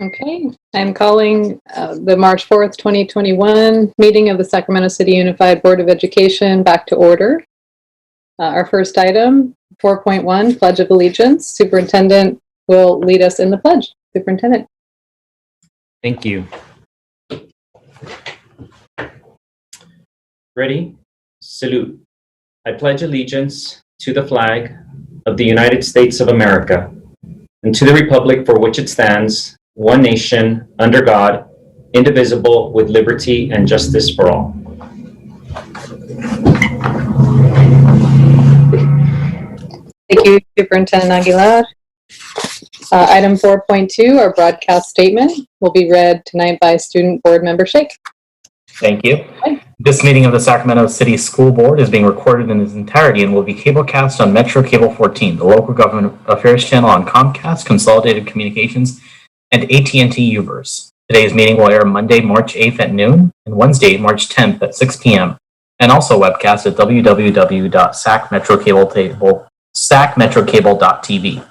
Okay, I'm calling the March 4th, 2021 meeting of the Sacramento City Unified Board of Education back to order. Our first item, 4.1, Pledge of Allegiance. Superintendent will lead us in the pledge. Superintendent. Thank you. Ready? Salute. I pledge allegiance to the flag of the United States of America and to the republic for which it stands, one nation, under God, indivisible, with liberty and justice for all. Thank you, Superintendent Aguilar. Item 4.2, our broadcast statement, will be read tonight by Student Board Member Shake. Thank you. This meeting of the Sacramento City School Board is being recorded in its entirety and will be cablecast on Metro Cable 14, the local government affairs channel on Comcast, Consolidated Communications, and AT&T Uverse. Today's meeting will air Monday, March 8th at noon and Wednesday, March 10th at 6 p.m. and also webcast at www.sacmetrocable.tv.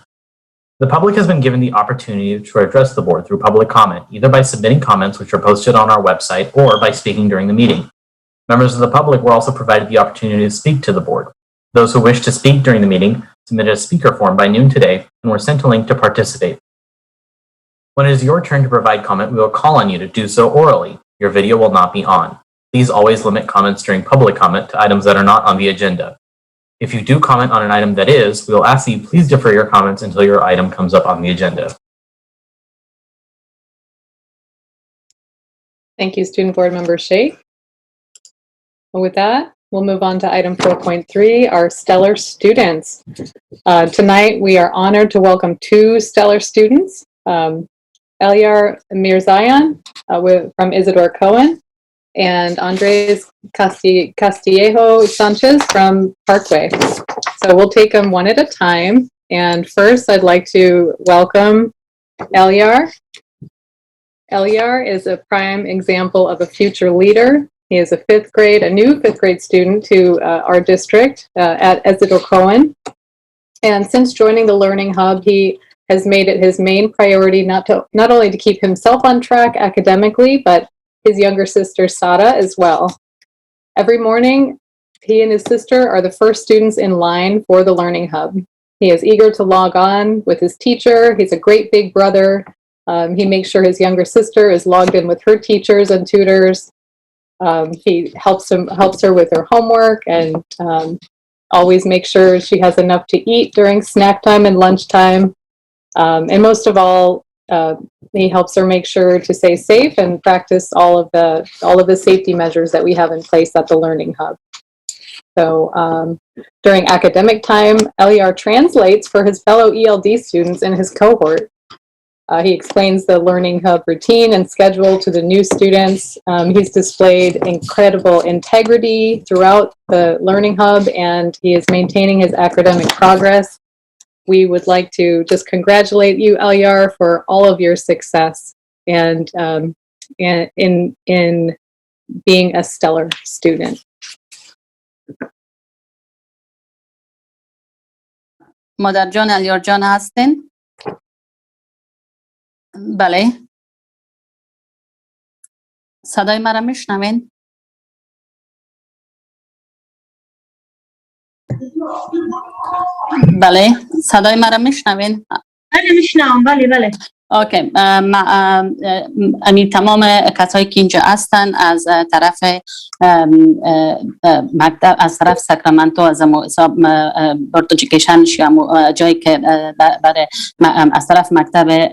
The public has been given the opportunity to address the board through public comment, either by submitting comments which are posted on our website or by speaking during the meeting. Members of the public were also provided the opportunity to speak to the board. Those who wish to speak during the meeting submitted a speaker form by noon today and were sent a link to participate. When it is your turn to provide comment, we will call on you to do so orally. Your video will not be on. Please always limit comments during public comment to items that are not on the agenda. If you do comment on an item that is, we will ask that you please defer your comments until your item comes up on the agenda. Thank you, Student Board Member Shake. Well, with that, we'll move on to item 4.3, our stellar students. Tonight, we are honored to welcome two stellar students, Eliar Mirzayan from Isidore Cohen and Andres Castillejo Sanchez from Parkway. So we'll take them one at a time. And first, I'd like to welcome Eliar. Eliar is a prime example of a future leader. He is a new fifth grade student to our district at Isidore Cohen. And since joining the Learning Hub, he has made it his main priority not only to keep himself on track academically, but his younger sister, Sara, as well. Every morning, he and his sister are the first students in line for the Learning Hub. He is eager to log on with his teacher. He's a great big brother. He makes sure his younger sister is logged in with her teachers and tutors. He helps her with her homework and always makes sure she has enough to eat during snack time and lunchtime. And most of all, he helps her make sure to stay safe and practice all of the safety measures that we have in place at the Learning Hub. So during academic time, Eliar translates for his fellow ELD students in his cohort. He explains the Learning Hub routine and schedule to the new students. He's displayed incredible integrity throughout the Learning Hub, and he is maintaining his academic progress. We would like to just congratulate you, Eliar, for all of your success and in being a stellar student. مادر جان الیار جان هستین؟ بله. صدای مرا میشنوین؟ بله. صدای مرا میشنوین؟ بله میشنوم. بله. اوکی. تمام کسایی که اینجا هستن از طرف مکتب، از طرف ساکرامنتو، از حساب بورد ادویکیشن، جایی که برای از طرف مکتب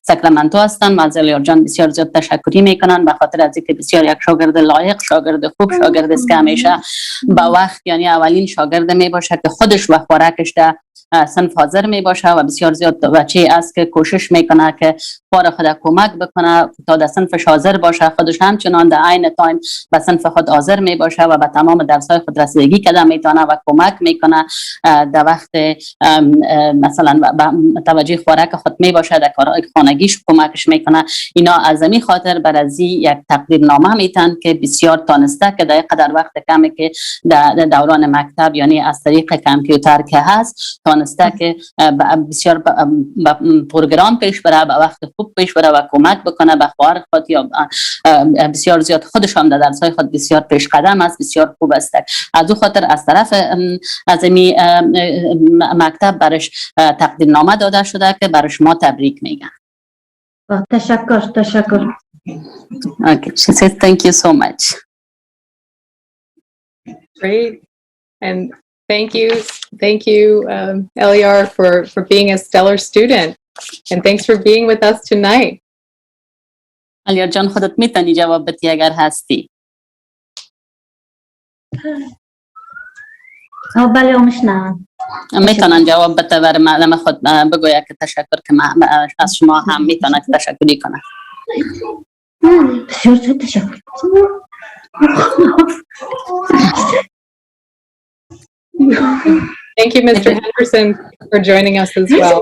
ساکرامنتو هستن، از الیار جان بسیار زیاد تشکری میکنن به خاطر از اینکه بسیار یک شاگرد لایق، شاگرد خوب، شاگرد است که همیشه با وقت، یعنی اولین شاگرد می باشه که خودش و خوراکش در صنف حاضر می باشه و بسیار زیاد بچه است که کوشش میکنه که بار خود کمک بکنه تا در صنفش حاضر باشه، خودش همچنان در عین تایم به صنف خود حاضر می باشه و به تمام درس‌های خود رسیدگی کرده میتونه و کمک میکنه در وقت مثلا توجه خوراک خود می باشه، در کارهای خانگیش کمکش میکنه. اینا از این خاطر برازی یک تقدیرنامه میتن که بسیار تانسته که در قدر وقت کمی که در دوران مکتب، یعنی از طریق کامپیوتر که هست، تانسته تانسته که بسیار پروگرام پیش بره، به وقت خوب پیش بره و کمک بکنه به خواهر خود یا بسیار زیاد خودش هم در درس‌های خود بسیار پیش قدم است، بسیار خوب است. از او خاطر از طرف از این مکتب برش تقدیرنامه داده شده که برش ما تبریک میگن. تشکر. Okay, she says thank you so much. Great. And thank you, Eliar, for being a stellar student. And thanks for being with us tonight. الیار جان خودت میتونی جواب بدی اگر هستی. بله میشنوم. میتونن جواب بده و معلم خود بگوید که تشکر که از شما هم میتونه که تشکری کنه. بسیار زود تشکر. Thank you, Mr. Henderson, for joining us as well.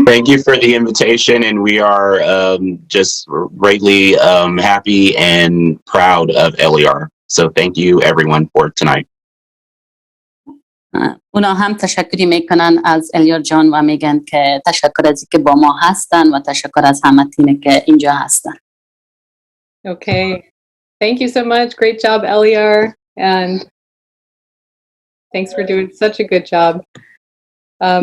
Thank you for the invitation, and we are just greatly happy and proud of Eliar. So thank you, everyone, for tonight. اونا هم تشکری میکنن از الیار جان و میگن که تشکر از اینکه با ما هستن و تشکر از همه تیمی که اینجا هستن. Okay. Thank you so much. Great job, Eliar. And thanks for doing such a good job. Oh,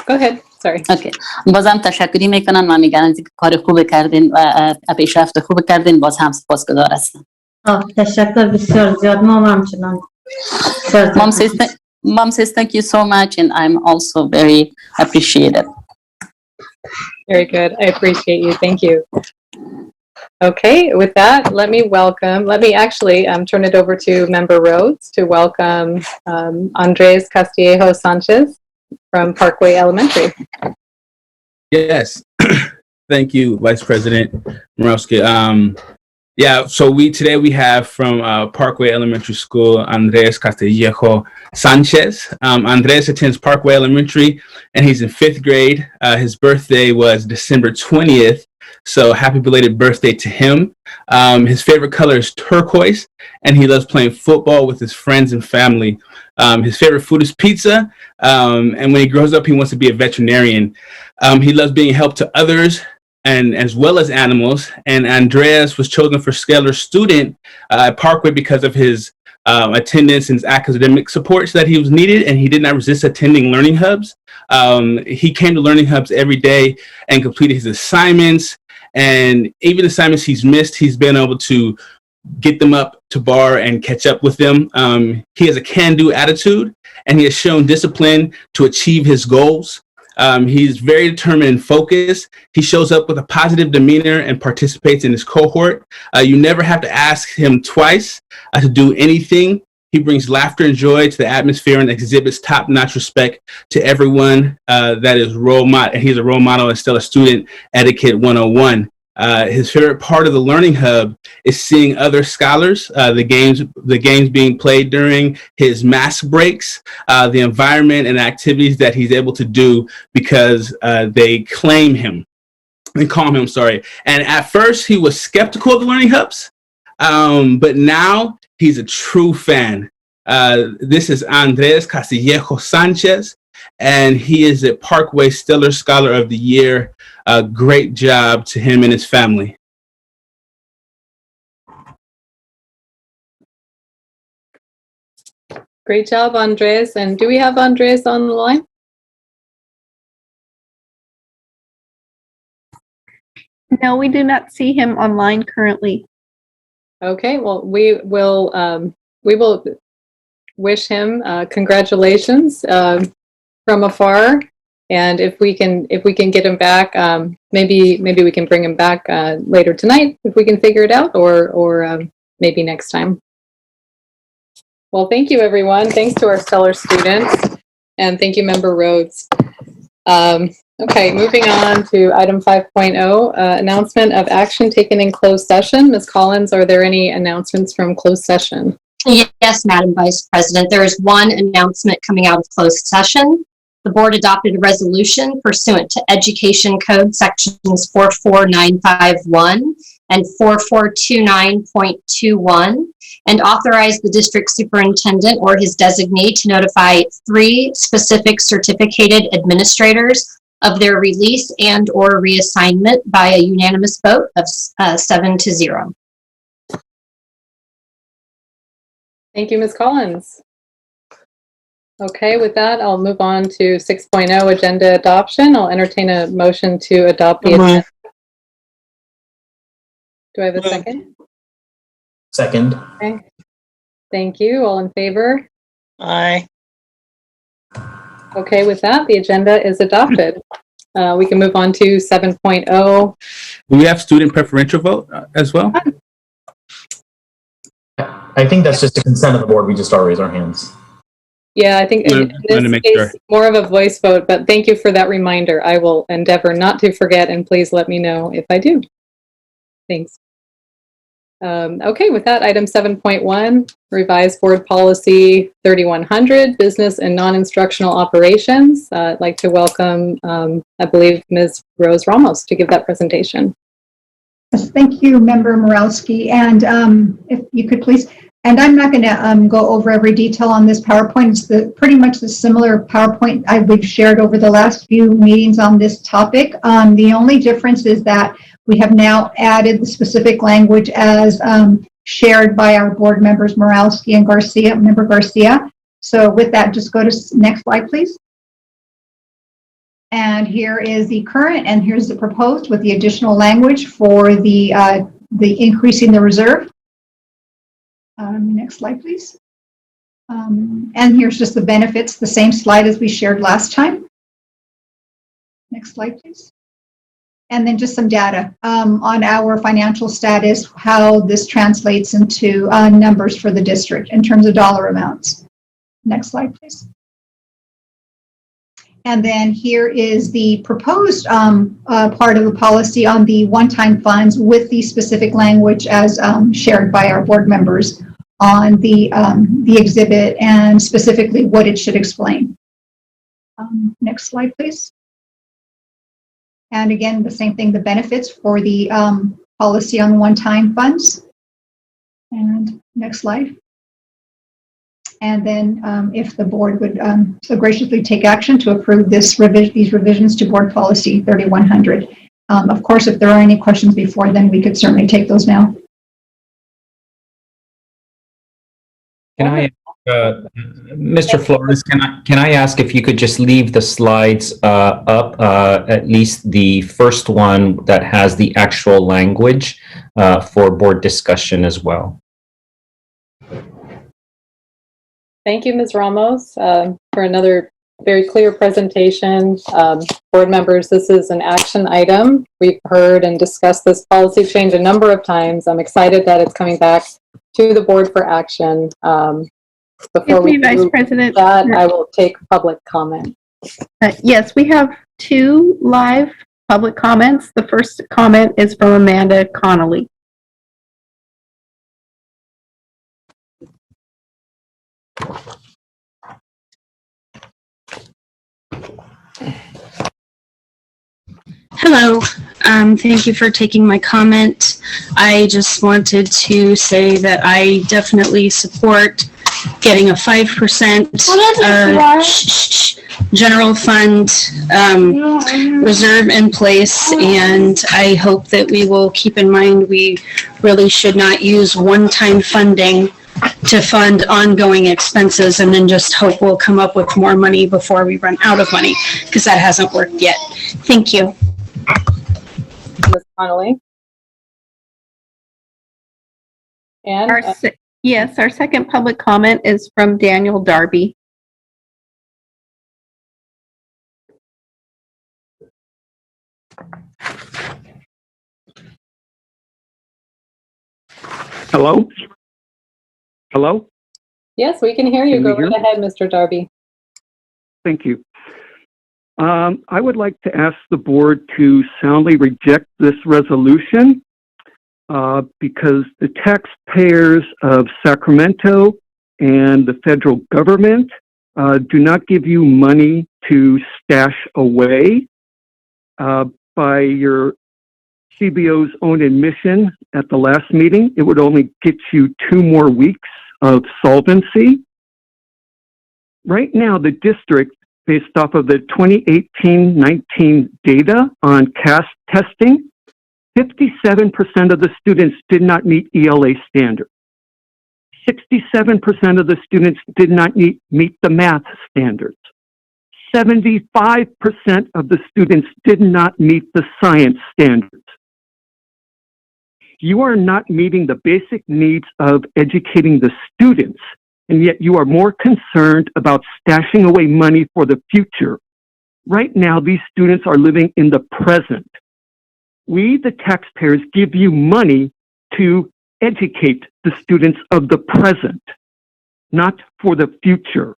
go ahead. Sorry. Okay. بازم تشکری میکنن و میگن از اینکه کار خوب کردین و پیشرفت خوب کردین، باز هم سپاسگزار هستم. تشکر بسیار زیاد. ما همچنان. Mom says thank you so much, and I'm also very appreciated. Very good. I appreciate you. Thank you. Okay, with that, let me actually turn it over to Member Rhodes to welcome Andres Castillejo Sanchez from Parkway Elementary. Yes. Thank you, Vice President Morowski. So today we have from Parkway Elementary School, Andres Castillejo Sanchez. Andres attends Parkway Elementary, and he's in 5th grade. His birthday was December 20th, so happy belated birthday to him. His favorite color is turquoise, and he loves playing football with his friends and family. His favorite food is pizza, and when he grows up, he wants to be a veterinarian. He loves being a help to others, and as well as animals. And Andreas was chosen for Stellar Student at Parkway because of his attendance and his academic supports that he was needed, and he did not resist attending learning hubs. He came to learning hubs every day and completed his assignments, and even assignments he's missed, he's been able to get them up to bar and catch up with them. He has a can-do attitude, and he has shown discipline to achieve his goals. He's very determined and focused. He shows up with a positive demeanor and participates in his cohort. You never have to ask him twice to do anything. He brings laughter and joy to the atmosphere and exhibits top-notch respect to everyone that is role model. He's a role model and still a student, etiquette 101. His favorite part of the Learning Hub is seeing other scholars, the games being played during his mask breaks, the environment and activities that he's able to do because they calm him. And at first he was skeptical of the Learning Hubs, but now he's a true fan. This is Andres Castillejo Sanchez, and he is a Parkway Stellar Scholar of the Year. A great job to him and his family. Great job, Andres. And do we have Andres on the line? No, we do not see him online currently. Okay, well, we will wish him congratulations from afar. And if we can get him back, maybe we can bring him back later tonight if we can figure it out, or maybe next time. Well, thank you, everyone. Thanks to our stellar students, and thank you, Member Rhodes. Okay, moving on to item 5.0, announcement of action taken in closed session. Ms. Collins, are there any announcements from closed session? Yes, Madam Vice President. There is one announcement coming out of closed session. The board adopted a resolution pursuant to Education Code sections 44951 and 4429.21 and authorize the district superintendent or his designee to notify 3 specific certificated administrators of their release and or reassignment by a unanimous vote of 7-0. Thank you, Ms. Collins. Okay, with that, I'll move on to 6.0 agenda adoption. I'll entertain a motion to adopt the agenda. Do I have a second? Second. Okay. Thank you. All in favor? Aye. Okay, with that, the agenda is adopted. We can move on to 7.0. Do we have student preferential vote as well? I think that's just a consent of the board. We just all raise our hands. Yeah, I think in Wanted to this make case, sure. more of a voice vote, but thank you for that reminder. I will endeavor not to forget, and please let me know if I do. Thanks. Okay, with that, item 7.1, revised board policy 3100, business and non-instructional operations. I'd like to welcome, I believe, Ms. Rose Ramos to give that presentation. Yes, thank you, Member Morowski. And if you could please, and I'm not going to go over every detail on this PowerPoint. It's pretty much the similar PowerPoint we've shared over the last few meetings on this topic. The only difference is that we have now added the specific language as shared by our board members, Morowski and Garcia, Member Garcia. So with that, just go to next slide, please. And here is the current, and here's the proposed with the additional language for the increasing the reserve. Next slide, please. And here's just the benefits, the same slide as we shared last time. Next slide, please. And then just some data on our financial status, how this translates into numbers for the district in terms of dollar amounts. Next slide, please. And then here is the proposed part of the policy on the one-time funds with the specific language as shared by our board members on the exhibit and specifically what it should explain. Next slide, please. And again, the same thing, the benefits for the policy on one-time funds. And next slide. And then if the board would so graciously take action to approve these revisions to board policy 3100. Of course, if there are any questions before then, we could certainly take those now. Can I, Mr. Flores, can I ask if you could just leave the slides up, at least the first one that has the actual language for board discussion as well? Thank you, Ms. Ramos, for another very clear presentation. Board members, this is an action item. We've heard and discussed this policy change a number of times. I'm excited that it's coming back to the board for action. Before we Vice President, that, I will take public comment. yes, we have 2 live public comments. The first comment is from Amanda Connolly. Hello. Thank you for taking my comment. I just wanted to say that I definitely support getting a 5% general fund reserve in place, and I hope that we will keep in mind we really should not use one-time funding to fund ongoing expenses and then just hope we'll come up with more money before we run out of money, because that hasn't worked yet. Thank you. Ms. Connolly. And Yes, our second public comment is from Daniel Darby. Hello? Hello? yes, we can hear you. Go right ahead, Mr. Darby. Thank you. I would like to ask the board to soundly reject this resolution because the taxpayers of Sacramento and the federal government do not give you money to stash away. By your CBO's own admission at the last meeting, it would only get you 2 more weeks of solvency. Right now, the district, based off of the 2018-19 data on CAS testing, 57% of the students did not meet ELA standards. 67% of the students did not meet the math standards. 75% of the students did not meet the science standards. You are not meeting the basic needs of educating the students, and yet you are more concerned about stashing away money for the future. Right now, these students are living in the present. We, the taxpayers, give you money to educate the students of the present, not for the future.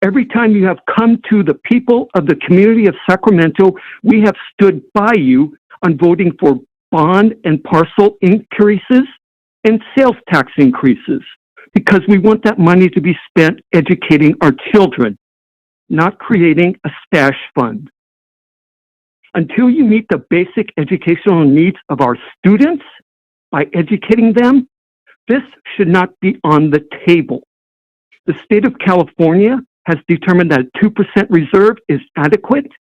Every time you have come to the people of the community of Sacramento, we have stood by you on voting for bond and parcel increases and sales tax increases, because we want that money to be spent educating our children, not creating a stash fund. Until you meet the basic educational needs of our students by educating them, this should not be on the table. The state of California has determined that a 2% reserve is adequate,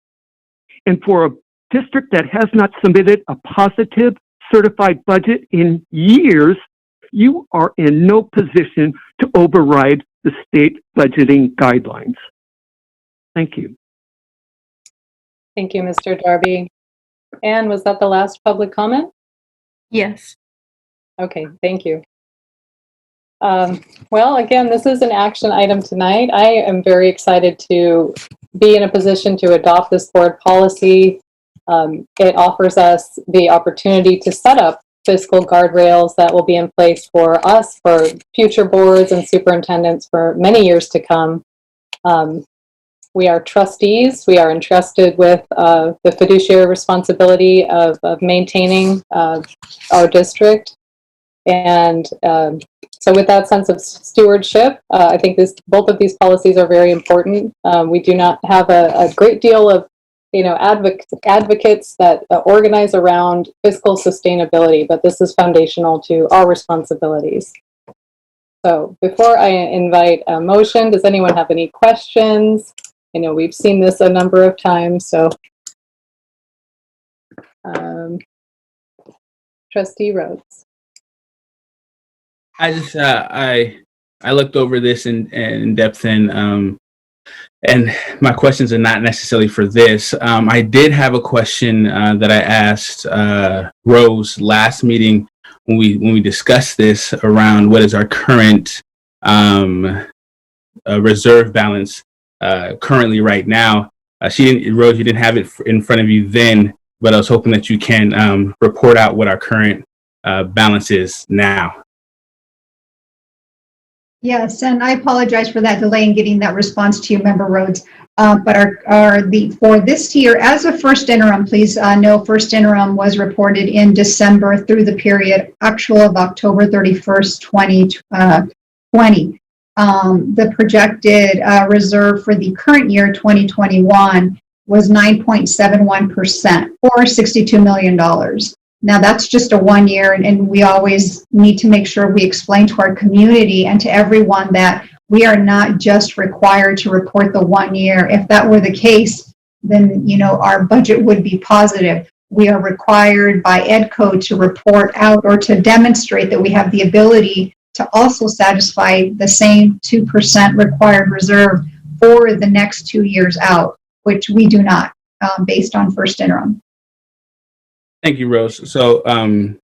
and for a district that has not submitted a positive certified budget in years, you are in no position to override the state budgeting guidelines. Thank you. Thank you, Mr. Darby. Anne, was that the last public comment? Yes. Okay, thank you. Well, again, this is an action item tonight. I am very excited to be in a position to adopt this board policy. It offers us the opportunity to set up fiscal guardrails that will be in place for us, for future boards and superintendents for many years to come. We are trustees. We are entrusted with the fiduciary responsibility of maintaining our district. And so with that sense of stewardship, I think both of these policies are very important. We do not have a great deal of advocates that organize around fiscal sustainability, but this is foundational to our responsibilities. So before I invite a motion, does anyone have any questions? I know we've seen this a number of times, so Trustee Rhodes. I just I looked over this in depth, and my questions are not necessarily for this. I did have a question that I asked Rose last meeting when we discussed this around what is our current reserve balance currently right now. Rose, you didn't have it in front of you then, but I was hoping that you can report out what our current balance is now. Yes, and I apologize for that delay in getting that response to you, Member Rhodes. But for this year, as a first interim, please know first interim was reported in December through the period actual of October 31st, 2020. The projected reserve for the current year, 2021, was 9.71%, or $62 million. Now, that's just a 1 year, and we always need to make sure we explain to our community and to everyone that we are not just required to report the 1 year. If that were the case, then, our budget would be positive. We are required by EDCO to report out or to demonstrate that we have the ability to also satisfy the same 2% required reserve for the next 2 years out, which we do not, based on first interim. Thank you, Rose. So what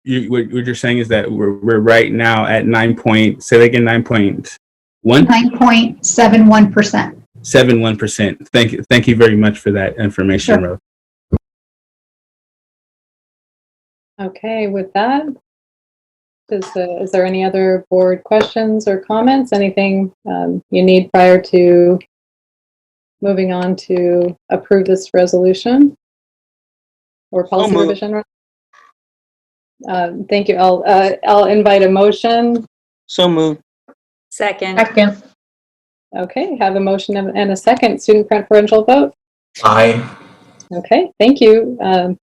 you're saying is that we're right now at 9.71%. 9.71%. 71%. Thank you very much for that information, Sure. Rose. Okay, with that, is there any other board questions or comments? Anything you need prior to moving on to approve this resolution or policy revision? Thank you. I'll invite a motion. So moved. Second. Okay, have a motion and a second. Student preferential vote. Aye. Okay, thank you.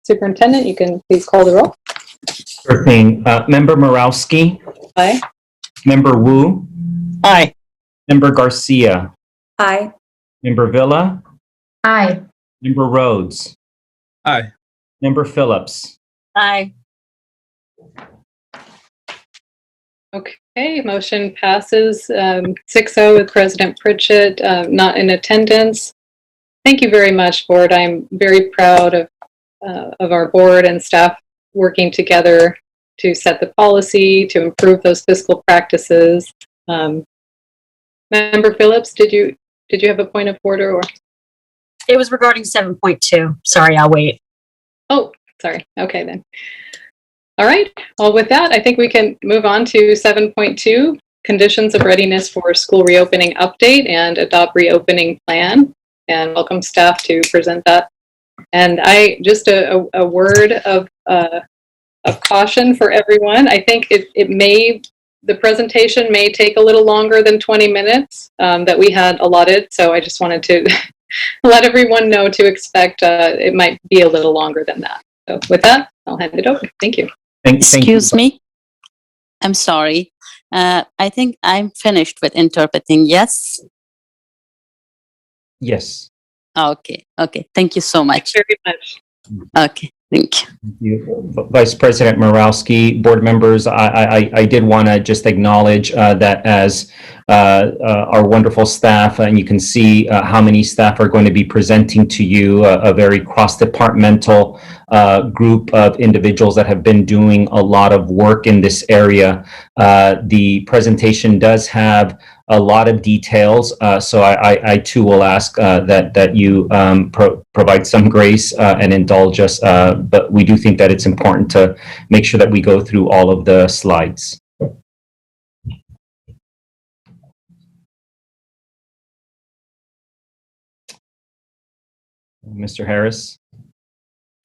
Superintendent, you can please call the roll. Sure thing. Member Morowski, Aye. Member Wu, Aye. Member Garcia, Aye. Member Villa, Aye. Member Rhodes, Aye. Member Phillips. Aye. Okay, motion passes 6-0 with President Pritchett not in attendance. Thank you very much, board. I'm very proud of our board and staff working together to set the policy, to improve those fiscal practices. Member Phillips, did you have a point of order or? It was regarding 7.2. Sorry, I'll wait. Oh, sorry. Okay then. All right. Well, with that, I think we can move on to 7.2, conditions of readiness for school reopening update and adopt reopening plan, and welcome staff to present that. And I just a word of caution for everyone. I think the presentation may take a little longer than 20 minutes that we had allotted. So I just wanted to let everyone know to expect it might be a little longer than that. So with that, I'll hand it over. Thank you. Excuse me. I'm sorry. I think I'm finished with interpreting. Yes. Yes. Okay. Okay. Thank you so much. Thank you very much. Okay. Thank you. Thank you. Vice President Morowski, board members, I did want to just acknowledge that as our wonderful staff, and you can see how many staff are going to be presenting to you, a very cross-departmental group of individuals that have been doing a lot of work in this area. The presentation does have a lot of details, so I too will ask that you provide some grace and indulge us, but we do think that it's important to make sure that we go through all of the slides. Mr. Harris?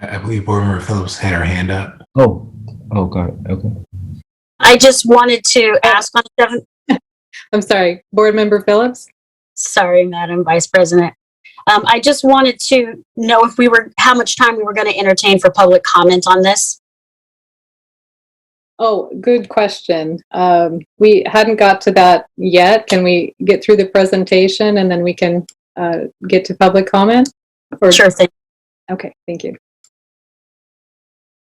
I believe Board Member Phillips had her hand up. Oh, got it. Okay. I just wanted to ask on 7. I'm sorry, Board Member Phillips? Sorry, Madam Vice President. I just wanted to know how much time we were going to entertain for public comment on this. Oh, good question. We hadn't got to that yet. Can we get through the presentation and then we can get to public comment? Sure thing. Okay, thank you.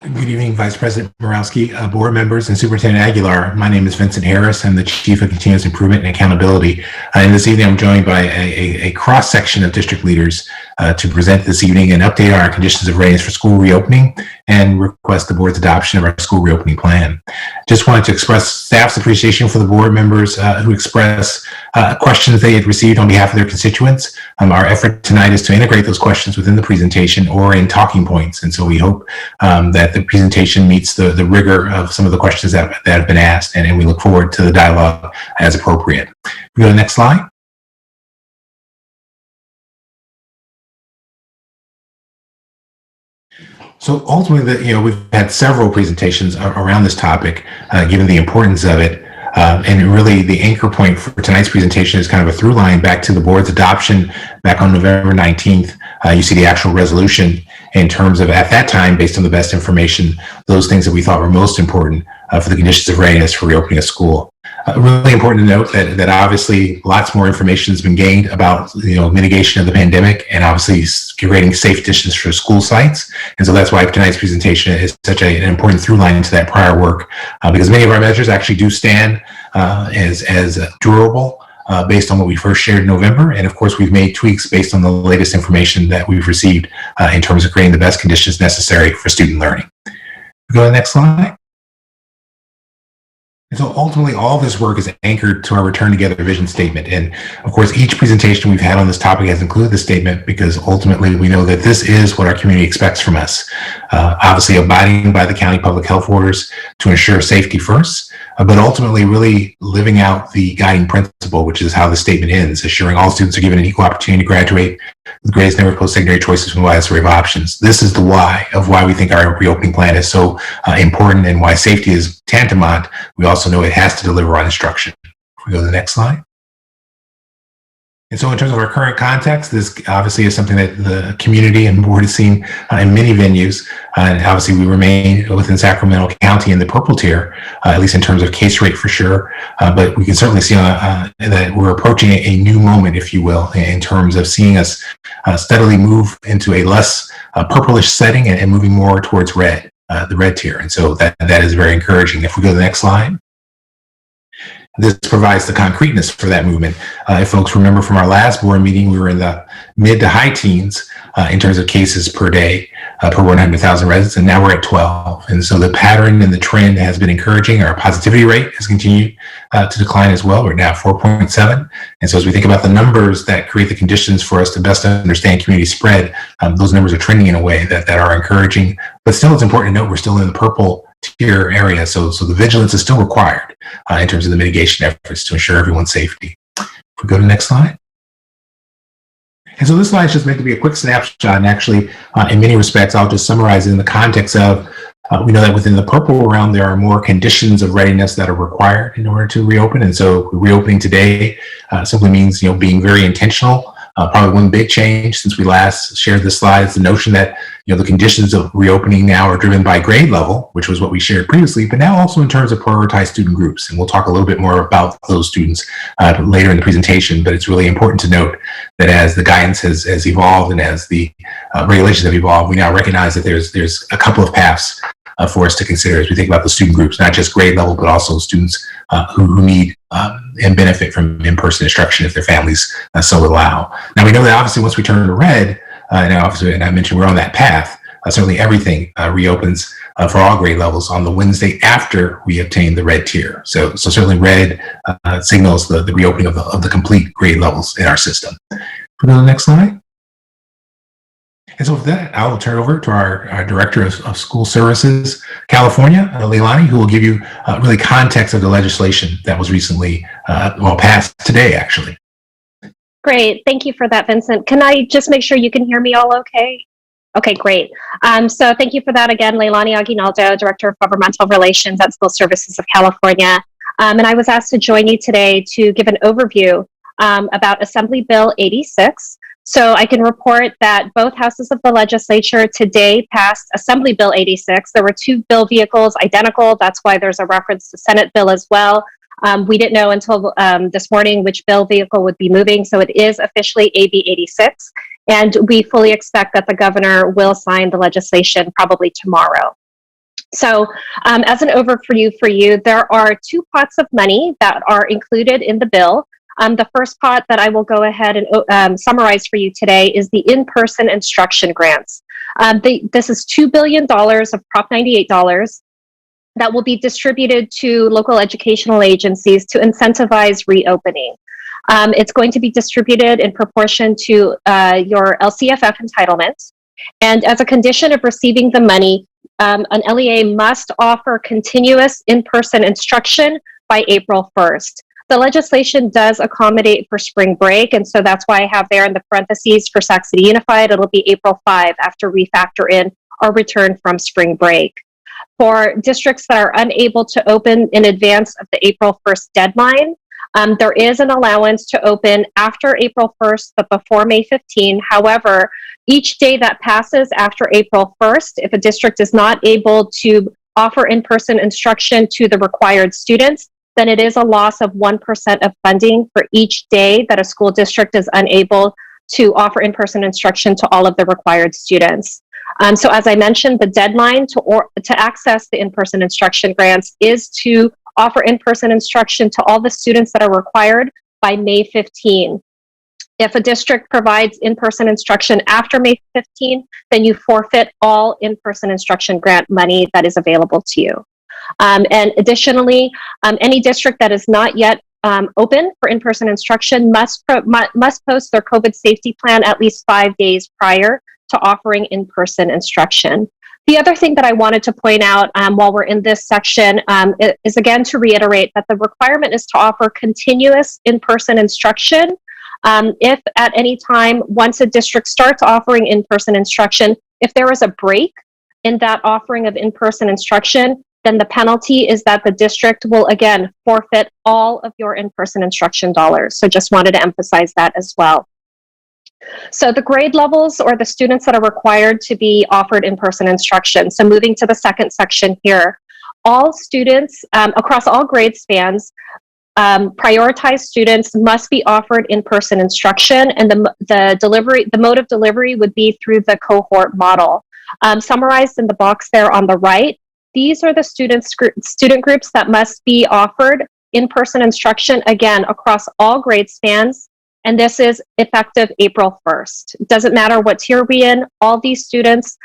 Good evening, Vice President Morowski, board members, and Superintendent Aguilar. My name is Vincent Harris. I'm the Chief of Continuous Improvement and Accountability. And this evening, I'm joined by a cross-section of district leaders to present this evening and update on our conditions of readiness for school reopening and request the board's adoption of our school reopening plan. Just wanted to express staff's appreciation for the board members who expressed questions they had received on behalf of their constituents. Our effort tonight is to integrate those questions within the presentation or in talking points. And so we hope that the presentation meets the rigor of some of the questions that have been asked, and we look forward to the dialogue as appropriate. We go to the next slide. So ultimately, we've had several presentations around this topic, given the importance of it. And really the anchor point for tonight's presentation is kind of a through line back to the board's adoption back on November 19th. You see the actual resolution in terms of, at that time, based on the best information, those things that we thought were most important for the conditions of readiness for reopening a school. Really important to note that obviously lots more information has been gained about mitigation of the pandemic and obviously creating safe distance for school sites. And so that's why tonight's presentation is such an important through line to that prior work, because many of our measures actually do stand as durable based on what we first shared in November. And of course, we've made tweaks based on the latest information that we've received in terms of creating the best conditions necessary for student learning. Go to the next slide. And so ultimately, all this work is anchored to our Return Together vision statement. And of course, each presentation we've had on this topic has included this statement because ultimately we know that this is what our community expects from us. Obviously, abiding by the county public health orders to ensure safety first, but ultimately really living out the guiding principle, which is how the statement ends, assuring all students are given an equal opportunity to graduate with greatest number of post-secondary choices from the widest array of options. This is the why of why we think our reopening plan is so important and why safety is tantamount. We also know it has to deliver on instruction. If we go to the next slide. And so in terms of our current context, this obviously is something that the community and board has seen in many venues. And obviously we remain within Sacramento County in the purple tier, at least in terms of case rate for sure. But we can certainly see that we're approaching a new moment, if you will, in terms of seeing us steadily move into a less purplish setting and moving more towards red, the red tier. And so that is very encouraging. If we go to the next slide. This provides the concreteness for that movement. If folks remember from our last board meeting, we were in the mid to high teens in terms of cases per day per 100,000 residents, and now we're at 12. And so the pattern and the trend has been encouraging. Our positivity rate has continued to decline as well. We're now 4.7. And so as we think about the numbers that create the conditions for us to best understand community spread, those numbers are trending in a way that are encouraging. But still, it's important to note we're still in the purple tier area, so the vigilance is still required in terms of the mitigation efforts to ensure everyone's safety. If we go to the next slide. And so this slide is just meant to be a quick snapshot, and actually, in many respects, I'll just summarize it in the context of we know that within the purple realm, there are more conditions of readiness that are required in order to reopen. And so reopening today simply means, being very intentional. Probably one big change since we last shared this slide is the notion that the conditions of reopening now are driven by grade level, which was what we shared previously, but now also in terms of prioritized student groups. And we'll talk a little bit more about those students later in the presentation, but it's really important to note that as the guidance has evolved and as the regulations have evolved, we now recognize that there's a couple of paths for us to consider as we think about the student groups, not just grade level, but also students who need and benefit from in-person instruction if their families so allow. Now, we know that obviously once we turn to red, and I mentioned we're on that path, certainly everything reopens for all grade levels on the Wednesday after we obtain the red tier. So certainly red signals the reopening of the complete grade levels in our system. Put on the next slide. And so with that, I will turn it over to our Director of School Services, California, Leilani, who will give you really context of the legislation that was recently, passed today, actually. Great. Thank you for that, Vincent. Can I just make sure you can hear me all okay? Okay, great. So thank you for that again, Leilani Aguinaldo, Director of Governmental Relations at School Services of California. And I was asked to join you today to give an overview about Assembly Bill 86. So I can report that both houses of the legislature today passed Assembly Bill 86. There were two bill vehicles identical. That's why there's a reference to Senate bill as well. We didn't know until this morning which bill vehicle would be moving. So it is officially AB 86. And we fully expect that the governor will sign the legislation probably tomorrow. So as an overview for you, there are two pots of money that are included in the bill. The first pot that I will go ahead and summarize for you today is the in-person instruction grants. This is $2 billion of Prop 98 dollars that will be distributed to local educational agencies to incentivize reopening. It's going to be distributed in proportion to your LCFF entitlements. And as a condition of receiving the money, an LEA must offer continuous in-person instruction by April 1st. The legislation does accommodate for spring break, and so that's why I have there in the parentheses for Sac City Unified, it'll be April 5 after we factor in our return from spring break. For districts that are unable to open in advance of the April 1st deadline, there is an allowance to open after April 1st, but before May 15. However, each day that passes after April 1st, if a district is not able to offer in-person instruction to the required students, then it is a loss of 1% of funding for each day that a school district is unable to offer in-person instruction to all of the required students. So as I mentioned, the deadline to access the in-person instruction grants is to offer in-person instruction to all the students that are required by May 15. If a district provides in-person instruction after May 15, then you forfeit all in-person instruction grant money that is available to you. And additionally, any district that is not yet open for in-person instruction must post their COVID safety plan at least 5 days prior to offering in-person instruction. The other thing that I wanted to point out while we're in this section is again to reiterate that the requirement is to offer continuous in-person instruction. If at any time, once a district starts offering in-person instruction, if there is a break in that offering of in-person instruction, then the penalty is that the district will again forfeit all of your in-person instruction dollars. So just wanted to emphasize that as well. So the grade levels or the students that are required to be offered in-person instruction. So moving to the second section here, all students across all grade spans, prioritized students must be offered in-person instruction, and the mode of delivery would be through the cohort model. Summarized in the box there on the right, these are the student groups that must be offered in-person instruction, again, across all grade spans, and this is effective April 1st. It doesn't matter what tier we're in, all these students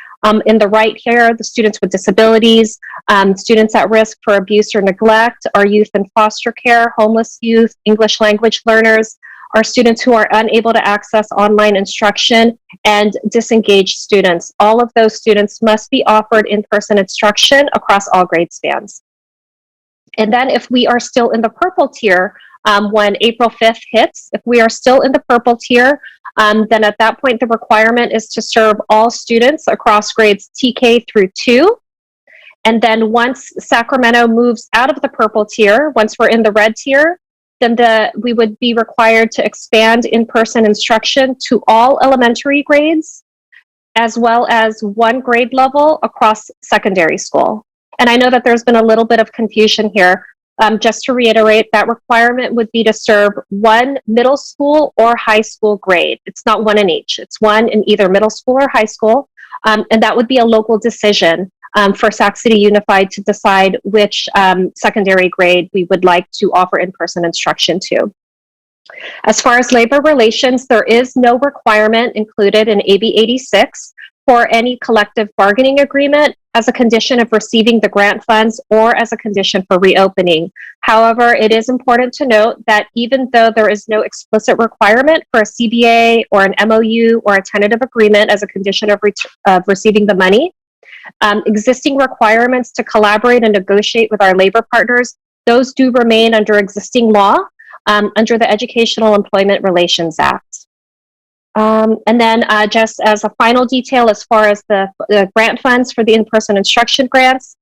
in the right here, the students with disabilities, students at risk for abuse or neglect, our youth in foster care, homeless youth, English language learners, our students who are unable to access online instruction, and disengaged students. All of those students must be offered in-person instruction across all grade spans. And then if we are still in the purple tier, when April 5th hits, if we are still in the purple tier, then at that point, the requirement is to serve all students across grades TK through 2. And then once Sacramento moves out of the purple tier, once we're in the red tier, then we would be required to expand in-person instruction to all elementary grades, as well as one grade level across secondary school. And I know that there's been a little bit of confusion here. Just to reiterate, that requirement would be to serve one middle school or high school grade. It's not one in each. It's one in either middle school or high school. And that would be a local decision for Sac City Unified to decide which secondary grade we would like to offer in-person instruction to. As far as labor relations, there is no requirement included in AB 86 for any collective bargaining agreement as a condition of receiving the grant funds or as a condition for reopening. However, it is important to note that even though there is no explicit requirement for a CBA or an MOU or a tentative agreement as a condition of receiving the money, existing requirements to collaborate and negotiate with our labor partners, those do remain under existing law under the Educational Employment Relations Act. And then just as a final detail, as far as the grant funds for the in-person instruction grants,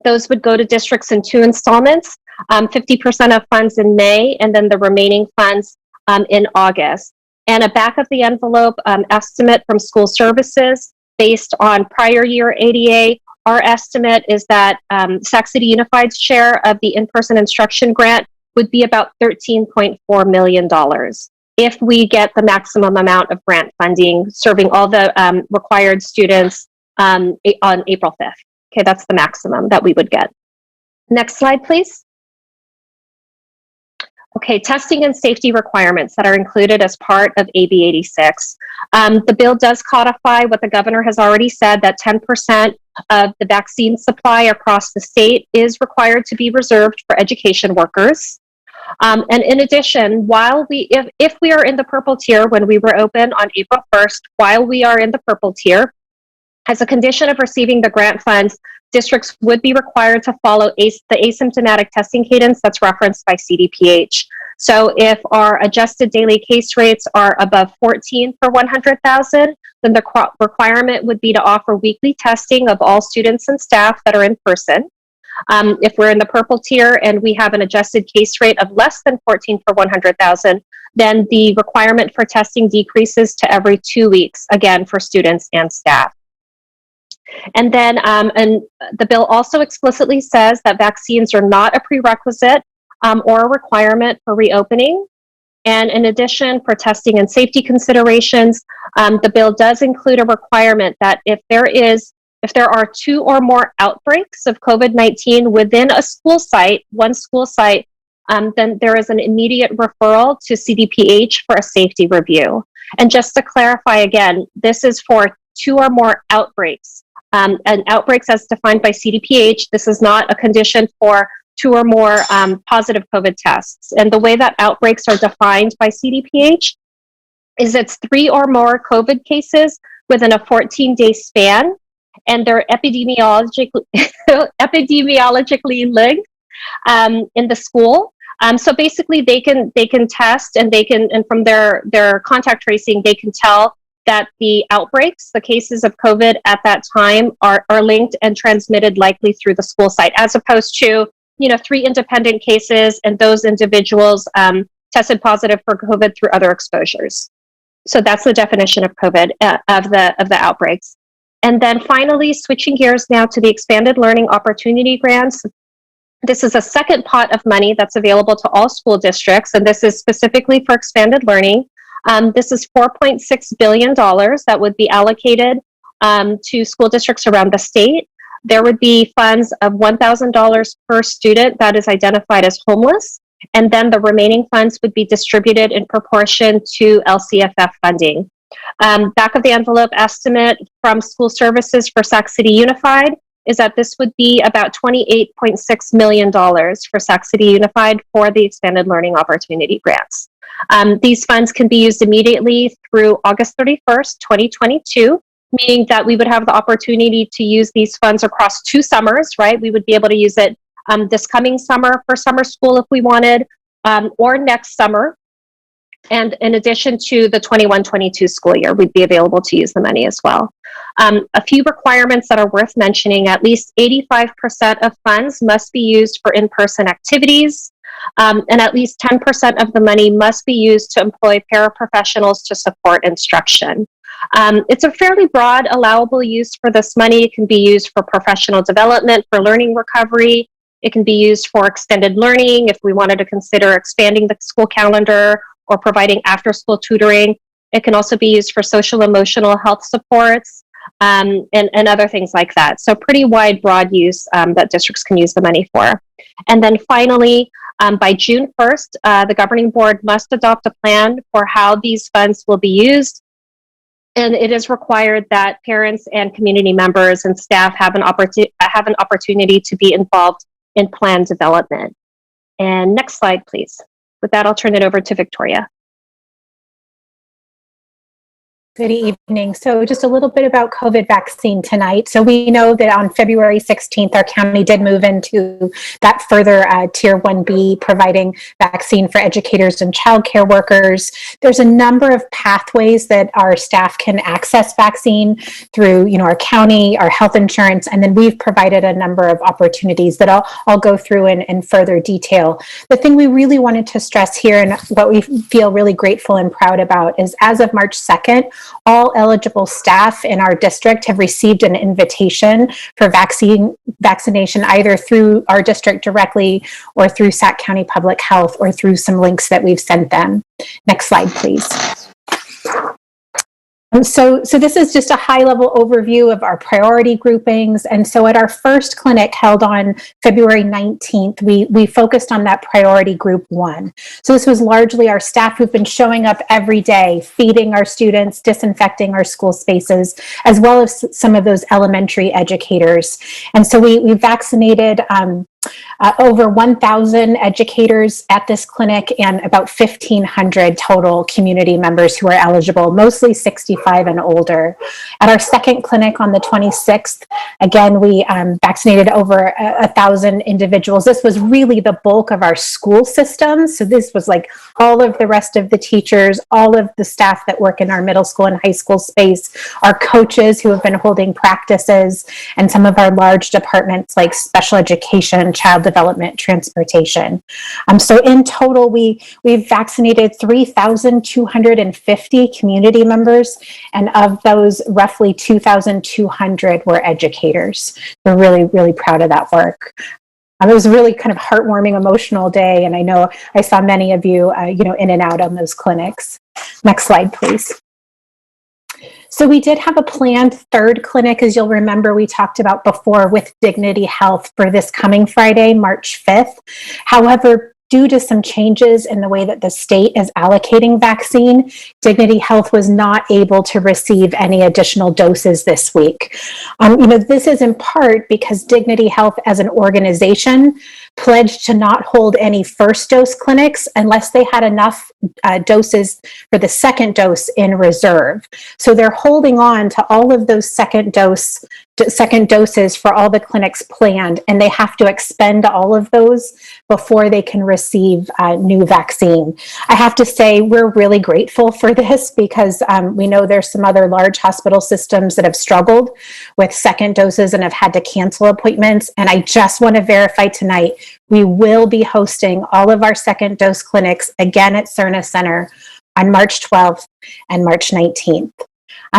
those would go to districts in 2 installments, 50% of funds in May, and then the remaining funds in August. And a back of the envelope estimate from school services based on prior year ADA, our estimate is that Sac City Unified's share of the in-person instruction grant would be about $13.4 million. If we get the maximum amount of grant funding serving all the required students on April 5th. Okay, that's the maximum that we would get. Next slide, please. Okay, testing and safety requirements that are included as part of AB 86. The bill does codify what the governor has already said, that 10% of the vaccine supply across the state is required to be reserved for education workers. And in addition, if we are in the purple tier when we were open on April 1st, while we are in the purple tier, as a condition of receiving the grant funds, districts would be required to follow the asymptomatic testing cadence that's referenced by CDPH. So if our adjusted daily case rates are above 14 per 100,000, then the requirement would be to offer weekly testing of all students and staff that are in person. If we're in the purple tier and we have an adjusted case rate of less than 14 per 100,000, then the requirement for testing decreases to every 2 weeks, again, for students and staff. And then and the bill also explicitly says that vaccines are not a prerequisite or a requirement for reopening. And in addition, for testing and safety considerations, the bill does include a requirement that if there are 2 or more outbreaks of COVID-19 within a school site, one school site, then there is an immediate referral to CDPH for a safety review. And just to clarify again, this is for 2 or more outbreaks. And outbreaks as defined by CDPH, this is not a condition for 2 or more positive COVID tests. And the way that outbreaks are defined by CDPH is it's 3 or more COVID cases within a 14-day span, and they're epidemiologically linked in the school. So basically, they can test, and from their contact tracing, they can tell that the outbreaks, the cases of COVID at that time are linked and transmitted likely through the school site, as opposed to, 3 independent cases and those individuals tested positive for COVID through other exposures. So that's the definition of COVID, of the outbreaks. And then finally, switching gears now to the expanded learning opportunity grants. This is a second pot of money that's available to all school districts, and this is specifically for expanded learning. This is $4.6 billion that would be allocated to school districts around the state. There would be funds of $1,000 per student that is identified as homeless, and then the remaining funds would be distributed in proportion to LCFF funding. Back of the envelope estimate from school services for Sac City Unified is that this would be about $28.6 million for Sac City Unified for the expanded learning opportunity grants. These funds can be used immediately through August 31st, 2022, meaning that we would have the opportunity to use these funds across 2 summers, right? We would be able to use it this coming summer for summer school if we wanted, or next summer. And in addition to the 21-22 school year, we'd be available to use the money as well. A few requirements that are worth mentioning: at least 85% of funds must be used for in-person activities, and at least 10% of the money must be used to employ paraprofessionals to support instruction. It's a fairly broad allowable use for this money. It can be used for professional development, for learning recovery. It can be used for extended learning if we wanted to consider expanding the school calendar or providing after-school tutoring. It can also be used for social emotional health supports and other things like that. So pretty wide, broad use that districts can use the money for. And then finally, by June 1st, the governing board must adopt a plan for how these funds will be used. And it is required that parents and community members and staff have an opportunity to be involved in plan development. And next slide, please. With that, I'll turn it over to Victoria. Good evening. So just a little bit about COVID vaccine tonight. So we know that on February 16th, our county did move into that further Tier 1B, providing vaccine for educators and childcare workers. There's a number of pathways that our staff can access vaccine through, our county, our health insurance, and then we've provided a number of opportunities that I'll go through in further detail. The thing we really wanted to stress here, and what we feel really grateful and proud about, is as of March 2nd, all eligible staff in our district have received an invitation for vaccination either through our district directly or through Sac County Public Health or through some links that we've sent them. Next slide, please. So this is just a high-level overview of our priority groupings. And so at our first clinic held on February 19th, we focused on that priority group 1. So this was largely our staff who've been showing up every day, feeding our students, disinfecting our school spaces, as well as some of those elementary educators. And so we vaccinated over 1,000 educators at this clinic and about 1,500 total community members who are eligible, mostly 65 and older. At our second clinic on the 26th, again, we vaccinated over 1,000 individuals. This was really the bulk of our school system. So this was like all of the rest of the teachers, all of the staff that work in our middle school and high school space, our coaches who have been holding practices, and some of our large departments like special education, child development, transportation. So in total, we've vaccinated 3,250 community members, and of those, roughly 2,200 were educators. We're really, really proud of that work. It was a really kind of heartwarming, emotional day, and I know I saw many of you, in and out on those clinics. Next slide, please. So we did have a planned third clinic, as you'll remember we talked about before, with Dignity Health for this coming Friday, March 5th. However, due to some changes in the way that the state is allocating vaccine, Dignity Health was not able to receive any additional doses this week. This is in part because Dignity Health as an organization pledged to not hold any first dose clinics unless they had enough doses for the second dose in reserve. So they're holding on to all of those second doses for all the clinics planned, and they have to expend all of those before they can receive new vaccine. I have to say we're really grateful for this because we know there's some other large hospital systems that have struggled with second doses and have had to cancel appointments. And I just want to verify tonight, we will be hosting all of our second dose clinics again at Cerna Center on March 12th and March 19th.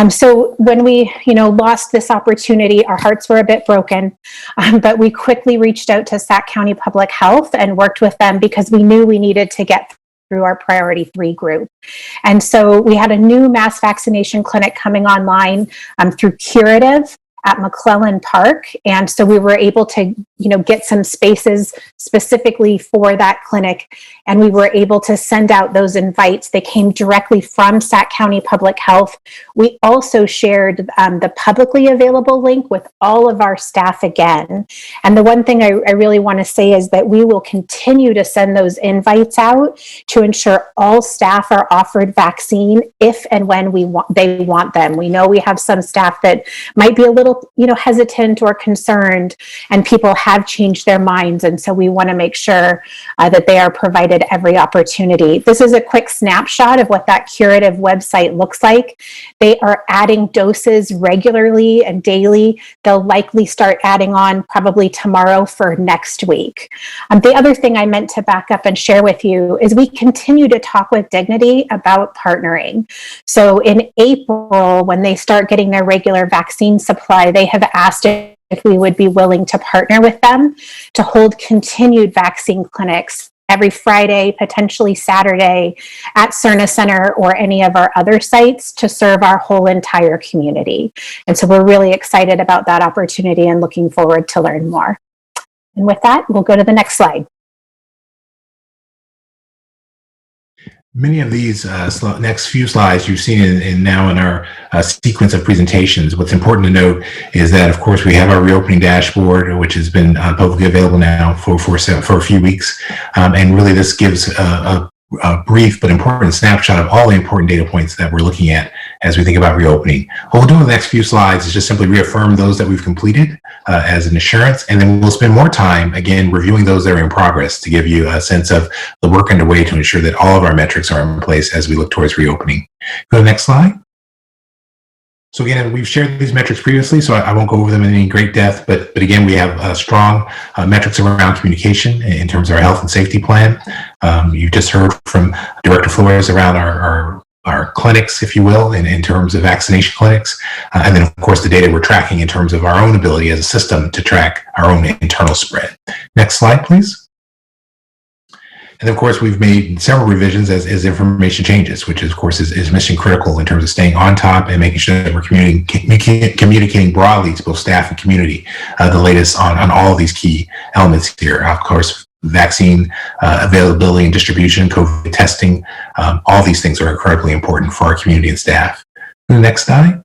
So when we, lost this opportunity, our hearts were a bit broken, but we quickly reached out to Sac County Public Health and worked with them because we knew we needed to get through our priority 3 group. And so we had a new mass vaccination clinic coming online through Curative at McClellan Park. And so we were able to, get some spaces specifically for that clinic. And we were able to send out those invites. They came directly from Sac County Public Health. We also shared the publicly available link with all of our staff again. And the one thing I really want to say is that we will continue to send those invites out to ensure all staff are offered vaccine if and when they want them. We know we have some staff that might be a little, hesitant or concerned, and people have changed their minds. And so we want to make sure that they are provided every opportunity. This is a quick snapshot of what that Curative website looks like. They are adding doses regularly and daily. They'll likely start adding on probably tomorrow for next week. The other thing I meant to back up and share with you is we continue to talk with Dignity about partnering. So in April, when they start getting their regular vaccine supply, they have asked if we would be willing to partner with them to hold continued vaccine clinics every Friday, potentially Saturday at Cerna Center or any of our other sites to serve our whole entire community. And so we're really excited about that opportunity and looking forward to learn more. And with that, we'll go to the next slide. Many of these next few slides you've seen in our sequence of presentations. What's important to note is that, of course, we have our reopening dashboard, which has been publicly available now for a few weeks. And really, this gives a brief but important snapshot of all the important data points that we're looking at as we think about reopening. What we'll do in the next few slides is just simply reaffirm those that we've completed as an assurance, and then we'll spend more time, again, reviewing those that are in progress to give you a sense of the work underway to ensure that all of our metrics are in place as we look towards reopening. Go to the next slide. So again, we've shared these metrics previously, so I won't go over them in any great depth, but again, we have strong metrics around communication in terms of our health and safety plan. You just heard from Director Flores around our clinics, if you will, in terms of vaccination clinics. And then, of course, the data we're tracking in terms of our own ability as a system to track our own internal spread. Next slide, please. And of course, we've made several revisions as information changes, which of course is mission critical in terms of staying on top and making sure that we're communicating broadly to both staff and community the latest on all of these key elements here. Of course, vaccine availability and distribution, COVID testing, all these things are incredibly important for our community and staff. The next slide.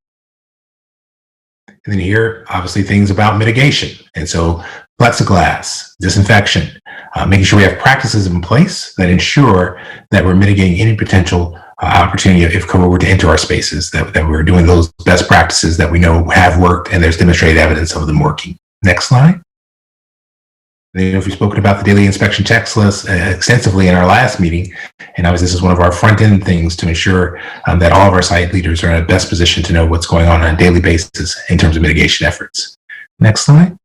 And then here, obviously, things about mitigation. And so plexiglass, disinfection, making sure we have practices in place that ensure that we're mitigating any potential opportunity if COVID were to enter our spaces, that we're doing those best practices that we know have worked and there's demonstrated evidence of them working. Next slide. We've spoken about the daily inspection checklist extensively in our last meeting, and obviously this is one of our front-end things to ensure that all of our site leaders are in the best position to know what's going on a daily basis in terms of mitigation efforts. Next slide.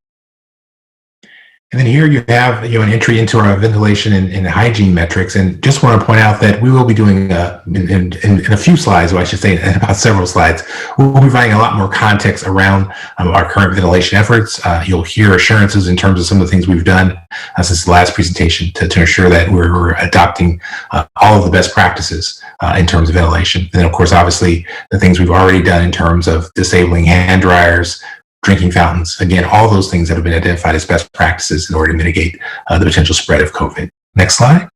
And then here you have an entry into our ventilation and hygiene metrics, and just want to point out that we will be doing in a few slides, or I should say in about several slides, we'll be providing a lot more context around our current ventilation efforts. You'll hear assurances in terms of some of the things we've done since the last presentation to ensure that we're adopting all of the best practices in terms of ventilation. And then, of course, obviously the things we've already done in terms of disabling hand dryers, drinking fountains, again, all those things that have been identified as best practices in order to mitigate the potential spread of COVID. Next slide.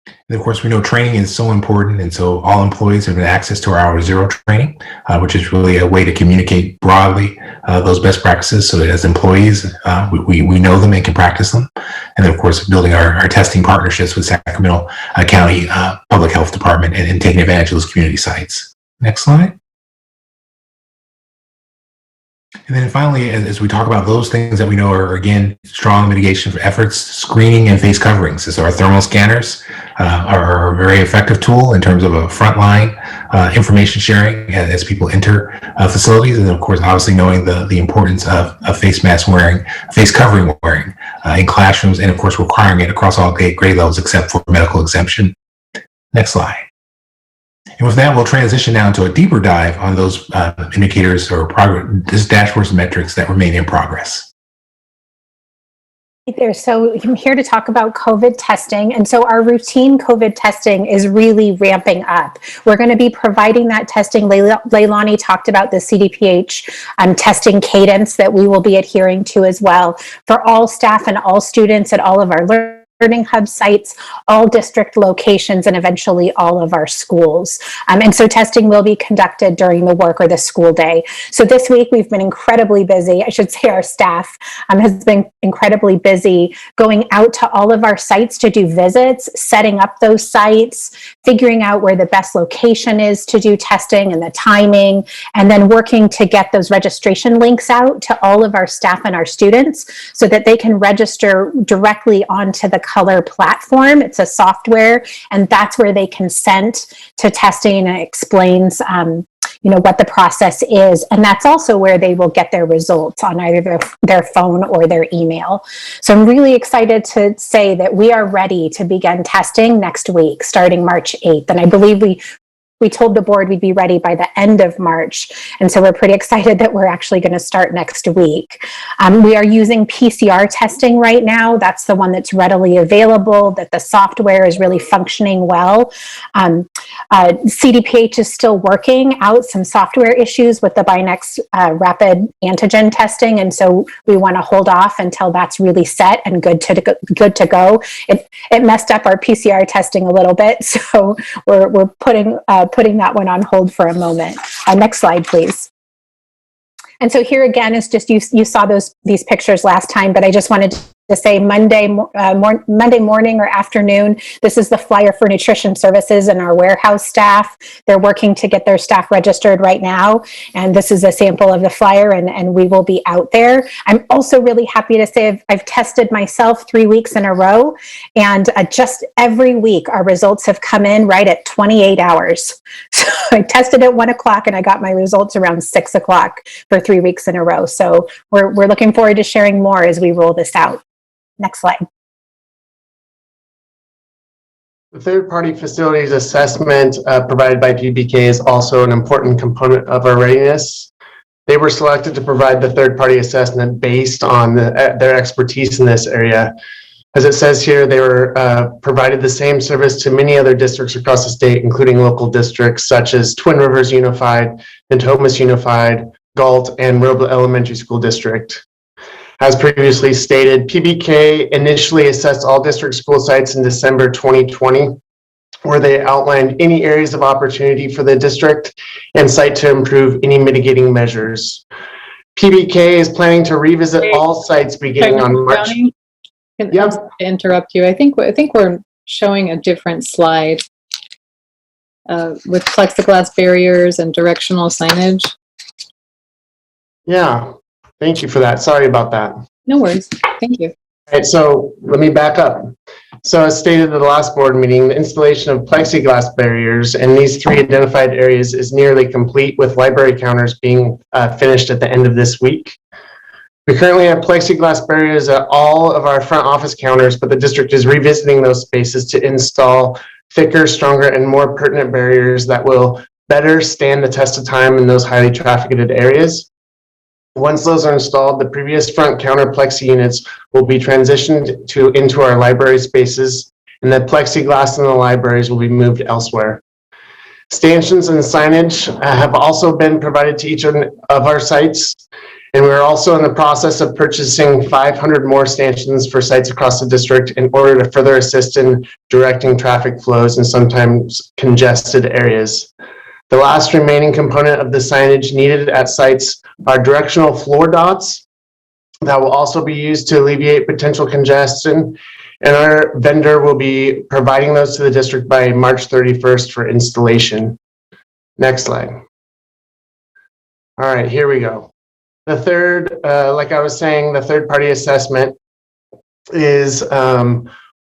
And And of course, we know training is so important, and so all employees have access to our Hour Zero training, which is really a way to communicate broadly those best practices so that as employees, we know them and can practice them. And then, of course, building our testing partnerships with Sacramento County Public Health Department and taking advantage of those community sites. Next slide. And then finally, as we talk about those things that we know are, again, strong mitigation efforts, screening and face coverings. So our thermal scanners are a very effective tool in terms of a frontline information sharing as people enter facilities. And of course, obviously knowing the importance of face mask wearing, face covering wearing in classrooms, and of course, requiring it across all grade levels except for medical exemption. Next slide. And with that, we'll transition now into a deeper dive on those indicators or this dashboards and metrics that remain in progress. There. So I'm here to talk about COVID testing. And so our routine COVID testing is really ramping up. We're going to be providing that testing. Leilani talked about the CDPH testing cadence that we will be adhering to as well for all staff and all students at all of our Learning Hub sites, all district locations, and eventually all of our schools. And so testing will be conducted during the work or the school day. So this week we've been incredibly busy. I should say our staff has been incredibly busy going out to all of our sites to do visits, setting up those sites, figuring out where the best location is to do testing and the timing, and then working to get those registration links out to all of our staff and our students so that they can register directly onto the Color platform. It's a software, and that's where they consent to testing, and it explains what the process is. And that's also where they will get their results on either their phone or their email. So I'm really excited to say that we are ready to begin testing next week, starting March 8th. And I believe we told the board we'd be ready by the end of March. And so we're pretty excited that we're actually going to start next week. We are using PCR testing right now. That's the one that's readily available, that the software is really functioning well. CDPH is still working out some software issues with the Binex rapid antigen testing. And so we want to hold off until that's really set and good to go. It messed up our PCR testing a little bit. So we're putting that one on hold for a moment. Next slide, please. And so here again is just, you saw these pictures last time, but I just wanted to say Monday morning or afternoon, this is the flyer for nutrition services and our warehouse staff. They're working to get their staff registered right now. And this is a sample of the flyer, and we will be out there. I'm also really happy to say I've tested myself 3 weeks in a row, and just every week our results have come in right at 28 hours. So I tested at 1 o'clock and I got my results around 6 o'clock for 3 weeks in a row. So we're looking forward to sharing more as we roll this out. Next slide. The third-party facilities assessment provided by PBK is also an important component of our readiness. They were selected to provide the third-party assessment based on their expertise in this area. As it says here, they were provided the same service to many other districts across the state, including local districts such as Twin Rivers Unified, Natomas Unified, Galt, and Roble Elementary School District. As previously stated, PBK initially assessed all district school sites in December 2020, where they outlined any areas of opportunity for the district and cite to improve any mitigating measures. PBK is planning to revisit all sites beginning on March. Can I interrupt you? I think we're showing a different slide with plexiglass barriers and directional signage. Yeah, thank you for that. Sorry about that. No worries. Thank you. All right, so let me back up. So as stated at the last board meeting, the installation of plexiglass barriers in these 3 identified areas is nearly complete, with library counters being finished at the end of this week. We currently have plexiglass barriers at all of our front office counters, but the district is revisiting those spaces to install thicker, stronger, and more pertinent barriers that will better stand the test of time in those highly trafficked areas. Once those are installed, the previous front counter plexi units will be transitioned into our library spaces, and the plexiglass in the libraries will be moved elsewhere. Stanchions and signage have also been provided to each of our sites, And we're also in the process of purchasing 500 more stanchions for sites across the district in order to further assist in directing traffic flows in sometimes congested areas. The last remaining component of the signage needed at sites are directional floor dots that will also be used to alleviate potential congestion. And our vendor will be providing those to the district by March 31st for installation. Next slide. All right, here we go. The third, like I was saying, the third-party assessment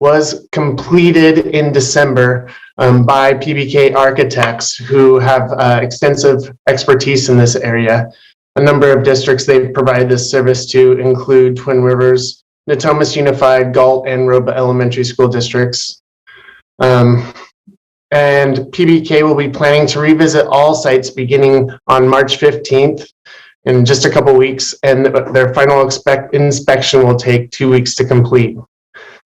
was completed in December by PBK architects who have extensive expertise in this area. A number of districts they've provided this service to include Twin Rivers, Natomas Unified, Galt, and Roba Elementary School districts. And PBK will be planning to revisit all sites beginning on March 15th in just a couple weeks, and their final inspection will take 2 weeks to complete.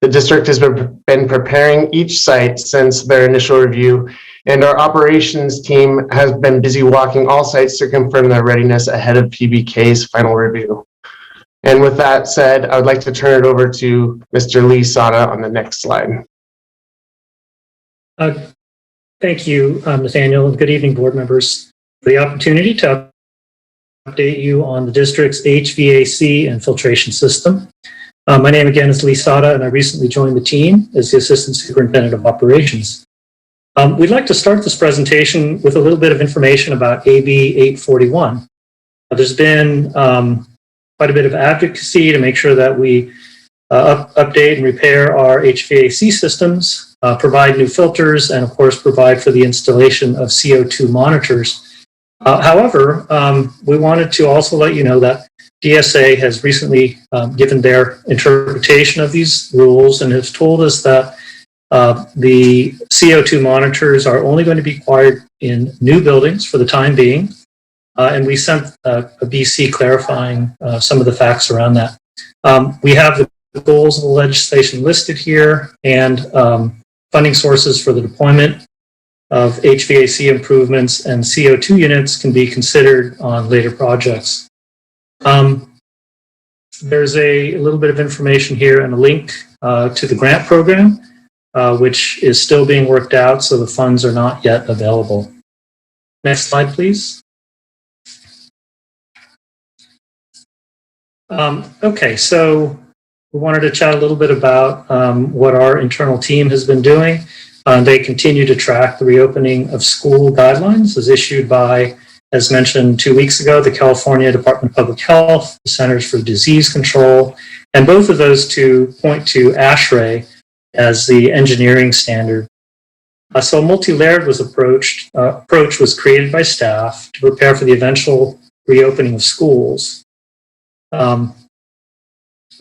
The district has been preparing each site since their initial review, and our operations team has been busy walking all sites to confirm their readiness ahead of PBK's final review. And with that said, I would like to turn it over to Mr. Lee Sada on the next slide. Thank you, Nathaniel, and good evening, board members, for the opportunity to update you on the district's HVAC and filtration system. My name again is Lee Sada, and I recently joined the team as the Assistant Superintendent of Operations. We'd like to start this presentation with a little bit of information about AB 841. There's been quite a bit of advocacy to make sure that we update and repair our HVAC systems, provide new filters, and of course provide for the installation of CO2 monitors. However, we wanted to also let you know that DSA has recently given their interpretation of these rules and has told us that the CO2 monitors are only going to be required in new buildings for the time being. And we sent a BC clarifying some of the facts around that. We have the goals of the legislation listed here and funding sources for the deployment of HVAC improvements and CO2 units can be considered on later projects. There's a little bit of information here and a link to the grant program, which is still being worked out, so the funds are not yet available. Next slide, please. Okay, so we wanted to chat a little bit about what our internal team has been doing. They continue to track the reopening of school guidelines as issued by, as mentioned 2 weeks ago, the California Department of Public Health, the Centers for Disease Control, and both of those two point to ASHRAE as the engineering standard. So a multi-layered approach was created by staff to prepare for the eventual reopening of schools. The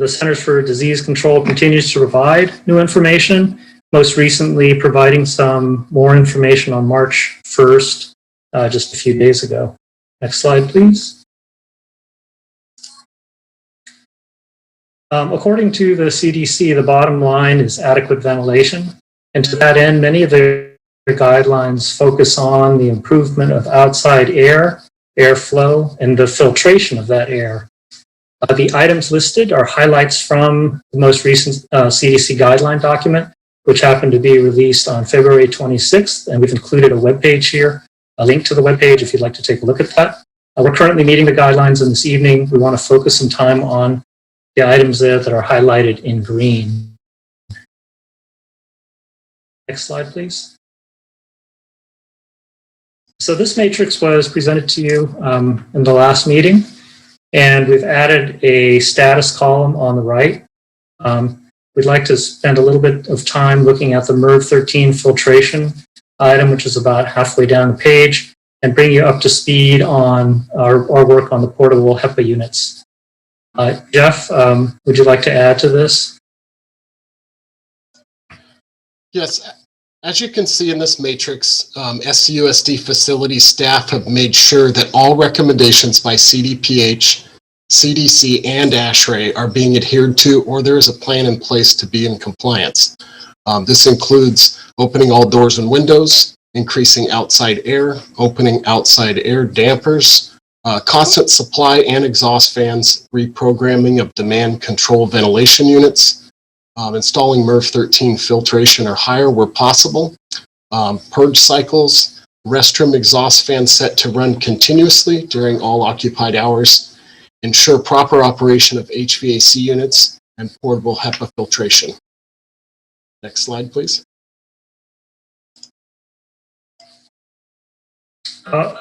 Centers for Disease Control continues to provide new information, most recently providing some more information on March 1st, just a few days ago. Next slide, please. According to the CDC, the bottom line is adequate ventilation. And to that end, many of their guidelines focus on the improvement of outside air, airflow, and the filtration of that air. The items listed are highlights from the most recent CDC guideline document, which happened to be released on February 26th, and we've included a webpage here, a link to the webpage if you'd like to take a look at that. We're currently meeting the guidelines, and this evening we want to focus some time on the items there that are highlighted in green. Next slide, please. So this matrix was presented to you in the last meeting, and we've added a status column on the right. We'd like to spend a little bit of time looking at the MERV 13 filtration item, which is about halfway down the page, and bring you up to speed on our work on the portable HEPA units. Jeff, would you like to add to this? Yes. As you can see in this matrix, SCUSD facility staff have made sure that all recommendations by CDPH, CDC, and ASHRAE are being adhered to, or there is a plan in place to be in compliance. This includes opening all doors and windows, increasing outside air, opening outside air dampers, constant supply and exhaust fans, reprogramming of demand control ventilation units, installing MERV 13 filtration or higher where possible, purge cycles, restroom exhaust fans set to run continuously during all occupied hours, ensure proper operation of HVAC units, and portable HEPA filtration. Next slide, please.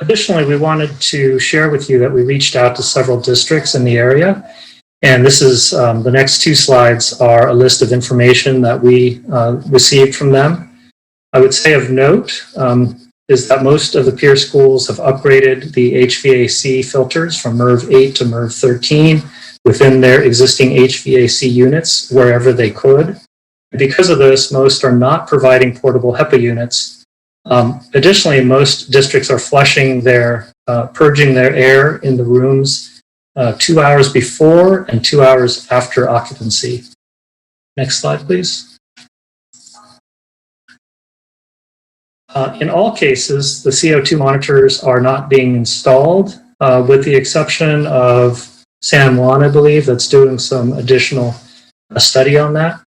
Additionally, we wanted to share with you that we reached out to several districts in the area. And this is the next two slides are a list of information that we received from them. I would say of note is that most of the peer schools have upgraded the HVAC filters from MERV 8 to MERV 13 within their existing HVAC units wherever they could. Because of this, most are not providing portable HEPA units. Additionally, most districts are flushing their, purging their air in the rooms 2 hours before and 2 hours after occupancy. Next slide, please. In all cases, the CO2 monitors are not being installed, with the exception of San Juan, I believe, that's doing some additional study on that.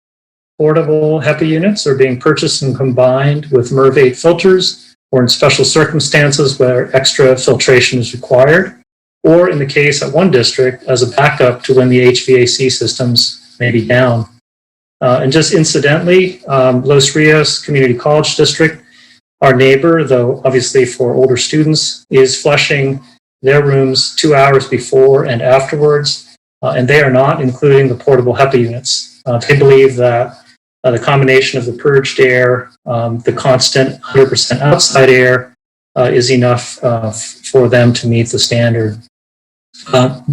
Portable HEPA units are being purchased and combined with MERV 8 filters, or in special circumstances where extra filtration is required, or in the case at one district as a backup to when the HVAC systems may be down. And just incidentally, Los Rios Community College District, our neighbor, though obviously for older students, is flushing their rooms 2 hours before and afterwards, and they are not including the portable HEPA units. They believe that the combination of the purged air, the constant 100% outside air is enough for them to meet the standard.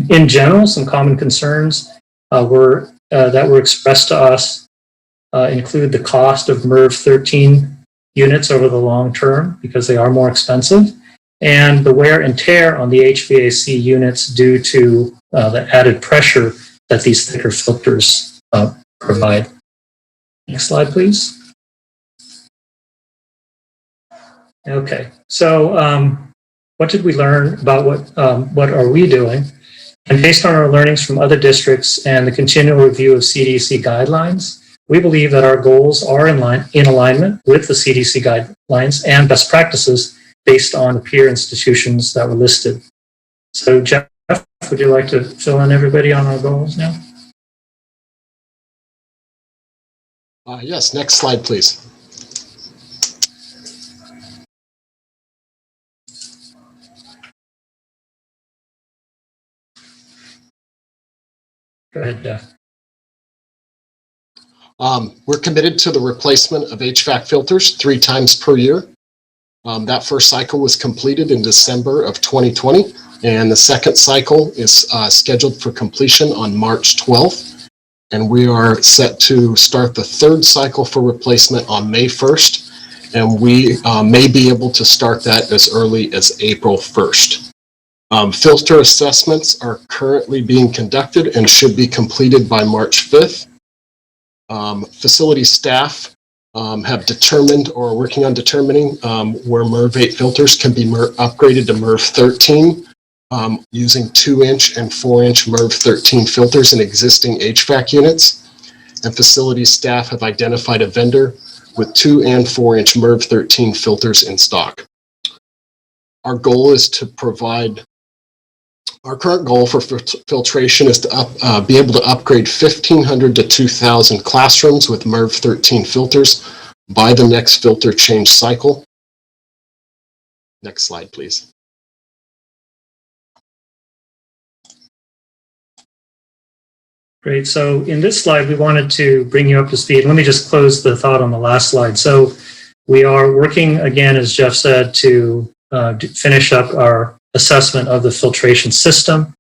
In general, some common concerns that were expressed to us include the cost of MERV 13 units over the long term because they are more expensive, and the wear and tear on the HVAC units due to the added pressure that these thicker filters provide. Next slide, please. Okay, so what did we learn about what are we doing? And based on our learnings from other districts and the continual review of CDC guidelines, we believe that our goals are in alignment with the CDC guidelines and best practices based on the peer institutions that were listed. So Jeff, would you like to fill in everybody on our goals now? Yes, next slide, please. Go ahead, Jeff. We're committed to the replacement of HVAC filters 3 times per year. That first cycle was completed in December of 2020, and the second cycle is scheduled for completion on March 12th. And we are set to start the third cycle for replacement on May 1st, and we may be able to start that as early as April 1st. Filter assessments are currently being conducted and should be completed by March 5th. Facility staff have determined or are working on determining where MERV 8 filters can be upgraded to MERV 13 using 2-inch and 4-inch MERV 13 filters in existing HVAC units. And facility staff have identified a vendor with 2 and 4-inch MERV 13 filters in stock. Our goal is to provide Our current goal for filtration is to be able to upgrade 1,500 to 2,000 classrooms with MERV 13 filters by the next filter change cycle. Next slide, please. Great. So in this slide, we wanted to bring you up to speed. Let me just close the thought on the last slide. So we are working, again, as Jeff said, to finish up our assessment of the filtration system.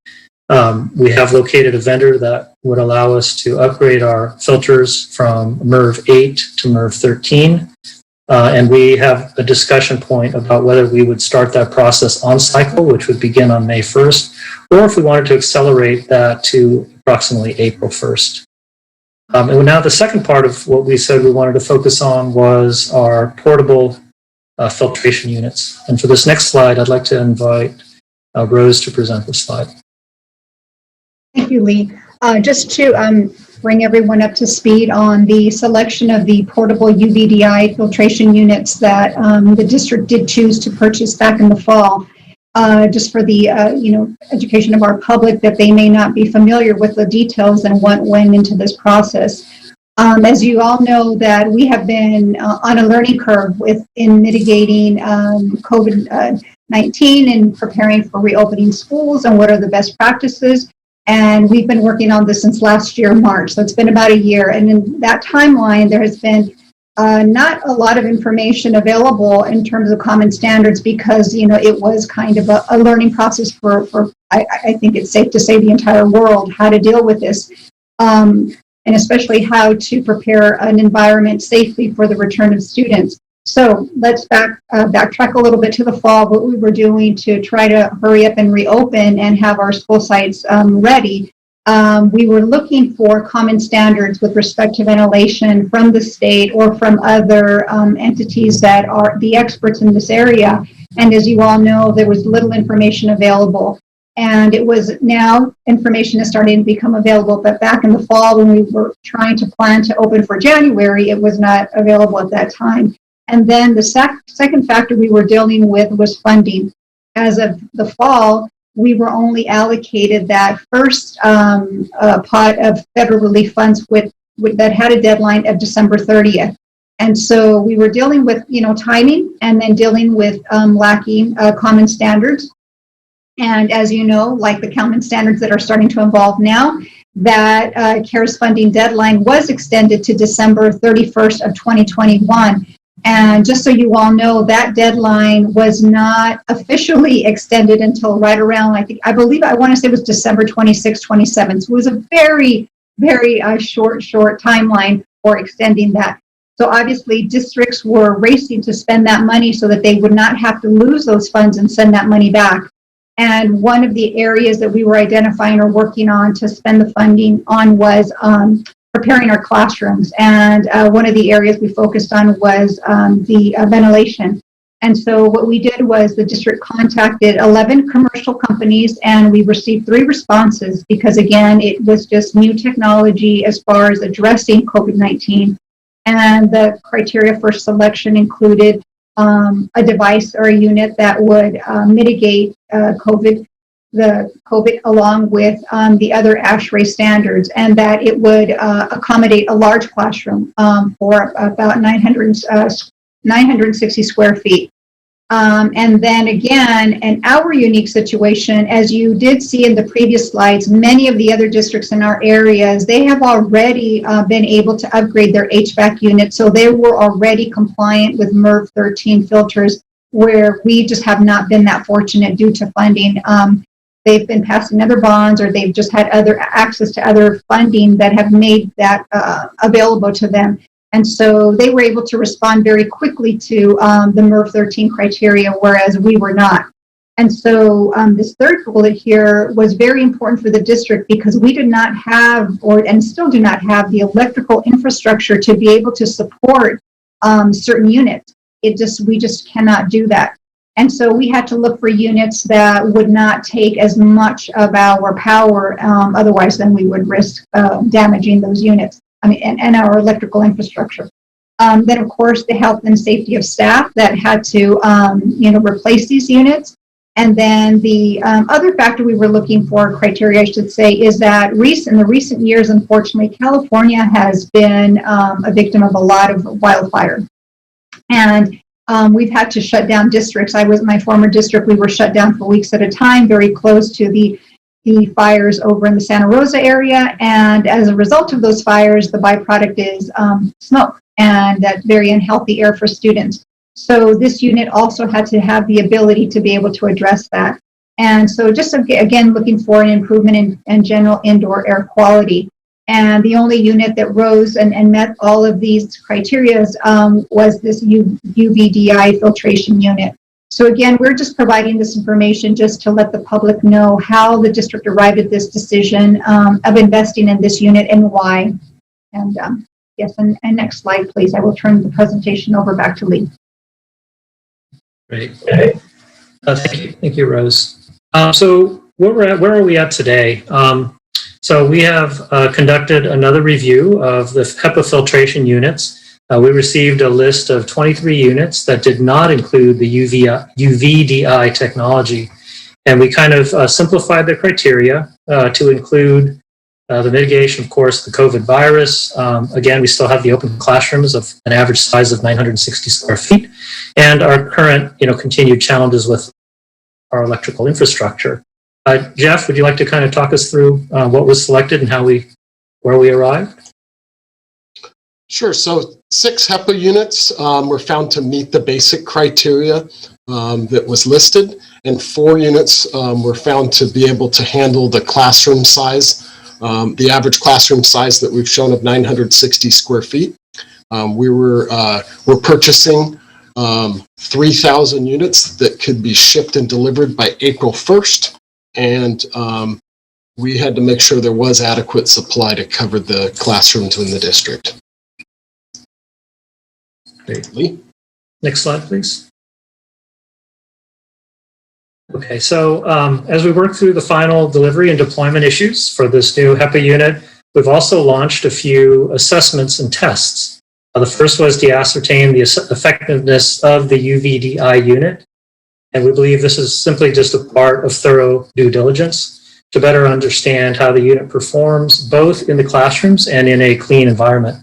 We have located a vendor that would allow us to upgrade our filters from MERV 8 to MERV 13. And we have a discussion point about whether we would start that process on cycle, which would begin on May 1st, or if we wanted to accelerate that to approximately April 1st. And now the second part of what we said we wanted to focus on was our portable filtration units. And for this next slide, I'd like to invite Rose to present the slide. Thank you, Lee. Just to bring everyone up to speed on the selection of the portable UVDI filtration units that the district did choose to purchase back in the fall. Just for the education of our public that they may not be familiar with the details and what went into this process. As you all know, that we have been on a learning curve in mitigating COVID-19 and preparing for reopening schools and what are the best practices. And we've been working on this since last year, March. So it's been about a year. And in that timeline, there has been not a lot of information available in terms of common standards because, it was kind of a learning process for I think it's safe to say, the entire world, how to deal with this. And especially how to prepare an environment safely for the return of students. So let's backtrack a little bit to the fall, what we were doing to try to hurry up and reopen and have our school sites ready. We were looking for common standards with respect to ventilation from the state or from other entities that are the experts in this area. And as you all know, there was little information available. And it was now information is starting to become available, but back in the fall when we were trying to plan to open for January, it was not available at that time. And then the second factor we were dealing with was funding. As of the fall, we were only allocated that first pot of federal relief funds that had a deadline of December 30th. And so we were dealing with, timing and then dealing with lacking common standards. And as you know, like the common standards that are starting to evolve now, that CARES funding deadline was extended to December 31st of 2021. And just so you all know, that deadline was not officially extended until right around, I want to say it was December 26th, 27th. So it was a very, very short timeline for extending that. So obviously districts were racing to spend that money so that they would not have to lose those funds and send that money back. And one of the areas that we were identifying or working on to spend the funding on was preparing our classrooms. And one of the areas we focused on was the ventilation. And so what we did was the district contacted 11 commercial companies and we received 3 responses because again, it was just new technology as far as addressing COVID-19. And the criteria for selection included a device or a unit that would mitigate COVID along with the other ASHRAE standards, and that it would accommodate a large classroom for about 960 square feet. And then again, in our unique situation, as you did see in the previous slides, many of the other districts in our areas, they have already been able to upgrade their HVAC units. So they were already compliant with MERV 13 filters, where we just have not been that fortunate due to funding. They've been passing other bonds or they've just had other access to other funding that have made that available to them. And so they were able to respond very quickly to the MERV 13 criteria, whereas we were not. And so this third bullet here was very important for the district because we did not have, and still do not have, the electrical infrastructure to be able to support certain units. We just cannot do that. And so we had to look for units that would not take as much of our power, otherwise then we would risk damaging those units. And our electrical infrastructure. Then, of course, the health and safety of staff that had to, replace these units. And then the other factor we were looking for, criteria, I should say, is that in the recent years, unfortunately, California has been a victim of a lot of wildfire. And we've had to shut down districts. My former district, we were shut down for weeks at a time, very close to the fires over in the Santa Rosa area. And as a result of those fires, the byproduct is smoke and that very unhealthy air for students. So this unit also had to have the ability to be able to address that. And so just again, looking for an improvement in general indoor air quality. And the only unit that rose and met all of these criteria was this UVDI filtration unit. So again, we're just providing this information just to let the public know how the district arrived at this decision of investing in this unit and why. And yes, and next slide, please. I will turn the presentation over back to Lee. Great. Thank you, Rose. So where are we at today? So we have conducted another review of the HEPA filtration units. We received a list of 23 units that did not include the UVDI technology. And we kind of simplified the criteria to include the mitigation, of course, the COVID virus. Again, we still have the open classrooms of an average size of 960 square feet, and our current, continued challenges with our electrical infrastructure. Jeff, would you like to kind of talk us through what was selected and where we arrived? Sure. So 6 HEPA units were found to meet the basic criteria that was listed, and 4 units were found to be able to handle the classroom size, the average classroom size that we've shown of 960 square feet. We're purchasing 3,000 units that could be shipped and delivered by April 1st, and we had to make sure there was adequate supply to cover the classrooms in the district. Great. Lee? Next slide, please. Okay, so as we work through the final delivery and deployment issues for this new HEPA unit, we've also launched a few assessments and tests. The first was to ascertain the effectiveness of the UVDI unit, and we believe this is simply just a part of thorough due diligence to better understand how the unit performs both in the classrooms and in a clean environment.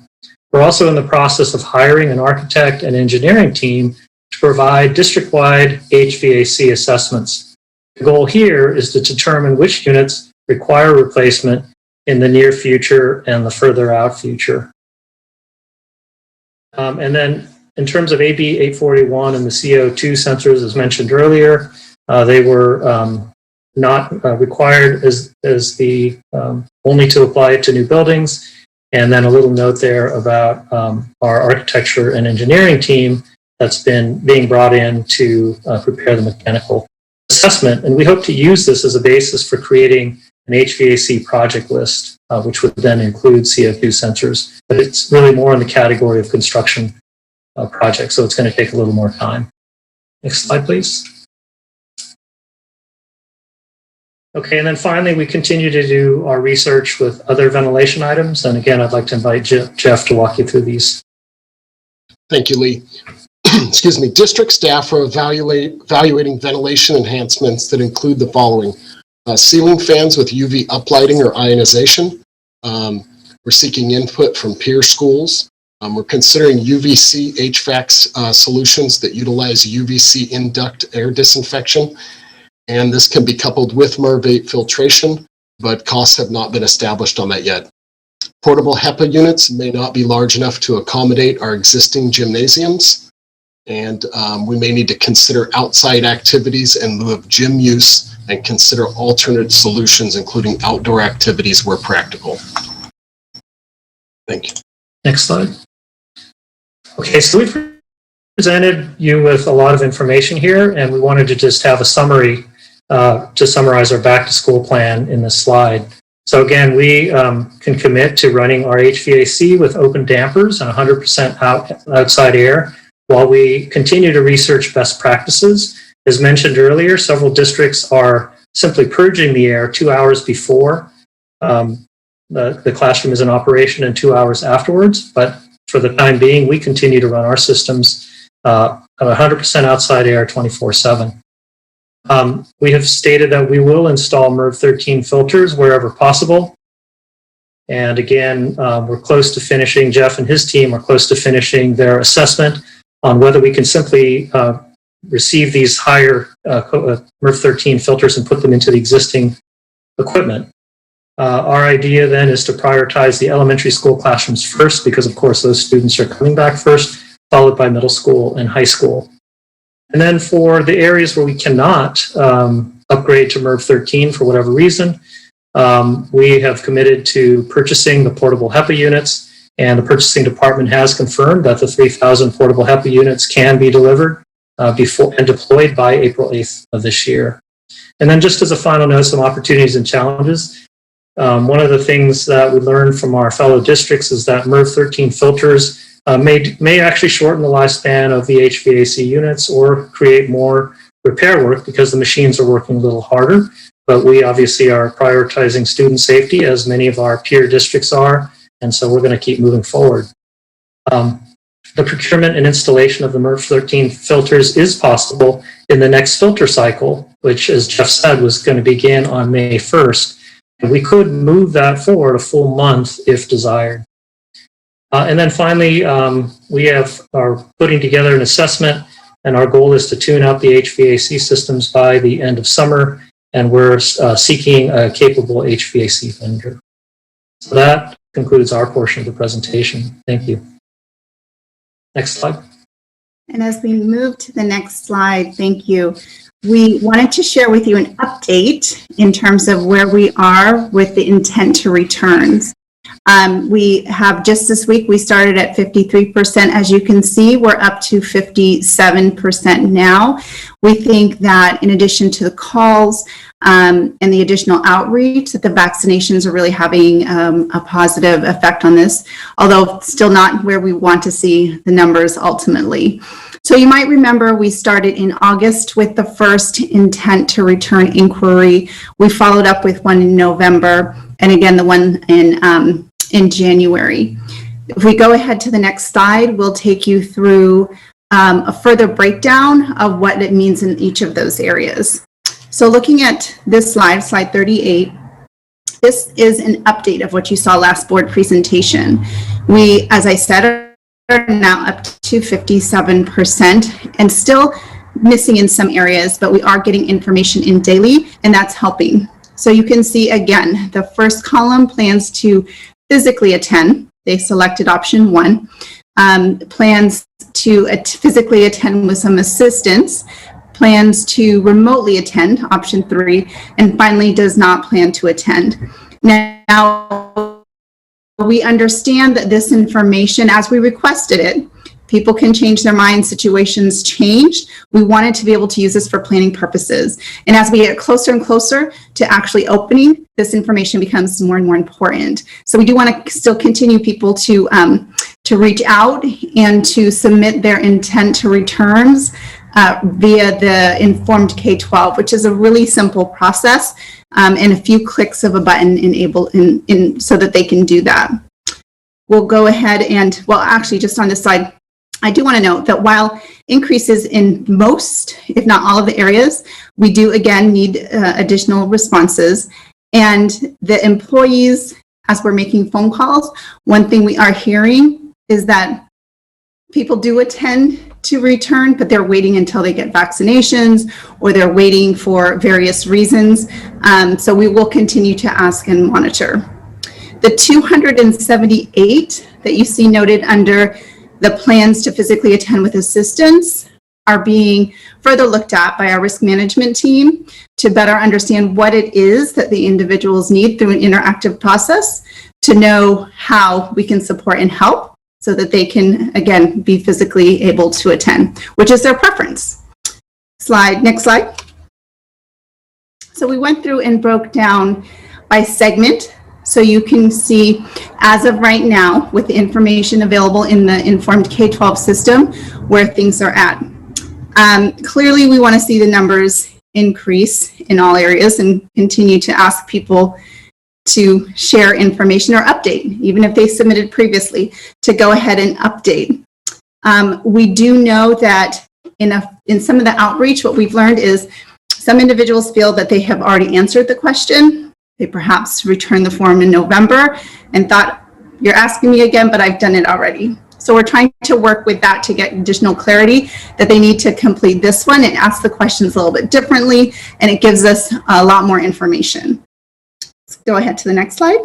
We're also in the process of hiring an architect and engineering team to provide district-wide HVAC assessments. The goal here is to determine which units require replacement in the near future and the further out future. And then in terms of AB 841 and the CO2 sensors, as mentioned earlier, they were not required as the only to apply it to new buildings. And then a little note there about our architecture and engineering team that's being brought in to prepare the mechanical assessment. And we hope to use this as a basis for creating an HVAC project list, which would then include CO2 sensors. But it's really more in the category of construction projects, so it's going to take a little more time. Next slide, please. Okay, and then finally, we continue to do our research with other ventilation items. And again, I'd like to invite Jeff to walk you through these. Thank you, Lee. Excuse me. District staff are evaluating ventilation enhancements that include the following. Ceiling fans with UV uplighting or ionization. We're seeking input from peer schools. We're considering UVC HVAC solutions that utilize UVC induct air disinfection. And this can be coupled with MERV 8 filtration, but costs have not been established on that yet. Portable HEPA units may not be large enough to accommodate our existing gymnasiums, and we may need to consider outside activities in lieu of gym use and consider alternate solutions, including outdoor activities where practical. Thank you. Next slide. Okay, so we've presented you with a lot of information here, and we wanted to just have a summary to summarize our back to school plan in this slide. So again, we can commit to running our HVAC with open dampers and 100% outside air while we continue to research best practices. As mentioned earlier, several districts are simply purging the air 2 hours before the classroom is in operation and 2 hours afterwards. But for the time being, we continue to run our systems at 100% outside air 24/7. We have stated that we will install MERV 13 filters wherever possible. And again, we're close to finishing, Jeff and his team are close to finishing their assessment on whether we can simply receive these higher MERV 13 filters and put them into the existing equipment. Our idea then is to prioritize the elementary school classrooms first, because of course those students are coming back first, followed by middle school and high school. And then for the areas where we cannot upgrade to MERV 13 for whatever reason, we have committed to purchasing the portable HEPA units, and the purchasing department has confirmed that the 3,000 portable HEPA units can be delivered before and deployed by April 8th of this year. And then just as a final note, some opportunities and challenges. One of the things that we learned from our fellow districts is that MERV 13 filters may actually shorten the lifespan of the HVAC units or create more repair work because the machines are working a little harder. But we obviously are prioritizing student safety, as many of our peer districts are, and so we're going to keep moving forward. The procurement and installation of the MERV 13 filters is possible in the next filter cycle, which, as Jeff said, was going to begin on May 1st. And we could move that forward a full month if desired. And then finally, we are putting together an assessment, and our goal is to tune out the HVAC systems by the end of summer, and we're seeking a capable HVAC vendor. So that concludes our portion of the presentation. Thank you. Next slide. And as we move to the next slide, thank you. We wanted to share with you an update in terms of where we are with the intent to returns. We have just this week, we started at 53%. As you can see, we're up to 57% now. We think that in addition to the calls and the additional outreach, that the vaccinations are really having a positive effect on this, although still not where we want to see the numbers ultimately. So you might remember we started in August with the first intent to return inquiry. We followed up with one in November, and again, the one in January. If we go ahead to the next slide, we'll take you through a further breakdown of what it means in each of those areas. So looking at this slide, slide 38, this is an update of what you saw last board presentation. We, as I said, are now up to 57% and still missing in some areas, but we are getting information in daily, and that's helping. So you can see again, the first column plans to physically attend. They selected option 1. Plans to physically attend with some assistance. Plans to remotely attend, option 3. And finally, does not plan to attend. Now, we understand that this information, as we requested it, people can change their minds, situations change. We wanted to be able to use this for planning purposes. And as we get closer and closer to actually opening, this information becomes more and more important. So we do want to still continue people to reach out and to submit their intent to returns via the Informed K-12, which is a really simple process and a few clicks of a button so that they can do that. We'll go ahead and, well, actually just on this slide, I do want to note that while increases in most, if not all of the areas, we do again need additional responses. And the employees, as we're making phone calls, one thing we are hearing is that people do attend to return, but they're waiting until they get vaccinations or they're waiting for various reasons. So we will continue to ask and monitor. The 278 that you see noted under the plans to physically attend with assistance are being further looked at by our risk management team to better understand what it is that the individuals need through an interactive process to know how we can support and help so that they can, again, be physically able to attend, which is their preference. Next slide. So we went through and broke down by segment. So you can see, as of right now, with the information available in the Informed K-12 system, where things are at. Clearly, we want to see the numbers increase in all areas and continue to ask people to share information or update, even if they submitted previously, to go ahead and update. We do know that in some of the outreach, what we've learned is some individuals feel that they have already answered the question. They perhaps returned the form in November and thought, you're asking me again, but I've done it already. So we're trying to work with that to get additional clarity that they need to complete this one and ask the questions a little bit differently, and it gives us a lot more information. Let's go ahead to the next slide.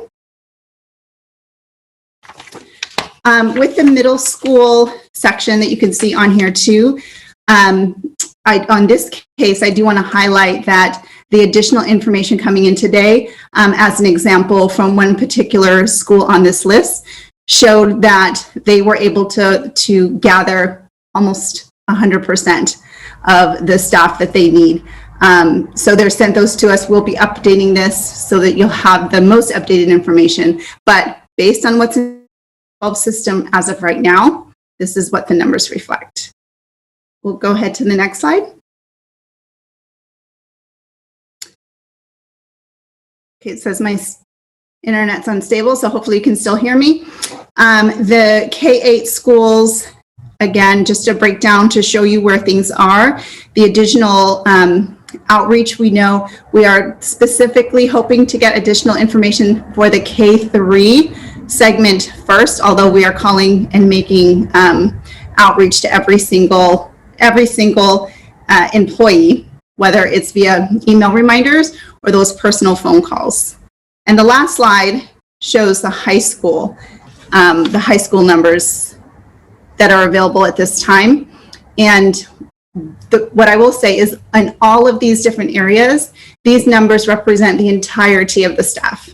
With the middle school section that you can see on here too, on this case, I do want to highlight that the additional information coming in today, as an example from one particular school on this list, showed that they were able to gather almost 100% of the staff that they need. So they're sent those to us. We'll be updating this so that you'll have the most updated information. But based on what's in the system as of right now, this is what the numbers reflect. We'll go ahead to the next slide. Okay, it says my internet's unstable, so hopefully you can still hear me. The K-8 schools, again, just a breakdown to show you where things are. The additional outreach, we know we are specifically hoping to get additional information for the K-3 segment first, although we are calling and making outreach to every single employee, whether it's via email reminders or those personal phone calls. And the last slide shows the high school numbers that are available at this time. And what I will say is in all of these different areas, these numbers represent the entirety of the staff,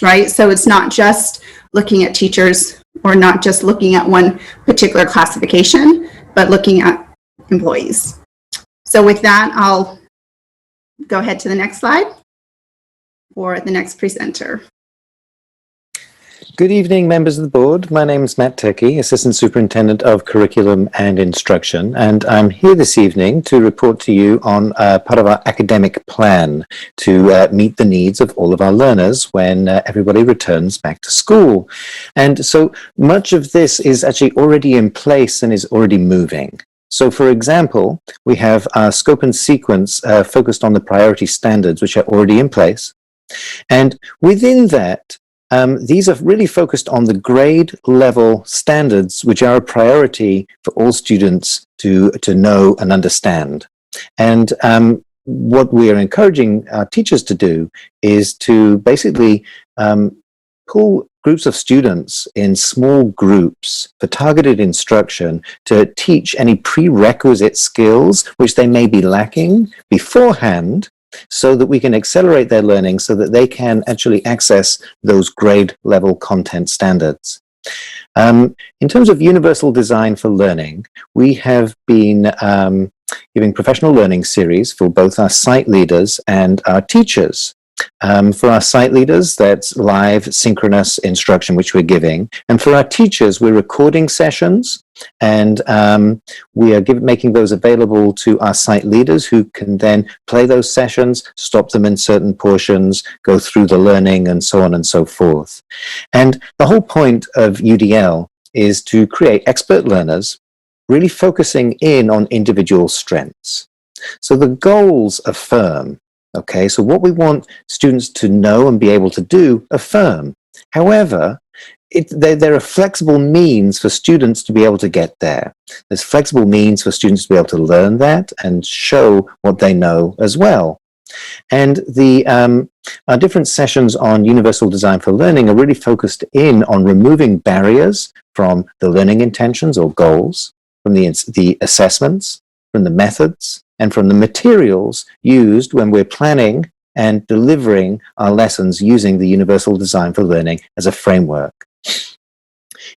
right? So it's not just looking at teachers or not just looking at one particular classification, but looking at employees. So with that, I'll go ahead to the next slide for the next presenter. Good evening, members of the board. My name is Matt Turkey, Assistant Superintendent of Curriculum and Instruction, and I'm here this evening to report to you on part of our academic plan to meet the needs of all of our learners when everybody returns back to school. And so much of this is actually already in place and is already moving. So, for example, we have our scope and sequence focused on the priority standards, which are already in place. And within that, these are really focused on the grade level standards, which are a priority for all students to know and understand. And what we are encouraging our teachers to do is to basically pull groups of students in small groups for targeted instruction to teach any prerequisite skills which they may be lacking beforehand, so that we can accelerate their learning so that they can actually access those grade level content standards. In terms of universal design for learning, we have been giving professional learning series for both our site leaders and our teachers. For our site leaders, that's live synchronous instruction, which we're giving. And for our teachers, we're recording sessions, and we are making those available to our site leaders who can then play those sessions, stop them in certain portions, go through the learning, and so on and so forth. And the whole point of UDL is to create expert learners, really focusing in on individual strengths. So the goals are firm. Okay, so what we want students to know and be able to do are firm. However, there are flexible means for students to be able to get there. There's flexible means for students to be able to learn that and show what they know as well. And our different sessions on universal design for learning are really focused in on removing barriers from the learning intentions or goals, from the assessments, from the methods, and from the materials used when we're planning and delivering our lessons using the Universal Design for Learning as a framework.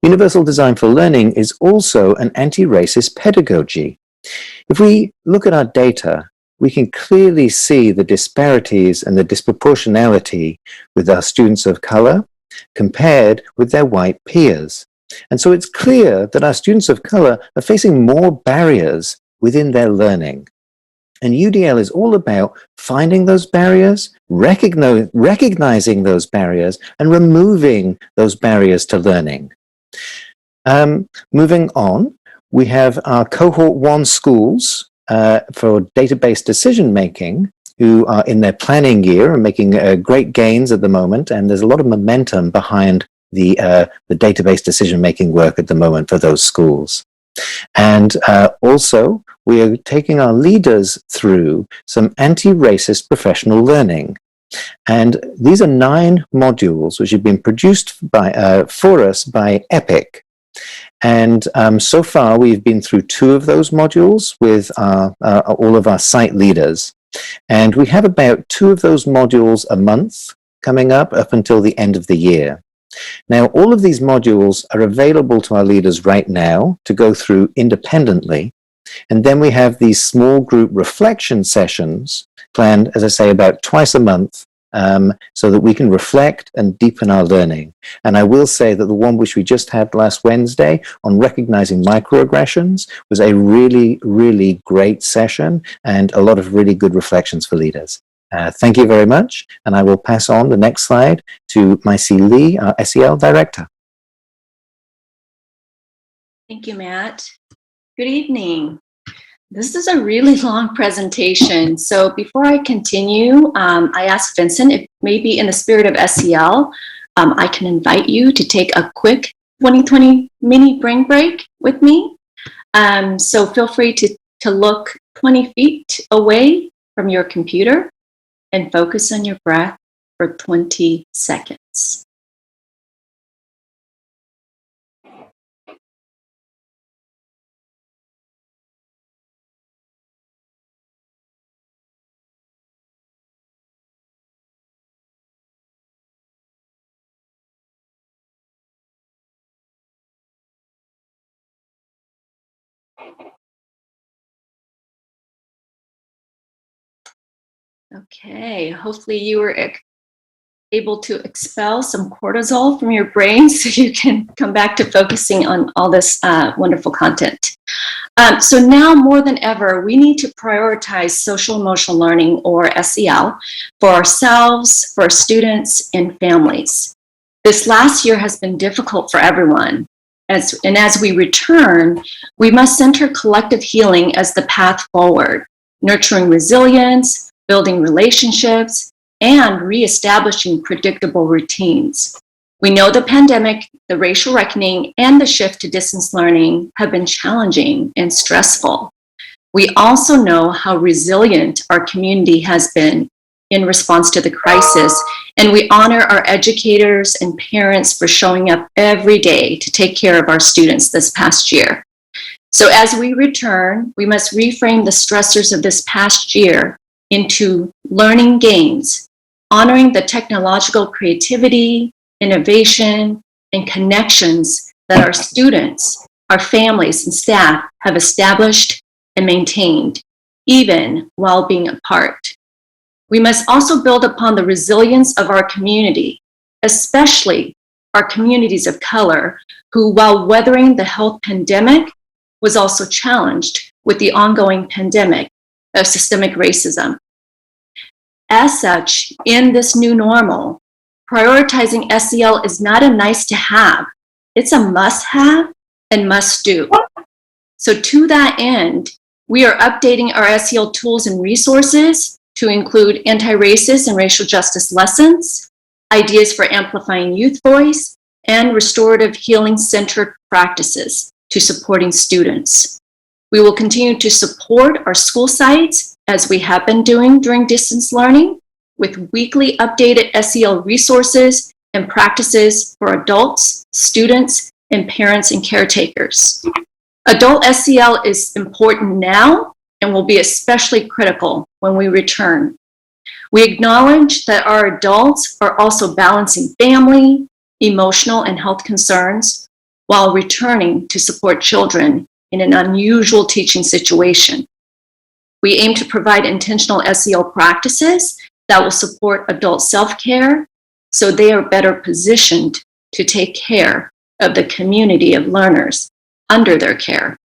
Universal Design for Learning is also an anti-racist pedagogy. If we look at our data, we can clearly see the disparities and the disproportionality with our students of color compared with their white peers. And so it's clear that our students of color are facing more barriers within their learning. And UDL is all about finding those barriers, recognizing those barriers, and removing those barriers to learning. Moving on, we have our Cohort 1 schools for database decision making, who are in their planning year and making great gains at the moment. And there's a lot of momentum behind the database decision making work at the moment for those schools. And also, we are taking our leaders through some anti-racist professional learning. And these are 9 modules which have been produced for us by EPIC. And so far, we've been through 2 of those modules with all of our site leaders. And we have about 2 of those modules a month coming up until the end of the year. Now, all of these modules are available to our leaders right now to go through independently. And then we have these small group reflection sessions planned, as I say, about twice a month, so that we can reflect and deepen our learning. And I will say that the one which we just had last Wednesday on recognizing microaggressions was a really, really great session and a lot of really good reflections for leaders. Thank you very much. And I will pass on the next slide to Maisie Lee, our SEL Director. Thank you, Matt. Good evening. This is a really long presentation. So before I continue, I asked Vincent if maybe in the spirit of SEL, I can invite you to take a quick 2020 mini brain break with me. So feel free to look 20 feet away from your computer and focus on your breath for 20 seconds. Okay, hopefully you were able to expel some cortisol from your brain so you can come back to focusing on all this wonderful content. So now more than ever, we need to prioritize social emotional learning, or SEL, for ourselves, for our students, and families. This last year has been difficult for everyone. As we return, we must center collective healing as the path forward, nurturing resilience, building relationships, and reestablishing predictable routines. We know the pandemic, the racial reckoning, and the shift to distance learning have been challenging and stressful. We also know how resilient our community has been in response to the crisis, and we honor our educators and parents for showing up every day to take care of our students this past year. So as we return, we must reframe the stressors of this past year into learning gains, honoring the technological creativity, innovation, and connections that our students, our families, and staff have established and maintained, even while being apart. We must also build upon the resilience of our community, especially our communities of color, who, while weathering the health pandemic, was also challenged with the ongoing pandemic of systemic racism. As such, in this new normal, prioritizing SEL is not a nice to have, it's a must have and must do. So to that end, we are updating our SEL tools and resources to include anti-racist and racial justice lessons, ideas for amplifying youth voice, and restorative healing-centered practices to supporting students. We will continue to support our school sites as we have been doing during distance learning with weekly updated SEL resources and practices for adults, students, and parents and caretakers. Adult SEL is important now and will be especially critical when we return. We acknowledge that our adults are also balancing family, emotional, and health concerns while returning to support children in an unusual teaching situation. We aim to provide intentional SEL practices that will support adult self-care so they are better positioned to take care of the community of learners under their care.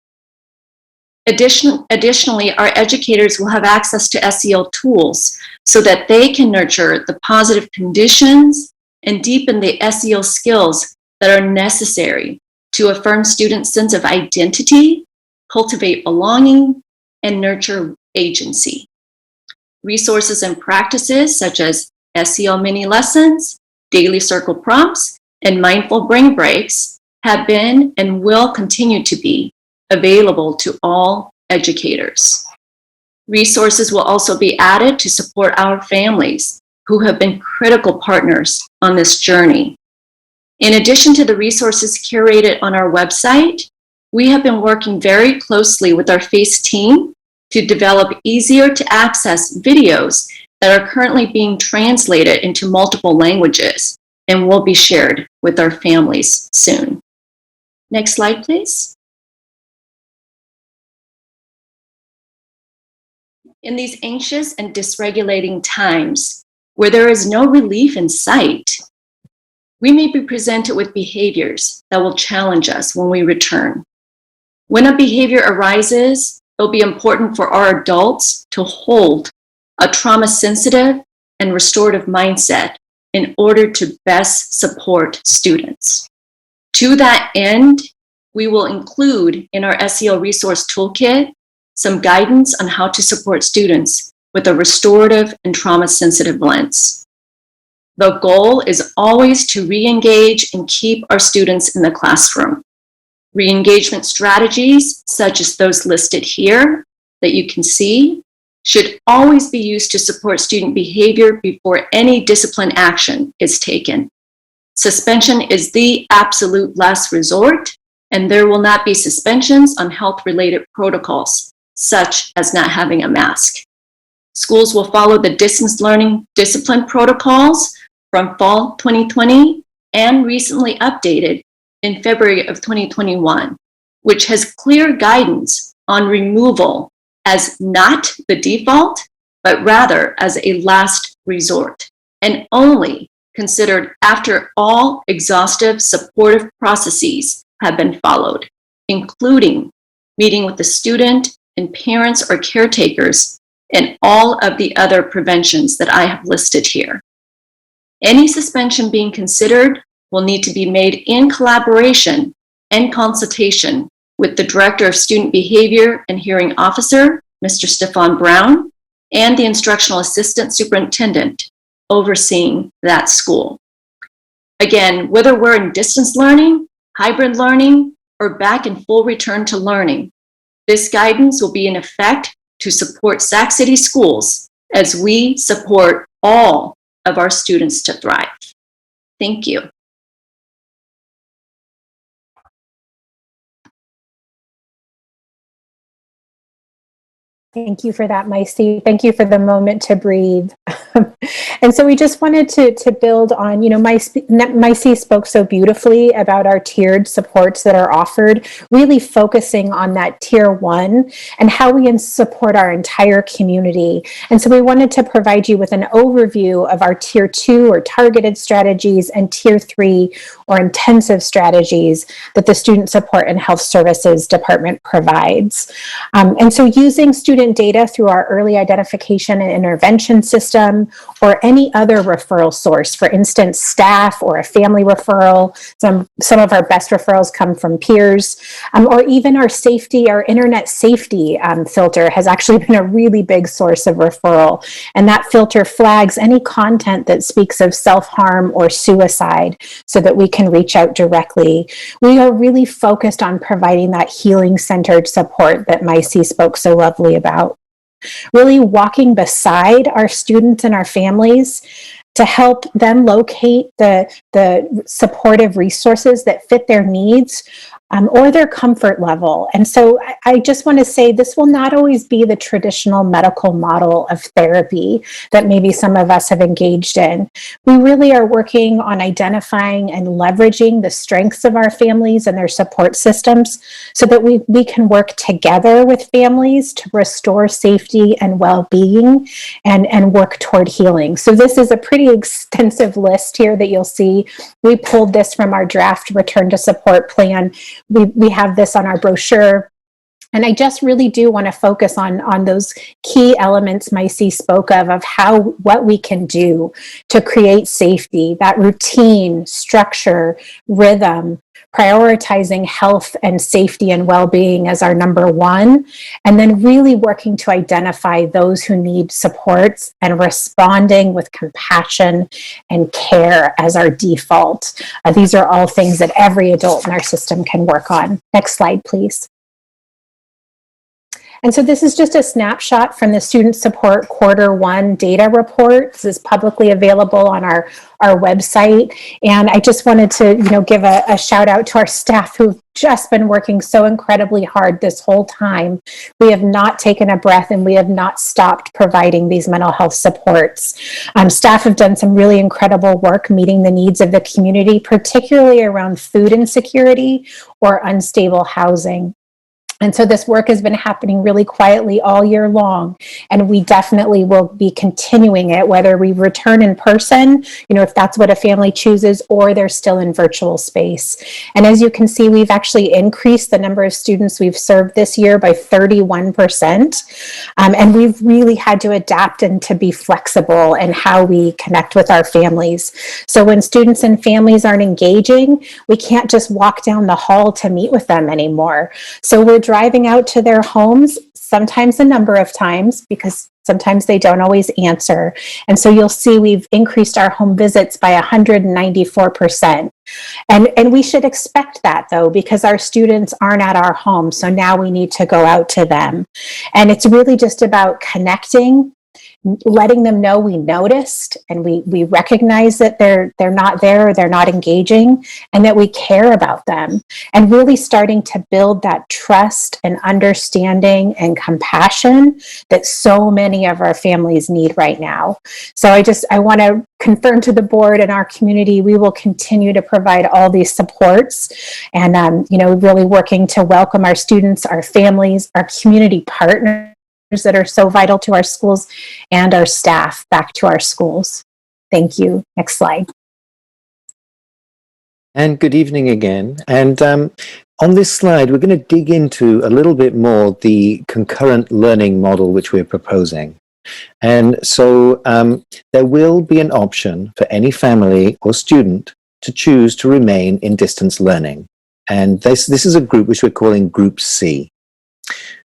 Additionally, our educators will have access to SEL tools so that they can nurture the positive conditions and deepen the SEL skills that are necessary to affirm students' sense of identity, cultivate belonging, and nurture agency. Resources and practices such as SEL mini lessons, daily circle prompts, and mindful brain breaks have been and will continue to be available to all educators. Resources will also be added to support our families who have been critical partners on this journey. In addition to the resources curated on our website, we have been working very closely with our FACE team to develop easier to access videos that are currently being translated into multiple languages and will be shared with our families soon. Next slide, please. In these anxious and dysregulating times where there is no relief in sight, we may be presented with behaviors that will challenge us when we return. When a behavior arises, it'll be important for our adults to hold a trauma-sensitive and restorative mindset in order to best support students. To that end, we will include in our SEL resource toolkit some guidance on how to support students with a restorative and trauma-sensitive lens. The goal is always to re-engage and keep our students in the classroom. Re-engagement strategies, such as those listed here that you can see, should always be used to support student behavior before any discipline action is taken. Suspension is the absolute last resort, and there will not be suspensions on health-related protocols, such as not having a mask. Schools will follow the distance learning discipline protocols from fall 2020 and recently updated in February of 2021, which has clear guidance on removal as not the default, but rather as a last resort, and only considered after all exhaustive supportive processes have been followed, including meeting with the student and parents or caretakers and all of the other preventions that I have listed here. Any suspension being considered will need to be made in collaboration and consultation with the Director of Student Behavior and Hearing Officer, Mr. Stefan Brown, and the Instructional Assistant Superintendent overseeing that school. Again, whether we're in distance learning, hybrid learning, or back in full return to learning, this guidance will be in effect to support Sac City schools as we support all of our students to thrive. Thank you. Thank you for that, Mycie. Thank you for the moment to breathe. And so we just wanted to build on, Mycie spoke so beautifully about our tiered supports that are offered, really focusing on that tier 1 and how we support our entire community. And so we wanted to provide you with an overview of our tier 2 or targeted strategies and tier 3 or intensive strategies that the Student Support and Health Services Department provides. And so using student data through our early identification and intervention system or any other referral source, for instance, staff or a family referral. Some of our best referrals come from peers, or even our internet safety filter has actually been a really big source of referral. And that filter flags any content that speaks of self-harm or suicide so that we can reach out directly. We are really focused on providing that healing-centered support that Mycie spoke so lovely about. Really walking beside our students and our families to help them locate the supportive resources that fit their needs or their comfort level. And so I just want to say this will not always be the traditional medical model of therapy that maybe some of us have engaged in. We really are working on identifying and leveraging the strengths of our families and their support systems so that we can work together with families to restore safety and well-being and work toward healing. So this is a pretty extensive list here that you'll see. We pulled this from our draft return to support plan. We have this on our brochure. And I just really do want to focus on those key elements Mycie spoke of what we can do to create safety, that routine, structure, rhythm, prioritizing health and safety and well-being as our number 1, and then really working to identify those who need supports and responding with compassion and care as our default. These are all things that every adult in our system can work on. Next slide, please. And so this is just a snapshot from the Student Support Q1 data report. This is publicly available on our website. And I just wanted to give a shout out to our staff who've just been working so incredibly hard this whole time. We have not taken a breath and we have not stopped providing these mental health supports. Staff have done some really incredible work meeting the needs of the community, particularly around food insecurity or unstable housing. And so this work has been happening really quietly all year long, and we definitely will be continuing it, whether we return in person, if that's what a family chooses, or they're still in virtual space. And as you can see, we've actually increased the number of students we've served this year by 31%. And we've really had to adapt and to be flexible in how we connect with our families. So when students and families aren't engaging, we can't just walk down the hall to meet with them anymore. So we're driving out to their homes, sometimes a number of times, because sometimes they don't always answer. And so you'll see we've increased our home visits by 194%. And we should expect that, though, because our students aren't at our home. So now we need to go out to them. And it's really just about connecting, letting them know we noticed and we recognize that they're not there, or they're not engaging, and that we care about them, and really starting to build that trust and understanding and compassion that so many of our families need right now. So I want to confirm to the board and our community, we will continue to provide all these supports, and really working to welcome our students, our families, our community partners that are so vital to our schools, and our staff back to our schools. Thank you. Next slide. And good evening again. And on this slide, we're going to dig into a little bit more the concurrent learning model which we're proposing. And so there will be an option for any family or student to choose to remain in distance learning. And this is a group which we're calling Group C.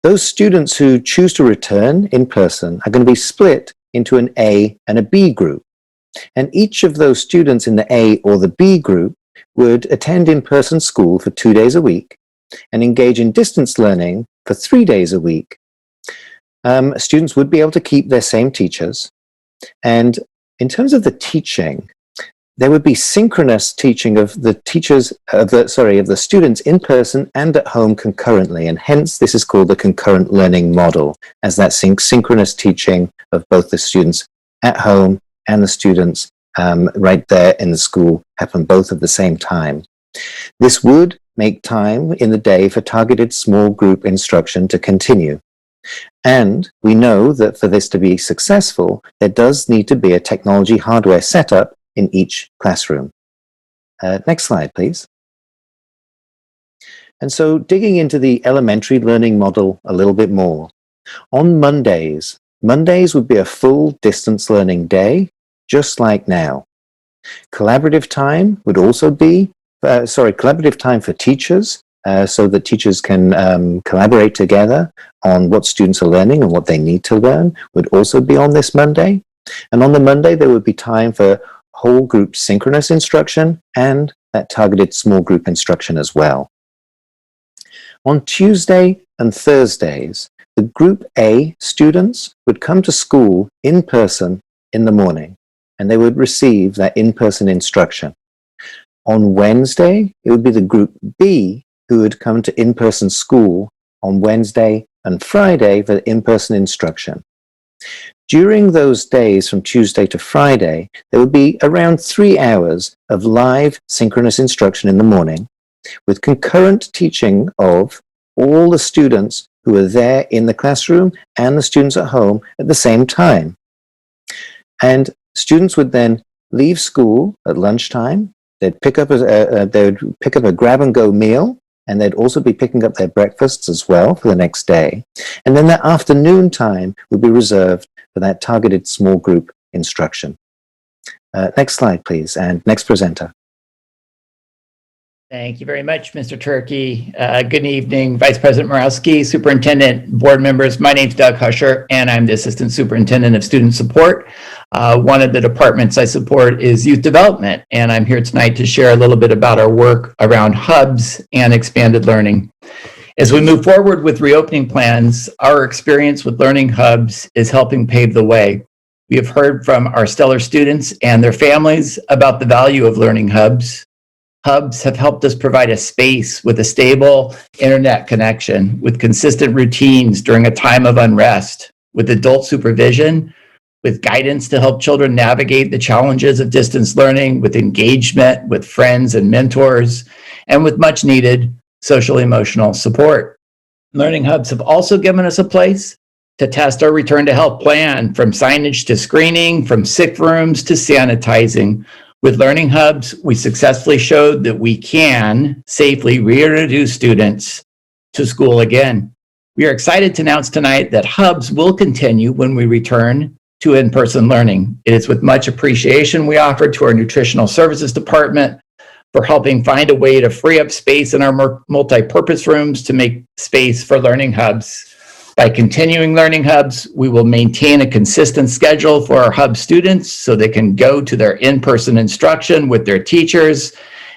Those students who choose to return in person are going to be split into an A and a B group. And each of those students in the A or the B group would attend in-person school for 2 days a week and engage in distance learning for 3 days a week. Students would be able to keep their same teachers. And in terms of the teaching, there would be synchronous teaching of the teachers, of the students in person and at home concurrently, and hence this is called the concurrent learning model, as that synchronous teaching of both the students at home and the students right there in the school happen both at the same time. This would make time in the day for targeted small group instruction to continue. And we know that for this to be successful, there does need to be a technology hardware setup in each classroom. Next slide, please. And so digging into the elementary learning model a little bit more. On Mondays would be a full distance learning day, just like now. Collaborative time would also be, collaborative time for teachers, so that teachers can collaborate together on what students are learning and what they need to learn, would also be on this Monday. And on the Monday, there would be time for whole group synchronous instruction and that targeted small group instruction as well. On Tuesday and Thursdays, the Group A students would come to school in person in the morning, and they would receive that in-person instruction. On Wednesday, it would be the Group B who would come to in-person school on Wednesday and Friday for in-person instruction. During those days from Tuesday to Friday, there would be around 3 hours of live synchronous instruction in the morning, with concurrent teaching of all the students who are there in the classroom and the students at home at the same time. And students would then leave school at lunchtime. They'd pick up a grab-and-go meal, and they'd also be picking up their breakfasts as well for the next day. And then that afternoon time would be reserved for that targeted small group instruction. Next slide, please, and next presenter. Thank you very much, Mr. Turkey. Good evening, Vice President Morawski, Superintendent, board members. My name's Doug Husher, and I'm the Assistant Superintendent of Student Support. One of the departments I support is Youth Development, and I'm here tonight to share a little bit about our work around hubs and expanded learning. As we move forward with reopening plans, our experience with learning hubs is helping pave the way. We have heard from our stellar students and their families about the value of learning hubs. Hubs have helped us provide a space with a stable internet connection, with consistent routines during a time of unrest, with adult supervision, with guidance to help children navigate the challenges of distance learning, with engagement with friends and mentors, and with much needed social emotional support. Learning hubs have also given us a place to test our return to health plan, from signage to screening, from sick rooms to sanitizing. With learning hubs, we successfully showed that we can safely reintroduce students to school again. We are excited to announce tonight that hubs will continue when we return to in-person learning. It is with much appreciation we offer to our nutritional services department for helping find a way to free up space in our multi-purpose rooms to make space for learning hubs. By continuing learning hubs, we will maintain a consistent schedule for our hub students so they can go to their in-person instruction with their teachers,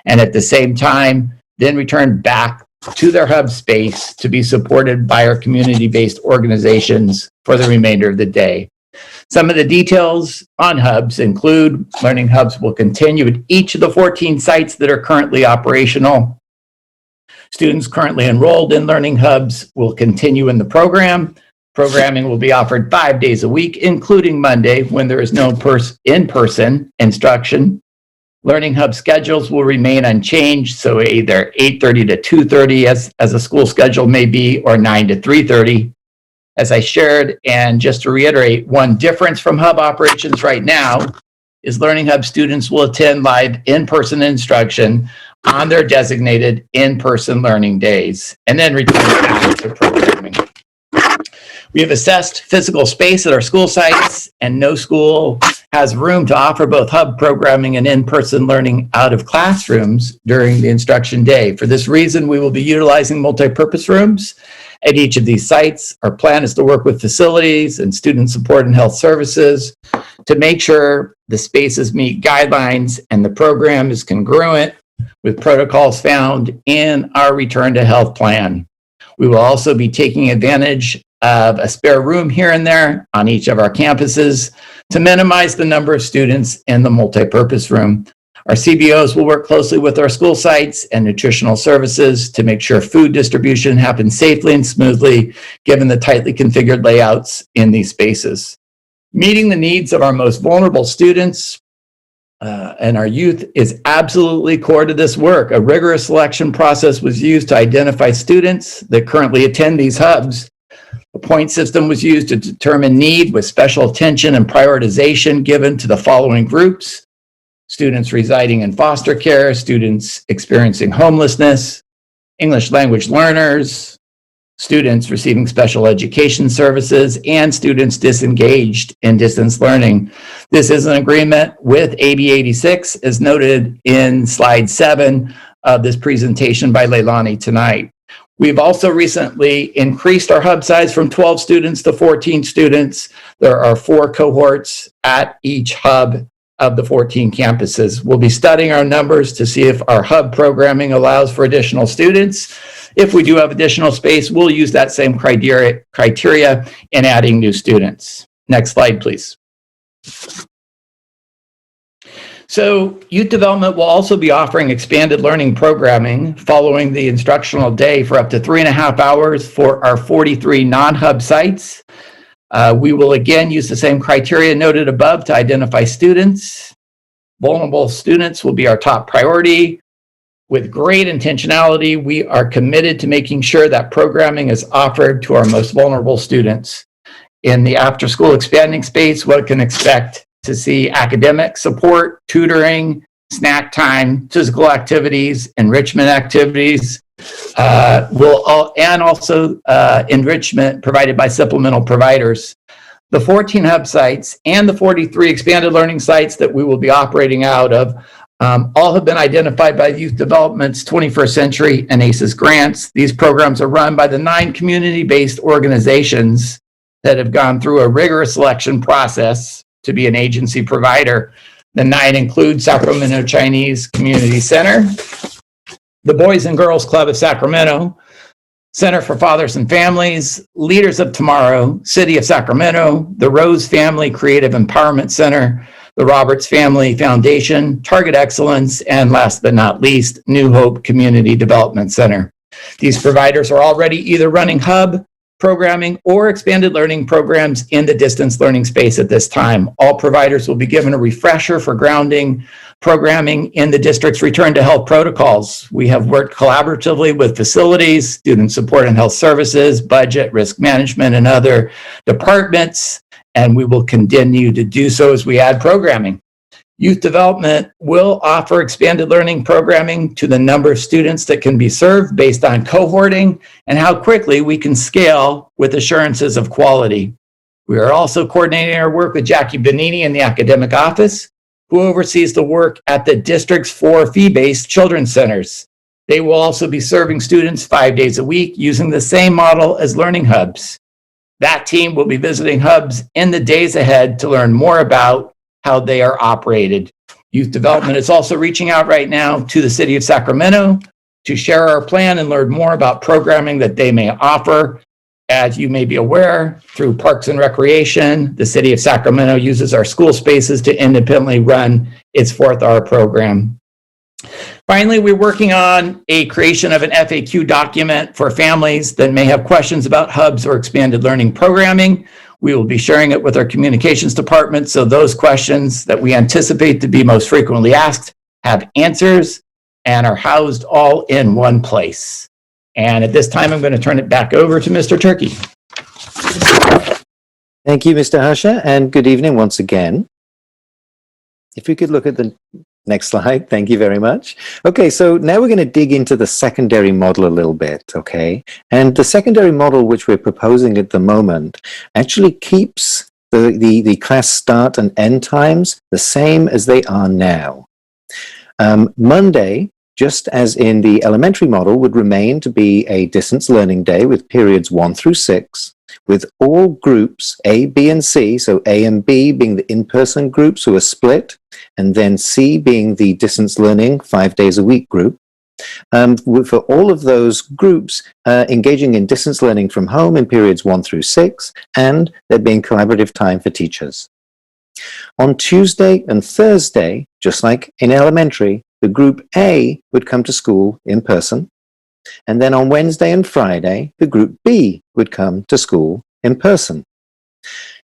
and at the same time, then return back to their hub space to be supported by our community-based organizations for the remainder of the day. Some of the details on hubs include learning hubs will continue at each of the 14 sites that are currently operational. Students currently enrolled in learning hubs will continue in the program. Programming will be offered 5 days a week, including Monday when there is no in-person instruction. Learning hub schedules will remain unchanged, so either 8:30 to 2:30 as a school schedule may be, or 9 to 3:30. As I shared, and just to reiterate, one difference from hub operations right now is learning hub students will attend live in-person instruction on their designated in-person learning days and then return back to programming. We have assessed physical space at our school sites, and no school has room to offer both hub programming and in-person learning out of classrooms during the instruction day. For this reason, we will be utilizing multi-purpose rooms at each of these sites. Our plan is to work with facilities and student support and health services to make sure the spaces meet guidelines and the program is congruent with protocols found in our return to health plan. We will also be taking advantage of a spare room here and there on each of our campuses to minimize the number of students in the multipurpose room. Our CBOs will work closely with our school sites and nutritional services to make sure food distribution happens safely and smoothly, given the tightly configured layouts in these spaces. Meeting the needs of our most vulnerable students and our youth is absolutely core to this work. A rigorous selection process was used to identify students that currently attend these hubs. A point system was used to determine need, with special attention and prioritization given to the following groups: students residing in foster care, students experiencing homelessness, English language learners, students receiving special education services, and students disengaged in distance learning. This is an agreement with AB 86, as noted in slide 7 of this presentation by Leilani tonight. We've also recently increased our hub size from 12 students to 14 students. There are 4 cohorts at each hub of the 14 campuses. We'll be studying our numbers to see if our hub programming allows for additional students. If we do have additional space, we'll use that same criteria in adding new students. Next slide, please. So youth development will also be offering expanded learning programming following the instructional day for up to 3.5 hours for our 43 non-hub sites. We will again use the same criteria noted above to identify students. Vulnerable students will be our top priority. With great intentionality, we are committed to making sure that programming is offered to our most vulnerable students. In the after-school expanding space, what can expect to see academic support, tutoring, snack time, physical activities, enrichment activities, and also enrichment provided by supplemental providers. The 14 hub sites and the 43 expanded learning sites that we will be operating out of all have been identified by Youth Development's 21st Century and ACES grants. These programs are run by the 9 community-based organizations that have gone through a rigorous selection process to be an agency provider. The 9 include Sacramento Chinese Community Center, the Boys and Girls Club of Sacramento, Center for Fathers and Families, Leaders of Tomorrow, City of Sacramento, the Rose Family Creative Empowerment Center, the Roberts Family Foundation, Target Excellence, and last but not least, New Hope Community Development Center. These providers are already either running hub programming or expanded learning programs in the distance learning space at this time. All providers will be given a refresher for grounding programming in the district's return to health protocols. We have worked collaboratively with facilities, student support and health services, budget, risk management, and other departments, and we will continue to do so as we add programming. Youth development will offer expanded learning programming to the number of students that can be served based on cohorting and how quickly we can scale with assurances of quality. We are also coordinating our work with Jackie Benini in the academic office, who oversees the work at the district's 4 fee-based children's centers. They will also be serving students 5 days a week using the same model as learning hubs. That team will be visiting hubs in the days ahead to learn more about how they are operated. Youth development is also reaching out right now to the city of Sacramento to share our plan and learn more about programming that they may offer. As you may be aware, through Parks and Recreation, the city of Sacramento uses our school spaces to independently run its 4th hour program. Finally, we're working on a creation of an FAQ document for families that may have questions about hubs or expanded learning programming. We will be sharing it with our communications department, so those questions that we anticipate to be most frequently asked have answers and are housed all in one place. And at this time, I'm going to turn it back over to Mr. Turkey. Thank you, Mr. Harsha, and good evening once again. If we could look at the next slide. Thank you very much. Okay, so now we're going to dig into the secondary model a little bit, okay? And the secondary model which we're proposing at the moment actually keeps the class start and end times the same as they are now. Monday, just as in the elementary model, would remain to be a distance learning day with periods 1 through 6, with all groups A, B, and C, so A and B being the in-person groups who are split, and then C being the distance learning 5 days a week group. For all of those groups engaging in distance learning from home in periods 1 through 6, and there being collaborative time for teachers. On Tuesday and Thursday, just like in elementary, the group A would come to school in person, and then on Wednesday and Friday, the group B would come to school in person.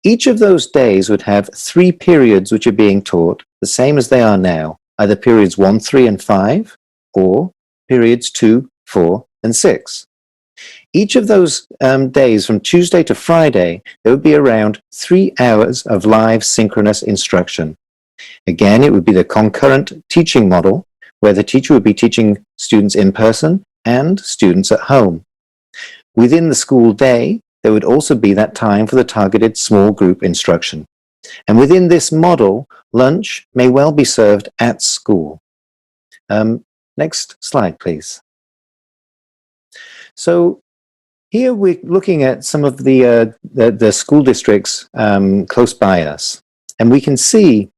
Each of those days would have 3 periods which are being taught, the same as they are now, either periods 1, 3, and 5, or periods 2, 4, and 6. Each of those days from Tuesday to Friday, there would be around 3 hours of live synchronous instruction. Again, it would be the concurrent teaching model, where the teacher would be teaching students in person and students at home. Within the school day, there would also be that time for the targeted small group instruction. And within this model, lunch may well be served at school. Next slide, please. So here we're looking at some of the school districts close by us. And we can see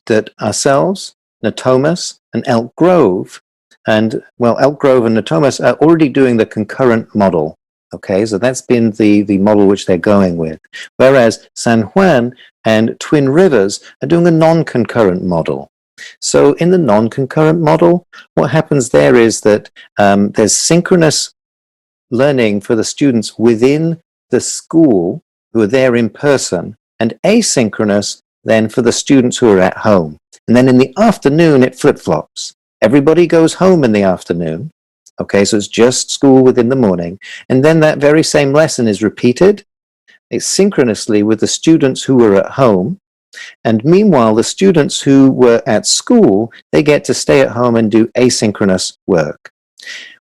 that ourselves, Natomas, and Elk Grove, and well, Elk Grove and Natomas are already doing the concurrent model. Okay, so that's been the model which they're going with. Whereas San Juan and Twin Rivers are doing a non-concurrent model. So in the non-concurrent model, what happens there is that there's synchronous learning for the students within the school who are there in person, and asynchronous then for the students who are at home. And then in the afternoon, it flip-flops. Everybody goes home in the afternoon. Okay, so it's just school within the morning. And then that very same lesson is repeated. It's synchronously with the students who were at home. And meanwhile, the students who were at school, they get to stay at home and do asynchronous work.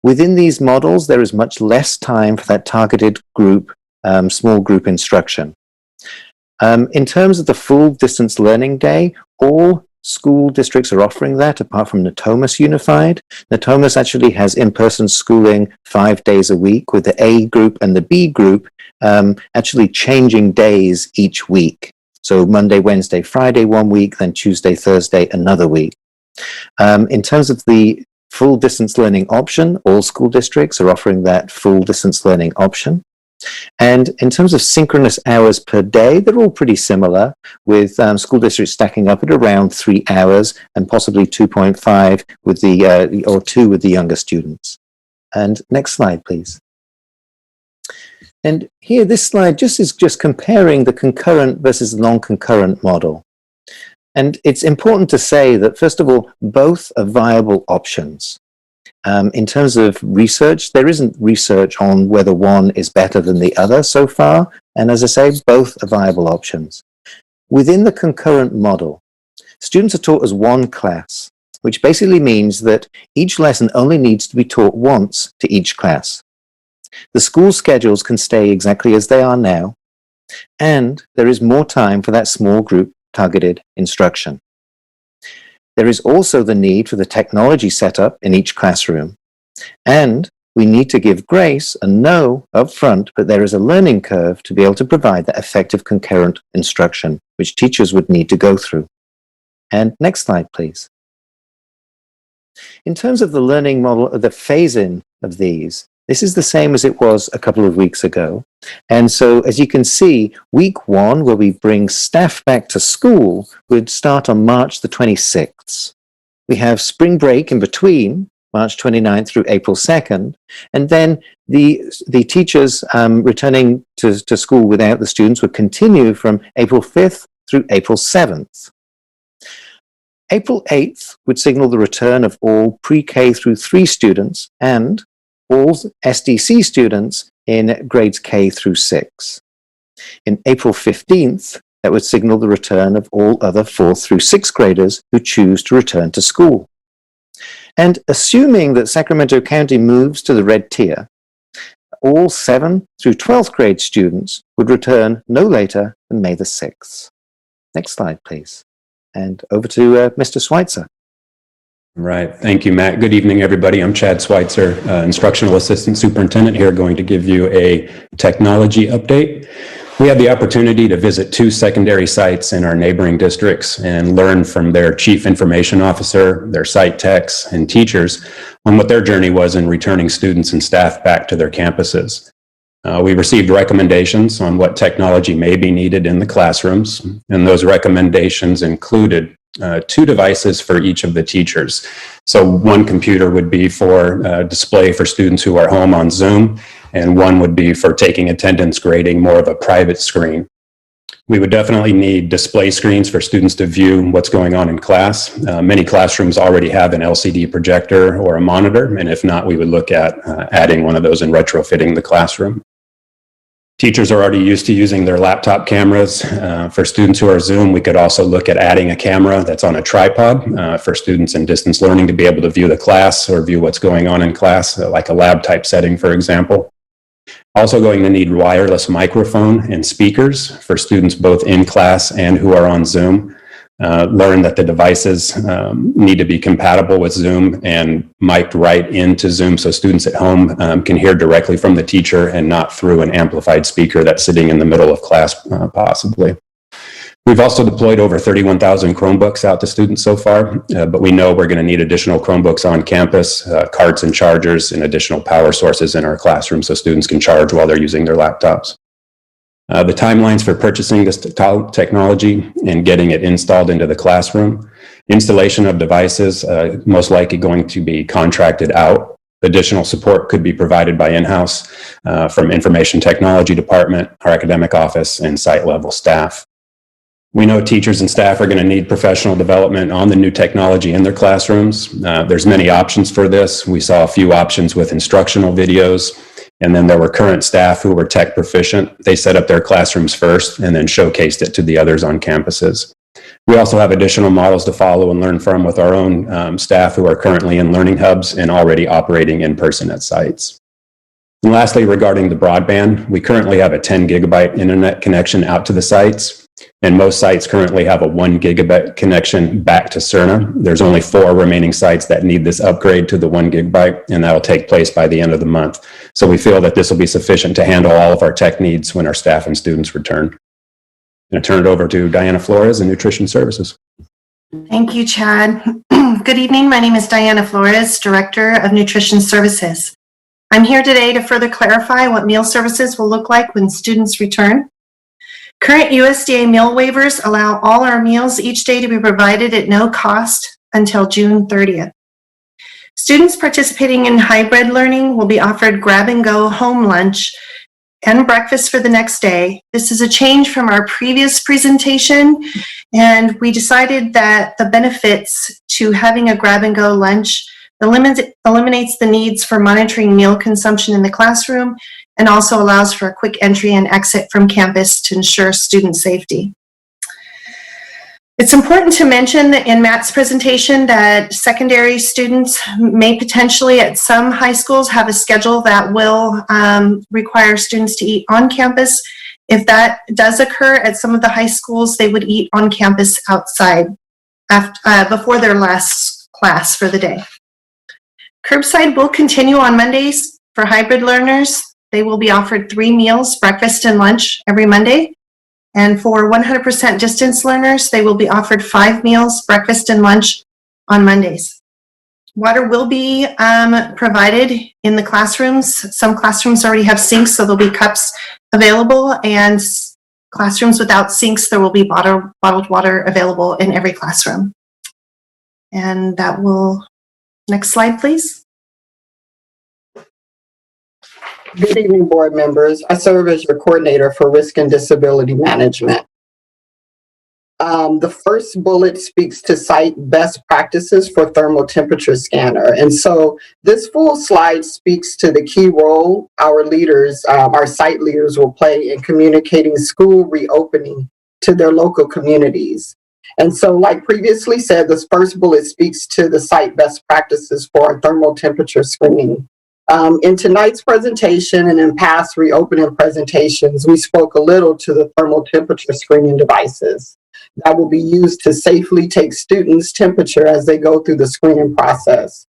Within these models, there is much less time for that targeted group, small group instruction. In terms of the full distance learning day, all school districts are offering that, apart from Natomas Unified. Natomas actually has in-person schooling 5 days a week, with the A group and the B group actually changing days each week. So Monday, Wednesday, Friday 1 week, then Tuesday, Thursday another week. In terms of the full distance learning option, all school districts are offering that full distance learning option. And in terms of synchronous hours per day, they're all pretty similar, with school districts stacking up at around 3 hours and possibly 2.5 with or 2 with the younger students. And next slide, please. And here, this slide is just comparing the concurrent versus the non-concurrent model. And it's important to say that, first of all, both are viable options. In terms of research, there isn't research on whether one is better than the other so far. And as I say, both are viable options. Within the concurrent model, students are taught as one class, which basically means that each lesson only needs to be taught once to each class. The school schedules can stay exactly as they are now, and there is more time for that small group targeted instruction. There is also the need for the technology setup in each classroom, and we need to give grace and know up front that there is a learning curve to be able to provide that effective concurrent instruction, which teachers would need to go through. And next slide, please. In terms of the learning model, the phase-in of these, this is the same as it was a couple of weeks ago. And so, as you can see, week 1, where we bring staff back to school, would start on March the 26th. We have spring break in between, March 29th through April 2nd, and then the teachers returning to school without the students would continue from April 5th through April 7th. April 8th would signal the return of all pre-K through 3 students and all SDC students in grades K through 6. In April 15th, that would signal the return of all other 4th through 6th graders who choose to return to school. And assuming that Sacramento County moves to the red tier, all 7th through 12th grade students would return no later than May the 6th. Next slide, please. And over to Mr. Schweitzer. Right. Thank you, Matt. Good evening, everybody. I'm Chad Schweitzer, Instructional Assistant Superintendent here, going to give you a technology update. We had the opportunity to visit 2 secondary sites in our neighboring districts and learn from their Chief Information Officer, their site techs, and teachers on what their journey was in returning students and staff back to their campuses. We received recommendations on what technology may be needed in the classrooms, and those recommendations included 2 devices for each of the teachers. So one computer would be for display for students who are home on Zoom, and one would be for taking attendance grading, more of a private screen. We would definitely need display screens for students to view what's going on in class. Many classrooms already have an LCD projector or a monitor, and if not, we would look at adding one of those and retrofitting the classroom. Teachers are already used to using their laptop cameras. For students who are Zoom, we could also look at adding a camera that's on a tripod for students in distance learning to be able to view the class or view what's going on in class, like a lab type setting, for example. Also going to need wireless microphone and speakers for students both in class and who are on Zoom. Learn that the devices need to be compatible with Zoom and mic'd right into Zoom so students at home can hear directly from the teacher and not through an amplified speaker that's sitting in the middle of class, possibly. We've also deployed over 31,000 Chromebooks out to students so far, but we know we're going to need additional Chromebooks on campus, cards and chargers, and additional power sources in our classroom so students can charge while they're using their laptops. The timelines for purchasing this technology and getting it installed into the classroom. Installation of devices, most likely going to be contracted out. Additional support could be provided by in-house from Information Technology Department, our academic office, and site-level staff. We know teachers and staff are going to need professional development on the new technology in their classrooms. There's many options for this. We saw a few options with instructional videos. And then there were current staff who were tech proficient. They set up their classrooms first and then showcased it to the others on campuses. We also have additional models to follow and learn from with our own staff who are currently in learning hubs and already operating in person at sites. And lastly, regarding the broadband, we currently have a 10 gigabyte internet connection out to the sites. And most sites currently have a 1 gigabit connection back to Cerna. There's only 4 remaining sites that need this upgrade to the 1 gigabyte, and that'll take place by the end of the month. So we feel that this will be sufficient to handle all of our tech needs when our staff and students return. I'm going to turn it over to Diana Flores in Nutrition Services. Thank you, Chad. Good evening. My name is Diana Flores, Director of Nutrition Services. I'm here today to further clarify what meal services will look like when students return. Current USDA meal waivers allow all our meals each day to be provided at no cost until June 30th. Students participating in hybrid learning will be offered grab-and-go home lunch and breakfast for the next day. This is a change from our previous presentation, and we decided that the benefits to having a grab-and-go lunch eliminates the needs for monitoring meal consumption in the classroom and also allows for a quick entry and exit from campus to ensure student safety. It's important to mention that in Matt's presentation that secondary students may potentially at some high schools have a schedule that will require students to eat on campus. If that does occur at some of the high schools, they would eat on campus outside before their last class for the day. Curbside will continue on Mondays for hybrid learners. They will be offered 3 meals, breakfast and lunch every Monday. And for 100% distance learners, they will be offered 5 meals, breakfast and lunch on Mondays. Water will be provided in the classrooms. Some classrooms already have sinks, so there'll be cups available, and classrooms without sinks, there will be bottled water available in every classroom. And that will, next slide, please. Good evening, board members. I serve as your coordinator for risk and disability management. The first bullet speaks to site best practices for thermal temperature scanner. And so this full slide speaks to the key role our leaders, our site leaders will play in communicating school reopening to their local communities. And so like previously said, this first bullet speaks to the site best practices for thermal temperature screening. In tonight's presentation and in past reopening presentations, we spoke a little to the thermal temperature screening devices that will be used to safely take students' temperature as they go through the screening process.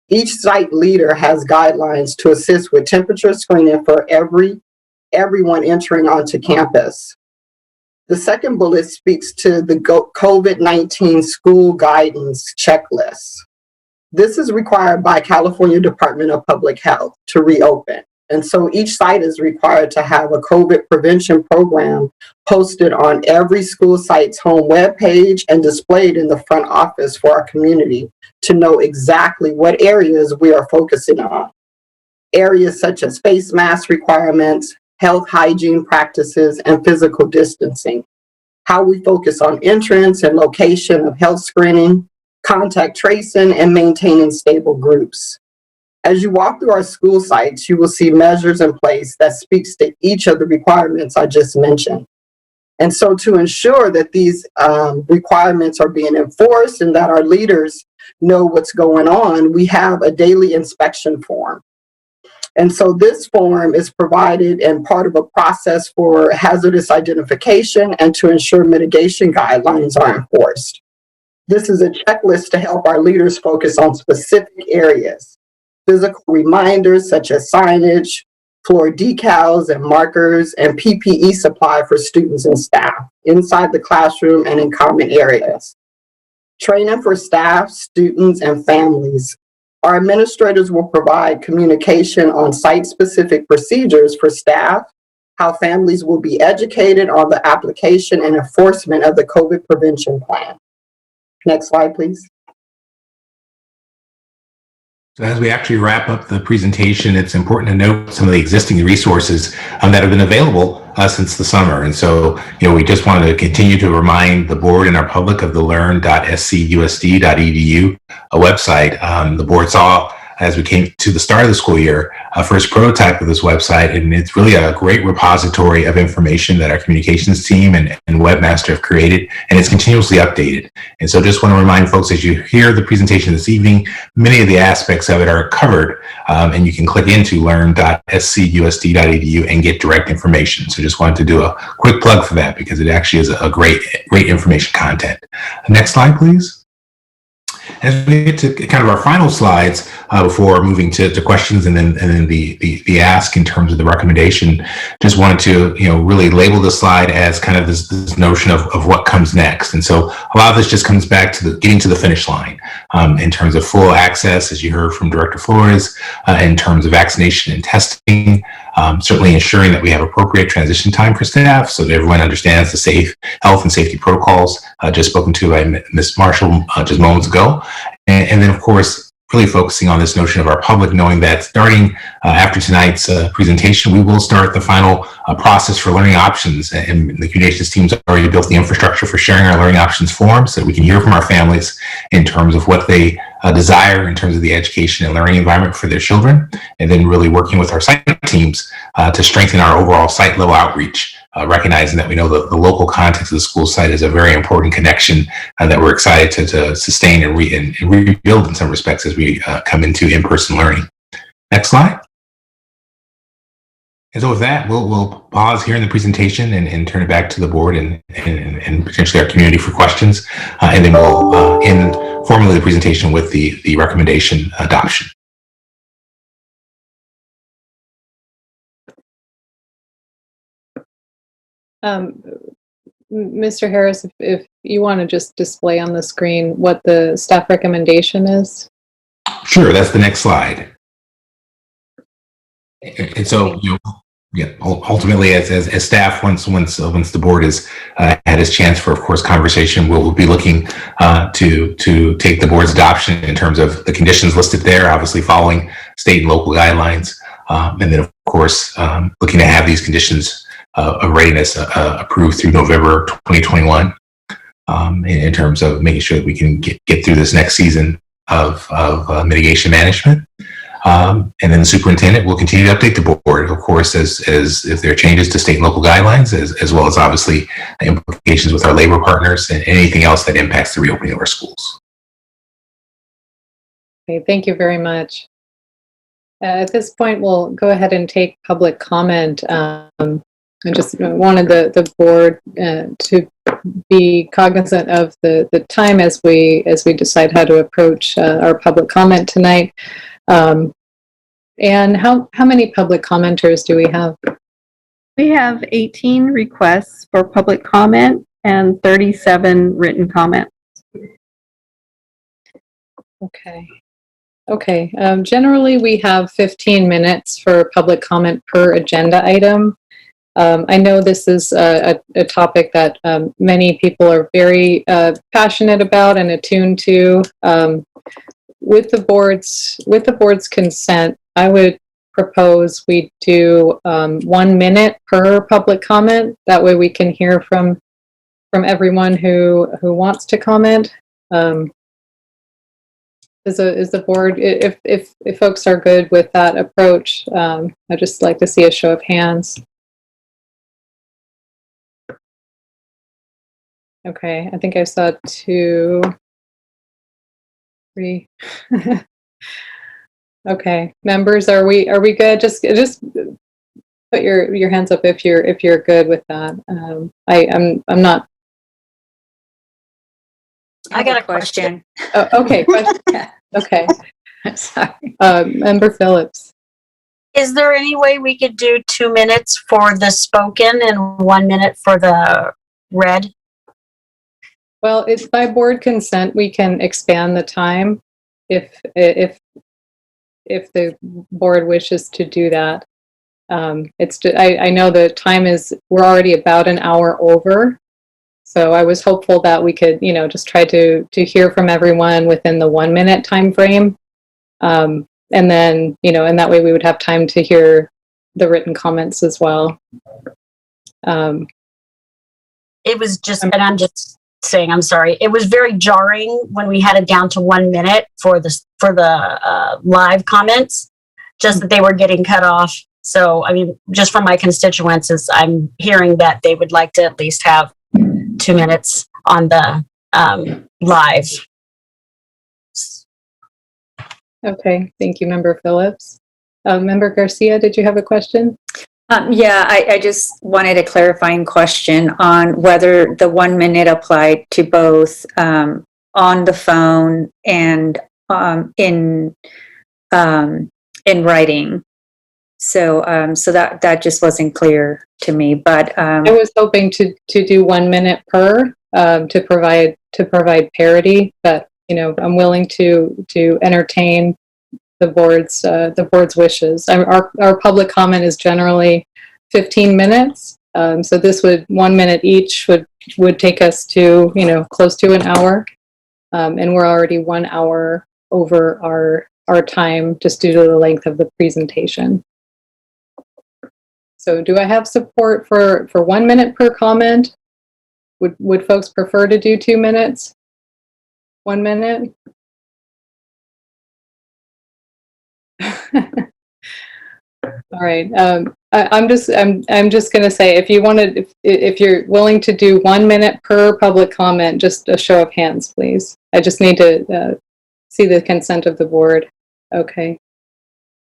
Each site leader has guidelines to assist with temperature screening for everyone entering onto campus. The second bullet speaks to the COVID-19 school guidance checklist. This is required by California Department of Public Health to reopen. And so each site is required to have a COVID prevention program posted on every school site's home webpage and displayed in the front office for our community to know exactly what areas we are focusing on. Areas such as face mask requirements, health hygiene practices, and physical distancing. How we focus on entrance and location of health screening, contact tracing, and maintaining stable groups. As you walk through our school sites, you will see measures in place that speaks to each of the requirements I just mentioned. And so to ensure that these requirements are being enforced and that our leaders know what's going on, we have a daily inspection form. And so this form is provided and part of a process for hazardous identification and to ensure mitigation guidelines are enforced. This is a checklist to help our leaders focus on specific areas. Physical reminders such as signage, floor decals and markers, and PPE supply for students and staff inside the classroom and in common areas. Training for staff, students, and families. Our administrators will provide communication on site-specific procedures for staff, how families will be educated on the application and enforcement of the COVID prevention plan. Next slide, please. So as we actually wrap up the presentation, it's important to note some of the existing resources that have been available since the summer. And so, we just wanted to continue to remind the board and our public of the learn.scusd.edu website. The board saw, as we came to the start of the school year, a first prototype of this website, and it's really a great repository of information that our communications team and webmaster have created, and it's continuously updated. And so just want to remind folks, as you hear the presentation this evening, many of the aspects of it are covered, and you can click into learn.scusd.edu and get direct information. So just wanted to do a quick plug for that because it actually is a great information content. Next slide, please. As we get to kind of our final slides before moving to questions and then the ask in terms of the recommendation, just wanted to really label this slide as kind of this notion of what comes next. And so a lot of this just comes back to getting to the finish line in terms of full access, as you heard from Director Flores, in terms of vaccination and testing. Certainly ensuring that we have appropriate transition time for staff so that everyone understands the safe health and safety protocols just spoken to by Ms. Marshall just moments ago. And then, of course, really focusing on this notion of our public knowing that starting after tonight's presentation, we will start the final process for learning options. And the communications team's already built the infrastructure for sharing our learning options forms so that we can hear from our families in terms of what they desire in terms of the education and learning environment for their children, and then really working with our site teams to strengthen our overall site level outreach, recognizing that we know the local context of the school site is a very important connection that we're excited to sustain and rebuild in some respects as we come into in-person learning. Next slide. And so with that, we'll pause here in the presentation and turn it back to the board and potentially our community for questions. And then we'll end formally the presentation with the recommendation adoption. Mr. Harris, if you want to just display on the screen what the staff recommendation is. Sure, that's the next slide. And so, ultimately, as staff, once the board has had its chance for, of course, conversation, we'll be looking to take the board's adoption in terms of the conditions listed there, obviously following state and local guidelines, and then, of course, looking to have these conditions of readiness approved through November 2021, in terms of making sure that we can get through this next season of mitigation management. And then the superintendent will continue to update the board, of course, as if there are changes to state and local guidelines, as well as obviously implications with our labor partners and anything else that impacts the reopening of our schools. Okay, thank you very much. At this point, we'll go ahead and take public comment. I just wanted the board to be cognizant of the time as we decide how to approach our public comment tonight. And how many public commenters do we have? We have 18 requests for public comment and 37 written comments. Okay. Generally, we have 15 minutes for public comment per agenda item. I know this is a topic that many people are very passionate about and attuned to. With the board's consent, I would propose we do 1 minute per public comment. That way we can hear from everyone who wants to comment. Is the board, if folks are good with that approach, I'd just like to see a show of hands. Okay, I think I saw 2, 3. Okay, members, are we good? Just put your hands up if you're good with that. I'm not. I got a question. Oh, okay, question. Okay. Sorry. Member Phillips. Is there any way we could do 2 minutes for the spoken and 1 minute for the read? Well, it's by board consent. We can expand the time if the board wishes to do that. I know the time we're already about an hour over. So I was hopeful that we could, just try to hear from everyone within the 1 minute time frame. And then, and that way we would have time to hear the written comments as well. It was just, and I'm just saying, I'm sorry. It was very jarring when we had it down to 1 minute for the live comments, just that they were getting cut off. So, I mean, just from my constituents, I'm hearing that they would like to at least have 2 minutes on the live. Okay, thank you, Member Phillips. Member Garcia, did you have a question? Yeah, I just wanted a clarifying question on whether the 1 minute applied to both on the phone and in writing. So that just wasn't clear to me. But I was hoping to do 1 minute per to provide parity, but I'm willing to entertain the board's wishes. Our public comment is generally 15 minutes. So this 1 minute each would take us to close to an hour, and we're already 1 hour over our time just due to the length of the presentation. So do I have support for 1 minute per comment? Would folks prefer to do 2 minutes? 1 minute? All right. I'm just going to say, if you wanted, if you're willing to do 1 minute per public comment, just a show of hands, please. I just need to see the consent of the board. Okay.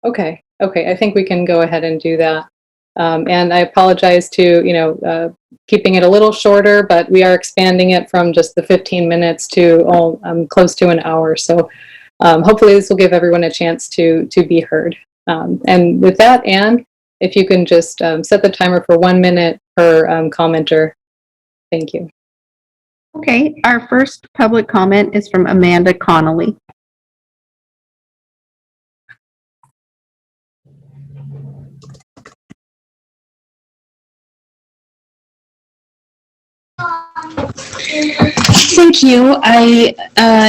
Okay. Okay. I think we can go ahead and do that. And I apologize to, keeping it a little shorter, but we are expanding it from just the 15 minutes to close to an hour. So hopefully this will give everyone a chance to be heard. And with that, Anne, if you can just set the timer for 1 minute per commenter. Thank you. Okay, our first public comment is from Amanda Connolly. Thank you. I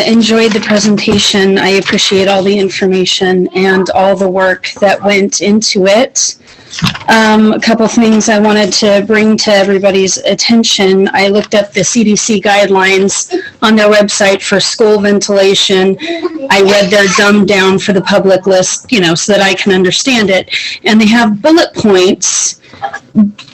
enjoyed the presentation. I appreciate all the information and all the work that went into it. A couple things I wanted to bring to everybody's attention. I looked up the CDC guidelines on their website for school ventilation. I read their dumbed down for the public list, so that I can understand it. And they have bullet points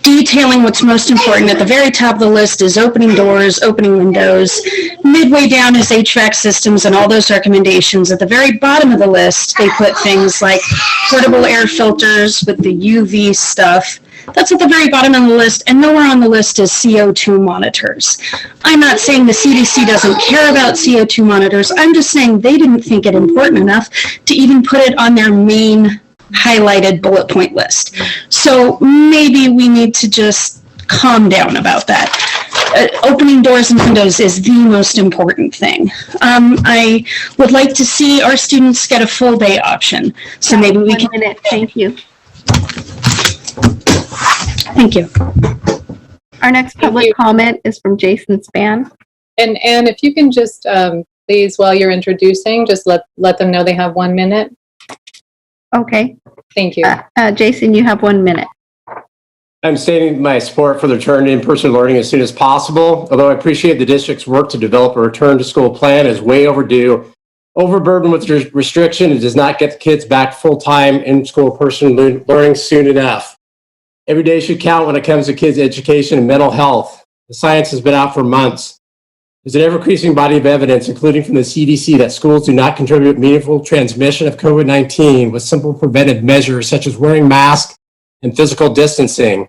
detailing what's most important. At the very top of the list is opening doors, opening windows. Midway down is HVAC systems and all those recommendations. At the very bottom of the list, they put things like portable air filters with the UV stuff. That's at the very bottom of the list, and nowhere on the list is CO2 monitors. I'm not saying the CDC doesn't care about CO2 monitors. I'm just saying they didn't think it important enough to even put it on their main highlighted bullet point list. So maybe we need to just calm down about that. Opening doors and windows is the most important thing. I would like to see our students get a full day option. So maybe we can. 1 minute. Thank you. Thank you. Our next public comment is from Jason Spann. And if you can just please, while you're introducing, just let them know they have 1 minute. Okay. Thank you. Jason, you have 1 minute. I'm stating my support for the return to in-person learning as soon as possible. Although I appreciate the district's work to develop a return to school plan is way overdue. Overburdened with restriction, it does not get the kids back full-time in-school person learning soon enough. Every day should count when it comes to kids' education and mental health. The science has been out for months. There's an ever-increasing body of evidence, including from the CDC, that schools do not contribute meaningful transmission of COVID-19 with simple preventive measures such as wearing masks and physical distancing.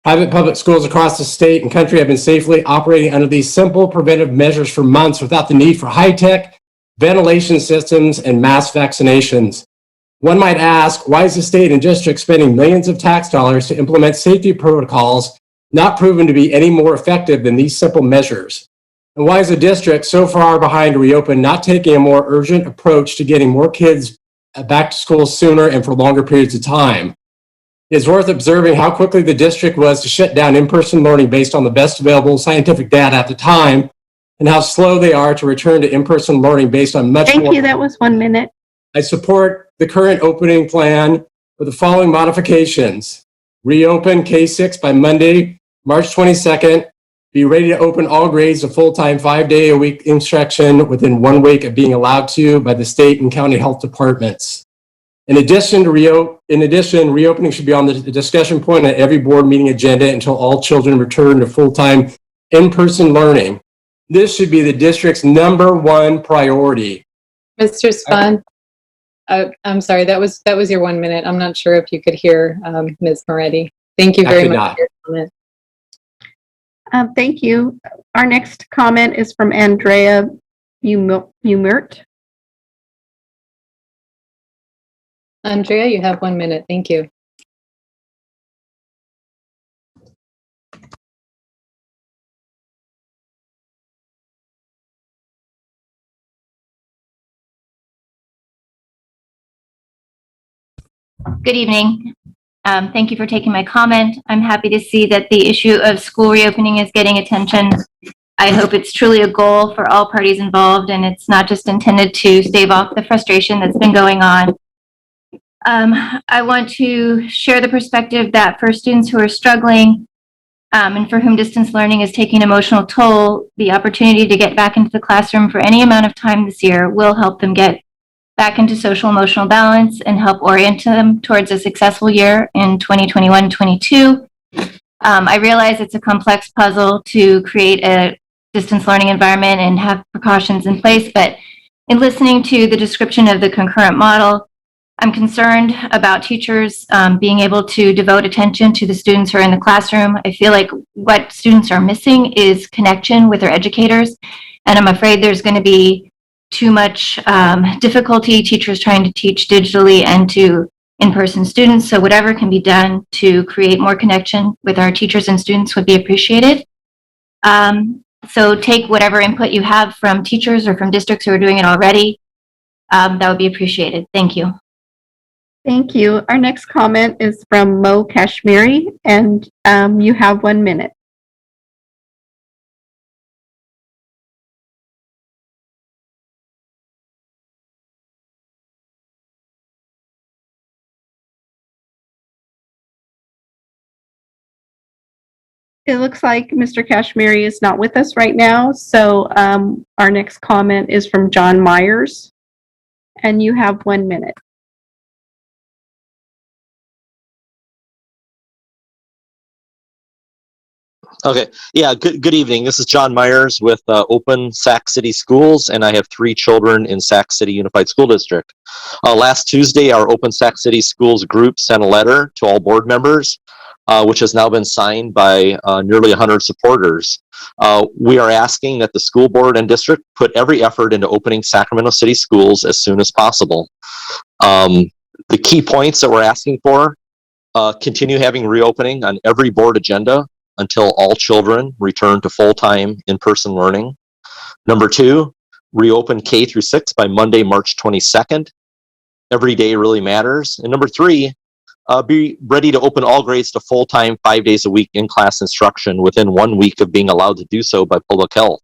Private public schools across the state and country have been safely operating under these simple preventive measures for months without the need for high-tech ventilation systems and mass vaccinations. One might ask, why is the state and district spending millions of tax dollars to implement safety protocols not proven to be any more effective than these simple measures? And why is the district so far behind to reopen, not taking a more urgent approach to getting more kids back to school sooner and for longer periods of time? It's worth observing how quickly the district was to shut down in-person learning based on the best available scientific data at the time, and how slow they are to return to in-person learning based on much more. Thank you. That was 1 minute. I support the current opening plan with the following modifications. Reopen K-6 by Monday, March 22nd. Be ready to open all grades to full-time 5-day-a-week instruction within 1 week of being allowed to by the state and county health departments. In addition, reopening should be on the discussion point at every board meeting agenda until all children return to full-time in-person learning. This should be the district's #1 priority. Mr. Spahn, I'm sorry, that was your 1 minute. I'm not sure if you could hear Ms. Moretti. Thank you very much for your comment. Thank you. Our next comment is from Andrea Bumert. Andrea, you have 1 minute. Thank you. Good evening. Thank you for taking my comment. I'm happy to see that the issue of school reopening is getting attention. I hope it's truly a goal for all parties involved, and it's not just intended to stave off the frustration that's been going on. I want to share the perspective that for students who are struggling and for whom distance learning is taking an emotional toll, the opportunity to get back into the classroom for any amount of time this year will help them get back into social emotional balance and help orient them towards a successful year in 2021-22. I realize it's a complex puzzle to create a distance learning environment and have precautions in place, but in listening to the description of the concurrent model, I'm concerned about teachers being able to devote attention to the students who are in the classroom. I feel like what students are missing is connection with their educators, and I'm afraid there's going to be too much difficulty teachers trying to teach digitally and to in-person students. So whatever can be done to create more connection with our teachers and students would be appreciated. So take whatever input you have from teachers or from districts who are doing it already. That would be appreciated. Thank you. Thank you. Our next comment is from Mo Kashmiri, and you have 1 minute. It looks like Mr. Kashmiri is not with us right now, so our next comment is from John Myers, and you have 1 minute. Okay. Yeah. Good evening. This is John Myers with Open Sac City Schools, and I have 3 children in Sac City Unified School District. Last Tuesday, our Open Sac City Schools group sent a letter to all board members, which has now been signed by nearly 100 supporters. We are asking that the school board and district put every effort into opening Sacramento City schools as soon as possible. The key points that we're asking for: continue having reopening on every board agenda until all children return to full-time in-person learning. Number 2, reopen K through 6 by Monday, March 22nd. Every day really matters. And number 3, be ready to open all grades to full-time 5 days a week in-class instruction within 1 week of being allowed to do so by public health.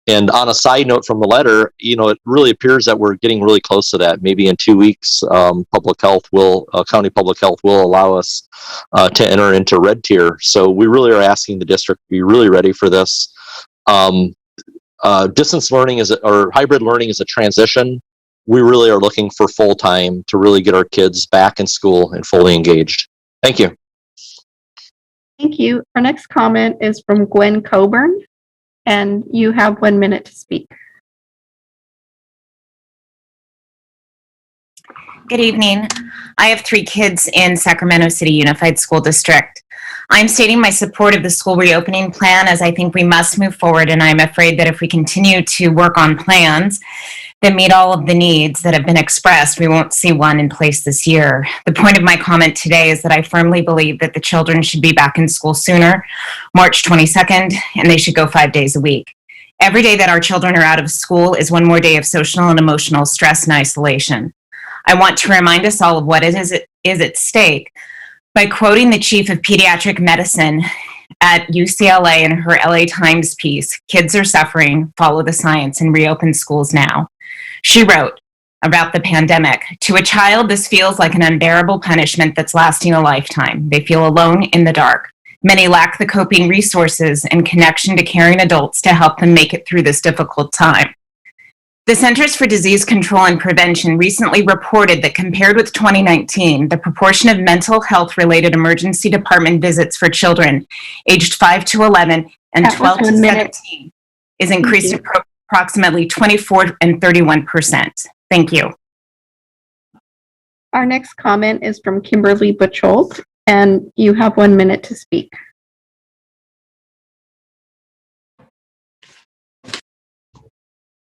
And on a side note from the letter, it really appears that we're getting really close to that. Maybe in 2 weeks, county public health will allow us to enter into red tier. So we really are asking the district to be really ready for this. Distance learning or hybrid learning is a transition. We really are looking for full time to really get our kids back in school and fully engaged. Thank you. Thank you. Our next comment is from Gwen Coburn, and you have 1 minute to speak. Good evening. I have 3 kids in Sacramento City Unified School District. I'm stating my support of the school reopening plan, as I think we must move forward, and I'm afraid that if we continue to work on plans that meet all of the needs that have been expressed, we won't see one in place this year. The point of my comment today is that I firmly believe that the children should be back in school sooner, March 22nd, and they should go 5 days a week. Every day that our children are out of school is one more day of social and emotional stress and isolation. I want to remind us all of what is at stake by quoting the chief of pediatric medicine at UCLA in her LA Times piece, "Kids are suffering, follow the science and reopen schools now." She wrote about the pandemic, "To a child, this feels like an unbearable punishment that's lasting a lifetime. They feel alone in the dark. Many lack the coping resources and connection to caring adults to help them make it through this difficult time." The Centers for Disease Control and Prevention recently reported that compared with 2019, the proportion of mental health-related emergency department visits for children aged 5 to 11 and 12 to 17 is increased to approximately 24 and 31%. Thank you. Our next comment is from Kimberly Buchholz, and you have 1 minute to speak.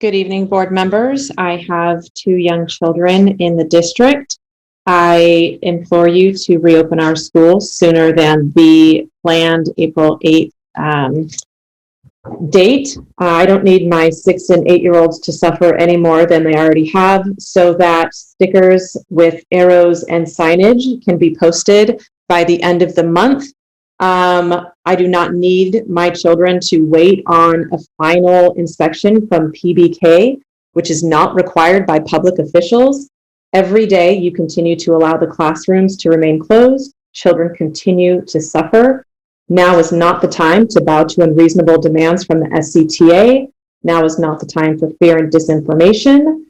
Good evening, board members. I have 2 young children in the district. I implore you to reopen our schools sooner than the planned April 8th date. I don't need my 6 and 8-year-olds to suffer any more than they already have, so that stickers with arrows and signage can be posted by the end of the month. I do not need my children to wait on a final inspection from PBK, which is not required by public officials. Every day you continue to allow the classrooms to remain closed. Children continue to suffer. Now is not the time to bow to unreasonable demands from the SCTA. Now is not the time for fear and disinformation.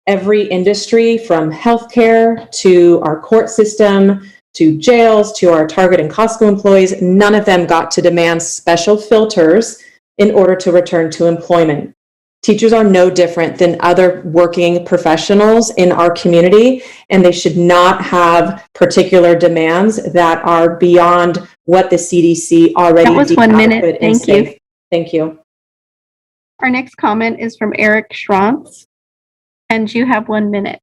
Every industry, from healthcare to our court system, to jails, to our Target and Costco employees, none of them got to demand special filters in order to return to employment. Teachers are no different than other working professionals in our community, and they should not have particular demands that are beyond what the CDC already That was deemed 1 minute. adequate and Thank you. safe. Thank you. Our next comment is from Eric Schranz, and you have 1 minute.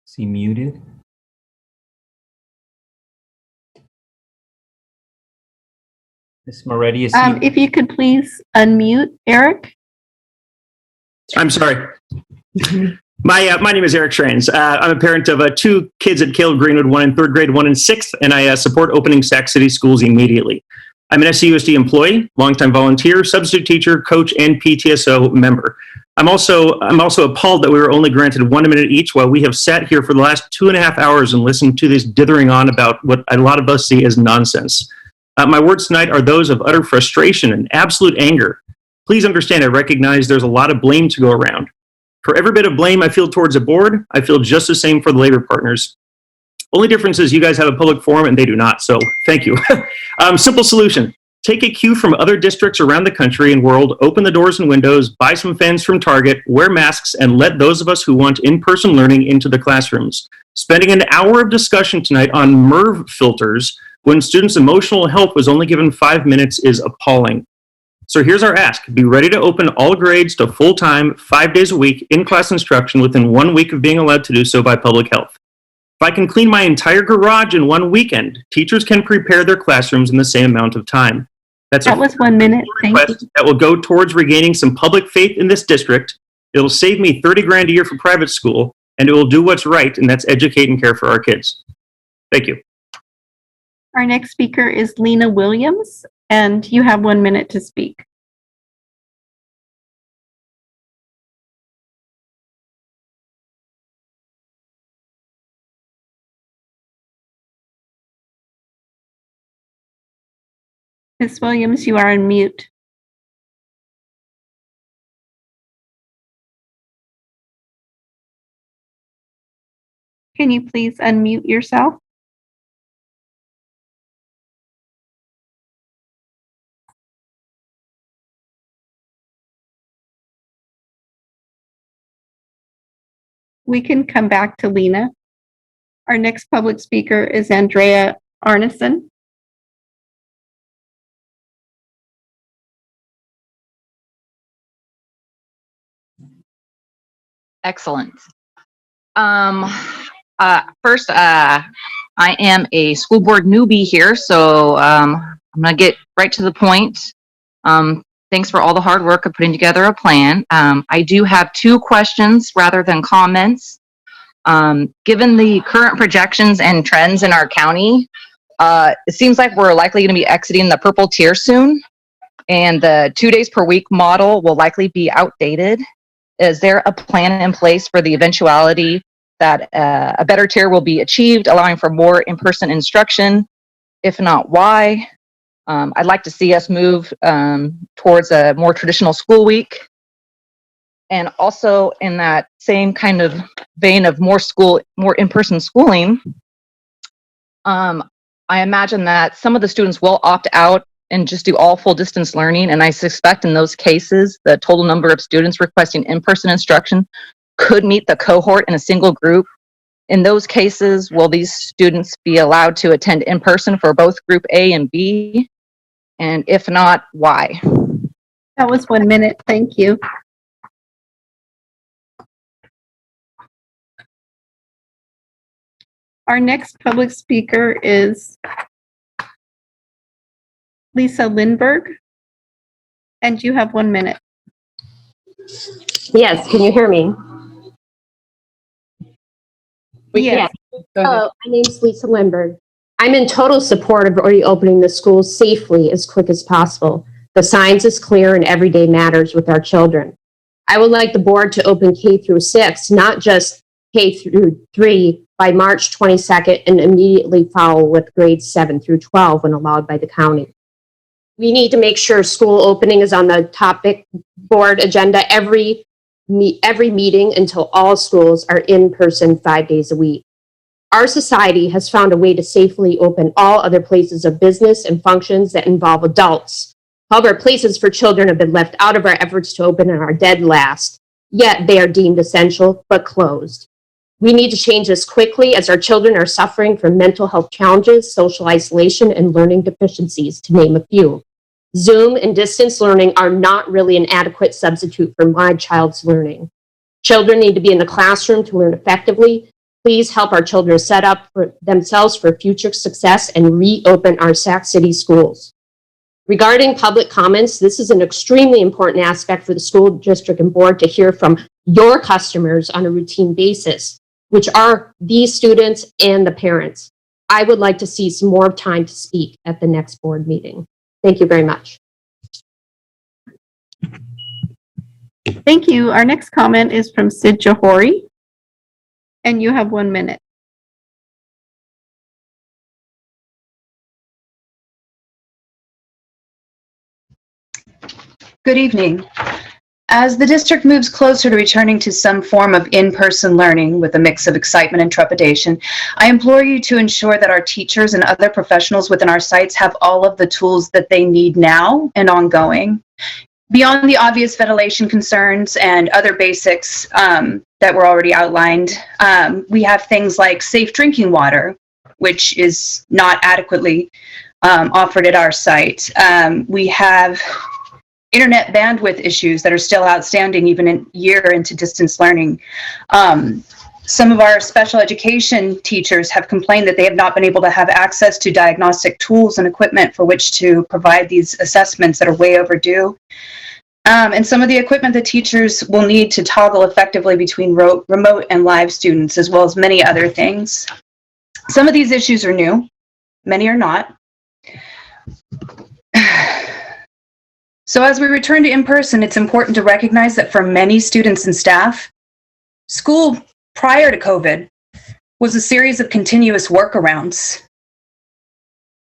Is he muted? Ms. Moretti, is he? If you could please unmute Eric. I'm sorry. My name is Eric Schranz. I'm a parent of 2 kids at Cale Greenwood, one in 3rd grade, one in 6th, and I support opening Sac City schools immediately. I'm an SCUSD employee, longtime volunteer, substitute teacher, coach, and PTSO member. I'm also appalled that we were only granted 1 minute each while we have sat here for the last 2.5 hours and listened to this dithering on about what a lot of us see as nonsense. My words tonight are those of utter frustration and absolute anger. Please understand, I recognize there's a lot of blame to go around. For every bit of blame I feel towards a board, I feel just the same for the labor partners. Only difference is you guys have a public forum and they do not, so thank you. Simple solution. Take a cue from other districts around the country and world, open the doors and windows, buy some fans from Target, wear masks, and let those of us who want in-person learning into the classrooms. Spending an hour of discussion tonight on MERV filters when students' emotional health was only given 5 minutes is appalling. So here's our ask. Be ready to open all grades to full-time, 5 days a week, in-class instruction within 1 week of being allowed to do so by public health. If I can clean my entire garage in 1 weekend, teachers can prepare their classrooms in the same amount of time. That was 1 minute. Thank you. That will go towards regaining some public faith in this district. It will save me $30,000 a year for private school, and it will do what's right, and that's educate and care for our kids. Thank you. Our next speaker is Lena Williams, and you have 1 minute to speak. Ms. Williams, you are on mute. Can you please unmute yourself? We can come back to Lena. Our next public speaker is Andrea Arneson. Excellent. First, I am a school board newbie here, so I'm going to get right to the point. Thanks for all the hard work of putting together a plan. I do have 2 questions rather than comments. Given the current projections and trends in our county, it seems like we're likely going to be exiting the purple tier soon, and the 2 days per week model will likely be outdated. Is there a plan in place for the eventuality that a better tier will be achieved, allowing for more in-person instruction? If not, why? I'd like to see us move towards a more traditional school week. And also in that same kind of vein of more in-person schooling, I imagine that some of the students will opt out and just do all full distance learning. And I suspect in those cases, the total number of students requesting in-person instruction could meet the cohort in a single group. In those cases, will these students be allowed to attend in person for both group A and B? And if not, why? That was 1 minute. Thank you. Our next public speaker is Lisa Lindberg, and you have 1 minute. Yes, can you hear me? Yes. Hello, my name's Lisa Lindberg. I'm in total support of reopening the schools safely as quick as possible. The science is clear and every day matters with our children. I would like the board to open K through 6, not just K through 3, by March 22nd and immediately follow with grades 7 through 12 when allowed by the county. We need to make sure school opening is on the topic board agenda every meeting until all schools are in person 5 days a week. Our society has found a way to safely open all other places of business and functions that involve adults. However, places for children have been left out of our efforts to open and are dead last, yet they are deemed essential but closed. We need to change this quickly as our children are suffering from mental health challenges, social isolation, and learning deficiencies, to name a few. Zoom and distance learning are not really an adequate substitute for my child's learning. Children need to be in the classroom to learn effectively. Please help our children set up for themselves for future success and reopen our Sac City schools. Regarding public comments, this is an extremely important aspect for the school district and board to hear from your customers on a routine basis, which are these students and the parents. I would like to see some more time to speak at the next board meeting. Thank you very much. Thank you. Our next comment is from Sid Johori, and you have 1 minute. Good evening. As the district moves closer to returning to some form of in-person learning with a mix of excitement and trepidation, I implore you to ensure that our teachers and other professionals within our sites have all of the tools that they need now and ongoing. Beyond the obvious ventilation concerns and other basics that were already outlined, we have things like safe drinking water, which is not adequately offered at our site. We have internet bandwidth issues that are still outstanding even a year into distance learning. Some of our special education teachers have complained that they have not been able to have access to diagnostic tools and equipment for which to provide these assessments that are way overdue. And some of the equipment that teachers will need to toggle effectively between remote and live students, as well as many other things. Some of these issues are new, many are not. So as we return to in-person, it's important to recognize that for many students and staff, school prior to COVID was a series of continuous workarounds.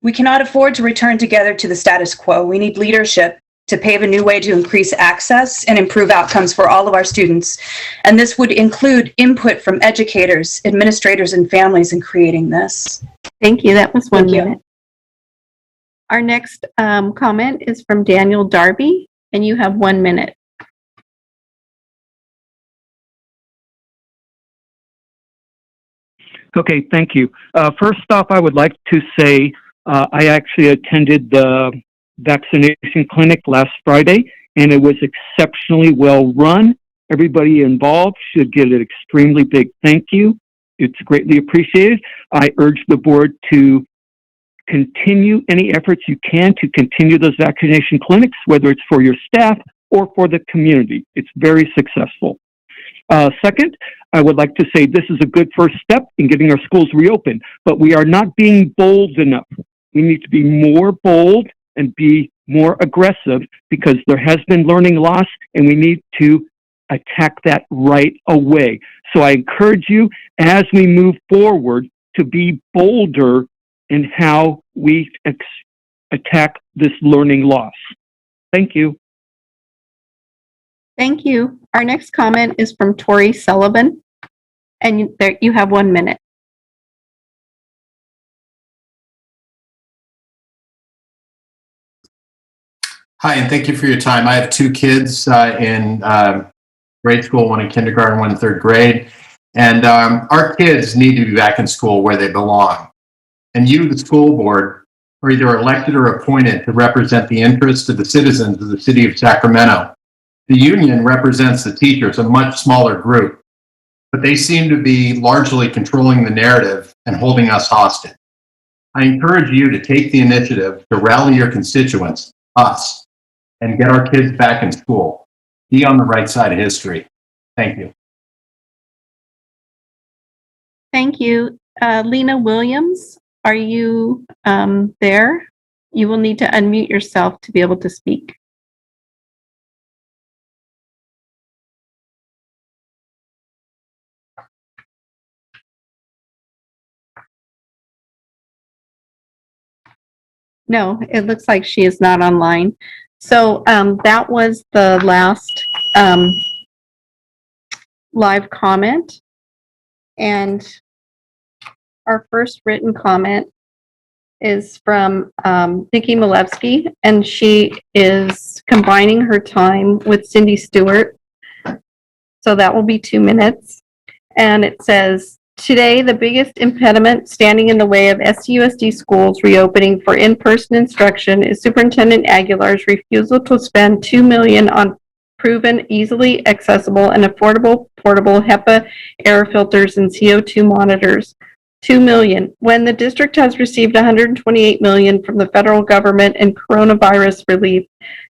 We cannot afford to return together to the status quo. We need leadership to pave a new way to increase access and improve outcomes for all of our students. And this would include input from educators, administrators, and families in creating this. Thank you. That was 1 minute. Our next comment is from Daniel Darby, and you have 1 minute. Okay, thank you. First off, I would like to say I actually attended the vaccination clinic last Friday, and it was exceptionally well run. Everybody involved should get an extremely big thank you. It's greatly appreciated. I urge the board to continue any efforts you can to continue those vaccination clinics, whether it's for your staff or for the community. It's very successful. Second, I would like to say this is a good first step in getting our schools reopened, but we are not being bold enough. We need to be more bold and be more aggressive because there has been learning loss and we need to attack that right away. So I encourage you as we move forward to be bolder in how we attack this learning loss. Thank you. Thank you. Our next comment is from Tori Sullivan, and you have 1 minute. Hi, and thank you for your time. I have 2 kids in grade school, one in kindergarten, one in 3rd grade. And our kids need to be back in school where they belong. And you, the school board, are either elected or appointed to represent the interests of the citizens of the city of Sacramento. The union represents the teachers, a much smaller group, but they seem to be largely controlling the narrative and holding us hostage. I encourage you to take the initiative to rally your constituents, us, and get our kids back in school. Be on the right side of history. Thank you. Thank you. Lena Williams, are you there? You will need to unmute yourself to be able to speak. No, it looks like she is not online. So that was the last live comment. And our first written comment is from Nikki Malevsky, and she is combining her time with Cindy Stewart. So that will be 2 minutes. And it says, today, the biggest impediment standing in the way of SUSD schools reopening for in-person instruction is Superintendent Aguilar's refusal to spend $2 million on proven, easily accessible, and affordable portable HEPA air filters and CO2 monitors. $2 million, when the district has received $128 million from the federal government in coronavirus relief,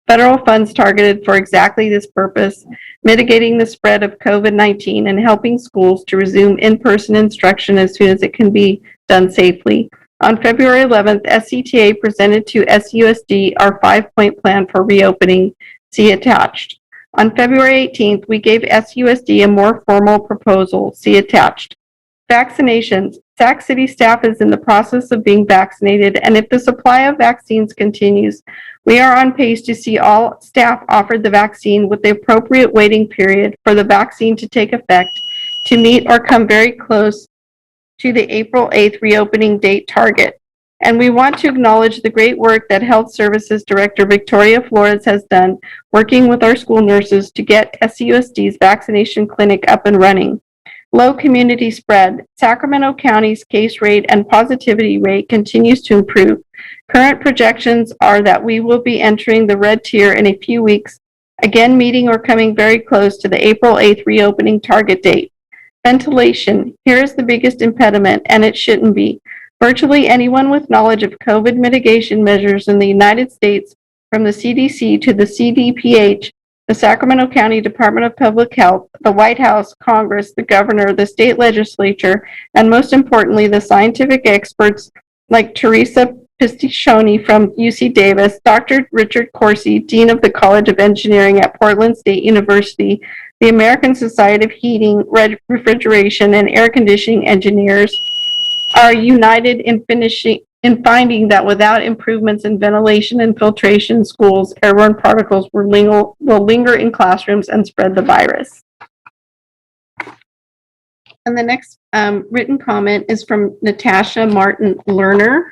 federal funds targeted for exactly this purpose, mitigating the spread of COVID-19 and helping schools to resume in-person instruction as soon as it can be done safely. On February 11th, SCTA presented to SUSD our 5-point plan for reopening. See attached. On February 18th, we gave SUSD a more formal proposal. See attached. Vaccinations. Sac City staff is in the process of being vaccinated, and if the supply of vaccines continues, we are on pace to see all staff offered the vaccine with the appropriate waiting period for the vaccine to take effect to meet or come very close to the April 8th reopening date target. And we want to acknowledge the great work that Health Services Director Victoria Flores has done working with our school nurses to get SUSD's vaccination clinic up and running. Low community spread. Sacramento County's case rate and positivity rate continues to improve. Current projections are that we will be entering the red tier in a few weeks, again meeting or coming very close to the April 8th reopening target date. Ventilation. Here is the biggest impediment, and it shouldn't be. Virtually anyone with knowledge of COVID mitigation measures in the United States, from the CDC to the CDPH, the Sacramento County Department of Public Health, the White House, Congress, the governor, the state legislature, and most importantly, the scientific experts like Teresa Pisticioni from UC Davis, Dr. Richard Corsi, Dean of the College of Engineering at Portland State University, the American Society of Heating, Refrigeration, and Air Conditioning Engineers, are united in finding that without improvements in ventilation and filtration in schools, airborne particles will linger in classrooms and spread the virus. And the next written comment is from Natasha Martin Lerner.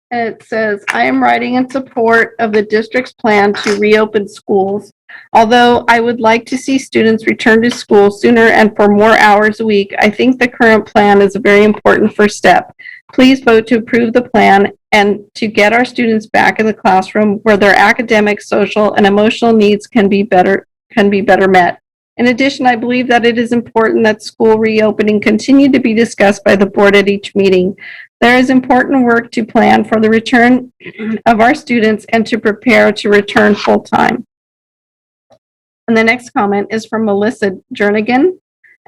And it says, I am writing in support of the district's plan to reopen schools. Although I would like to see students return to school sooner and for more hours a week, I think the current plan is a very important first step. Please vote to approve the plan and to get our students back in the classroom where their academic, social, and emotional needs can be better met. In addition, I believe that it is important that school reopening continue to be discussed by the board at each meeting. There is important work to plan for the return of our students and to prepare to return full-time. And the next comment is from Melissa Jernigan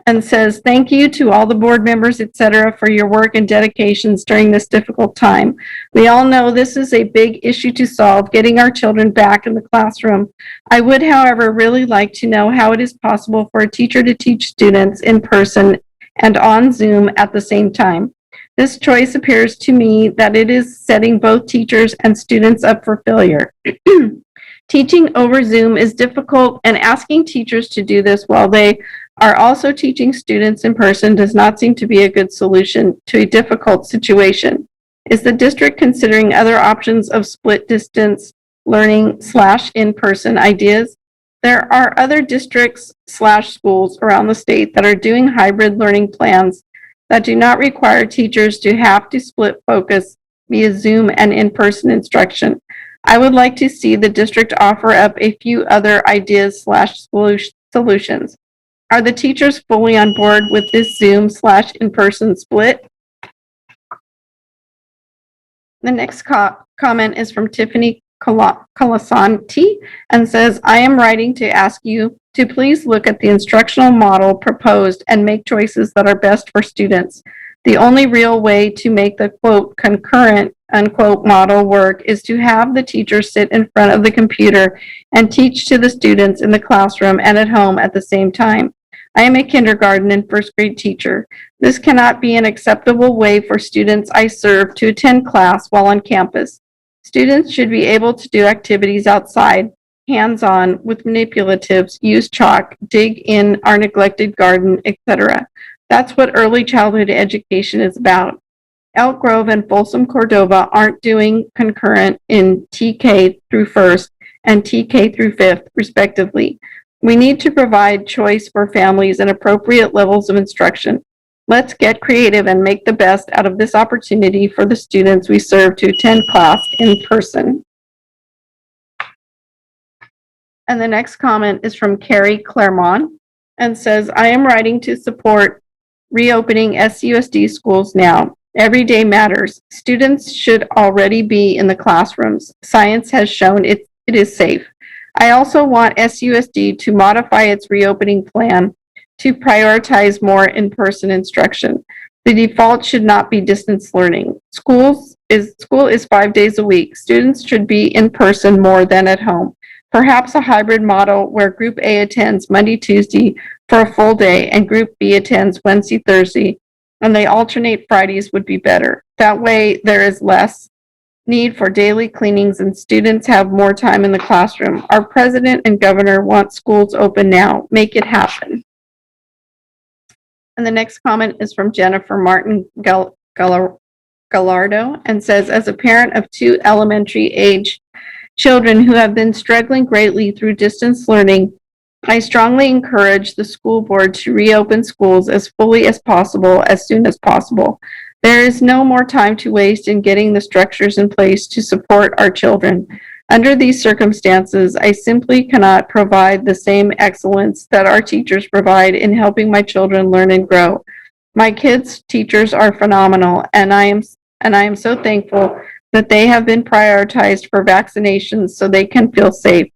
and says, thank you to all the board members, etc., for your work and dedications during this difficult time. We all know this is a big issue to solve, getting our children back in the classroom. I would, however, really like to know how it is possible for a teacher to teach students in person and on Zoom at the same time. This choice appears to me that it is setting both teachers and students up for failure. Teaching over Zoom is difficult, and asking teachers to do this while they are also teaching students in person does not seem to be a good solution to a difficult situation. Is the district considering other options of split distance learning / in-person ideas? There are other districts / schools around the state that are doing hybrid learning plans that do not require teachers to have to split focus via Zoom and in-person instruction. I would like to see the district offer up a few other ideas / solutions. Are the teachers fully on board with this Zoom / in-person split? The next comment is from Tiffany Colasanti and says, I am writing to ask you to please look at the instructional model proposed and make choices that are best for students. The only real way to make the quote concurrent unquote model work is to have the teacher sit in front of the computer and teach to the students in the classroom and at home at the same time. I am a kindergarten and first grade teacher. This cannot be an acceptable way for students I serve to attend class while on campus. Students should be able to do activities outside, hands-on, with manipulatives, use chalk, dig in our neglected garden, etc. That's what early childhood education is about. Elk Grove and Folsom Cordova aren't doing concurrent in TK through first and TK through fifth, respectively. We need to provide choice for families and appropriate levels of instruction. Let's get creative and make the best out of this opportunity for the students we serve to attend class in person. And the next comment is from Carrie Claremont and says, I am writing to support reopening SUSD schools now. Every day matters. Students should already be in the classrooms. Science has shown it is safe. I also want SUSD to modify its reopening plan to prioritize more in-person instruction. The default should not be distance learning. School is 5 days a week. Students should be in person more than at home. Perhaps a hybrid model where Group A attends Monday, Tuesday for a full day and Group B attends Wednesday, Thursday, and they alternate Fridays would be better. That way there is less need for daily cleanings and students have more time in the classroom. Our president and governor want schools open now. Make it happen. And the next comment is from Jennifer Martin Gallardo and says, as a parent of 2 elementary age children who have been struggling greatly through distance learning, I strongly encourage the school board to reopen schools as fully as possible, as soon as possible. There is no more time to waste in getting the structures in place to support our children. Under these circumstances, I simply cannot provide the same excellence that our teachers provide in helping my children learn and grow. My kids' teachers are phenomenal, and I am so thankful that they have been prioritized for vaccinations so they can feel safe.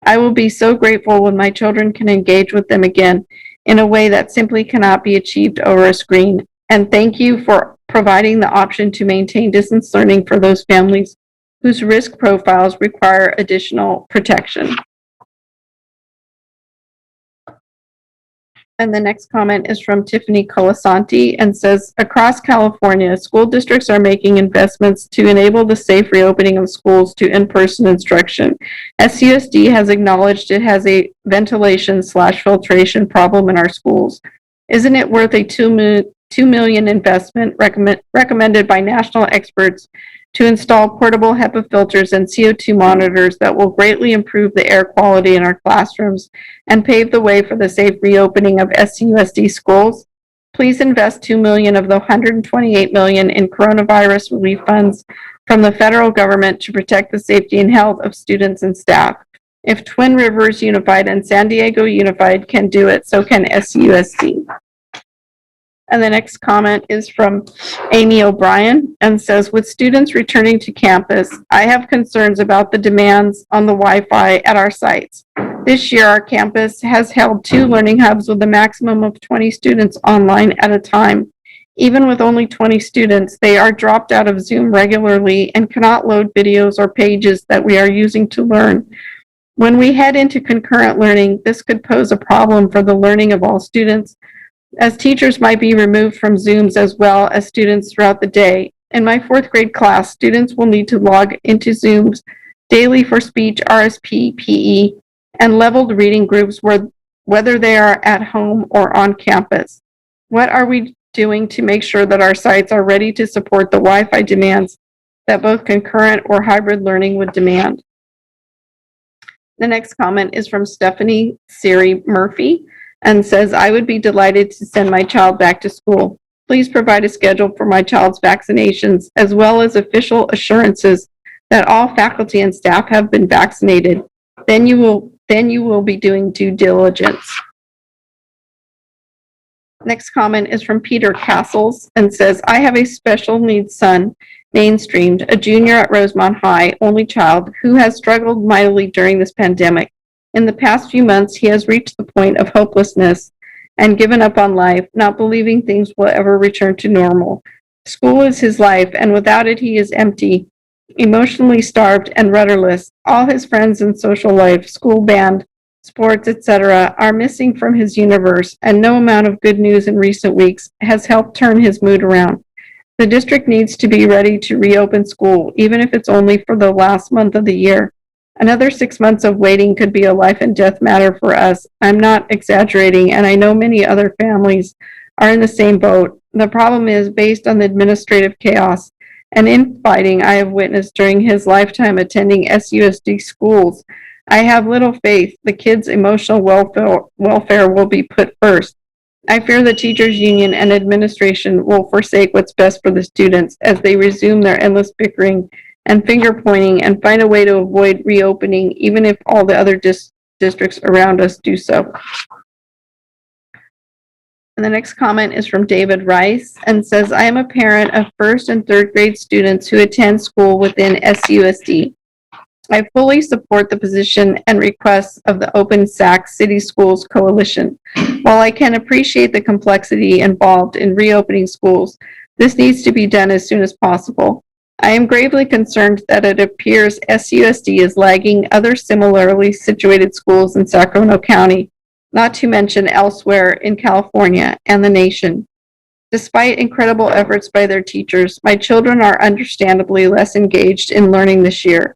I will be so grateful when my children can engage with them again in a way that simply cannot be achieved over a screen. And thank you for providing the option to maintain distance learning for those families whose risk profiles require additional protection. And the next comment is from Tiffany Colasanti and says, across California, school districts are making investments to enable the safe reopening of schools to in-person instruction. SUSD has acknowledged it has a ventilation/filtration problem in our schools. Isn't it worth a $2 million investment recommended by national experts to install portable HEPA filters and CO2 monitors that will greatly improve the air quality in our classrooms and pave the way for the safe reopening of SUSD schools? Please invest $2 million of the $128 million in coronavirus relief funds from the federal government to protect the safety and health of students and staff. If Twin Rivers Unified and San Diego Unified can do it, so can SUSD. And the next comment is from Amy O'Brien and says, with students returning to campus, I have concerns about the demands on the Wi-Fi at our sites. This year, our campus has held 2 learning hubs with a maximum of 20 students online at a time. Even with only 20 students, they are dropped out of Zoom regularly and cannot load videos or pages that we are using to learn. When we head into concurrent learning, this could pose a problem for the learning of all students, as teachers might be removed from Zooms as well as students throughout the day. In my 4th grade class, students will need to log into Zooms daily for speech, RSP, PE, and leveled reading groups whether they are at home or on campus. What are we doing to make sure that our sites are ready to support the Wi-Fi demands that both concurrent or hybrid learning would demand? The next comment is from Stephanie Siri Murphy and says, I would be delighted to send my child back to school. Please provide a schedule for my child's vaccinations, as well as official assurances that all faculty and staff have been vaccinated. Then you will be doing due diligence. Next comment is from Peter Castles and says, I have a special needs son mainstreamed, a junior at Rosemont High, only child, who has struggled mightily during this pandemic. In the past few months, he has reached the point of hopelessness and given up on life, not believing things will ever return to normal. School is his life, and without it, he is empty, emotionally starved, and rudderless. All his friends and social life, school band, sports, etc., are missing from his universe, and no amount of good news in recent weeks has helped turn his mood around. The district needs to be ready to reopen school, even if it's only for the last month of the year. Another 6 months of waiting could be a life and death matter for us. I'm not exaggerating, and I know many other families are in the same boat. The problem is, based on the administrative chaos and infighting I have witnessed during his lifetime attending SUSD schools, I have little faith the kids' emotional welfare will be put first. I fear the teachers' union and administration will forsake what's best for the students as they resume their endless bickering and finger pointing and find a way to avoid reopening, even if all the other districts around us do so. And the next comment is from David Rice and says, I am a parent of first and third grade students who attend school within SUSD. I fully support the position and requests of the Open Sac City Schools Coalition. While I can appreciate the complexity involved in reopening schools, this needs to be done as soon as possible. I am gravely concerned that it appears SUSD is lagging other similarly situated schools in Sacramento County, not to mention elsewhere in California and the nation. Despite incredible efforts by their teachers, my children are understandably less engaged in learning this year.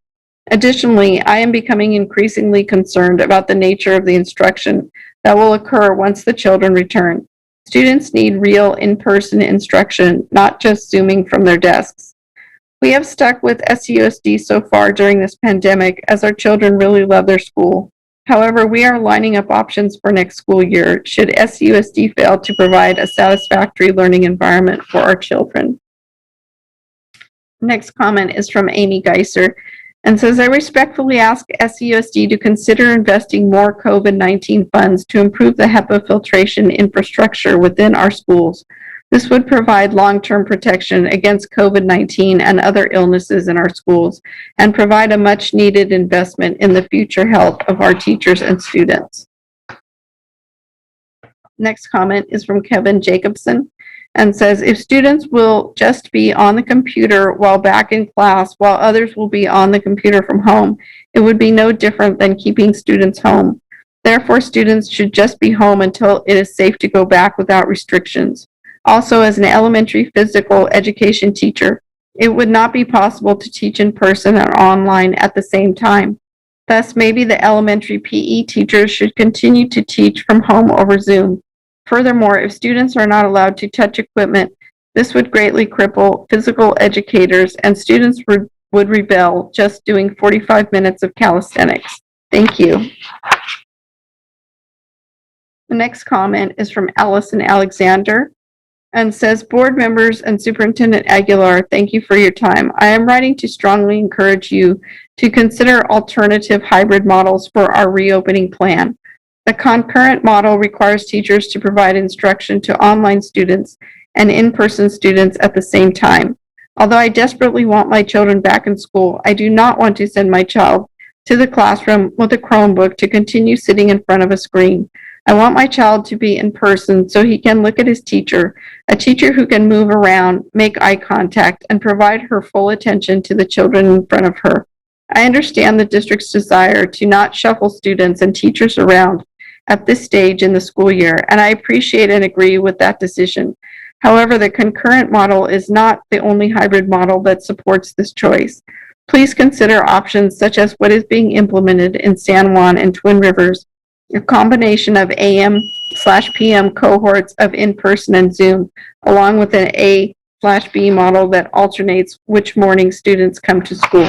Additionally, I am becoming increasingly concerned about the nature of the instruction that will occur once the children return. Students need real in-person instruction, not just Zooming from their desks. We have stuck with SUSD so far during this pandemic as our children really love their school. However, we are lining up options for next school year should SUSD fail to provide a satisfactory learning environment for our children. Next comment is from Amy Geiser and says, I respectfully ask SUSD to consider investing more COVID-19 funds to improve the HEPA filtration infrastructure within our schools. This would provide long-term protection against COVID-19 and other illnesses in our schools and provide a much-needed investment in the future health of our teachers and students. Next comment is from Kevin Jacobson and says, if students will just be on the computer while back in class, while others will be on the computer from home, it would be no different than keeping students home. Therefore, students should just be home until it is safe to go back without restrictions. Also, as an elementary physical education teacher, it would not be possible to teach in person and online at the same time. Thus, maybe the elementary PE teachers should continue to teach from home over Zoom. Furthermore, if students are not allowed to touch equipment, this would greatly cripple physical educators and students would rebel just doing 45 minutes of calisthenics. Thank you. The next comment is from Allison Alexander and says, board members and Superintendent Aguilar, thank you for your time. I am writing to strongly encourage you to consider alternative hybrid models for our reopening plan. The concurrent model requires teachers to provide instruction to online students and in-person students at the same time. Although I desperately want my children back in school, I do not want to send my child to the classroom with a Chromebook to continue sitting in front of a screen. I want my child to be in person so he can look at his teacher, a teacher who can move around, make eye contact, and provide her full attention to the children in front of her. I understand the district's desire to not shuffle students and teachers around at this stage in the school year, and I appreciate and agree with that decision. However, the concurrent model is not the only hybrid model that supports this choice. Please consider options such as what is being implemented in San Juan and Twin Rivers, a combination of AM/PM cohorts of in-person and Zoom, along with an A/B model that alternates which morning students come to school.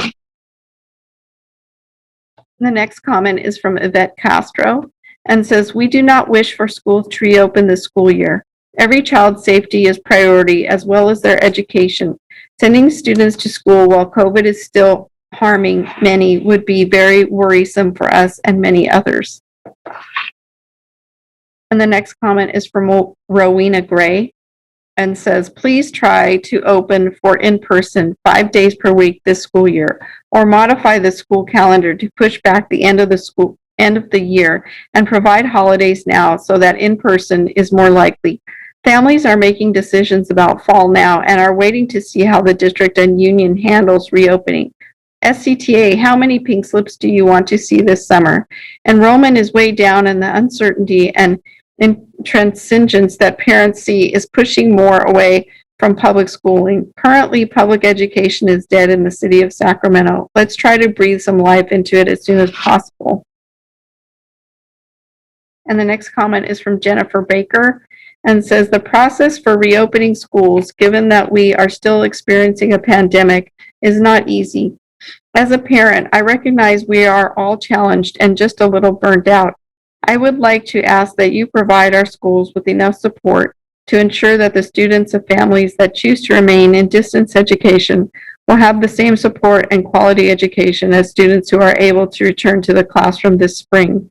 The next comment is from Yvette Castro and says, we do not wish for schools to reopen this school year. Every child's safety is priority as well as their education. Sending students to school while COVID is still harming many would be very worrisome for us and many others. And the next comment is from Rowena Gray and says, please try to open for in-person 5 days per week this school year, or modify the school calendar to push back the end of the year and provide holidays now so that in-person is more likely. Families are making decisions about fall now and are waiting to see how the district and union handles reopening. SCTA, how many pink slips do you want to see this summer? Enrollment is way down, and the uncertainty and intransigence that parents see is pushing more away from public schooling. Currently, public education is dead in the city of Sacramento. Let's try to breathe some life into it as soon as possible. And the next comment is from Jennifer Baker and says, the process for reopening schools, given that we are still experiencing a pandemic, is not easy. As a parent, I recognize we are all challenged and just a little burnt out. I would like to ask that you provide our schools with enough support to ensure that the students and families that choose to remain in distance education will have the same support and quality education as students who are able to return to the classroom this spring.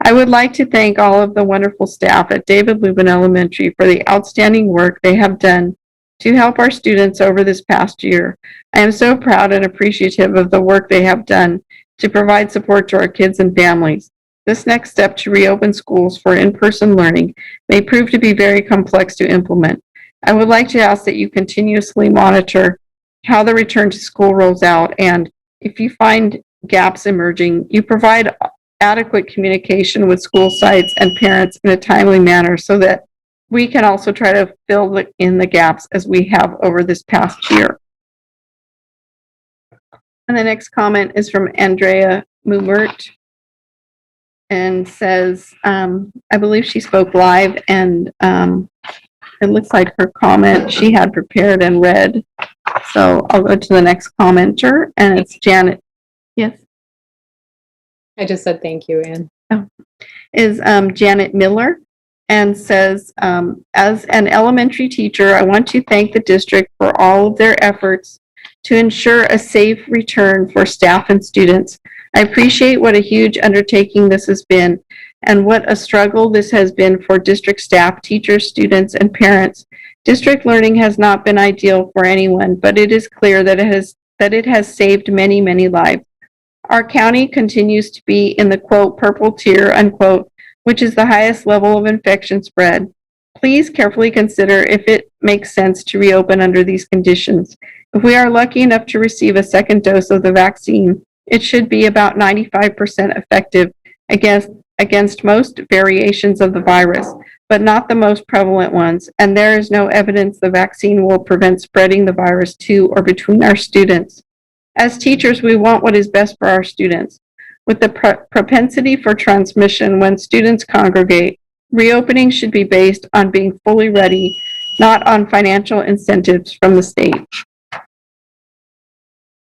I would like to thank all of the wonderful staff at David Lubin Elementary for the outstanding work they have done to help our students over this past year. I am so proud and appreciative of the work they have done to provide support to our kids and families. This next step to reopen schools for in-person learning may prove to be very complex to implement. I would like to ask that you continuously monitor how the return to school rolls out, and if you find gaps emerging, you provide adequate communication with school sites and parents in a timely manner so that we can also try to fill in the gaps as we have over this past year. And the next comment is from Andrea Mumert and says, I believe she spoke live, and it looks like her comment she had prepared and read. So I'll go to the next commenter, and it's Janet. Yes? I just said thank you, Ann. Oh. Is Janet Miller, and says, as an elementary teacher, I want to thank the district for all of their efforts to ensure a safe return for staff and students. I appreciate what a huge undertaking this has been and what a struggle this has been for district staff, teachers, students, and parents. District learning has not been ideal for anyone, but it is clear that it has saved many, many lives. Our county continues to be in the quote purple tier unquote, which is the highest level of infection spread. Please carefully consider if it makes sense to reopen under these conditions. If we are lucky enough to receive a second dose of the vaccine, it should be about 95% effective against most variations of the virus, but not the most prevalent ones, and there is no evidence the vaccine will prevent spreading the virus to or between our students. As teachers, we want what is best for our students. With the propensity for transmission when students congregate, reopening should be based on being fully ready, not on financial incentives from the state.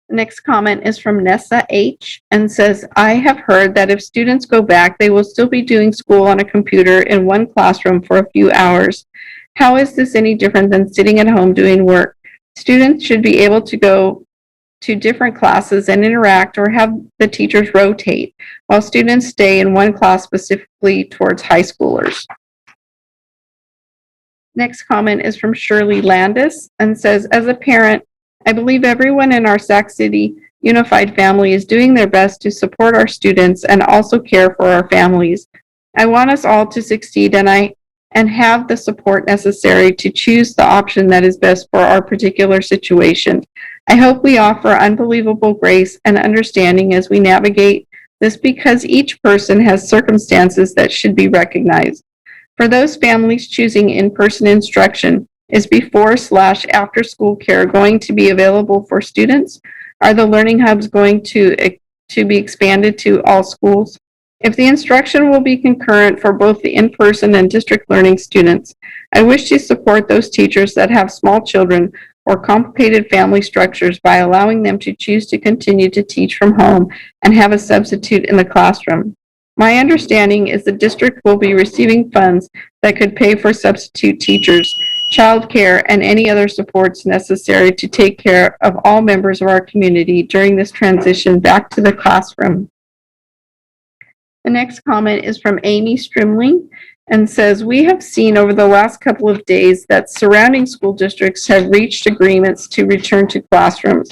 The next comment is from Nessa H. and says, I have heard that if students go back, they will still be doing school on a computer in one classroom for a few hours. How is this any different than sitting at home doing work? Students should be able to go to different classes and interact or have the teachers rotate while students stay in one class specifically towards high schoolers. Next comment is from Shirley Landis and says, as a parent, I believe everyone in our Sac City Unified family is doing their best to support our students and also care for our families. I want us all to succeed and have the support necessary to choose the option that is best for our particular situation. I hope we offer unbelievable grace and understanding as we navigate this, because each person has circumstances that should be recognized. For those families choosing in-person instruction, is before/after school care going to be available for students? Are the learning hubs going to be expanded to all schools? If the instruction will be concurrent for both the in-person and district learning students, I wish to support those teachers that have small children or complicated family structures by allowing them to choose to continue to teach from home and have a substitute in the classroom. My understanding is the district will be receiving funds that could pay for substitute teachers, childcare, and any other supports necessary to take care of all members of our community during this transition back to the classroom. The next comment is from Amy Strimling and says, we have seen over the last couple of days that surrounding school districts have reached agreements to return to classrooms.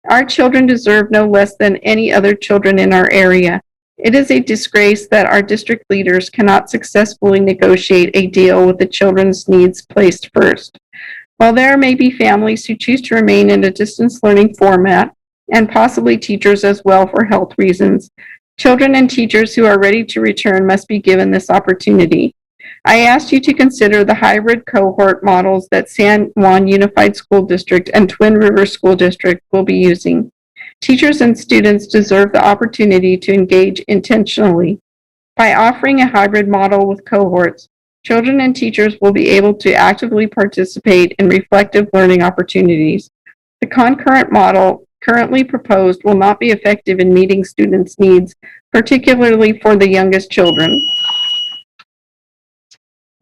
Our children deserve no less than any other children in our area. It is a disgrace that our district leaders cannot successfully negotiate a deal with the children's needs placed first. While there may be families who choose to remain in a distance learning format, and possibly teachers as well for health reasons, children and teachers who are ready to return must be given this opportunity. I asked you to consider the hybrid cohort models that San Juan Unified School District and Twin Rivers School District will be using. Teachers and students deserve the opportunity to engage intentionally. By offering a hybrid model with cohorts, children and teachers will be able to actively participate in reflective learning opportunities. The concurrent model currently proposed will not be effective in meeting students' needs, particularly for the youngest children.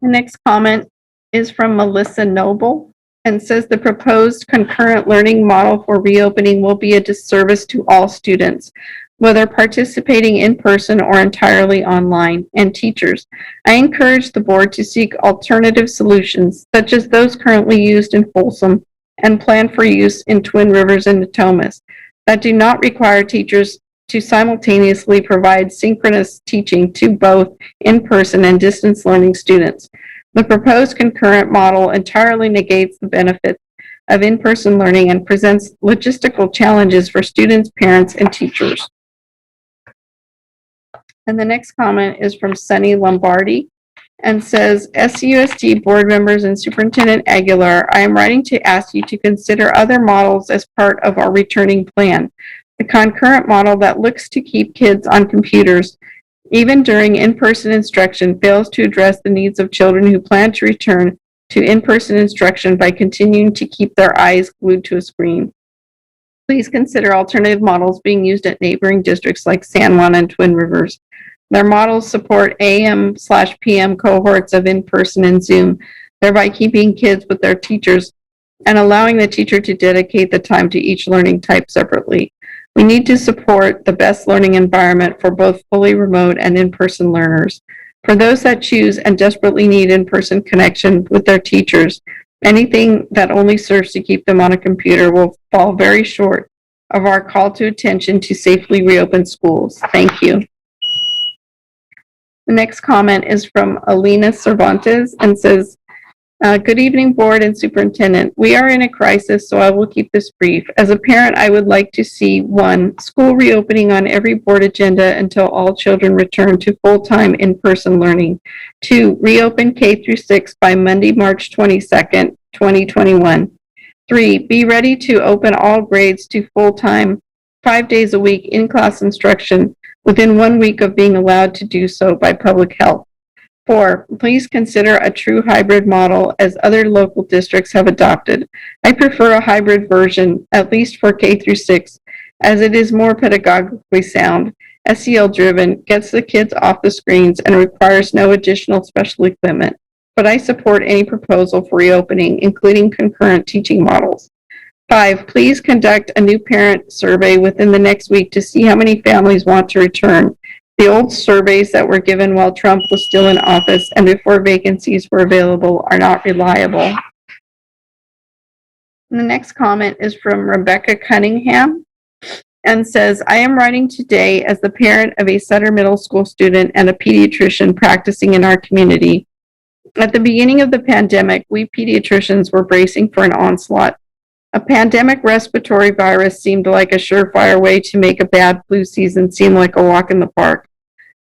The next comment is from Melissa Noble and says the proposed concurrent learning model for reopening will be a disservice to all students, whether participating in person or entirely online, and teachers. I encourage the board to seek alternative solutions, such as those currently used in Folsom and planned for use in Twin Rivers and Natomas, that do not require teachers to simultaneously provide synchronous teaching to both in-person and distance learning students. The proposed concurrent model entirely negates the benefits of in-person learning and presents logistical challenges for students, parents, and teachers. And the next comment is from Sunny Lombardi and says, SUSD board members and Superintendent Aguilar, I am writing to ask you to consider other models as part of our returning plan. The concurrent model that looks to keep kids on computers, even during in-person instruction, fails to address the needs of children who plan to return to in-person instruction by continuing to keep their eyes glued to a screen. Please consider alternative models being used at neighboring districts like San Juan and Twin Rivers. Their models support AM/PM cohorts of in-person and Zoom, thereby keeping kids with their teachers and allowing the teacher to dedicate the time to each learning type separately. We need to support the best learning environment for both fully remote and in-person learners. For those that choose and desperately need in-person connection with their teachers, anything that only serves to keep them on a computer will fall very short of our call to attention to safely reopen schools. Thank you. The next comment is from Alina Cervantes and says, good evening, board and superintendent. We are in a crisis, so I will keep this brief. As a parent, I would like to see 1, school reopening on every board agenda until all children return to full-time in-person learning. 2, reopen K through 6 by Monday, March 22nd, 2021. 3, be ready to open all grades to full-time, 5 days a week in-class instruction within 1 week of being allowed to do so by public health. 4, please consider a true hybrid model as other local districts have adopted. I prefer a hybrid version, at least for K through 6, as it is more pedagogically sound, SEL driven, gets the kids off the screens, and requires no additional special equipment. But I support any proposal for reopening, including concurrent teaching models. 5, please conduct a new parent survey within the next week to see how many families want to return. The old surveys that were given while Trump was still in office and before vacancies were available are not reliable. And the next comment is from Rebecca Cunningham and says, I am writing today as the parent of a Sutter Middle School student and a pediatrician practicing in our community. At the beginning of the pandemic, we pediatricians were bracing for an onslaught. A pandemic respiratory virus seemed like a surefire way to make a bad flu season seem like a walk in the park.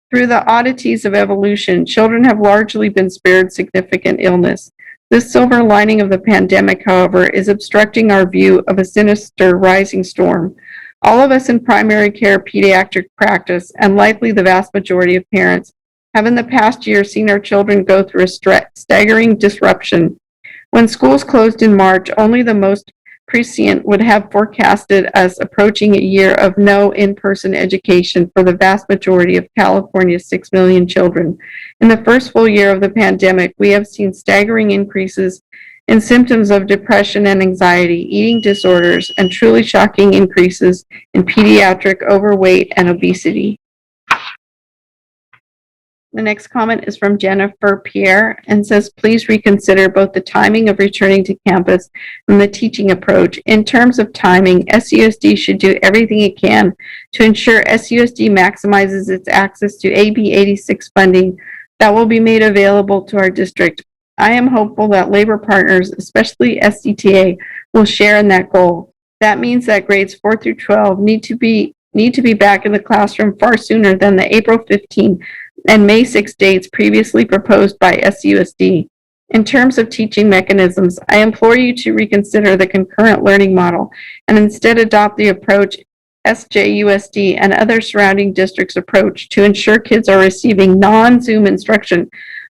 Through the oddities of evolution, children have largely been spared significant illness. This silver lining of the pandemic, however, is obstructing our view of a sinister rising storm. All of us in primary care pediatric practice, and likely the vast majority of parents, have in the past year seen our children go through a staggering disruption. When schools closed in March, only the most prescient would have forecasted us approaching a year of no in-person education for the vast majority of California's 6 million children. In the first full year of the pandemic, we have seen staggering increases in symptoms of depression and anxiety, eating disorders, and truly shocking increases in pediatric overweight and obesity. The next comment is from Jennifer Pierre and says, please reconsider both the timing of returning to campus and the teaching approach. In terms of timing, SUSD should do everything it can to ensure SUSD maximizes its access to AB 86 funding that will be made available to our district. I am hopeful that labor partners, especially SDTA, will share in that goal. That means that grades 4 through 12 need to be back in the classroom far sooner than the April 15 and May 6 dates previously proposed by SUSD. In terms of teaching mechanisms, I implore you to reconsider the concurrent learning model and instead adopt the approach SJUSD and other surrounding districts approach to ensure kids are receiving non-Zoom instruction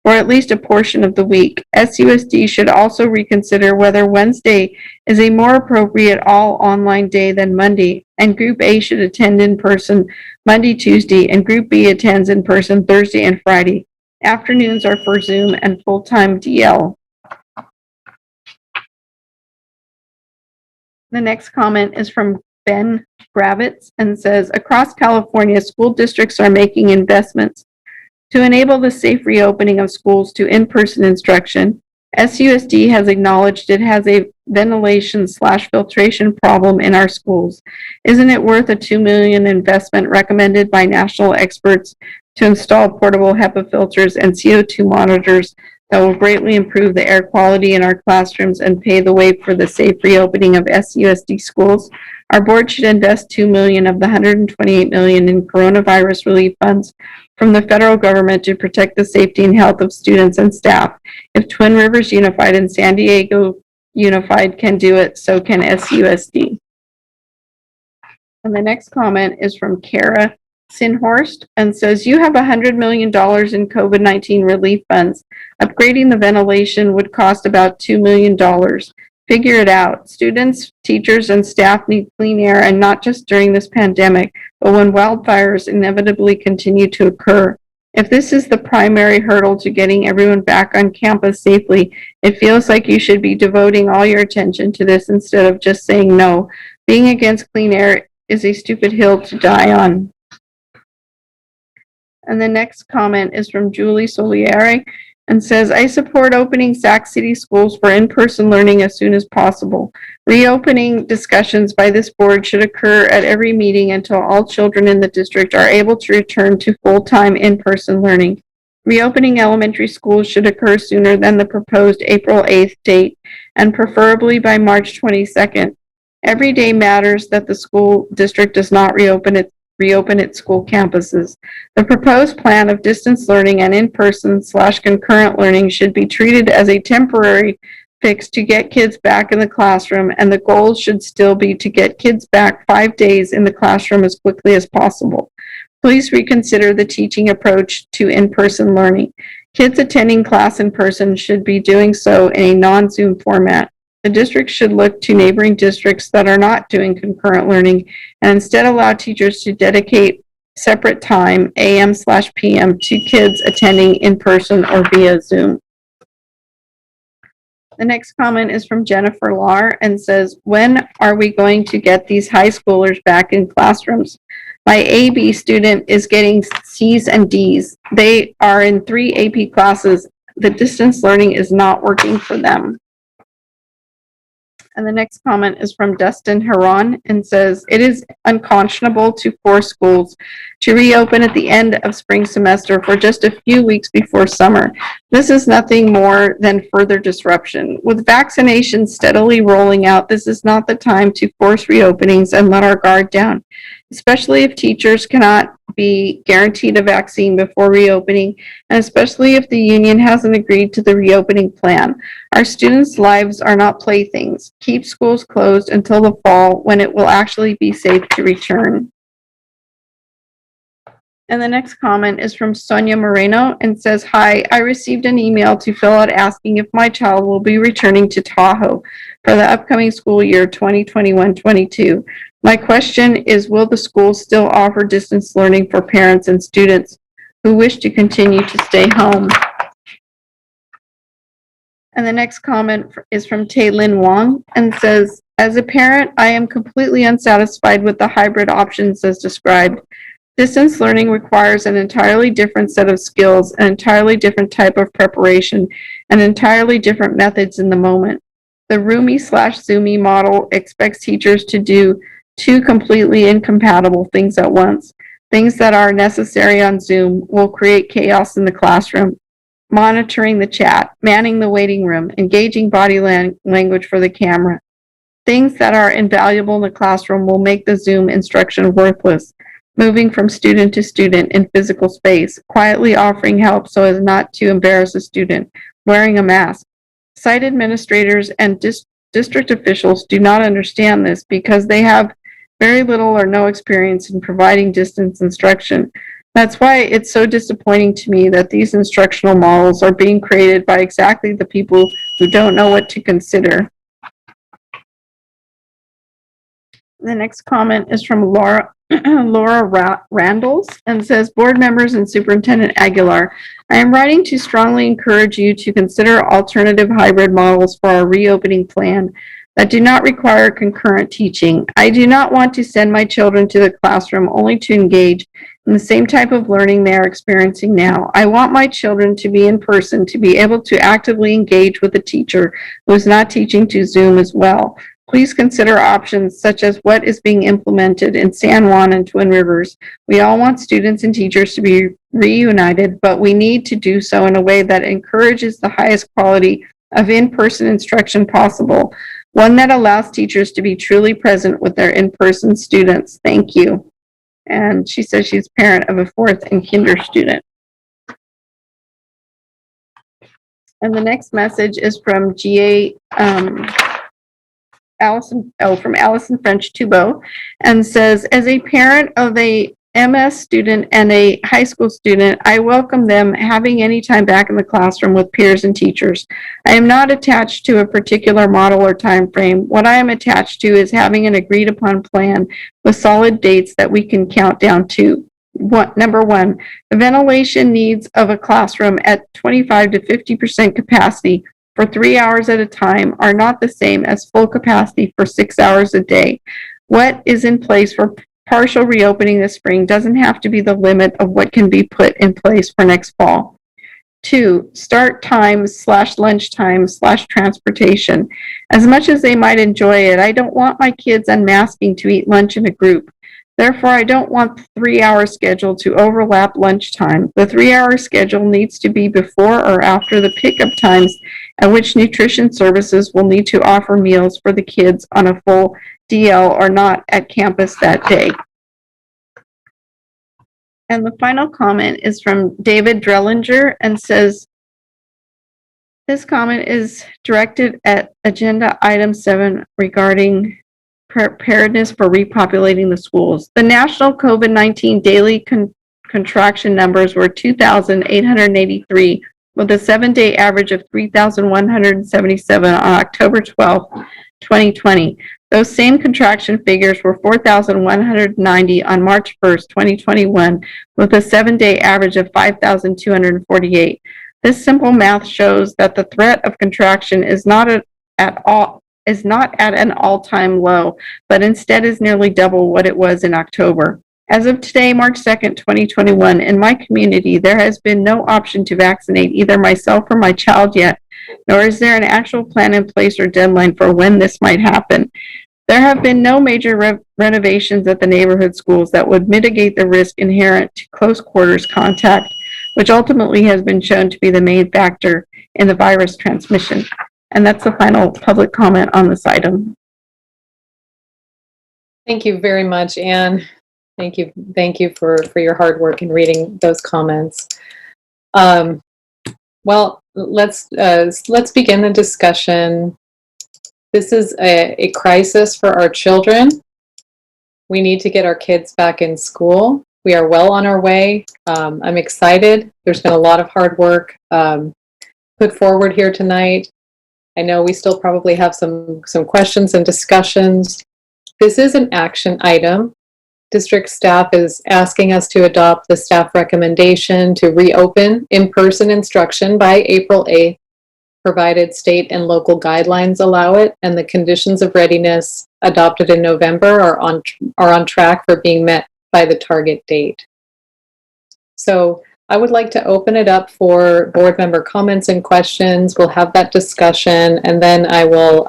for at least a portion of the week. SUSD should also reconsider whether Wednesday is a more appropriate all-online day than Monday, and Group A should attend in person Monday, Tuesday, and Group B attends in person Thursday and Friday. Afternoons are for Zoom and full-time DL. The next comment is from Ben Gravitz and says, across California, school districts are making investments to enable the safe reopening of schools to in-person instruction. SUSD has acknowledged it has a ventilation/filtration problem in our schools. Isn't it worth a $2 million investment recommended by national experts to install portable HEPA filters and CO2 monitors that will greatly improve the air quality in our classrooms and pave the way for the safe reopening of SUSD schools? Our board should invest $2 million of the $128 million in coronavirus relief funds from the federal government to protect the safety and health of students and staff. If Twin Rivers Unified and San Diego Unified can do it, so can SUSD. And the next comment is from Kara Sinhorst and says, you have $100 million in COVID-19 relief funds. Upgrading the ventilation would cost about $2 million. Figure it out. Students, teachers, and staff need clean air, and not just during this pandemic, but when wildfires inevitably continue to occur. If this is the primary hurdle to getting everyone back on campus safely, it feels like you should be devoting all your attention to this instead of just saying no. Being against clean air is a stupid hill to die on. And the next comment is from Julie Solieri and says, I support opening Sac City schools for in-person learning as soon as possible. Reopening discussions by this board should occur at every meeting until all children in the district are able to return to full-time in-person learning. Reopening elementary schools should occur sooner than the proposed April 8th date, and preferably by March 22nd. Every day matters that the school district does not reopen its school campuses. The proposed plan of distance learning and in-person/concurrent learning should be treated as a temporary fix to get kids back in the classroom, and the goal should still be to get kids back 5 days in the classroom as quickly as possible. Please reconsider the teaching approach to in-person learning. Kids attending class in person should be doing so in a non-Zoom format. The district should look to neighboring districts that are not doing concurrent learning and instead allow teachers to dedicate separate time, AM/PM, to kids attending in person or via Zoom. The next comment is from Jennifer Lahr and says, when are we going to get these high schoolers back in classrooms? My AB student is getting C's and D's. They are in 3 AP classes. The distance learning is not working for them. And the next comment is from Dustin Heron and says, it is unconscionable to force schools to reopen at the end of spring semester for just a few weeks before summer. This is nothing more than further disruption. With vaccinations steadily rolling out, this is not the time to force reopenings and let our guard down, especially if teachers cannot be guaranteed a vaccine before reopening, and especially if the union hasn't agreed to the reopening plan. Our students' lives are not playthings. Keep schools closed until the fall when it will actually be safe to return. And the next comment is from Sonia Moreno and says, hi, I received an email to fill out asking if my child will be returning to Tahoe for the upcoming school year 2021-22. My question is, will the school still offer distance learning for parents and students who wish to continue to stay home? And the next comment is from Taylin Wong and says, as a parent, I am completely unsatisfied with the hybrid options as described. Distance learning requires an entirely different set of skills, an entirely different type of preparation, and entirely different methods in the moment. The Roomy/Zoomy model expects teachers to do two completely incompatible things at once. Things that are necessary on Zoom will create chaos in the classroom. Monitoring the chat, manning the waiting room, engaging body language for the camera. Things that are invaluable in the classroom will make the Zoom instruction worthless. Moving from student to student in physical space, quietly offering help so as not to embarrass a student, wearing a mask. Site administrators and district officials do not understand this because they have very little or no experience in providing distance instruction. That's why it's so disappointing to me that these instructional models are being created by exactly the people who don't know what to consider. The next comment is from Laura Randalls and says, Board members and Superintendent Aguilar, I am writing to strongly encourage you to consider alternative hybrid models for our reopening plan that do not require concurrent teaching. I do not want to send my children to the classroom only to engage in the same type of learning they are experiencing now. I want my children to be in person, to be able to actively engage with a teacher who is not teaching to Zoom as well. Please consider options such as what is being implemented in San Juan and Twin Rivers. We all want students and teachers to be reunited, but we need to do so in a way that encourages the highest quality of in-person instruction possible, one that allows teachers to be truly present with their in-person students. Thank you. And she says she's a parent of a fourth and kinder student. And the next message is from from Allison French Toubeau, and says, as a parent of a MS student and a high school student, I welcome them having any time back in the classroom with peers and teachers. I am not attached to a particular model or time frame. What I am attached to is having an agreed upon plan with solid dates that we can count down to. Number one, the ventilation needs of a classroom at 25 to 50% capacity for 3 hours at a time are not the same as full capacity for 6 hours a day. What is in place for partial reopening this spring doesn't have to be the limit of what can be put in place for next fall. 2, start times / lunch times / transportation. As much as they might enjoy it, I don't want my kids unmasking to eat lunch in a group. Therefore, I don't want the 3-hour schedule to overlap lunchtime. The 3-hour schedule needs to be before or after the pickup times at which nutrition services will need to offer meals for the kids on a full DL or not at campus that day. And the final comment is from David Drellinger and says, this comment is directed at agenda item 7 regarding preparedness for repopulating the schools. The national COVID-19 daily contraction numbers were 2,883 with a 7-day average of 3,177 on October 12, 2020. Those same contraction figures were 4,190 on March 1st, 2021, with a 7-day average of 5,248. This simple math shows that the threat of contraction is not at an all-time low, but instead is nearly double what it was in October. As of today, March 2nd, 2021, in my community, there has been no option to vaccinate either myself or my child yet, nor is there an actual plan in place or deadline for when this might happen. There have been no major renovations at the neighborhood schools that would mitigate the risk inherent to close quarters contact, which ultimately has been shown to be the main factor in the virus transmission. And that's the final public comment on this item. Thank you very much, Anne. Thank you for your hard work in reading those comments. Well, let's begin the discussion. This is a crisis for our children. We need to get our kids back in school. We are well on our way. I'm excited. There's been a lot of hard work put forward here tonight. I know we still probably have some questions and discussions. This is an action item. District staff is asking us to adopt the staff recommendation to reopen in-person instruction by April 8th, provided state and local guidelines allow it, and the conditions of readiness adopted in November are on track for being met by the target date. So I would like to open it up for board member comments and questions. We'll have that discussion, and then I will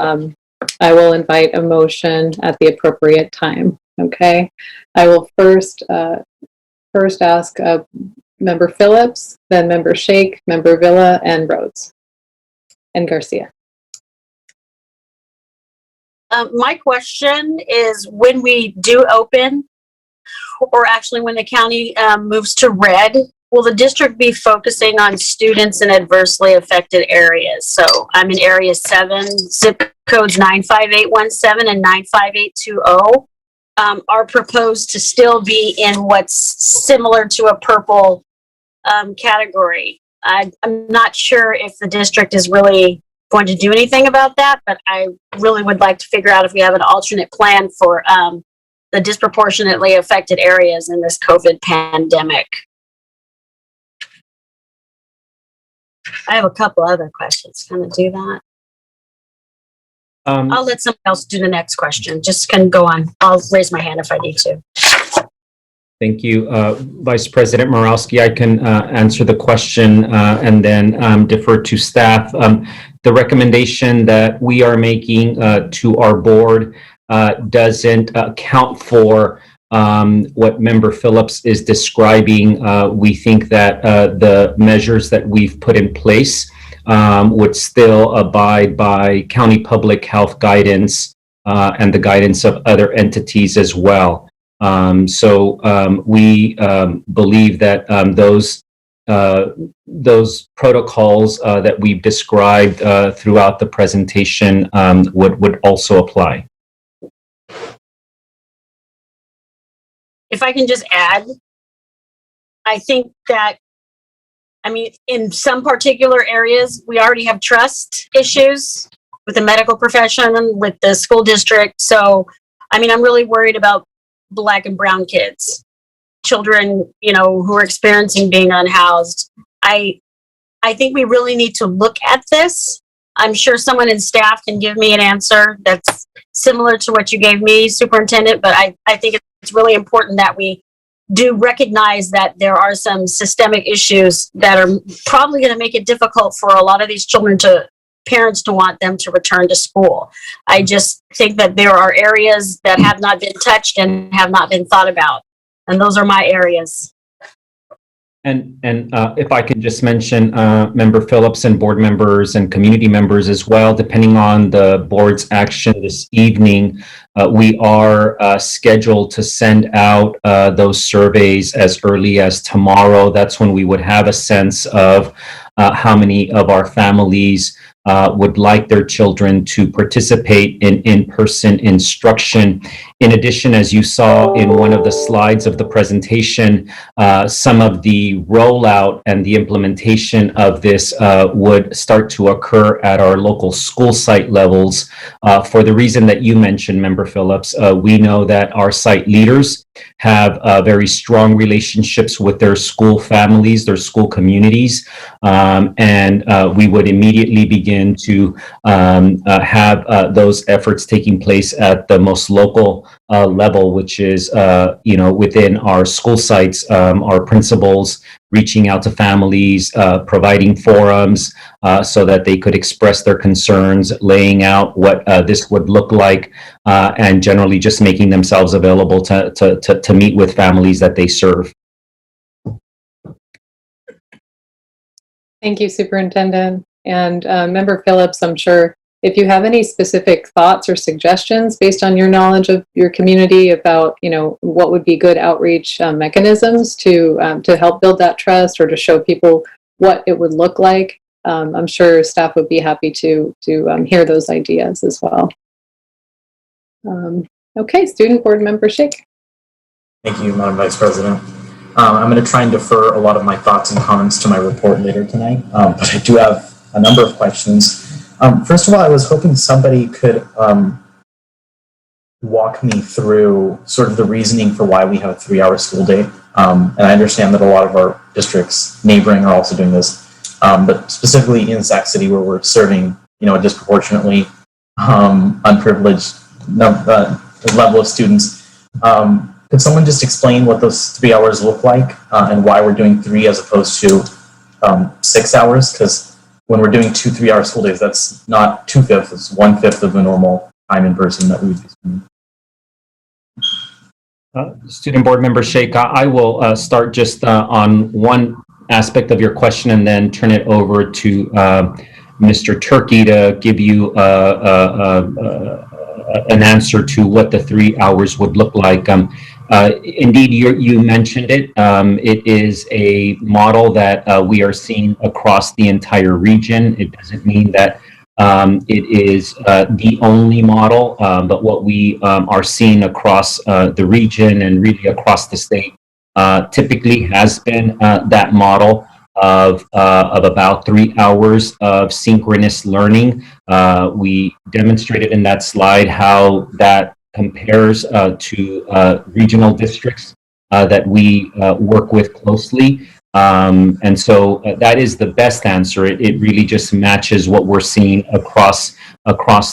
invite a motion at the appropriate time. Okay, I will first ask Member Phillips, then Member Shake, Member Villa, and Rhodes, and Garcia. My question is, when we do open, or actually when the county moves to red, will the district be focusing on students in adversely affected areas? So I'm in area 7, zip codes 95817 and 95820 are proposed to still be in what's similar to a purple category. I'm not sure if the district is really going to do anything about that, but I really would like to figure out if we have an alternate plan for the disproportionately affected areas in this COVID pandemic. I have a couple other questions. Can I do that? I'll let someone else do the next question. Just can go on. I'll raise my hand if I need to. Thank you. Vice President Morawski, I can answer the question and then defer to staff. The recommendation that we are making to our board doesn't account for what Member Phillips is describing. We think that the measures that we've put in place would still abide by county public health guidance and the guidance of other entities as well. We believe that those protocols that we've described throughout the presentation would also apply. If I can just add, I think that, in some particular areas, we already have trust issues with the medical profession and with the school district. So, I'm really worried about Black and brown kids, children, who are experiencing being unhoused. I think we really need to look at this. I'm sure someone in staff can give me an answer that's similar to what you gave me, Superintendent, but I think it's really important that we do recognize that there are some systemic issues that are probably going to make it difficult for a lot of these parents to want them to return to school. I just think that there are areas that have not been touched and have not been thought about. And those are my areas. And if I could just mention, Member Phillips and board members and community members as well, depending on the board's action this evening, we are scheduled to send out those surveys as early as tomorrow. That's when we would have a sense of how many of our families would like their children to participate in in-person instruction. In addition, as you saw in one of the slides of the presentation, some of the rollout and the implementation of this would start to occur at our local school site levels. For the reason that you mentioned, Member Phillips, we know that our site leaders have very strong relationships with their school families, their school communities, and we would immediately begin to have those efforts taking place at the most local level, which is within our school sites, our principals reaching out to families, providing forums so that they could express their concerns, laying out what this would look like, and generally just making themselves available to meet with families that they serve. Thank you, Superintendent. And Member Phillips, I'm sure if you have any specific thoughts or suggestions based on your knowledge of your community about, what would be good outreach mechanisms to help build that trust or to show people what it would look like, I'm sure staff would be happy to hear those ideas as well. Okay, Student Board Member Shake. Thank you, Madam Vice President. I'm going to try and defer a lot of my thoughts and comments to my report later tonight, but I do have a number of questions. First of all, I was hoping somebody could walk me through sort of the reasoning for why we have a 3-hour school day. And I understand that a lot of our districts neighboring are also doing this, but specifically in Sac City, where we're serving, a disproportionately unprivileged level of students. Could someone just explain what those 3 hours look like and why we're doing 3 as opposed to 6 hours? Because when we're doing 2 3-hour school days, that's not 2/5, it's 1/5 of the normal time in person that we would be spending. Student Board Member Sheikh, I will start just on one aspect of your question and then turn it over to Mr. Turkey to give you an answer to what the 3 hours would look like. Indeed, you mentioned it. It is a model that we are seeing across the entire region. It doesn't mean that it is the only model, but what we are seeing across the region and really across the state typically has been that model of about 3 hours of synchronous learning. We demonstrated in that slide how that compares to regional districts that we work with closely. And so that is the best answer. It really just matches what we're seeing across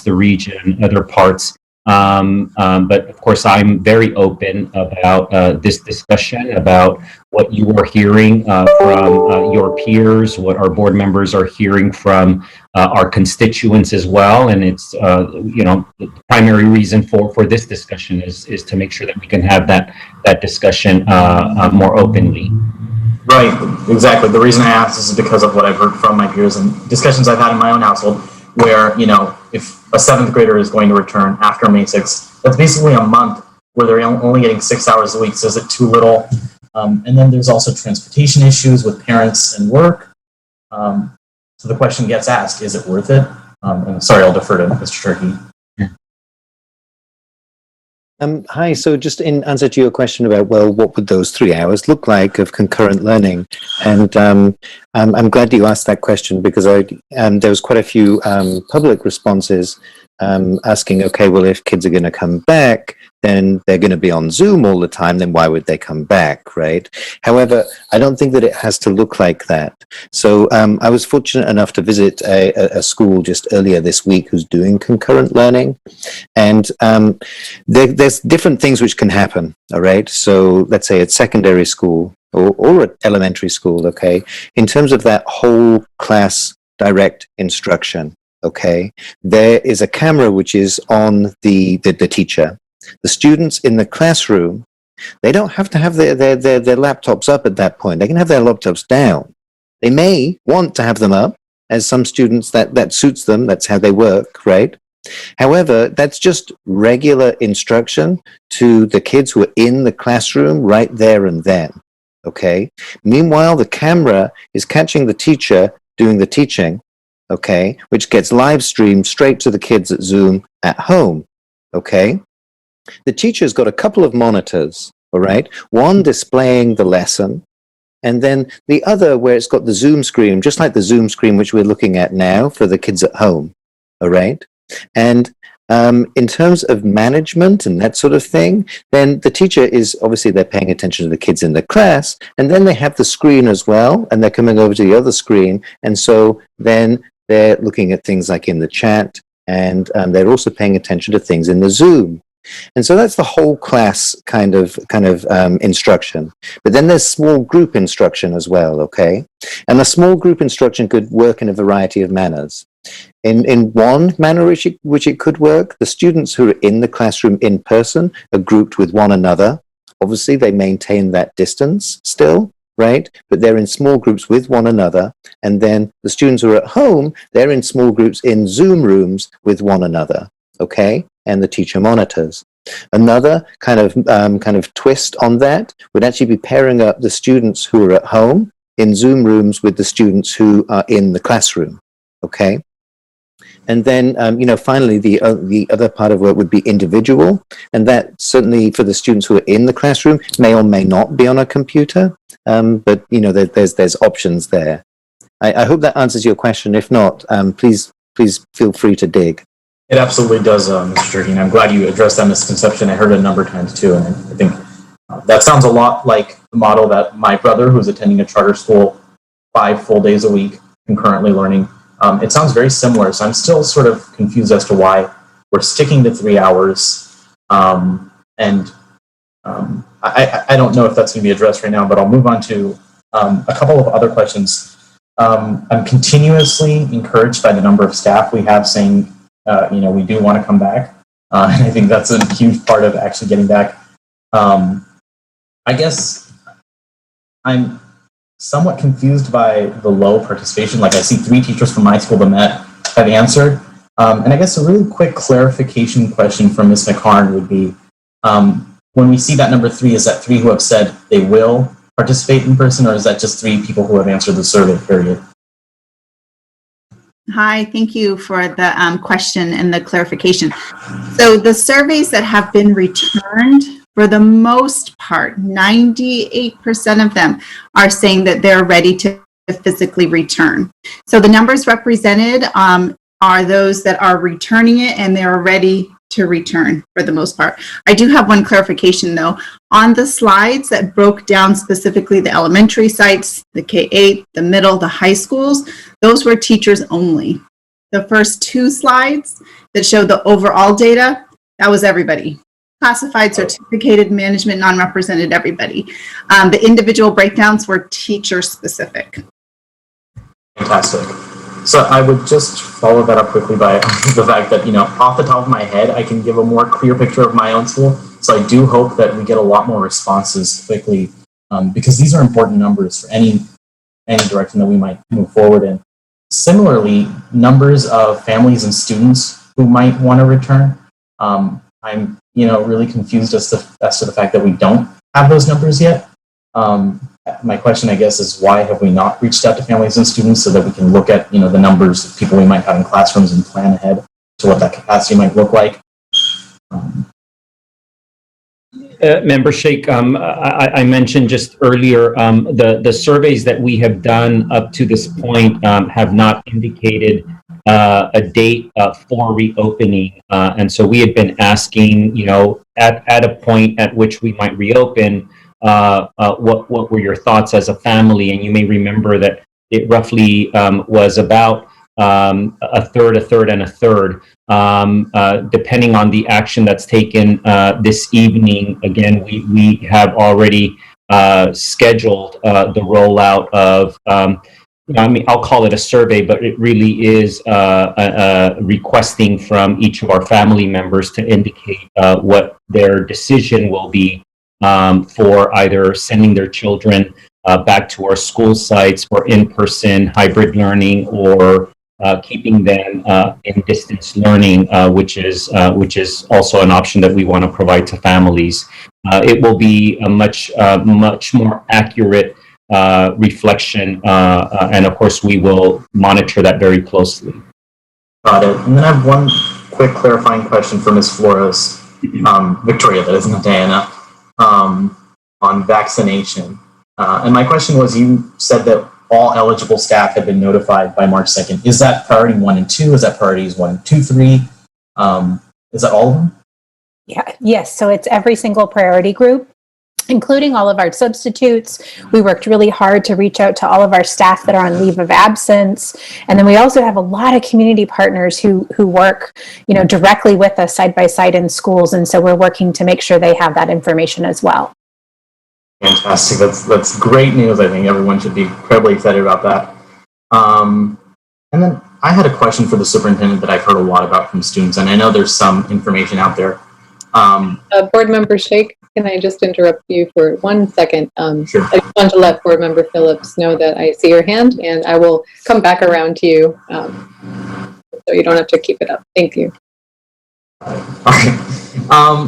the region, other parts. But of course, I'm very open about this discussion, about what you are hearing from your peers, what our board members are hearing from our constituents as well. And it's, the primary reason for this discussion is to make sure that we can have that discussion more openly. Right, exactly. The reason I asked is because of what I've heard from my peers and discussions I've had in my own household, where, if a 7th grader is going to return after May 6th, that's basically a month where they're only getting 6 hours a week. So is it too little? And then there's also transportation issues with parents and work. So the question gets asked, is it worth it? And sorry, I'll defer to Mr. Turkey. Hi, so just in answer to your question about, well, what would those 3 hours look like of concurrent learning? And I'm glad you asked that question, because there was quite a few public responses asking, okay, well, if kids are going to come back, then they're going to be on Zoom all the time, then why would they come back, right? However, I don't think that it has to look like that. So I was fortunate enough to visit a school just earlier this week who's doing concurrent learning. And there's different things which can happen, all right? So let's say at secondary school or at elementary school, okay? In terms of that whole class direct instruction, okay? There is a camera which is on the teacher. The students in the classroom, they don't have to have their laptops up at that point. They can have their laptops down. They may want to have them up, as some students, that suits them. That's how they work, right? However, that's just regular instruction to the kids who are in the classroom right there and then, okay? Meanwhile, the camera is catching the teacher doing the teaching, okay, which gets live streamed straight to the kids at Zoom at home, okay? The teacher's got a couple of monitors, all right? One displaying the lesson, and then the other where it's got the Zoom screen, just like the Zoom screen which we're looking at now for the kids at home, all right? And in terms of management and that sort of thing, then the teacher is, obviously they're paying attention to the kids in the class, and then they have the screen as well, and they're coming over to the other screen, and so then they're looking at things like in the chat, and they're also paying attention to things in the Zoom. And so that's the whole class kind of instruction. But then there's small group instruction as well, okay? And the small group instruction could work in a variety of manners. In one manner which it could work, the students who are in the classroom in person are grouped with one another. Obviously, they maintain that distance still, right? But they're in small groups with one another. And then the students who are at home, they're in small groups in Zoom rooms with one another, okay? And the teacher monitors. Another kind of twist on that would actually be pairing up the students who are at home in Zoom rooms with the students who are in the classroom, okay? And then, finally, the other part of it would be individual, and that certainly for the students who are in the classroom may or may not be on a computer, but there's options there. I hope that answers your question. If not, please feel free to dig. It absolutely does, Mr. Turkey, and I'm glad you addressed that misconception. I heard it a number of times too, and I think that sounds a lot like the model that my brother, who's attending a charter school 5 full days a week, concurrently learning, it sounds very similar. So I'm still sort of confused as to why we're sticking to 3 hours, and I don't know if that's going to be addressed right now, but I'll move on to a couple of other questions. I'm continuously encouraged by the number of staff we have saying, we do want to come back. And I think that's a huge part of actually getting back. I guess I'm somewhat confused by the low participation. Like I see 3 teachers from my school that met have answered. And I guess a really quick clarification question from Ms. McCarn would be, when we see that number 3, is that 3 who have said they will participate in person, or is that just 3 people who have answered the survey period? Hi, thank you for the question and the clarification. So the surveys that have been returned, for the most part, 98% of them are saying that they're ready to physically return. So the numbers represented are those that are returning it, and they're ready to return for the most part. I do have one clarification though. On the slides that broke down specifically the elementary sites, the K-8, the middle, the high schools, those were teachers only. The first 2 slides that showed the overall data, that was everybody. Classified, certificated, management, non-represented, everybody. The individual breakdowns were teacher specific. Fantastic. So I would just follow that up quickly by the fact that, off the top of my head, I can give a more clear picture of my own school. So I do hope that we get a lot more responses quickly, because these are important numbers for any direction that we might move forward in. Similarly, numbers of families and students who might want to return. I'm, really confused as to the fact that we don't have those numbers yet. My question, I guess, is why have we not reached out to families and students so that we can look at, the numbers of people we might have in classrooms and plan ahead to what that capacity might look like? Member Sheikh, I mentioned just earlier, the surveys that we have done up to this point have not indicated a date for reopening. And so we had been asking, at a point at which we might reopen, what were your thoughts as a family? And you may remember that it roughly was about a third, and a third, depending on the action that's taken this evening. Again, we have already scheduled the rollout of, I'll call it a survey, but it really is requesting from each of our family members to indicate what their decision will be for either sending their children back to our school sites for in-person hybrid learning, or keeping them in distance learning, which is also an option that we want to provide to families. It will be a much more accurate reflection, and of course we will monitor that very closely. Got it. And then I have one quick clarifying question for Ms. Flores, Victoria, that is, not Diana, on vaccination. And my question was, you said that all eligible staff had been notified by March 2nd. Is that priority 1 and 2? Is that priorities 1, 2, 3? Is that all of them? Yeah, yes. So it's every single priority group, including all of our substitutes. We worked really hard to reach out to all of our staff that are on leave of absence. And then we also have a lot of community partners who work, directly with us side by side in schools. And so we're working to make sure they have that information as well. Fantastic. That's great news. I think everyone should be incredibly excited about that. And then I had a question for the superintendent that I've heard a lot about from students, and I know there's some information out there. Board Member Sheikh, can I just interrupt you for 1 second? Sure. I just want to let Board Member Phillips know that I see your hand, and I will come back around to you, so you don't have to keep it up. Thank you. Okay.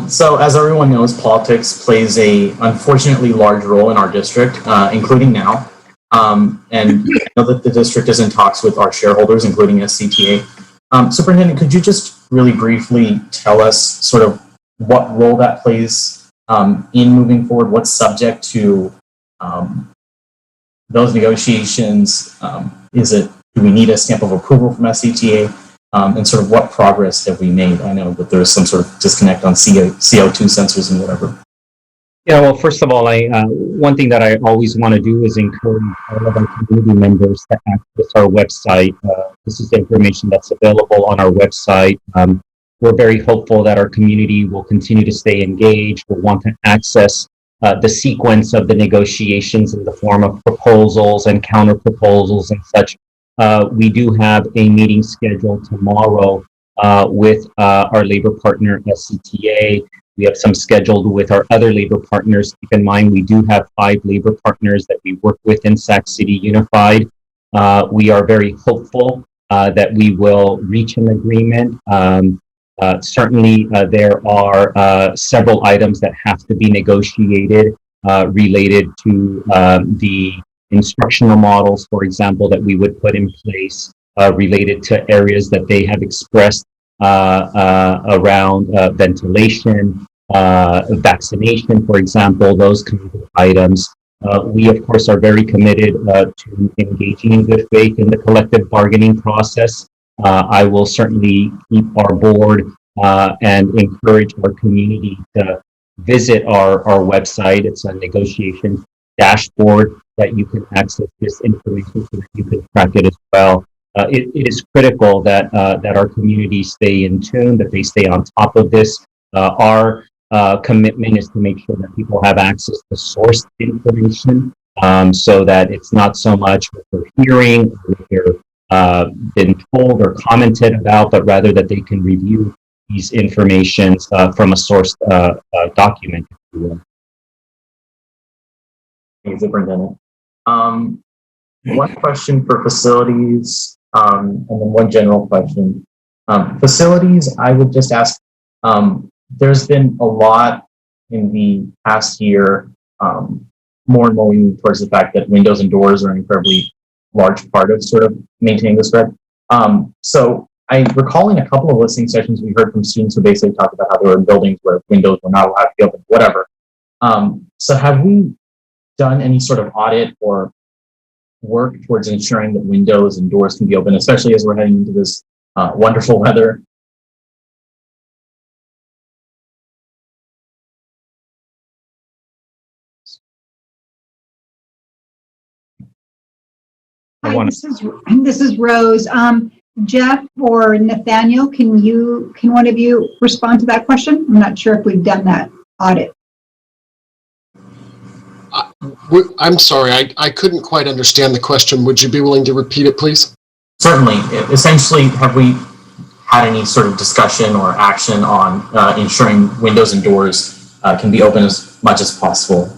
So as everyone knows, politics plays a unfortunately large role in our district, including now. And I know that the district is in talks with our shareholders, including SCTA. Superintendent, could you just really briefly tell us sort of what role that plays in moving forward? What's subject to those negotiations? Do we need a stamp of approval from SCTA? And sort of what progress have we made? I know that there's some sort of disconnect on CO2 sensors and whatever. Yeah, well, first of all, one thing that I always want to do is encourage all of our community members to access our website. This is the information that's available on our website. We're very hopeful that our community will continue to stay engaged, will want to access the sequence of the negotiations in the form of proposals and counter proposals and such. We do have a meeting scheduled tomorrow with our labor partner, SCTA. We have some scheduled with our other labor partners. Keep in mind, we do have 5 labor partners that we work with in Sac City Unified. We are very hopeful that we will reach an agreement. Certainly, there are several items that have to be negotiated related to the instructional models, for example, that we would put in place related to areas that they have expressed around ventilation, vaccination, for example, those kinds of items. We, of course, are very committed to engaging in good faith in the collective bargaining process. I will certainly keep our board and encourage our community to visit our website. It's a negotiation dashboard that you can access this information so that you can track it as well. It is critical that our community stay in tune, that they stay on top of this. Our commitment is to make sure that people have access to sourced information, so that it's not so much what they're hearing or what they're been told or commented about, but rather that they can review these informations from a sourced document, if you will. Thank you, Superintendent. One question for facilities, and then one general question. Facilities, I would just ask, there's been a lot in the past year, more and more leaning towards the fact that windows and doors are an incredibly large part of sort of maintaining the spread. So I recall in a couple of listening sessions, we heard from students who basically talked about how there were buildings where windows were not allowed to be open, whatever. So have we done any sort of audit or work towards ensuring that windows and doors can be open, especially as we're heading into this wonderful weather? Hi, this is Rose. Jeff or Nathaniel, can one of you respond to that question? I'm not sure if we've done that audit. I'm sorry, I couldn't quite understand the question. Would you be willing to repeat it, please? Certainly. Essentially, have we had any sort of discussion or action on ensuring windows and doors can be open as much as possible?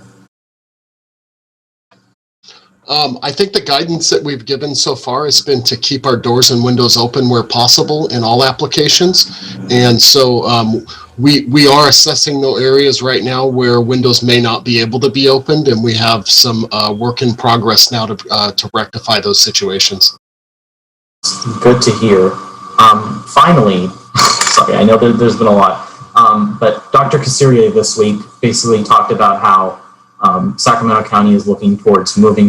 I think the guidance that we've given so far has been to keep our doors and windows open where possible in all applications. And so we are assessing those areas right now where windows may not be able to be opened, and we have some work in progress now to rectify those situations. Good to hear. Finally, sorry, I know there's been a lot, but Dr. Cassiere this week basically talked about how Sacramento County is moving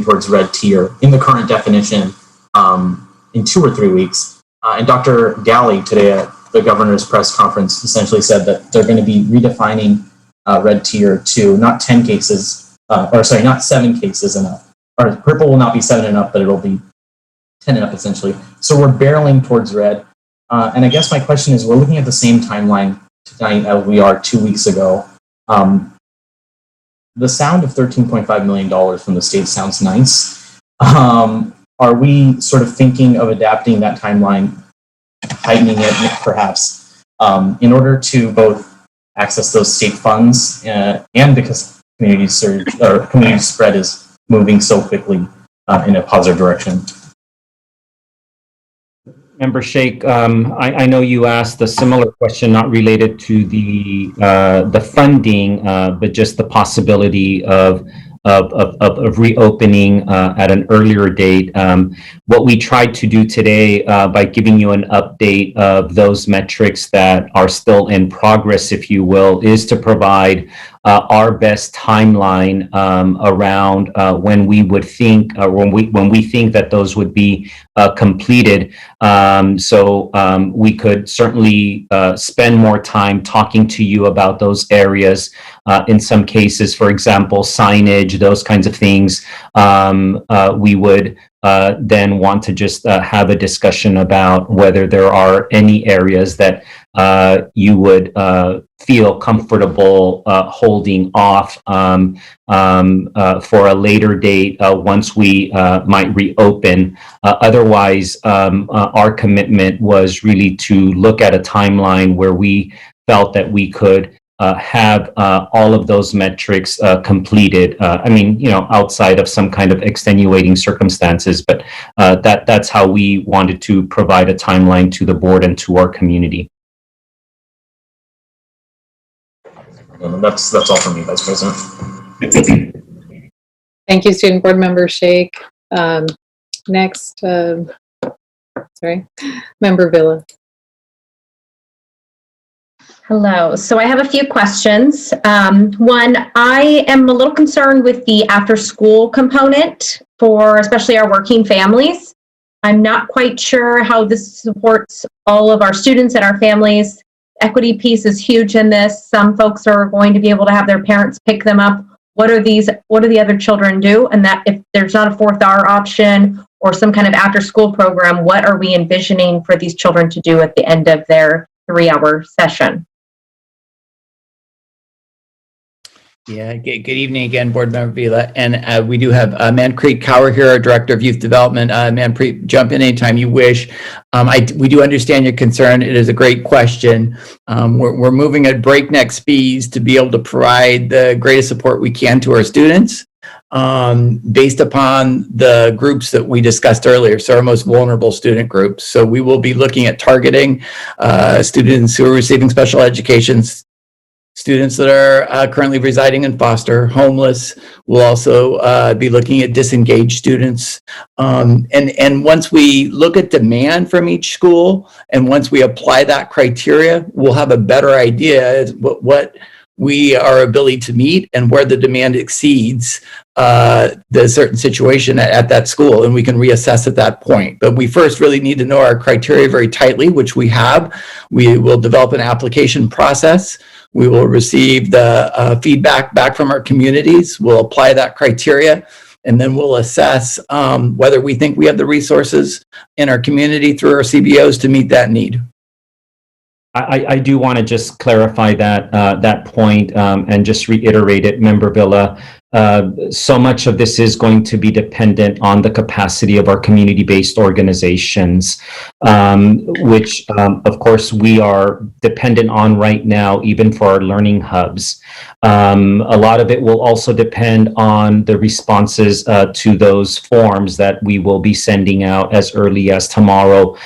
towards red tier in the current definition in 2 or 3 weeks. And Dr. Galley today at the governor's press conference essentially said that they're going to be redefining red tier to not 10 cases, not 7 cases and up. Or purple will not be 7 and up, but it'll be 10 and up essentially. So we're barreling towards red. And I guess my question is, we're looking at the same timeline tonight as we are 2 weeks ago. The sound of $13.5 million from the state sounds nice. Are we sort of thinking of adapting that timeline, tightening it perhaps, in order to both access those state funds and because community spread is moving so quickly in a positive direction? Member Sheikh, I know you asked a similar question, not related to the funding, but just the possibility of reopening at an earlier date. What we tried to do today by giving you an update of those metrics that are still in progress, if you will, is to provide our best timeline around when we would think, or when we think that those would be completed. So we could certainly spend more time talking to you about those areas. In some cases, for example, signage, those kinds of things. We would then want to just have a discussion about whether there are any areas that you would feel comfortable holding off for a later date once we might reopen. Otherwise, our commitment was really to look at a timeline where we felt that we could have all of those metrics completed. I mean, you know, outside of some kind of extenuating circumstances, but that's how we wanted to provide a timeline to the board and to our community. That's all from me, Vice President. Thank you, Student Board Member Shake. Next, sorry, Member Villa. Hello. So I have a few questions. One, I am a little concerned with the after-school component for especially our working families. I'm not quite sure how this supports all of our students and our families. Equity piece is huge in this. Some folks are going to be able to have their parents pick them up. What do the other children do? And that if there's not a fourth hour option or some kind of after-school program, what are we envisioning for these children to do at the end of their 3-hour session? Yeah, good evening again, Board Member Vila. And we do have Manpreet Kaur here, our Director of Youth Development. Manpreet, jump in anytime you wish. We do understand your concern. It is a great question. We're moving at breakneck speeds to be able to provide the greatest support we can to our students based upon the groups that we discussed earlier, so our most vulnerable student groups. So we will be looking at targeting students who are receiving special education, students that are currently residing in foster, homeless. We'll also be looking at disengaged students. And once we look at demand from each school, and once we apply that criteria, we'll have a better idea as what we are ability to meet and where the demand exceeds the certain situation at that school, and we can reassess at that point. But we first really need to know our criteria very tightly, which we have. We will develop an application process. We will receive the feedback back from our communities. We'll apply that criteria, and then we'll assess whether we think we have the resources in our community through our CBOs to meet that need. I do want to just clarify that point and just reiterate it, Member Villa. So much of this is going to be dependent on the capacity of our community-based organizations, which, of course, we are dependent on right now, even for our learning hubs. A lot of it will also depend on the responses to those forms that we will be sending out as early as tomorrow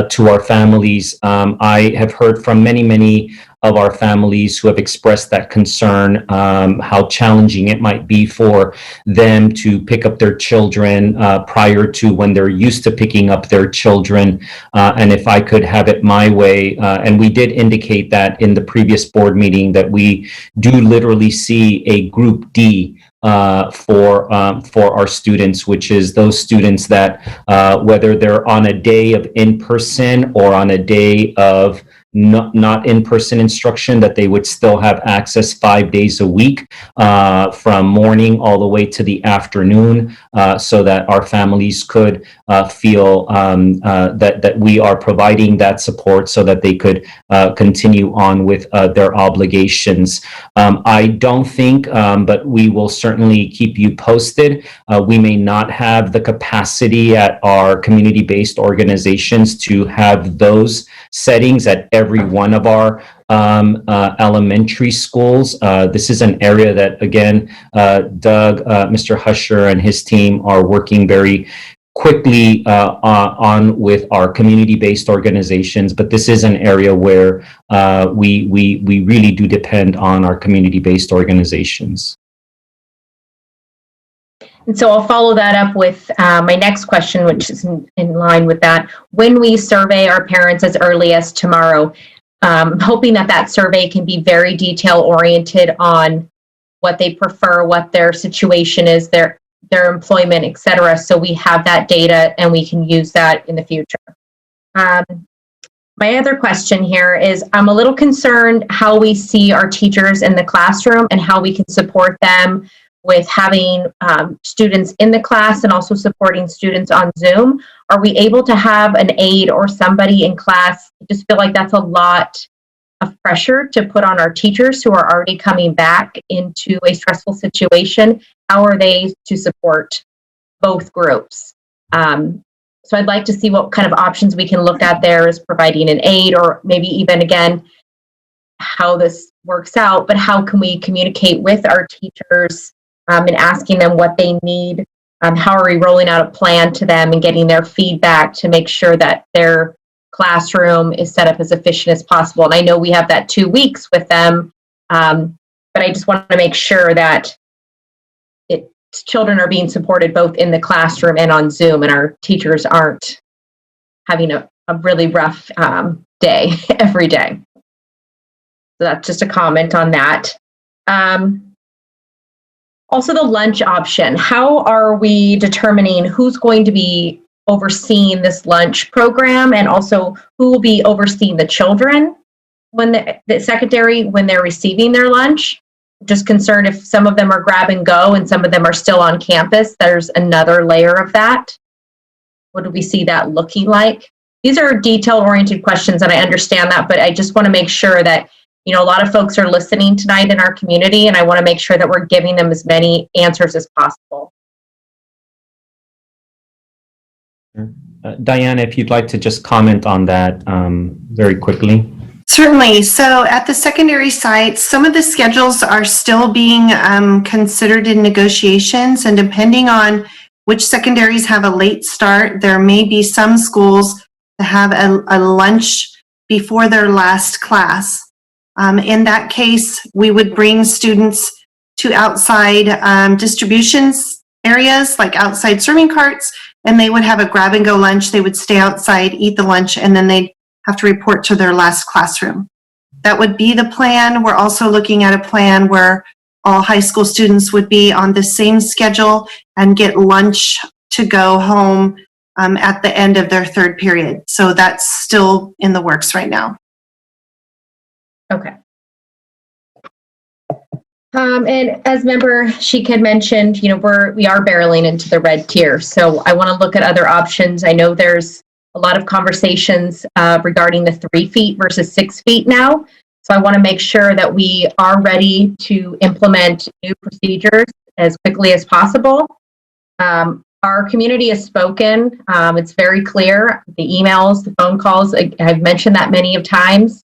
to our families. I have heard from many of our families who have expressed that concern, how challenging it might be for them to pick up their children prior to when they're used to picking up their children. And if I could have it my way, and we did indicate that in the previous board meeting, that we do literally see a group D for our students, which is those students that whether they're on a day of in-person or on a day of not in-person instruction, that they would still have access 5 days a week from morning all the way to the afternoon, so that our families could feel that we are providing that support so that they could continue on with their obligations. I don't think, but we will certainly keep you posted. We may not have the capacity at our community-based organizations to have those settings at every one of our elementary schools. This is an area that, again, Doug, Mr. Husher and his team are working very quickly on with our community-based organizations, but this is an area where we really do depend on our community-based organizations. And so I'll follow that up with my next question, which is in line with that. When we survey our parents as early as tomorrow, hoping that survey can be very detail-oriented on what they prefer, what their situation is, their employment, et cetera, so we have that data and we can use that in the future. My other question here is, I'm a little concerned how we see our teachers in the classroom and how we can support them with having students in the class and also supporting students on Zoom. Are we able to have an aide or somebody in class? I just feel like that's a lot of pressure to put on our teachers who are already coming back into a stressful situation. How are they to support both groups? So I'd like to see what kind of options we can look at there as providing an aid, or maybe even, again, how this works out, but how can we communicate with our teachers and asking them what they need? How are we rolling out a plan to them and getting their feedback to make sure that their classroom is set up as efficient as possible? And I know we have that 2 weeks with them, but I just want to make sure that children are being supported both in the classroom and on Zoom, and our teachers aren't having a really rough day every day. So that's just a comment on that. Also, the lunch option. How are we determining who's going to be overseeing this lunch program, and also who will be overseeing the children when the secondary, when they're receiving their lunch? Just concerned if some of them are grab and go and some of them are still on campus, there's another layer of that. What do we see that looking like? These are detail-oriented questions, and I understand that, but I just want to make sure that, a lot of folks are listening tonight in our community, and I want to make sure that we're giving them as many answers as possible. Diana, if you'd like to just comment on that very quickly. Certainly. So at the secondary sites, some of the schedules are still being considered in negotiations, and depending on which secondaries have a late start, there may be some schools that have a lunch before their last class. In that case, we would bring students to outside distributions areas, like outside serving carts, and they would have a grab and go lunch. They would stay outside, eat the lunch, and then they'd have to report to their last classroom. That would be the plan. We're also looking at a plan where all high school students would be on the same schedule and get lunch to go home at the end of their third period. So that's still in the works right now. Okay. And as Member Sheik had mentioned, we are barreling into the red tier. So I want to look at other options. I know there's a lot of conversations regarding the 3 feet versus 6 feet now. So I want to make sure that we are ready to implement new procedures as quickly as possible. Our community has spoken. It's very clear. The emails, the phone calls, I've mentioned that many of times.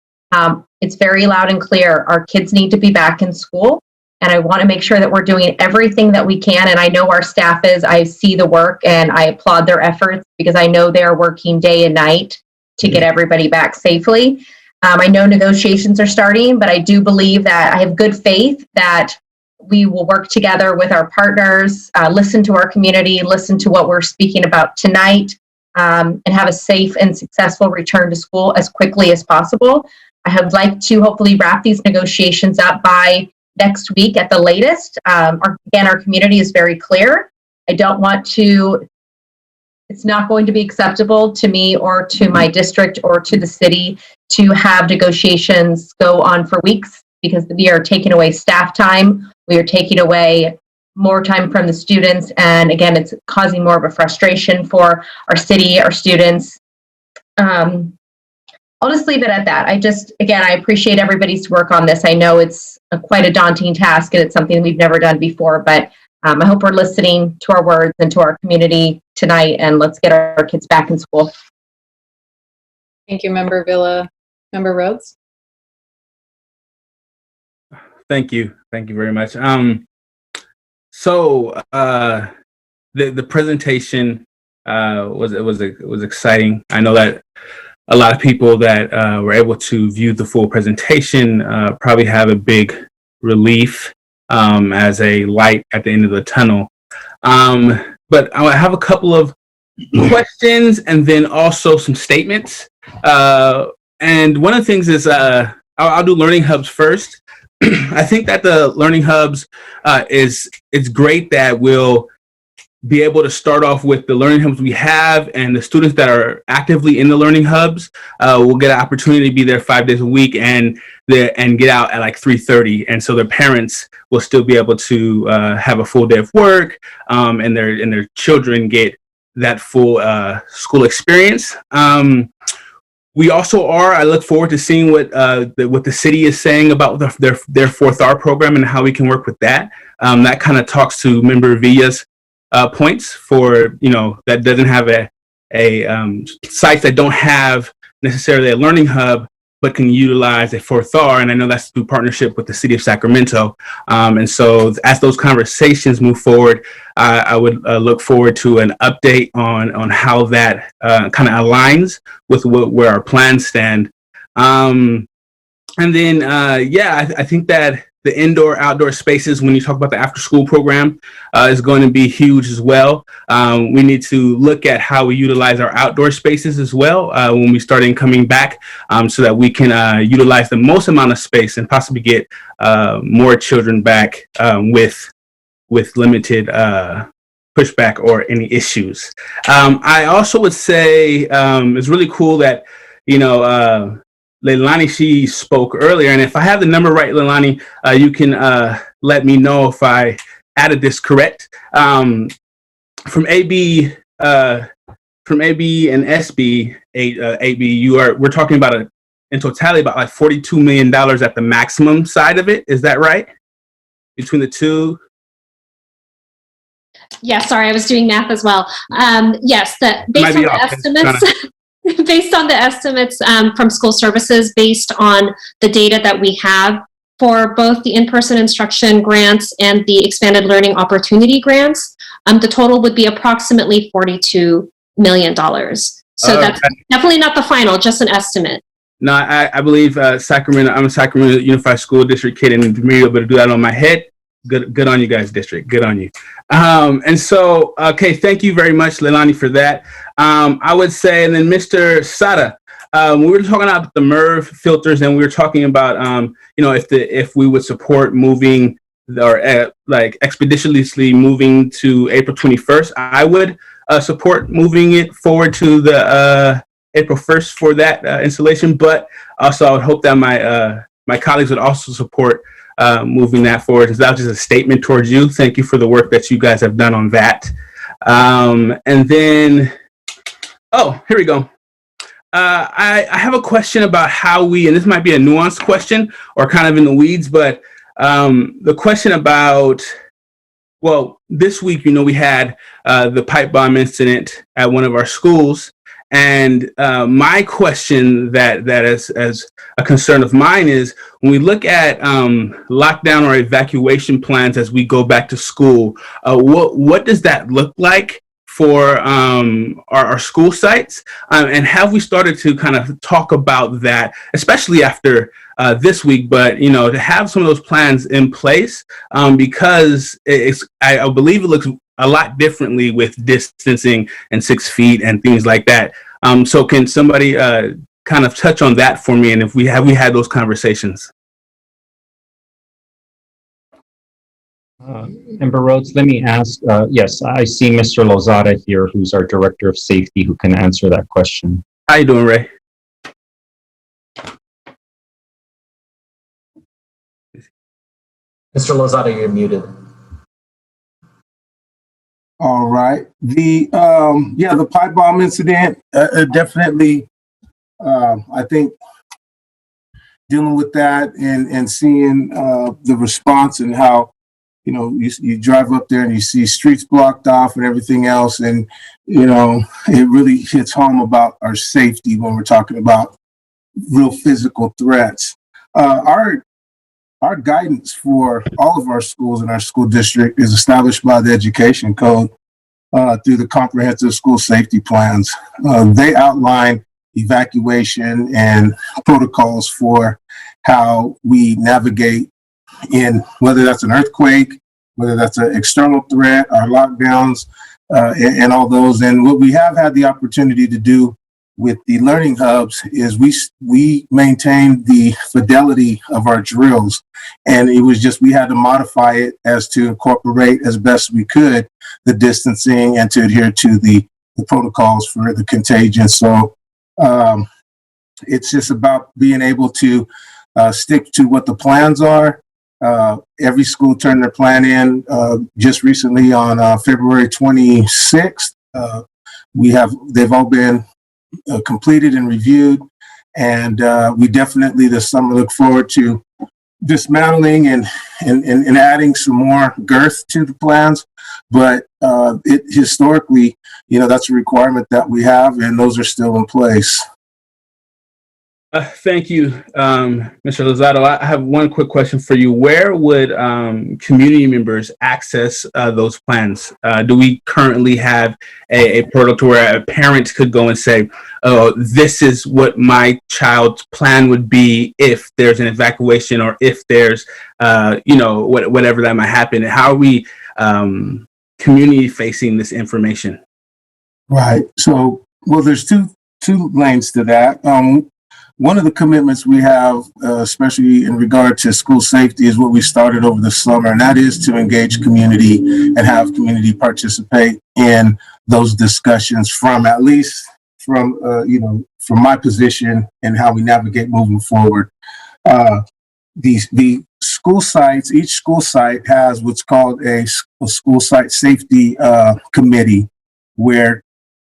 It's very loud and clear. Our kids need to be back in school. And I want to make sure that we're doing everything that we can. And I know our staff is. I see the work and I applaud their efforts, because I know they're working day and night to get everybody back safely. I know negotiations are starting, but I do believe that I have good faith that we will work together with our partners, listen to our community, listen to what we're speaking about tonight, and have a safe and successful return to school as quickly as possible. I would like to hopefully wrap these negotiations up by next week at the latest. Our community is very clear. I don't want to, it's not going to be acceptable to me or to my district or to the city to have negotiations go on for weeks, because we are taking away staff time. We are taking away more time from the students. And again, it's causing more of a frustration for our city, our students. I'll just leave it at that. I appreciate everybody's work on this. I know it's quite a daunting task, and it's something we've never done before, but I hope we're listening to our words and to our community tonight, and let's get our kids back in school. Thank you, Member Villa. Member Rhodes? Thank you. Thank you very much. So the presentation was exciting. I know that a lot of people that were able to view the full presentation probably have a big relief as a light at the end of the tunnel. But I have a couple of questions and then also some statements. And one of the things is I'll do learning hubs first. I think that the learning hubs it's great that we'll be able to start off with the learning hubs we have, and the students that are actively in the learning hubs will get an opportunity to be there 5 days a week and get out at like 3:30, and so their parents will still be able to have a full day of work, and their children get that full school experience. We also are. I look forward to seeing what the city is saying about their 4th R program and how we can work with that. That kind of talks to Member Villa's points for that doesn't have sites that don't have necessarily a learning hub, but can utilize a 4th R, and I know that's through partnership with the city of Sacramento. And so as those conversations move forward, I would look forward to an update on how that kind of aligns with where our plans stand. And then, I think that the indoor-outdoor spaces, when you talk about the after-school program, is going to be huge as well. We need to look at how we utilize our outdoor spaces as well when we start coming back, so that we can utilize the most amount of space and possibly get more children back with limited pushback or any issues. I also would say it's really cool that Leilani, she spoke earlier, and if I have the number right, Leilani, you can let me know if I added this correct. From AB and SB, AB, we're talking about in totality about like $42 million at the maximum side of it. Is that right? Between the two? Yeah, sorry, I was doing math as well. Yes, based on the estimates. Based on the estimates from school services, based on the data that we have for both the in-person instruction grants and the expanded learning opportunity grants, the total would be approximately $42 million. So that's definitely not the final, just an estimate. No, I believe Sacramento, I'm a Sacramento Unified School District kid, and to be able to do that on my head, good on you guys, district. Good on you. And so, okay, thank you very much, Leilani, for that. I would say, and then Mr. Sada, we were talking about the MERV filters, and we were talking about, if we would support moving or like expeditiously moving to April 21st, I would support moving it forward to the April 1st for that installation. But also, I would hope that my colleagues would also support moving that forward. That was just a statement towards you. Thank you for the work that you guys have done on that. And then, here we go. I have a question about how and this might be a nuanced question or kind of in the weeds, but the question about, this week, we had the pipe bomb incident at one of our schools. And my question that is as a concern of mine is when we look at lockdown or evacuation plans as we go back to school, what does that look like for our school sites? And have we started to kind of talk about that, especially after this week, but to have some of those plans in place because I believe it looks a lot differently with distancing and 6 feet and things like that. So can somebody kind of touch on that for me? And if we had those conversations? Member Rhodes, let me ask, yes, I see Mr. Lozada here, who's our Director of Safety, who can answer that question. How you doing, Ray? Mr. Lozada, you're muted. All right. The pipe bomb incident, definitely, I think dealing with that and seeing the response and how, you drive up there and you see streets blocked off and everything else. And, it really hits home about our safety when we're talking about real physical threats. Our guidance for all of our schools in our school district is established by the Education Code through the comprehensive school safety plans. They outline evacuation and protocols for how we navigate in whether that's an earthquake, whether that's an external threat, our lockdowns, and all those. And what we have had the opportunity to do with the learning hubs is we maintain the fidelity of our drills, and it was just we had to modify it as to incorporate as best we could the distancing and to adhere to the protocols for the contagion. So it's just about being able to stick to what the plans are. Every school turned their plan in just recently on February 26th. They've all been completed and reviewed. And we definitely this summer look forward to dismantling and adding some more girth to the plans. But it historically, that's a requirement that we have, and those are still in place. Thank you, Mr. Lozado. I have one quick question for you. Where would community members access those plans? Do we currently have a portal to where a parent could go and say, oh, this is what my child's plan would be if there's an evacuation or if there's, whatever that might happen? How are we community facing this information? Right. So, well, there's two lanes to that. One of the commitments we have, especially in regard to school safety, is what we started over the summer, and that is to engage community and have community participate in those discussions from my position and how we navigate moving forward. The school sites, each school site has what's called a school site safety committee, where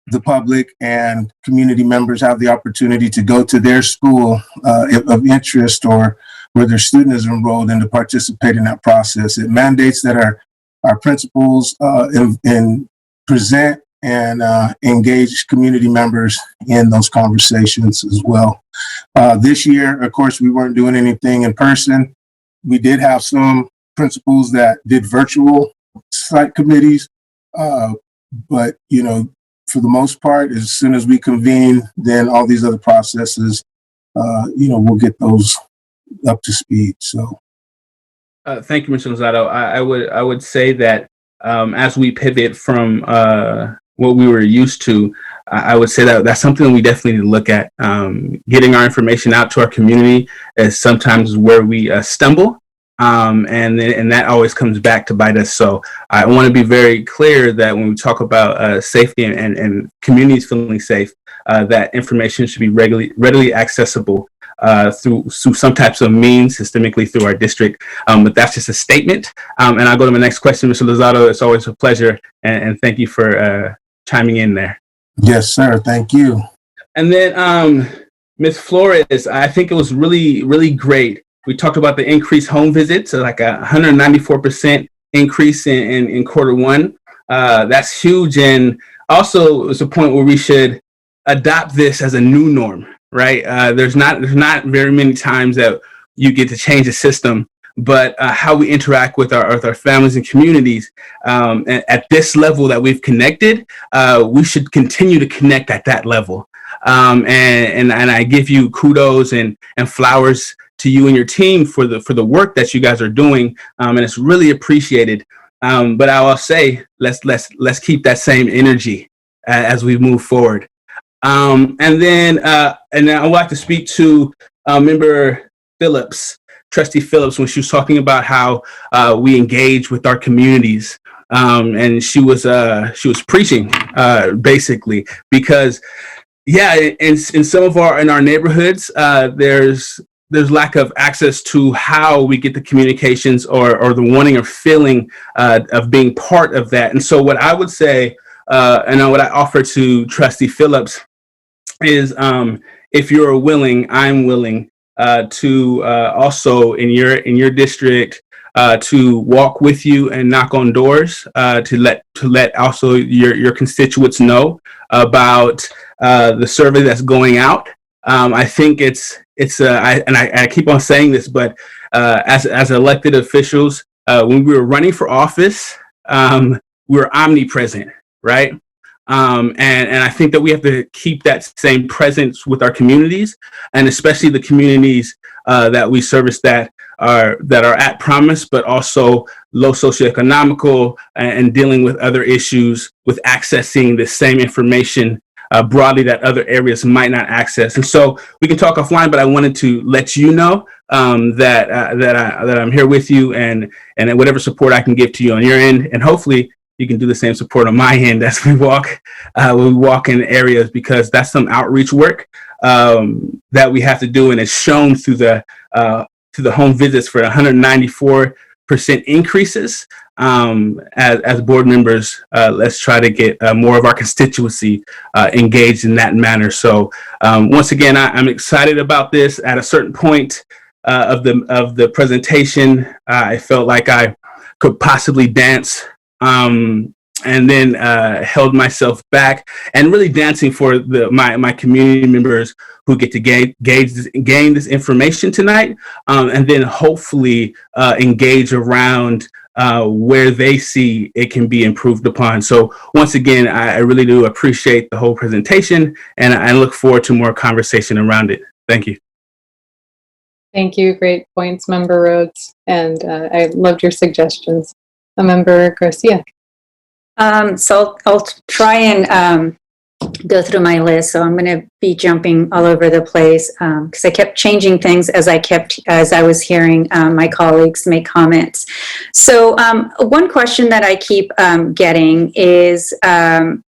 the public and community members have the opportunity to go to their school of interest or where their student is enrolled and to participate in that process. It mandates that our principals and present and engage community members in those conversations as well. This year, of course, we weren't doing anything in person. We did have some principals that did virtual site committees, but for the most part, as soon as we convene, then all these other processes, we'll get those up to speed. So, thank you, Mr. Lozado. I would say that as we pivot from what we were used to, I would say that that's something we definitely need to look at. Getting our information out to our community is sometimes where we stumble. And that always comes back to bite us. So I want to be very clear that when we talk about safety and communities feeling safe, that information should be readily accessible through some types of means, systemically through our district. But that's just a statement. And I'll go to my next question, Mr. Lozado. It's always a pleasure, and thank you for chiming in there. Yes, sir. Thank you. And then Ms. Flores, I think it was really, really great. We talked about the increased home visits, so like 194% increase in quarter one. That's huge. And also it's a point where we should adopt this as a new norm, right? There's not very many times that you get to change a system, but how we interact with our families and communities at this level that we've connected, we should continue to connect at that level. And I give you kudos and flowers to you and your team for the work that you guys are doing, and it's really appreciated. But I will say, let's keep that same energy as we move forward. And then I would like to speak to Member Phillips, Trustee Phillips, when she was talking about how we engage with our communities, and she was preaching basically, because in some of our neighborhoods, there's lack of access to how we get the communications or the wanting or feeling of being part of that. And so what I would say, and what I offer to Trustee Phillips is, if you're willing, I'm willing to also in your district to walk with you and knock on doors to let also your constituents know about the survey that's going out. I think I keep on saying this, but as elected officials, when we were running for office, we were omnipresent, right? And I think that we have to keep that same presence with our communities, and especially the communities that we service that are at promise, but also low socioeconomical and dealing with other issues with accessing the same information broadly that other areas might not access. And so we can talk offline, but I wanted to let you know that I'm here with you, and whatever support I can give to you on your end, and hopefully you can do the same support on my end as we walk in areas, because that's some outreach work that we have to do, and it's shown through the home visits for 194 increases. As board members, let's try to get more of our constituency engaged in that manner. So once again, I'm excited about this. At a certain point of the presentation, I felt like I could possibly dance, and then held myself back, and really dancing for my community members who get to gain this information tonight, and then hopefully engage around where they see it can be improved upon. So once again, I really do appreciate the whole presentation, and I look forward to more conversation around it. Thank you. Thank you. Great points, Member Rhodes. And I loved your suggestions. Member Garcia. So I'll try and go through my list. So I'm going to be jumping all over the place because I kept changing things as I was hearing my colleagues make comments. So one question that I keep getting is the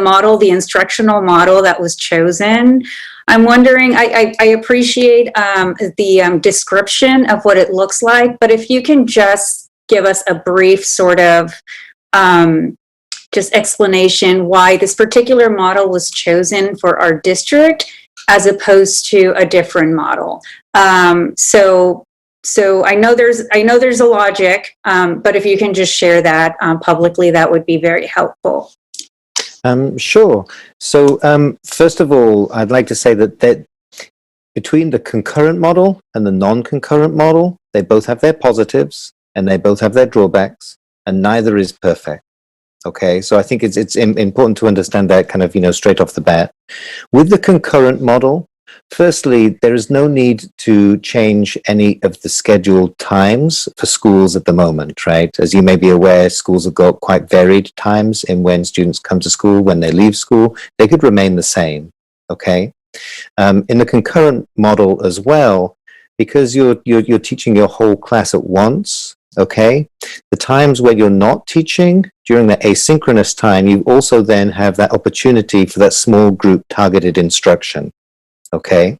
model, the instructional model that was chosen. I'm wondering, I appreciate the description of what it looks like, but if you can just give us a brief sort of just explanation why this particular model was chosen for our district as opposed to a different model. So I know there's a logic, but if you can just share that publicly, that would be very helpful. Sure. So first of all, I'd like to say that between the concurrent model and the non-concurrent model, they both have their positives and they both have their drawbacks, and neither is perfect. Okay, so I think it's important to understand that kind of, straight off the bat. With the concurrent model, firstly, there is no need to change any of the scheduled times for schools at the moment, right? As you may be aware, schools have got quite varied times in when students come to school, when they leave school. They could remain the same, okay? In the concurrent model as well, because you're teaching your whole class at once, okay? The times where you're not teaching, during the asynchronous time, you also then have that opportunity for that small group targeted instruction, okay?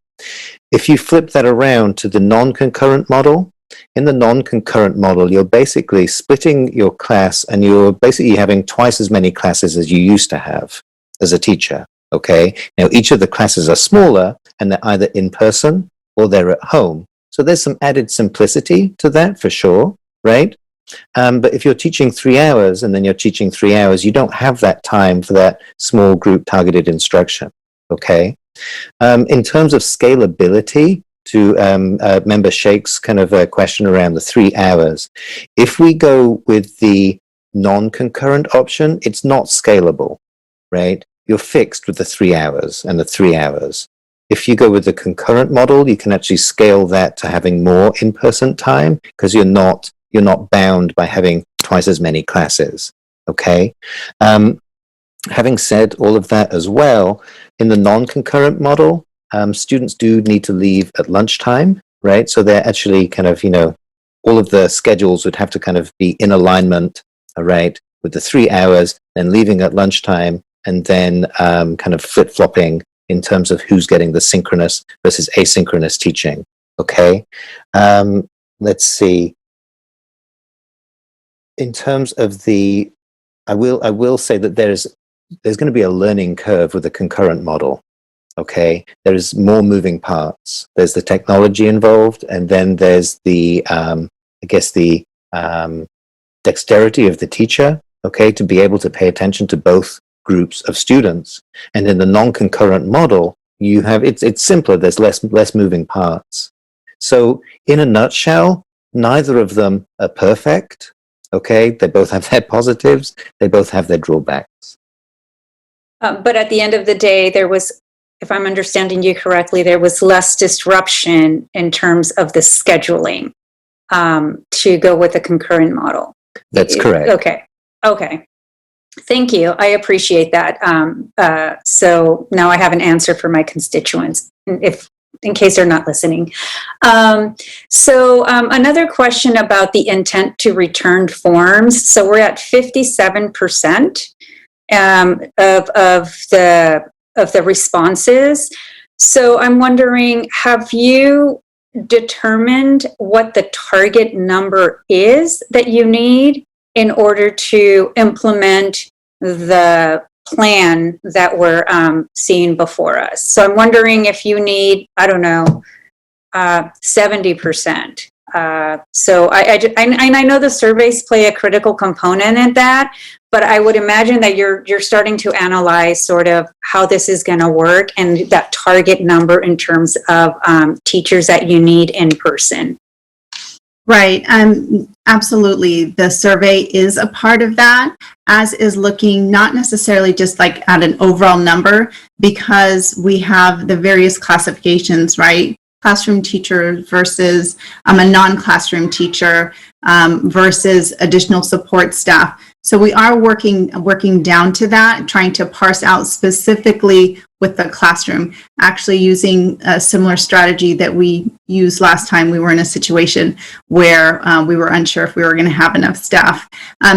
If you flip that around to the non-concurrent model, in the non-concurrent model, you're basically splitting your class and you're basically having twice as many classes as you used to have as a teacher, okay? Now, each of the classes are smaller and they're either in person or they're at home. So there's some added simplicity to that for sure, right? But if you're teaching 3 hours and then you're teaching 3 hours, you don't have that time for that small group targeted instruction, okay? In terms of scalability, to Member Sheikh's kind of a question around the 3 hours, if we go with the non-concurrent option, it's not scalable, right? You're fixed with the 3 hours and the 3 hours. If you go with the concurrent model, you can actually scale that to having more in-person time because you're not bound by having twice as many classes, okay? Having said all of that as well, in the non-concurrent model, students do need to leave at lunchtime, right? So they're actually kind of, all of the schedules would have to kind of be in alignment, right, with the 3 hours, then leaving at lunchtime, and then kind of flip-flopping in terms of who's getting the synchronous versus asynchronous teaching, okay? Let's see. In terms of I will say that there's going to be a learning curve with the concurrent model. Okay, there's more moving parts. There's the technology involved, and then there's the dexterity of the teacher. Okay, to be able to pay attention to both groups of students. And in the non-concurrent model, you have it's simpler. There's less moving parts. So, in a nutshell, neither of them are perfect. Okay, they both have their positives. They both have their drawbacks. But at the end of the day, there was, if I'm understanding you correctly, there was less disruption in terms of the scheduling to go with the concurrent model. That's correct. Okay. Thank you. I appreciate that. So now I have an answer for my constituents, in case they're not listening. So another question about the intent to return forms. So we're at 57% of the responses. So I'm wondering, have you determined what the target number is that you need in order to implement the plan that we're seeing before us? So I'm wondering if you need, I don't know, 70%. So I know the surveys play a critical component in that, but I would imagine that you're starting to analyze sort of how this is going to work and that target number in terms of teachers that you need in person. Right. Absolutely. The survey is a part of that, as is looking not necessarily just like at an overall number, because we have the various classifications, right? Classroom teacher versus a non-classroom teacher versus additional support staff. So we are working down to that, trying to parse out specifically with the classroom, actually using a similar strategy that we used last time we were in a situation where we were unsure if we were going to have enough staff.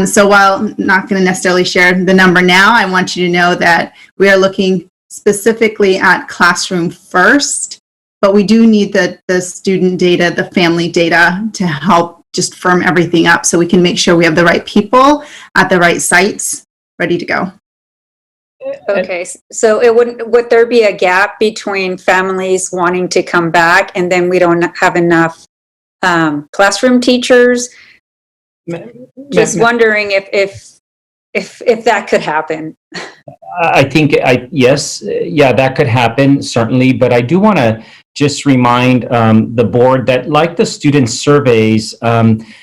So while I'm not going to necessarily share the number now, I want you to know that we are looking specifically at classroom first, but we do need the student data, the family data to help just firm everything up so we can make sure we have the right people at the right sites ready to go. Okay, so would there be a gap between families wanting to come back and then we don't have enough classroom teachers? Just wondering if that could happen. I think yes, yeah, that could happen, certainly. But I do want to just remind the board that, like the student surveys, we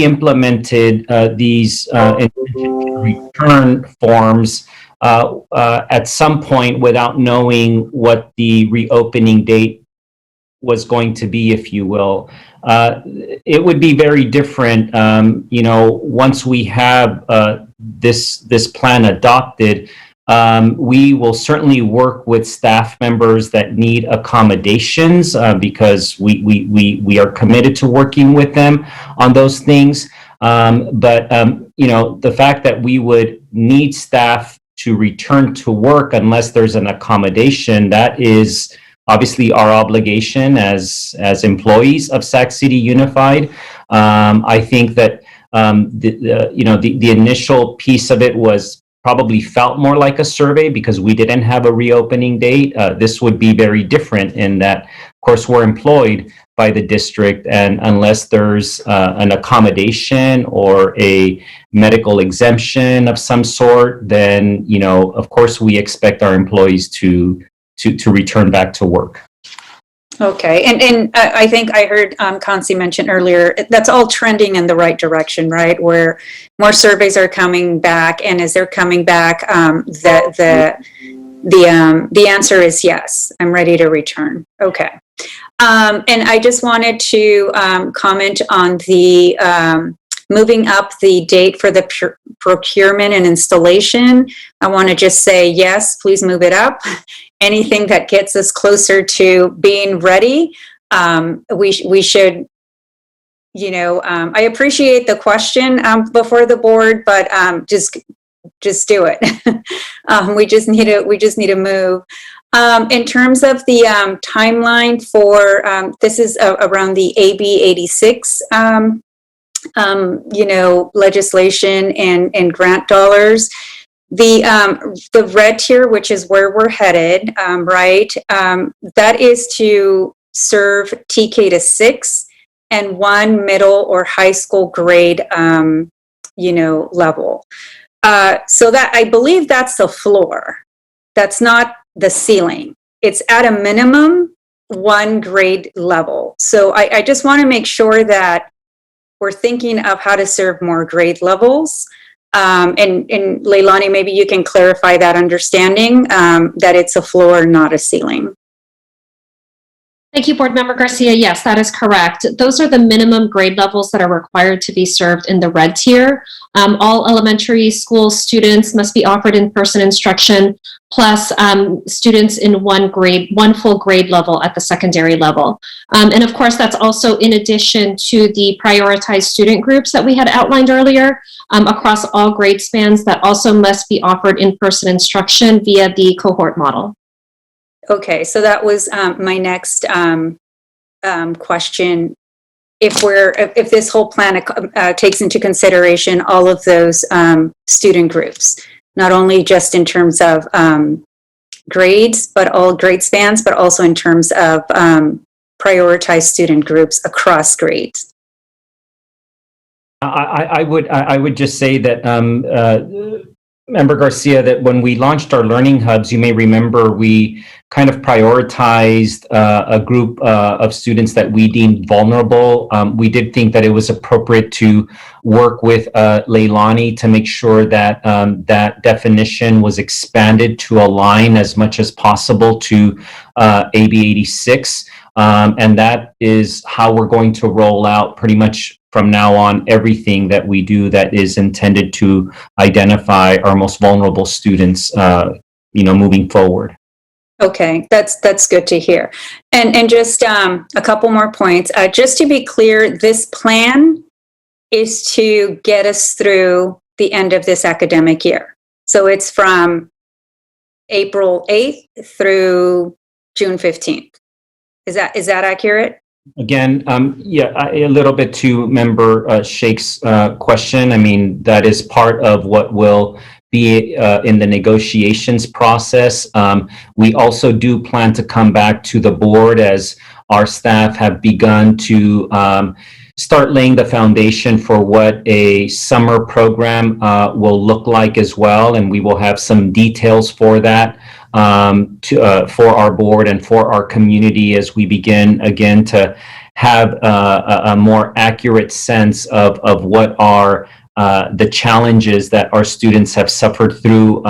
implemented these return forms at some point without knowing what the reopening date was going to be, if you will. It would be very different, once we have this plan adopted. We will certainly work with staff members that need accommodations because we are committed to working with them on those things. But the fact that we would need staff to return to work unless there's an accommodation, that is obviously our obligation as employees of Sac City Unified. I think that the initial piece of it was probably felt more like a survey because we didn't have a reopening date. This would be very different in that, of course, we're employed by the district, and unless there's an accommodation or a medical exemption of some sort, then of course we expect our employees to return back to work. Okay, and I think I heard Kansi mention earlier, that's all trending in the right direction, right? Where more surveys are coming back, and as they're coming back, the answer is yes, I'm ready to return. Okay, and I just wanted to comment on the moving up the date for the procurement and installation. I want to just say yes, please move it up. Anything that gets us closer to being ready, we should, I appreciate the question before the board, but just do it. We just need to move. In terms of the timeline for this is around the AB 86, legislation and grant dollars. The red tier, which is where we're headed, right? That is to serve TK to 6 and 1 middle or high school grade, level. So that I believe that's the floor. That's not the ceiling. It's at a minimum 1 grade level. So I just want to make sure that we're thinking of how to serve more grade levels. And Leilani, maybe you can clarify that understanding, that it's a floor, not a ceiling. Thank you, Board Member Garcia. Yes, that is correct. Those are the minimum grade levels that are required to be served in the red tier. All elementary school students must be offered in-person instruction, plus students in one full grade level at the secondary level. And of course, that's also in addition to the prioritized student groups that we had outlined earlier across all grade spans that also must be offered in-person instruction via the cohort model. Okay, so that was my next question. If this whole plan takes into consideration all of those student groups, not only just in terms of grades, but all grade spans, but also in terms of prioritized student groups across grades. I would just say that Member Garcia, that when we launched our learning hubs, you may remember we kind of prioritized a group of students that we deemed vulnerable. We did think that it was appropriate to work with Leilani to make sure that that definition was expanded to align as much as possible to AB 86. And that is how we're going to roll out pretty much from now on everything that we do that is intended to identify our most vulnerable students, moving forward. Okay, that's good to hear. And just a couple more points. Just to be clear, this plan is to get us through the end of this academic year. So it's from April 8th through June 15th. Is that accurate? Again, a little bit to Member Sheikh's question. I mean, that is part of what will be in the negotiations process. We also do plan to come back to the board as our staff have begun to start laying the foundation for what a summer program will look like as well. And we will have some details for that. For our board and for our community as we begin again to have a more accurate sense of what are the challenges that our students have suffered through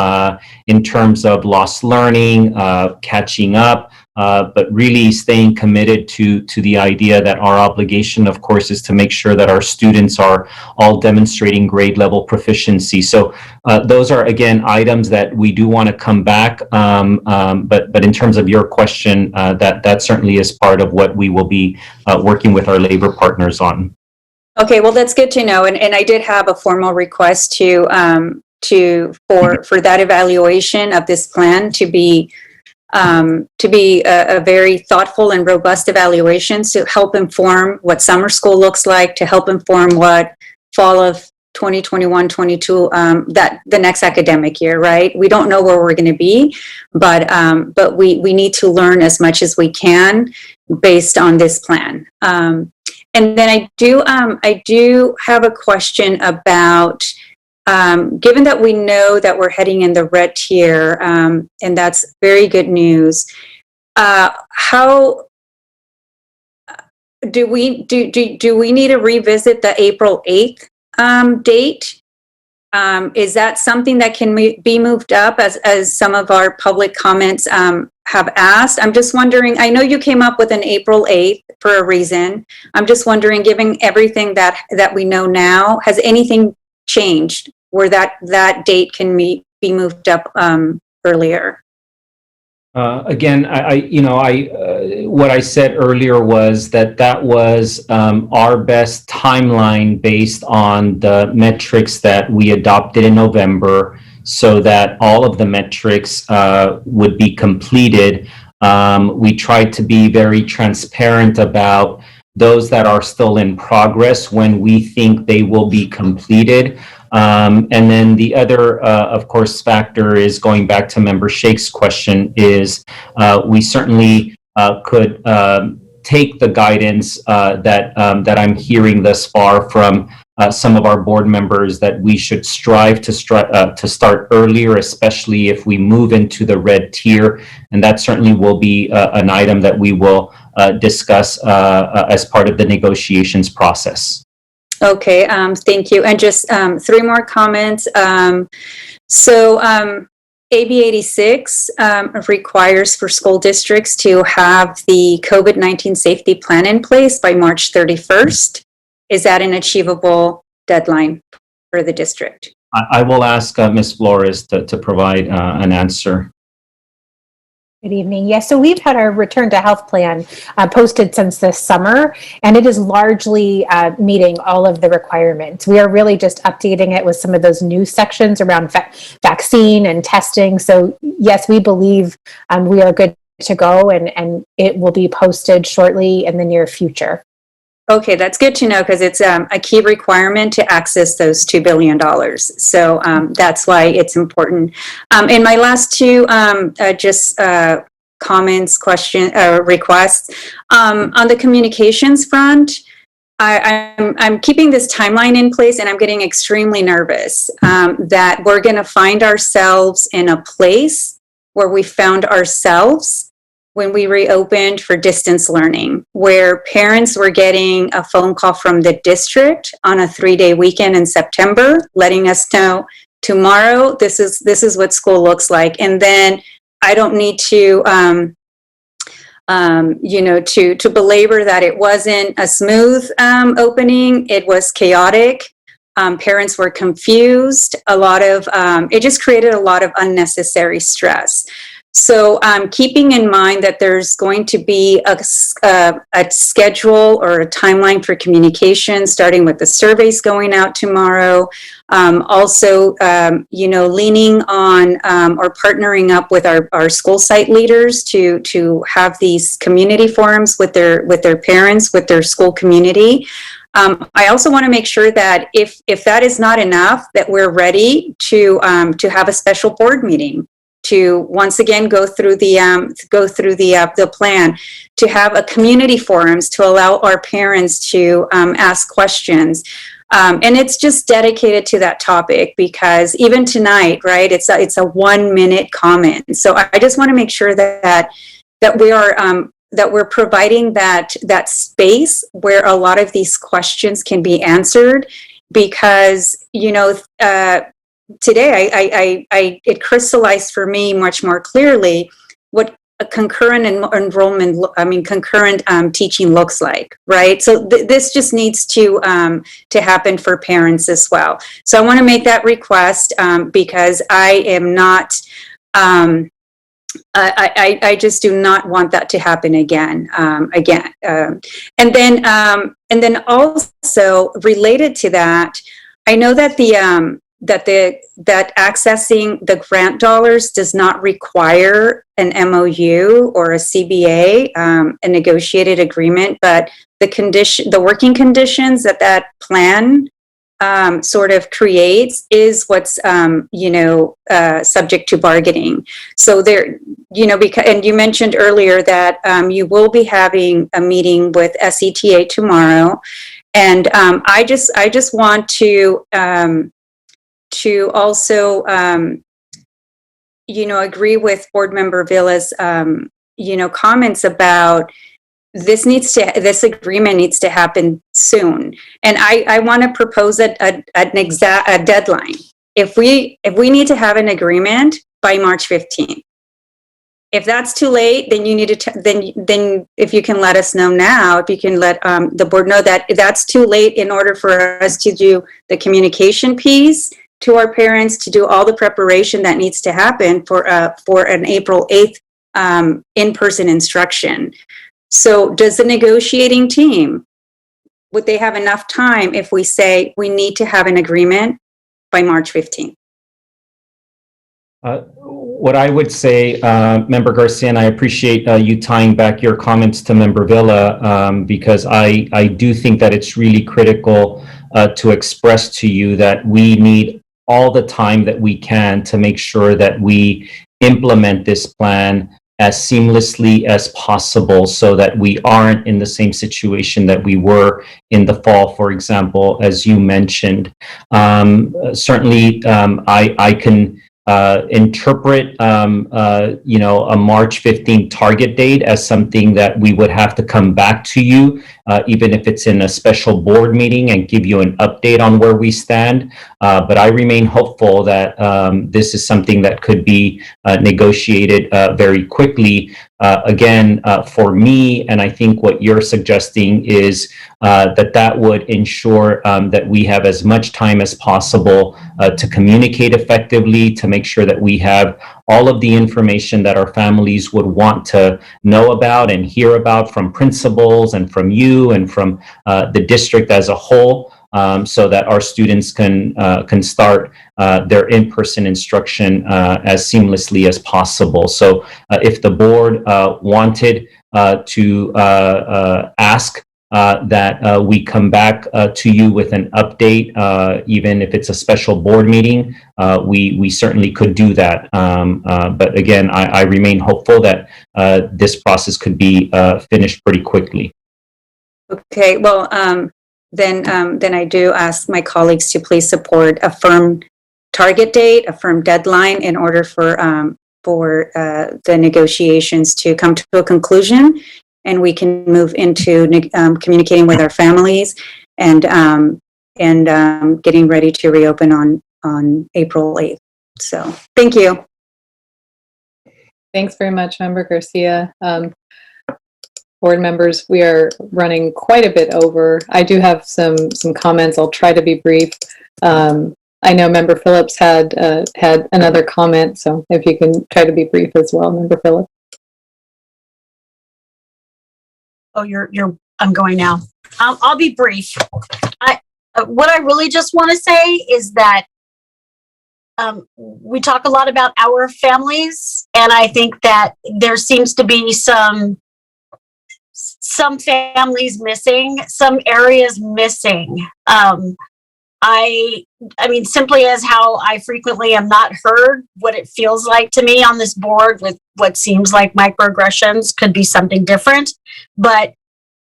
in terms of lost learning, catching up, but really staying committed to the idea that our obligation, of course, is to make sure that our students are all demonstrating grade level proficiency. So those are, again, items that we do want to come back. But in terms of your question, that certainly is part of what we will be working with our labor partners on. Okay, well, that's good to know. And I did have a formal request for that evaluation of this plan to be a very thoughtful and robust evaluation to help inform what summer school looks like, to help inform what fall of 2021-22, that the next academic year, right? We don't know where we're going to be, but we need to learn as much as we can based on this plan. And then I do have a question about, given that we know that we're heading in the red tier, and that's very good news, how do we need to revisit the April 8th date? Is that something that can be moved up as some of our public comments have asked? I'm just wondering, I know you came up with an April 8th for a reason. I'm just wondering, given everything that we know now, has anything changed where that date can be moved up earlier? Again, what I said earlier was that was our best timeline based on the metrics that we adopted in November, so that all of the metrics would be completed. We tried to be very transparent about those that are still in progress when we think they will be completed. And then the other, of course, factor is going back to Member Sheikh's question is we certainly could take the guidance that I'm hearing thus far from some of our board members that we should strive to start earlier, especially if we move into the red tier. And that certainly will be an item that we will discuss as part of the negotiations process. Okay, thank you. And just 3 more comments. So AB 86 requires for school districts to have the COVID-19 safety plan in place by March 31st. Is that an achievable deadline for the district? I will ask Ms. Flores to provide an answer. Good evening. Yes, so we've had our return to health plan posted since this summer, and it is largely meeting all of the requirements. We are really just updating it with some of those new sections around vaccine and testing. So yes, we believe we are good to go, and it will be posted shortly in the near future. Okay, that's good to know because it's a key requirement to access those $2 billion. So that's why it's important. And my last two comments, requests. On the communications front, I'm keeping this timeline in place, and I'm getting extremely nervous that we're going to find ourselves in a place where we found ourselves when we reopened for distance learning, where parents were getting a phone call from the district on a 3-day weekend in September, letting us know tomorrow this is what school looks like, and then I don't need to to belabor that it wasn't a smooth opening. It was chaotic. Parents were confused. It just created a lot of unnecessary stress. So keeping in mind that there's going to be a schedule or a timeline for communication, starting with the surveys going out tomorrow. Also, leaning on or partnering up with our school site leaders to have these community forums with their parents, with their school community. I also want to make sure that if that is not enough, that we're ready to have a special board meeting to once again go through the plan, to have a community forums to allow our parents to ask questions. And it's just dedicated to that topic because even tonight, right, it's a 1-minute comment. So I just want to make sure that we are that we're providing that space where a lot of these questions can be answered, because today it crystallized for me much more clearly what a concurrent concurrent teaching looks like, right? So this just needs to happen for parents as well. So I want to make that request because I am not. I just do not want that to happen again. And then also related to that, I know that that accessing the grant dollars does not require an MOU or a CBA, a negotiated agreement, but the working conditions that plan sort of creates is what's subject to bargaining. So there, because, and you mentioned earlier that you will be having a meeting with SETA tomorrow, and I just want to also agree with Board Member Villa's comments about this agreement needs to happen soon. And I want to propose a deadline. If we need to have an agreement by March 15th. If that's too late, then you need to then if you can let us know now, if you can let the board know that that's too late in order for us to do the communication piece to our parents, to do all the preparation that needs to happen for an April 8th in-person instruction. So does the negotiating team, would they have enough time if we say we need to have an agreement by March 15th? What I would say, Member Garcia, and I appreciate you tying back your comments to Member Villa, because I do think that it's really critical to express to you that we need all the time that we can to make sure that we implement this plan as seamlessly as possible so that we aren't in the same situation that we were in the fall, for example, as you mentioned. Certainly, I can interpret a March 15th target date as something that we would have to come back to you, even if it's in a special board meeting, and give you an update on where we stand. But I remain hopeful that this is something that could be negotiated very quickly. Again, for me, and I think what you're suggesting is that would ensure that we have as much time as possible to communicate effectively, to make sure that we have all of the information that our families would want to know about and hear about from principals and from you and from the district as a whole. so that our students can start their in-person instruction as seamlessly as possible. So if the board wanted to ask that we come back to you with an update, even if it's a special board meeting, we certainly could do that. But again, I remain hopeful that this process could be finished pretty quickly. Okay, well, then I do ask my colleagues to please support a firm target date, a firm deadline in order for the negotiations to come to a conclusion, and we can move into communicating with our families and getting ready to reopen on April 8th. So, thank you. Thanks very much, Member Garcia. Board members, we are running quite a bit over. I do have some comments. I'll try to be brief. I know Member Phillips had another comment, so if you can try to be brief as well, Member Phillips. Oh, I'm going now. I'll be brief. What I really just want to say is that we talk a lot about our families, and I think that there seems to be some families missing, some areas missing. I mean, simply as how I frequently am not heard, what it feels like to me on this board with what seems like microaggressions could be something different. But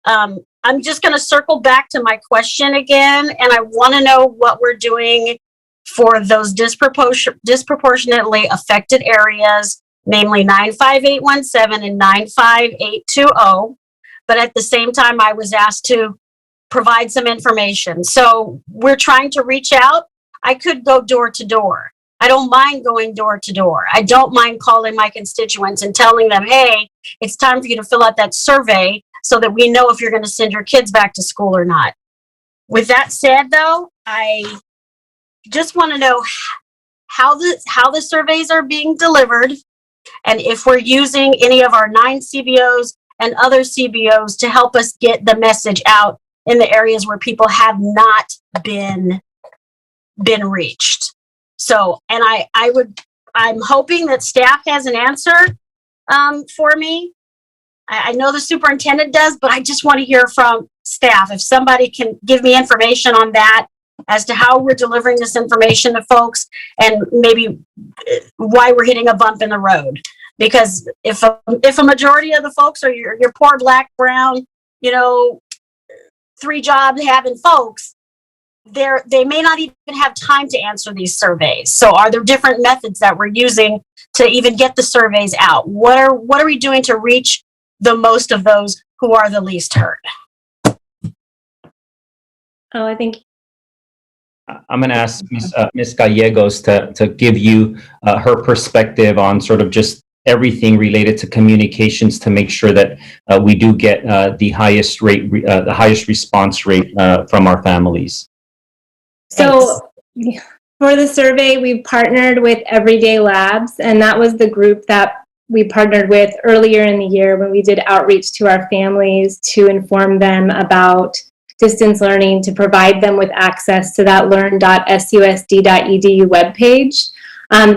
I'm just going to circle back to my question again, and I want to know what we're doing for those disproportionately affected areas, namely 95817 and 95820. But at the same time, I was asked to provide some information. So we're trying to reach out. I could go door to door. I don't mind going door to door. I don't mind calling my constituents and telling them, hey, it's time for you to fill out that survey so that we know if you're going to send your kids back to school or not. With that said, though, I just want to know how the surveys are being delivered, and if we're using any of our 9 CBOs and other CBOs to help us get the message out in the areas where people have not been reached. So, and I'm hoping that staff has an answer for me. I know the superintendent does, but I just want to hear from staff. If somebody can give me information on that as to how we're delivering this information to folks and maybe why we're hitting a bump in the road. Because if a majority of the folks are your poor black, brown, 3 job having folks, they may not even have time to answer these surveys. So are there different methods that we're using to even get the surveys out? What are we doing to reach the most of those who are the least heard? Oh, I think I'm going to ask Ms. Gallegos to give you her perspective on sort of just everything related to communications to make sure that we do get the highest response rate from our families. so. For the survey, we've partnered with Everyday Labs, and that was the group that we partnered with earlier in the year when we did outreach to our families to inform them about distance learning, to provide them with access to that learn.susd.edu webpage.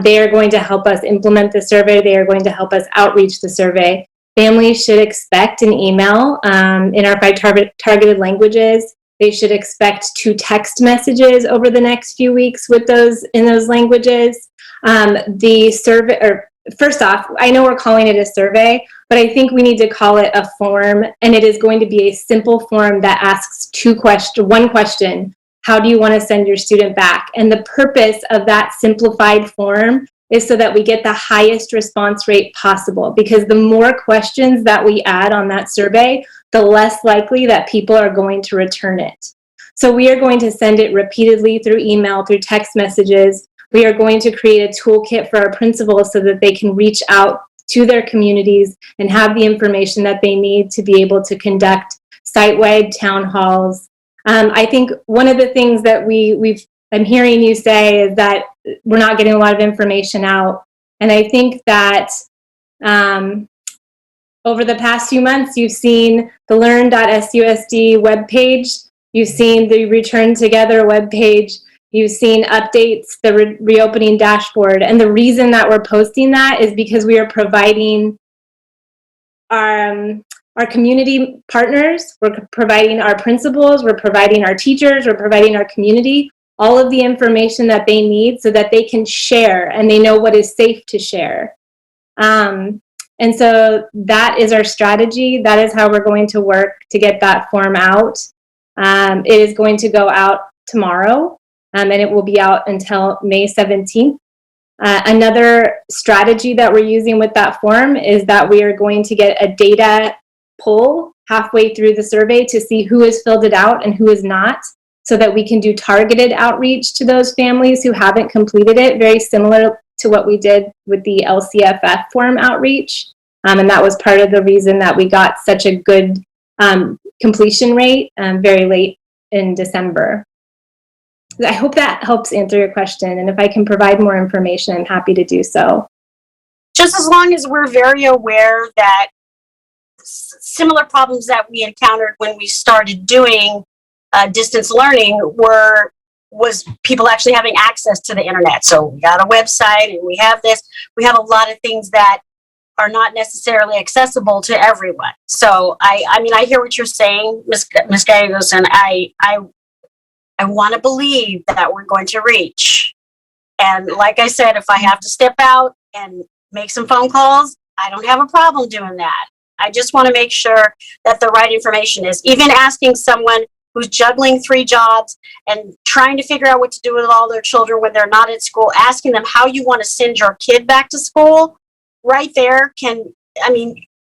They are going to help us implement the survey. They are going to help us outreach the survey. Families should expect an email in our 5 targeted languages. They should expect 2 text messages over the next few weeks with in those languages. The survey, or first off, I know we're calling it a survey, but I think we need to call it a form, and it is going to be a simple form that asks one question: how do you want to send your student back? And the purpose of that simplified form is so that we get the highest response rate possible, because the more questions that we add on that survey, the less likely that people are going to return it. So we are going to send it repeatedly through email, through text messages. We are going to create a toolkit for our principals so that they can reach out to their communities and have the information that they need to be able to conduct site-wide town halls. I think one of the things that I'm hearing you say is that we're not getting a lot of information out. And I think that over the past few months, you've seen the learn.susd webpage. You've seen the Return Together webpage. You've seen updates, the reopening dashboard. And the reason that we're posting that is because we are providing our community partners, we're providing our principals, we're providing our teachers, we're providing our community all of the information that they need so that they can share and they know what is safe to share. And so that is our strategy. That is how we're going to work to get that form out. It is going to go out tomorrow, and it will be out until May 17th. Another strategy that we're using with that form is that we are going to get a data pull halfway through the survey to see who has filled it out and who is not, so that we can do targeted outreach to those families who haven't completed it, very similar to what we did with the LCFF form outreach. And that was part of the reason that we got such a good completion rate very late in December. I hope that helps answer your question. And if I can provide more information, I'm happy to do so. Just as long as we're very aware that similar problems that we encountered when we started doing distance learning was people actually having access to the internet. So we got a website and we have this. We have a lot of things that are not necessarily accessible to everyone. So I mean, I hear what you're saying, Ms. Gallegos, and I want to believe that we're going to reach. And like I said, if I have to step out and make some phone calls, I don't have a problem doing that. I just want to make sure that the right information is. Even asking someone who's juggling 3 jobs and trying to figure out what to do with all their children when they're not at school, asking them how you want to send your kid back to school, right there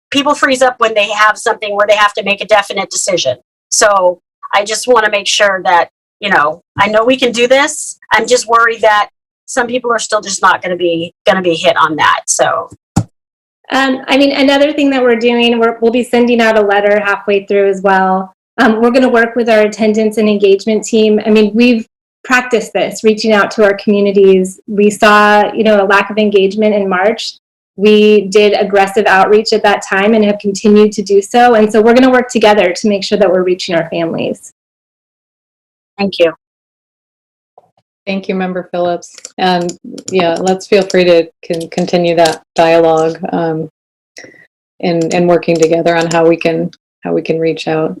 people freeze up when they have something where they have to make a definite decision. So I just want to make sure that, I know we can do this. I'm just worried that some people are still just not going to be hit on that. So. Another thing that we're doing, we'll be sending out a letter halfway through as well. We're going to work with our attendance and engagement team. We've practiced this, reaching out to our communities. We saw, a lack of engagement in March. We did aggressive outreach at that time and have continued to do so. And so we're going to work together to make sure that we're reaching our families. Thank you. Thank you, Member Phillips. And let's feel free to continue that dialogue and working together on how we can reach out.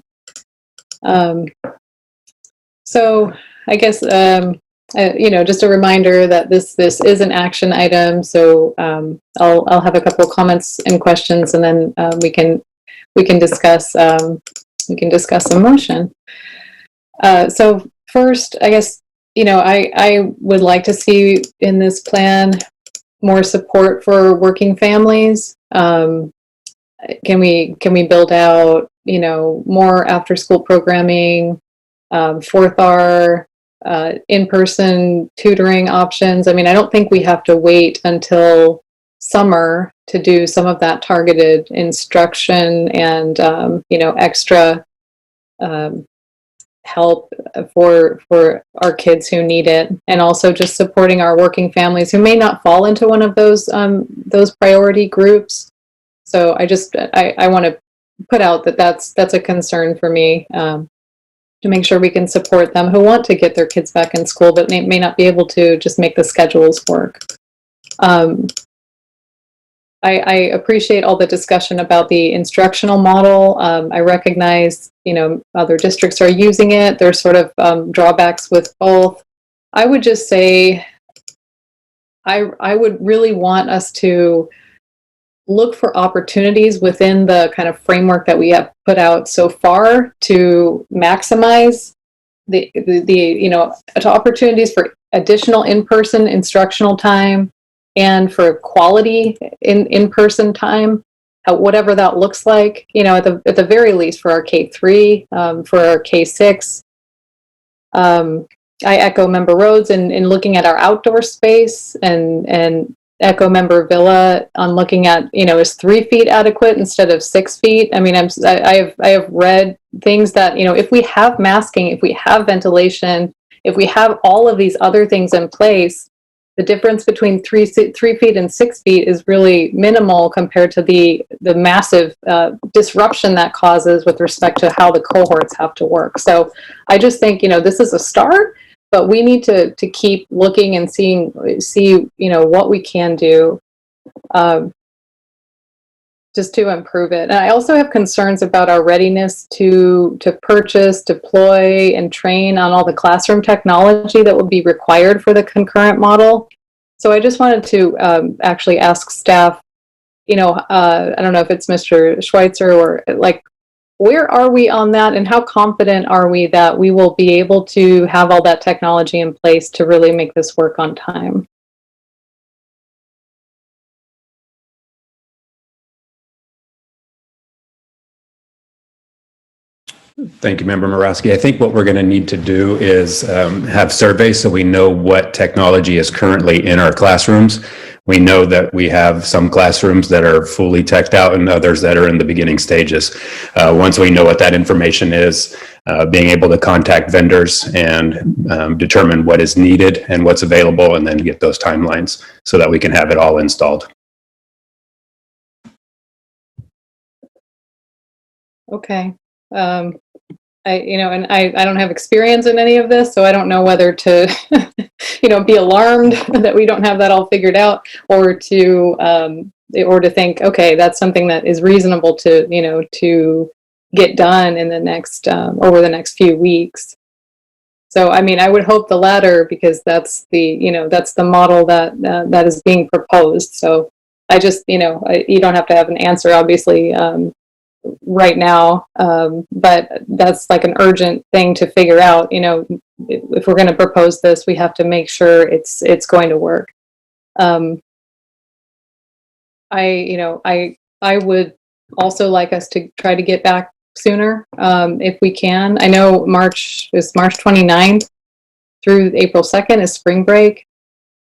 So I guess just a reminder that this is an action item. So I'll have a couple of comments and questions, and then we can discuss a motion. So first, I guess I would like to see in this plan more support for working families. Can we build out more after school programming, 4th R, in-person tutoring options? I don't think we have to wait until summer to do some of that targeted instruction and extra help for our kids who need it, and also just supporting our working families who may not fall into one of those priority groups. So I want to put out that that's a concern for me, to make sure we can support them who want to get their kids back in school but may not be able to just make the schedules work. I appreciate all the discussion about the instructional model. I recognize, other districts are using it. There's sort of drawbacks with both. I would just say I would really want us to look for opportunities within the kind of framework that we have put out so far to maximize the opportunities for additional in-person instructional time and for quality in-person time, whatever that looks like, at the very least for our K-3, for our K-6. I echo Member Rhodes in looking at our outdoor space, and echo Member Villa on looking at, is 3 feet adequate instead of 6 feet? I have read things that, if we have masking, if we have ventilation, if we have all of these other things in place, the difference between 3 feet and 6 feet is really minimal compared to the massive disruption that causes with respect to how the cohorts have to work. So I just think, this is a start, but we need to keep looking and see, what we can do just to improve it. And I also have concerns about our readiness to purchase, deploy, and train on all the classroom technology that will be required for the concurrent model. So I just wanted to actually ask staff, I don't know if it's Mr. Schweitzer or where are we on that, and how confident are we that we will be able to have all that technology in place to really make this work on time? Thank you, Member Morawski. I think what we're going to need to do is have surveys so we know what technology is currently in our classrooms. We know that we have some classrooms that are fully teched out and others that are in the beginning stages. Once we know what that information is, being able to contact vendors and determine what is needed and what's available, and then get those timelines so that we can have it all installed. Okay. I don't have experience in any of this, so I don't know whether to, be alarmed that we don't have that all figured out, or to think, okay, that's something that is reasonable to get done in the next, over the next few weeks. So, I would hope the latter, because that's the model that is being proposed. So I just, you don't have to have an answer, obviously, right now, but that's like an urgent thing to figure out. If we're going to propose this, we have to make sure it's going to work. I would also like us to try to get back sooner, if we can. I know March 29th through April 2nd is spring break.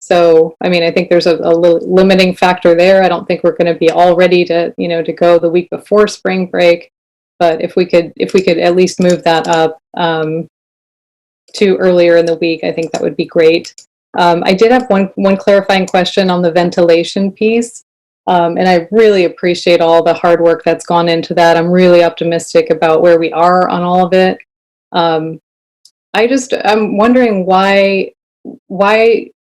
So, I think there's a limiting factor there. I don't think we're going to be all ready to go the week before spring break. But if we could at least move that up to earlier in the week, I think that would be great. I did have one clarifying question on the ventilation piece. And I really appreciate all the hard work that's gone into that. I'm really optimistic about where we are on all of it. I'm wondering why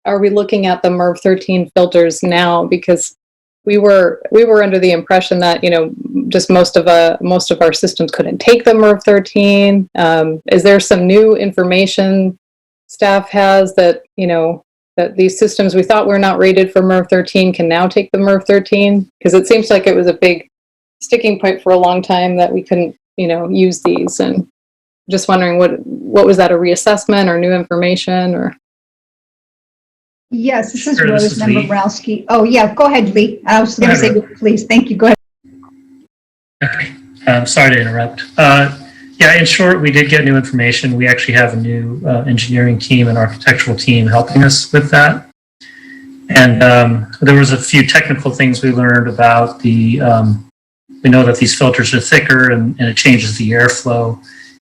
are we looking at the MERV 13 filters now? Because we were under the impression that just most of our systems couldn't take the MERV 13. Is there some new information staff has that that these systems we thought were not rated for MERV 13 can now take the MERV 13? Because it seems like it was a big sticking point for a long time that we couldn't use these, and just wondering what was that, a reassessment or new information or? Yes, this is Sure, Rose, Member Borowski. Oh, yeah, go ahead, Lee. I was going to say, please. Thank you. Go ahead. Okay. Sorry to interrupt. Yeah, in short, we did get new information. We actually have a new engineering team and architectural team helping us with that. And there was a few technical things we learned about we know that these filters are thicker and it changes the airflow.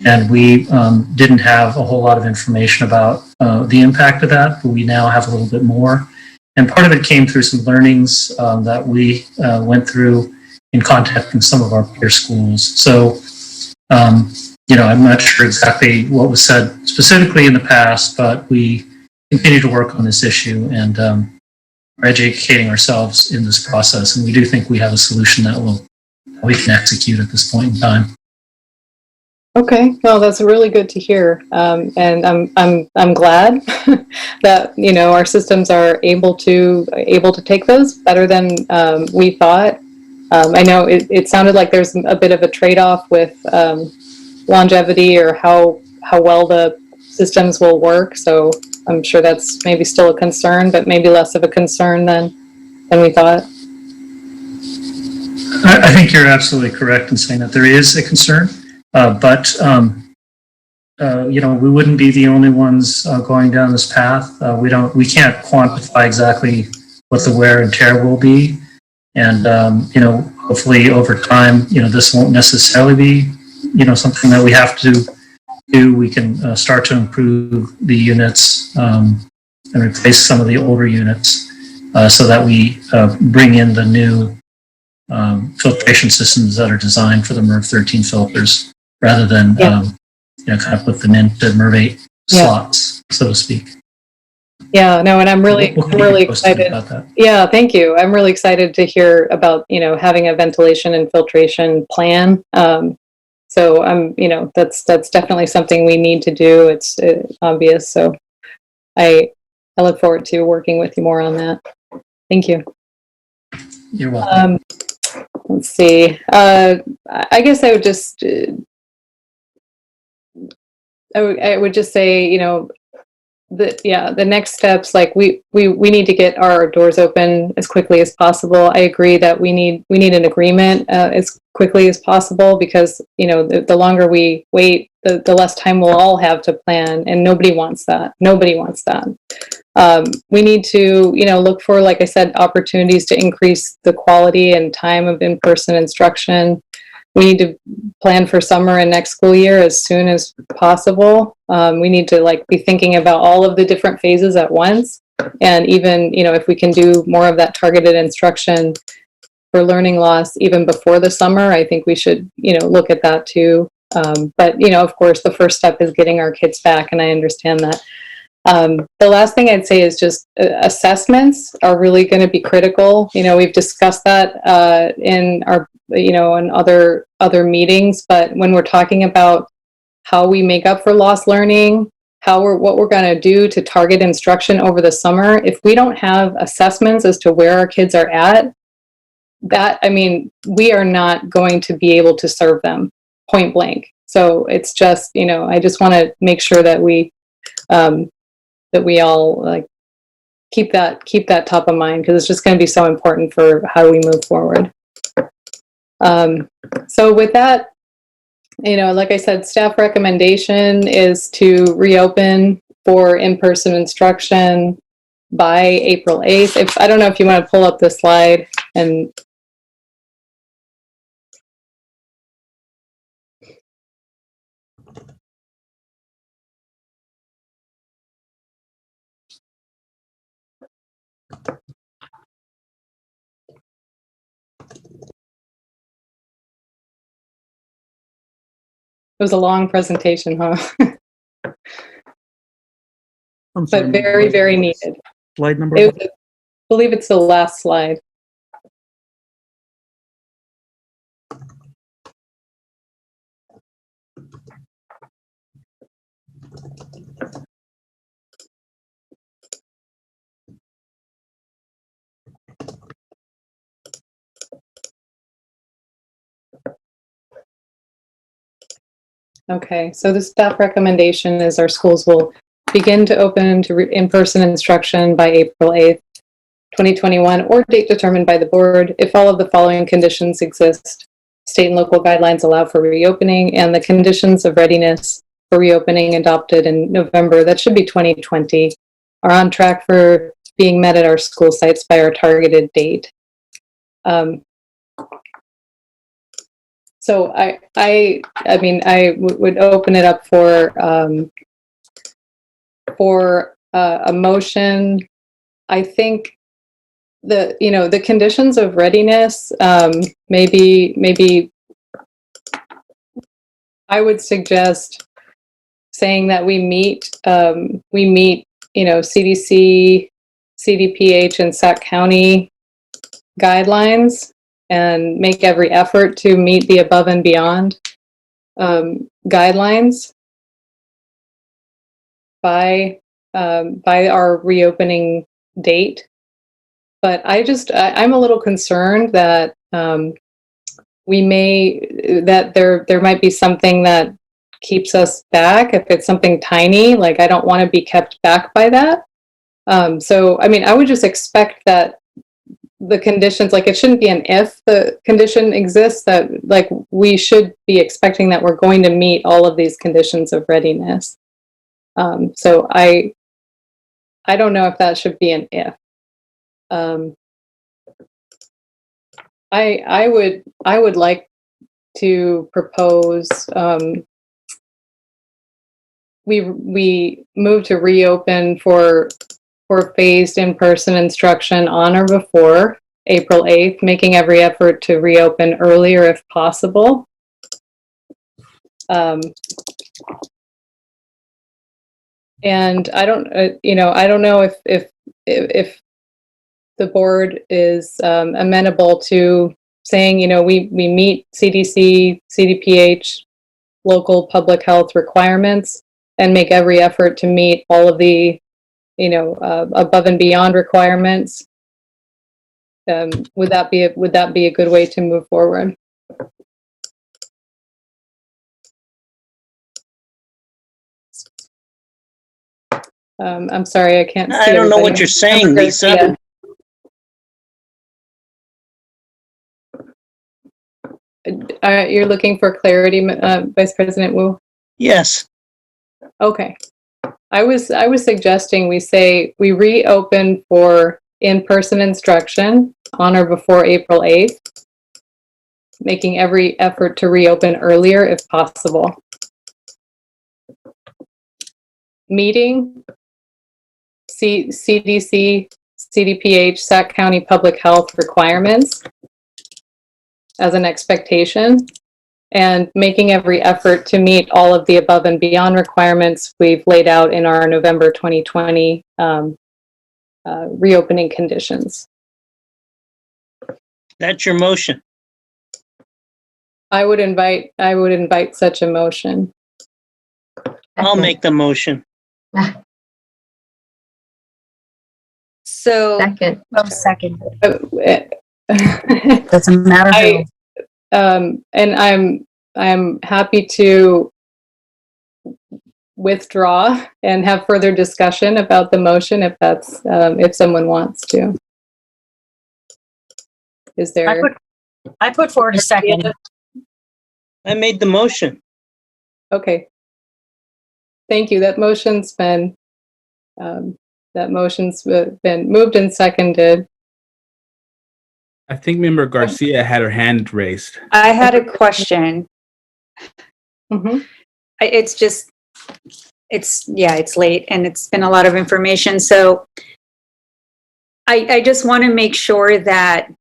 And we didn't have a whole lot of information about the impact of that, but we now have a little bit more. And part of it came through some learnings that we went through in contacting some of our peer schools. So, I'm not sure exactly what was said specifically in the past, but we continue to work on this issue and are educating ourselves in this process. And we do think we have a solution that we can execute at this point in time. Okay, well, that's really good to hear, and I'm glad that our systems are able to take those better than we thought. I know it sounded like there's a bit of a trade-off with longevity or how well the systems will work. So I'm sure that's maybe still a concern, but maybe less of a concern than we thought. I think you're absolutely correct in saying that there is a concern. But we wouldn't be the only ones going down this path. We can't quantify exactly what the wear and tear will be. And, hopefully over time, this won't necessarily be, something that we have to do. We can start to improve the units and replace some of the older units so that we bring in the new filtration systems that are designed for the MERV 13 filters rather than kind of put them into MERV 8 slots, so to speak. Yeah, no, and I'm really Posted excited. about that. Yeah, thank you. I'm really excited to hear about, having a ventilation and filtration plan. So that's definitely something we need to do. It's obvious. So I look forward to working with you more on that. Thank you. You're welcome. Let's see. I guess I would just I would just say, the next steps, like we need to get our doors open as quickly as possible. I agree that we need an agreement as quickly as possible, because the longer we wait, the less time we'll all have to plan, and nobody wants that. We need to look for, like I said, opportunities to increase the quality and time of in-person instruction. We need to plan for summer and next school year as soon as possible. We need to be thinking about all of the different phases at once. And even, if we can do more of that targeted instruction for learning loss even before the summer, I think we should, look at that too. But, of course, the first step is getting our kids back, and I understand that. The last thing I'd say is just assessments are really going to be critical. We've discussed that in our, in other meetings, but when we're talking about how we make up for lost learning, what we're going to do to target instruction over the summer, if we don't have assessments as to where our kids are at, we are not going to be able to serve them point blank. So it's just, I just want to make sure that we all keep that top of mind, because it's just going to be so important for how we move forward. So with that, like I said, staff recommendation is to reopen for in-person instruction by April 8th. I don't know if you want to pull up the slide and it was a long presentation, huh? But very, very needed. Slide number? I believe it's the last slide. Okay, so the staff recommendation is our schools will begin to open to in-person instruction by April 8th, 2021, or date determined by the board if all of the following conditions exist. State and local guidelines allow for reopening, and the conditions of readiness for reopening adopted in November, that should be 2020, are on track for being met at our school sites by our targeted date. So I would open it up for a motion. I think the conditions of readiness, maybe I would suggest saying that we meet CDC, CDPH, and Sac County guidelines, and make every effort to meet the above and beyond guidelines by our reopening date. But I'm a little concerned that there might be something that keeps us back. If it's something tiny, I don't want to be kept back by that. So I would just expect that the conditions, it shouldn't be an if the condition exists, that we should be expecting that we're going to meet all of these conditions of readiness. So I don't know if that should be an if. I would like to propose we move to reopen for for phased in-person instruction on or before April 8th, making every effort to reopen earlier if possible. And I don't, I don't know if the board is amenable to saying, we meet CDC, CDPH, local public health requirements and make every effort to meet all of the, above and beyond requirements. Would that be a good way to move forward? I'm sorry, I can't see. I don't know what everybody. you're saying, Lisa. Yeah. You're looking for clarity, Vice President Wu? Yes. Okay. I was suggesting we reopen for in-person instruction on or before April 8th, making every effort to reopen earlier if possible. Meeting CDC, CDPH, Sac County Public Health requirements as an expectation, and making every effort to meet all of the above and beyond requirements we've laid out in our November 2020 reopening conditions. That's your motion. I would invite such a motion. I'll make the motion. So Second. Doesn't matter who. And I'm happy to withdraw and have further discussion about the motion if that's if someone wants to. Is there? I put forward a second. I made the motion. Okay. Thank you. That motion's been moved and seconded. I think Member Garcia had her hand raised. I had a question. Mm-hmm. It's late and it's been a lot of information. So I just want to make sure that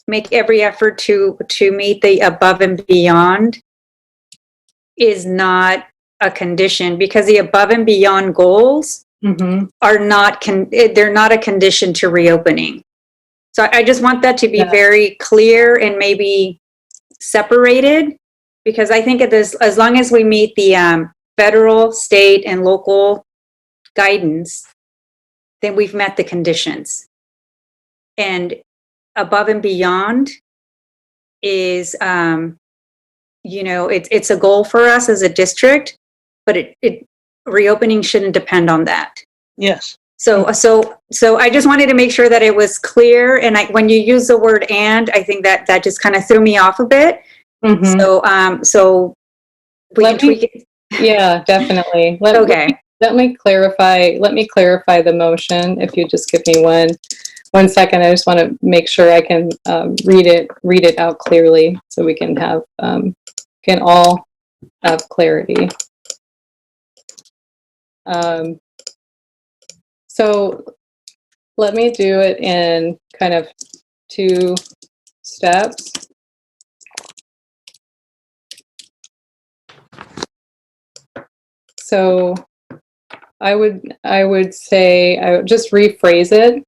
make every effort to meet the above and beyond is not a condition, because the above and beyond goals are not, they're not a condition to reopening. So I just want that to be very clear and maybe separated, because I think as long as we meet the federal, state, and local guidance, then we've met the conditions. And above and beyond is, it's a goal for us as a district, but reopening shouldn't depend on that. Yes. So I just wanted to make sure that it was clear. And when you use the word "and," I think that just kind of threw me off a bit. So we can tweak it. Yeah, definitely. Let me clarify the motion. If you just give me one second, I just want to make sure I can read it out clearly so we can all have clarity. So let me do it in kind of 2 steps. So I would say, I would just rephrase it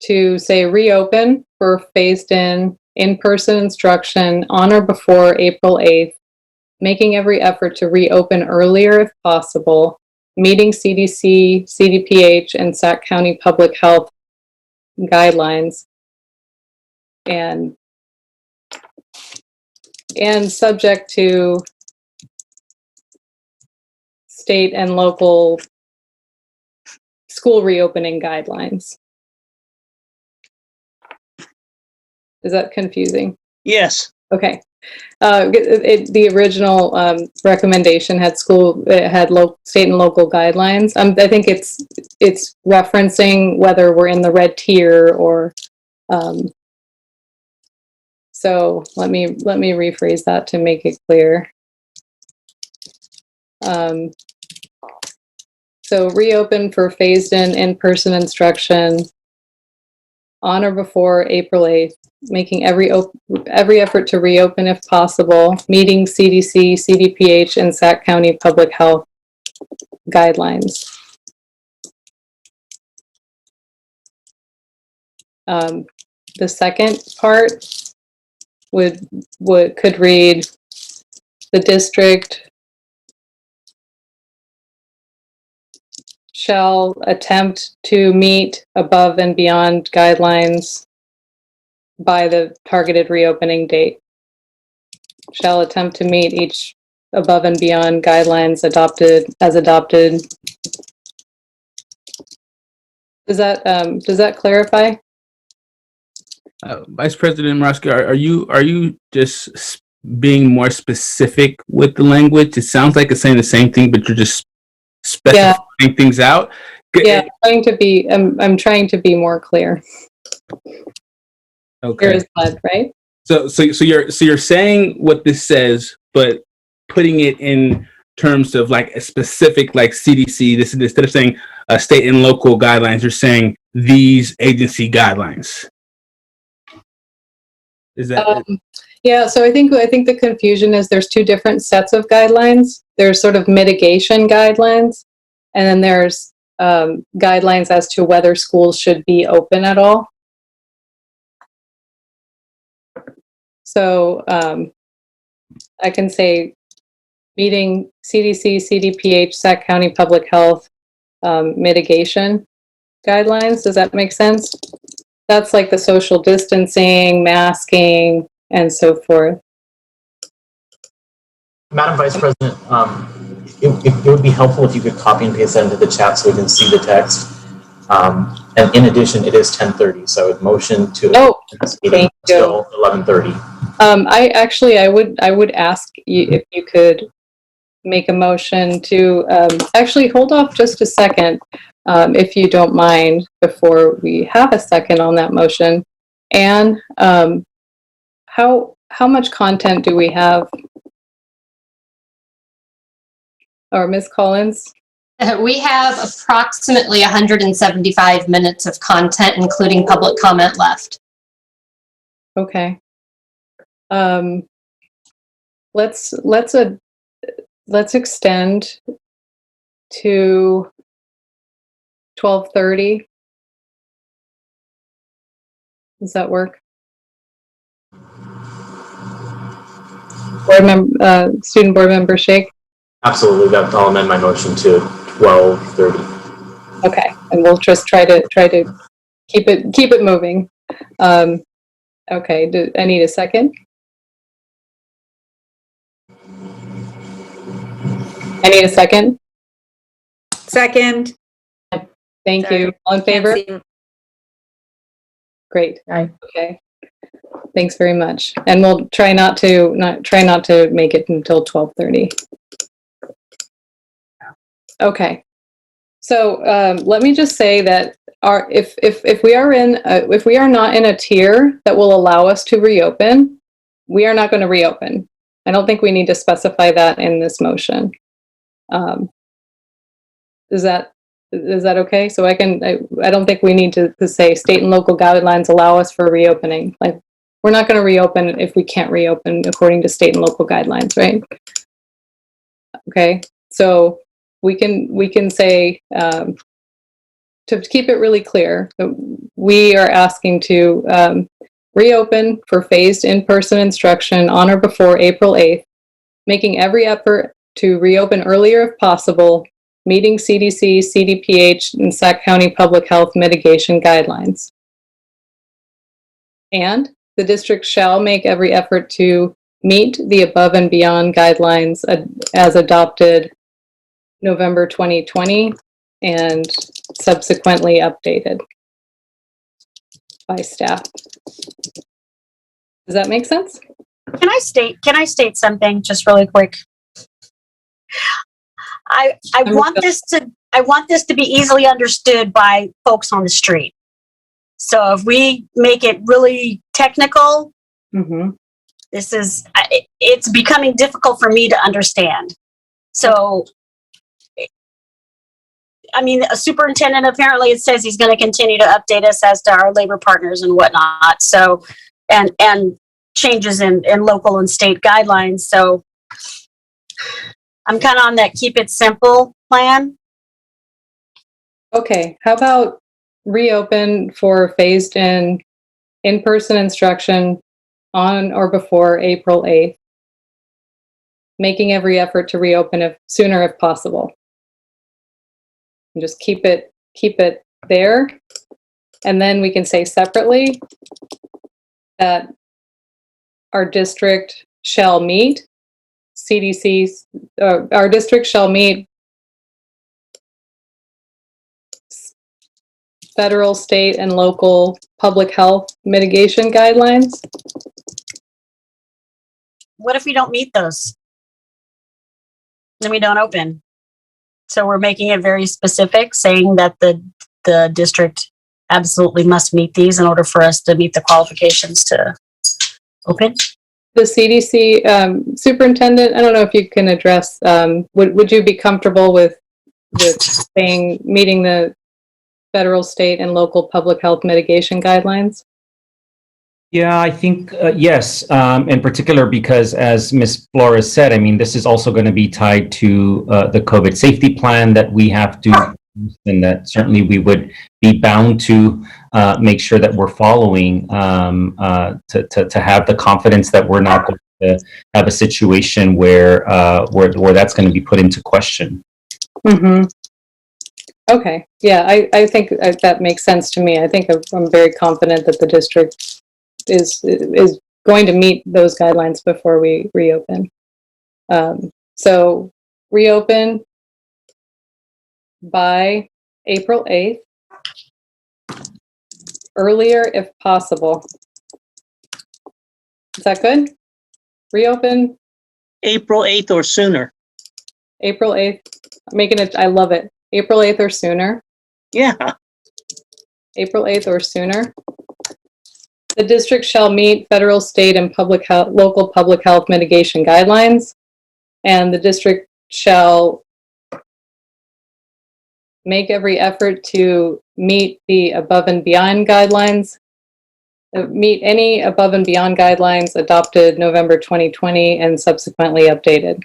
to say reopen for phased in-person instruction on or before April 8th, making every effort to reopen earlier if possible, meeting CDC, CDPH, and Sac County Public Health guidelines, and subject to state and local school reopening guidelines. Is that confusing? Yes. Okay. The original recommendation had state and local guidelines. I think it's referencing whether we're in the red tier or. So let me rephrase that to make it clear. So reopen for phased-in in-person instruction on or before April 8th, making every effort to reopen if possible, meeting CDC, CDPH, and Sac County Public Health guidelines. The second part could read, the district shall attempt to meet above and beyond guidelines by the targeted reopening date. Shall attempt to meet each above and beyond guidelines adopted. Does that clarify? Vice President Morosky, are you just being more specific with the language? It sounds like it's saying the same thing, but you're just specifying things out. Yeah, I'm trying to be more clear. Okay. Clear as mud, right? So you're saying what this says, but putting it in terms of like a specific, like CDC. This is instead of saying state and local guidelines, you're saying these agency guidelines. Is that? Yeah. So I think the confusion is there's two different sets of guidelines. There's sort of mitigation guidelines, and then there's guidelines as to whether schools should be open at all. So I can say meeting CDC, CDPH, Sac County Public Health mitigation guidelines. Does that make sense? That's like the social distancing, masking, and so forth. Madam Vice President, it would be helpful if you could copy and paste that into the chat so we can see the text. And in addition, it is 10:30, so I would motion to this meeting until 11:30. I would ask you if you could make a motion to actually hold off just a second, if you don't mind, before we have a second on that motion. And how much content do we have? Or Ms. Collins? We have approximately 175 minutes of content, including public comment left. Okay. Let's extend to 12:30. Does that work? Student board member Shake? Absolutely, I'll amend my motion to 12:30. Okay, and we'll just try to keep it moving. Okay, I need a second. I need a second. Second. Thank you. All in favor? Great. Okay. Thanks very much. And we'll try not to make it until 12:30. Okay. So let me just say that if we are not in a tier that will allow us to reopen, we are not going to reopen. I don't think we need to specify that in this motion. Is that okay? So I don't think we need to say state and local guidelines allow us for reopening. Like, we're not going to reopen if we can't reopen according to state and local guidelines, right? Okay, so we can say, to keep it really clear, we are asking to reopen for phased in-person instruction on or before April 8th, making every effort to reopen earlier if possible, meeting CDC, CDPH, and Sac County Public Health mitigation guidelines. And the district shall make every effort to meet the above and beyond guidelines as adopted November 2020 and subsequently updated by staff. Does that make sense? Can I state something just really quick? I want this to be easily understood by folks on the street. So if we make it really technical, it's becoming difficult for me to understand. So I mean, a superintendent, apparently it says he's going to continue to update us as to our labor partners and whatnot. So, and changes in local and state guidelines. So I'm kind of on that keep it simple plan. Okay, how about reopen for phased in-person instruction on or before April 8th, making every effort to reopen sooner if possible. And just keep it there. And then we can say separately that our district shall meet CDC's, our district shall meet federal, state, and local public health mitigation guidelines. What if we don't meet those? Then we don't open. So we're making it very specific, saying that the district absolutely must meet these in order for us to meet the qualifications to open. The CDC superintendent, I don't know if you can address, would you be comfortable with saying meeting the federal, state, and local public health mitigation guidelines? Yeah, I think, yes, in particular, because as Ms. Flores said, I mean, this is also going to be tied to the COVID safety plan that we have to, and that certainly we would be bound to make sure that we're following to have the confidence that we're not going to have a situation where that's going to be put into question. Mm-hmm. Okay, yeah, I think that makes sense to me. I think I'm very confident that the district is going to meet those guidelines before we reopen. So reopen by April 8th, earlier if possible. Is that good? Reopen April 8th or sooner. April 8th. Making it, I love it. April 8th or sooner. Yeah. April 8th or sooner. The district shall meet federal, state, and local public health mitigation guidelines, and the district shall make every effort to meet the above and beyond guidelines, meet any above and beyond guidelines adopted November 2020 and subsequently updated.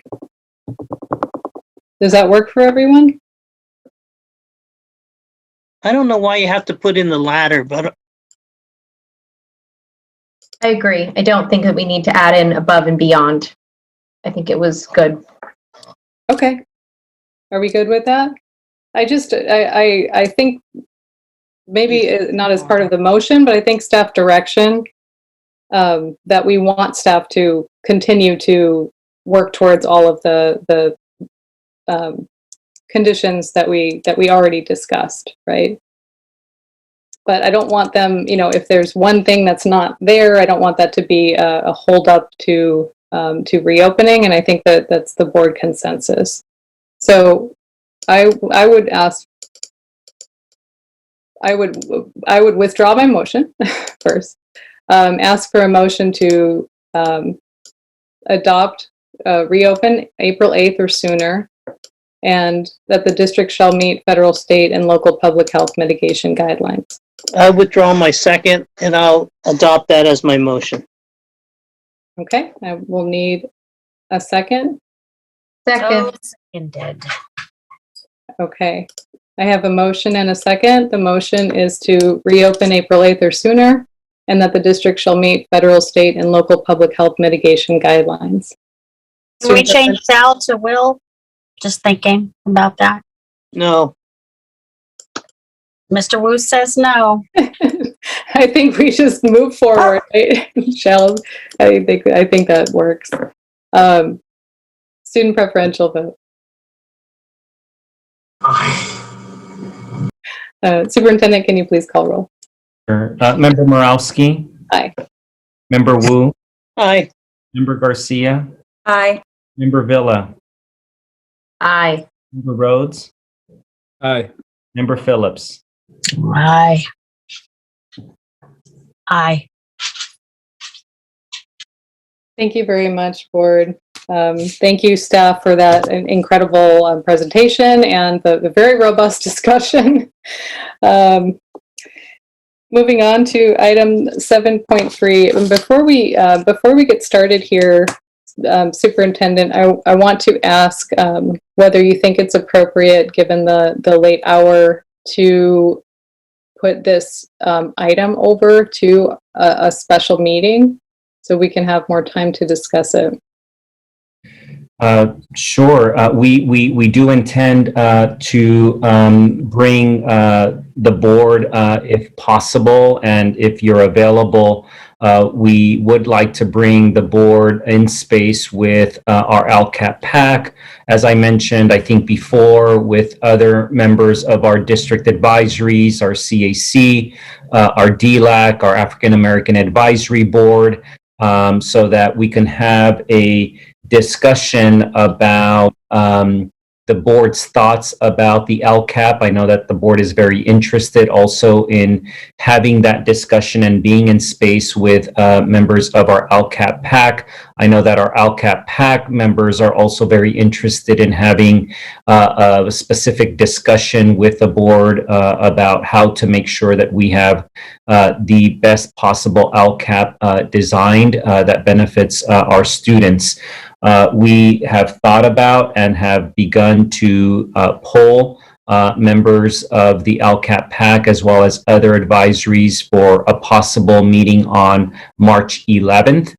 Does that work for everyone? I don't know why you have to put in the latter, but I agree. I don't think that we need to add in above and beyond. I think it was good. Okay. Are we good with that? I think maybe not as part of the motion, but I think staff direction, that we want staff to continue to work towards all of the conditions that we already discussed, right? But I don't want them, if there's one thing that's not there, I don't want that to be a hold up to reopening. And I think that that's the board consensus. So I would ask, I would withdraw my motion first, ask for a motion to adopt, reopen April 8th or sooner, and that the district shall meet federal, state, and local public health mitigation guidelines. I withdraw my second and I'll adopt that as my motion. Okay, I will need a second. Seconded. Okay, I have a motion and a second. The motion is to reopen April 8th or sooner, and that the district shall meet federal, state, and local public health mitigation guidelines. Can we change Sal to Will? Just thinking about that. No. Mr. Wu says no. I think we just move forward, right? Shall, I think that works. Student preferential vote. Superintendent, can you please call roll? Sure. Member Morowski? Aye. Member Wu? Aye. Member Garcia? Aye. Member Villa? Aye. Member Rhodes? Aye. Member Phillips? Aye. Aye. Thank you very much, board. Thank you, staff, for that incredible presentation and the very robust discussion. Moving on to item 7.3. Before we get started here, Superintendent, I want to ask whether you think it's appropriate, given the late hour, to put this item over to a special meeting so we can have more time to discuss it. Sure. We do intend to bring the board, if possible, and if you're available, we would like to bring the board in space with our LCAP PAC. As I mentioned, I think before, with other members of our district advisories, our CAC, our DLAC, our African American Advisory Board, so that we can have a discussion about the board's thoughts about the LCAP. I know that the board is very interested also in having that discussion and being in space with members of our LCAP PAC. I know that our LCAP PAC members are also very interested in having a specific discussion with the board about how to make sure that we have the best possible LCAP designed that benefits our students. We have thought about and have begun to poll members of the LCAP PAC as well as other advisories for a possible meeting on March 11th.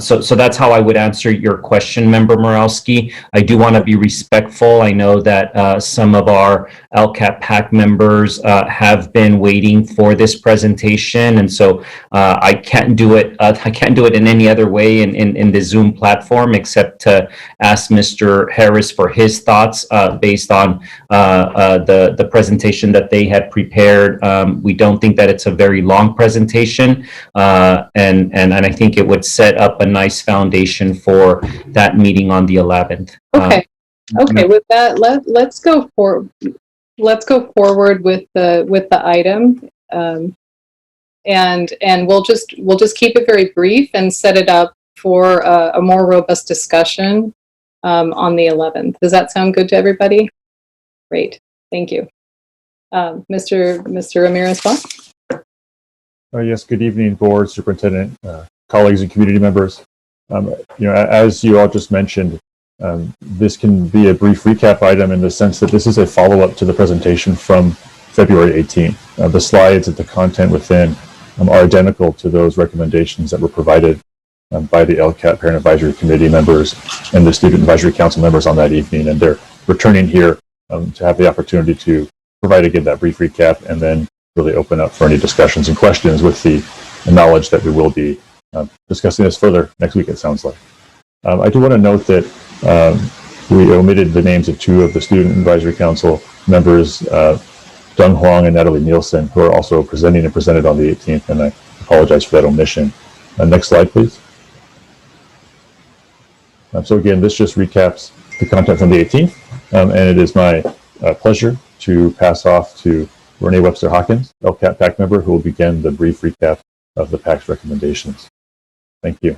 So that's how I would answer your question, Member Morowski. I do want to be respectful. I know that some of our LCAP PAC members have been waiting for this presentation, and so I can't do it. I can't do it in any other way in the Zoom platform except to ask Mr. Harris for his thoughts based on the presentation that they had prepared. We don't think that it's a very long presentation, and I think it would set up a nice foundation for that meeting on the 11th. Okay. With that, let's go forward with the item, and we'll just keep it very brief and set it up for a more robust discussion on the 11th. Does that sound good to everybody? Great. Thank you. Mr. Ramirez-Vaughn? Yes. Good evening, board, superintendent, colleagues, and community members. As you all just mentioned, this can be a brief recap item in the sense that this is a follow-up to the presentation from February 18th. The slides and the content within are identical to those recommendations that were provided by the LCAP Parent Advisory Committee members and the Student Advisory Council members on that evening. And they're returning here to have the opportunity to provide again that brief recap and then really open up for any discussions and questions with the knowledge that we will be discussing this further next week, it sounds like. I do want to note that we omitted the names of two of the Student Advisory Council members, Deng Huang and Natalie Nielsen, who are also presenting and presented on the 18th, and I apologize for that omission. Next slide, please. So again, this just recaps the content from the 18th, and it is my pleasure to pass off to Renee Webster-Hawkins, LCAP PAC member, who will begin the brief recap of the PAC's recommendations. Thank you.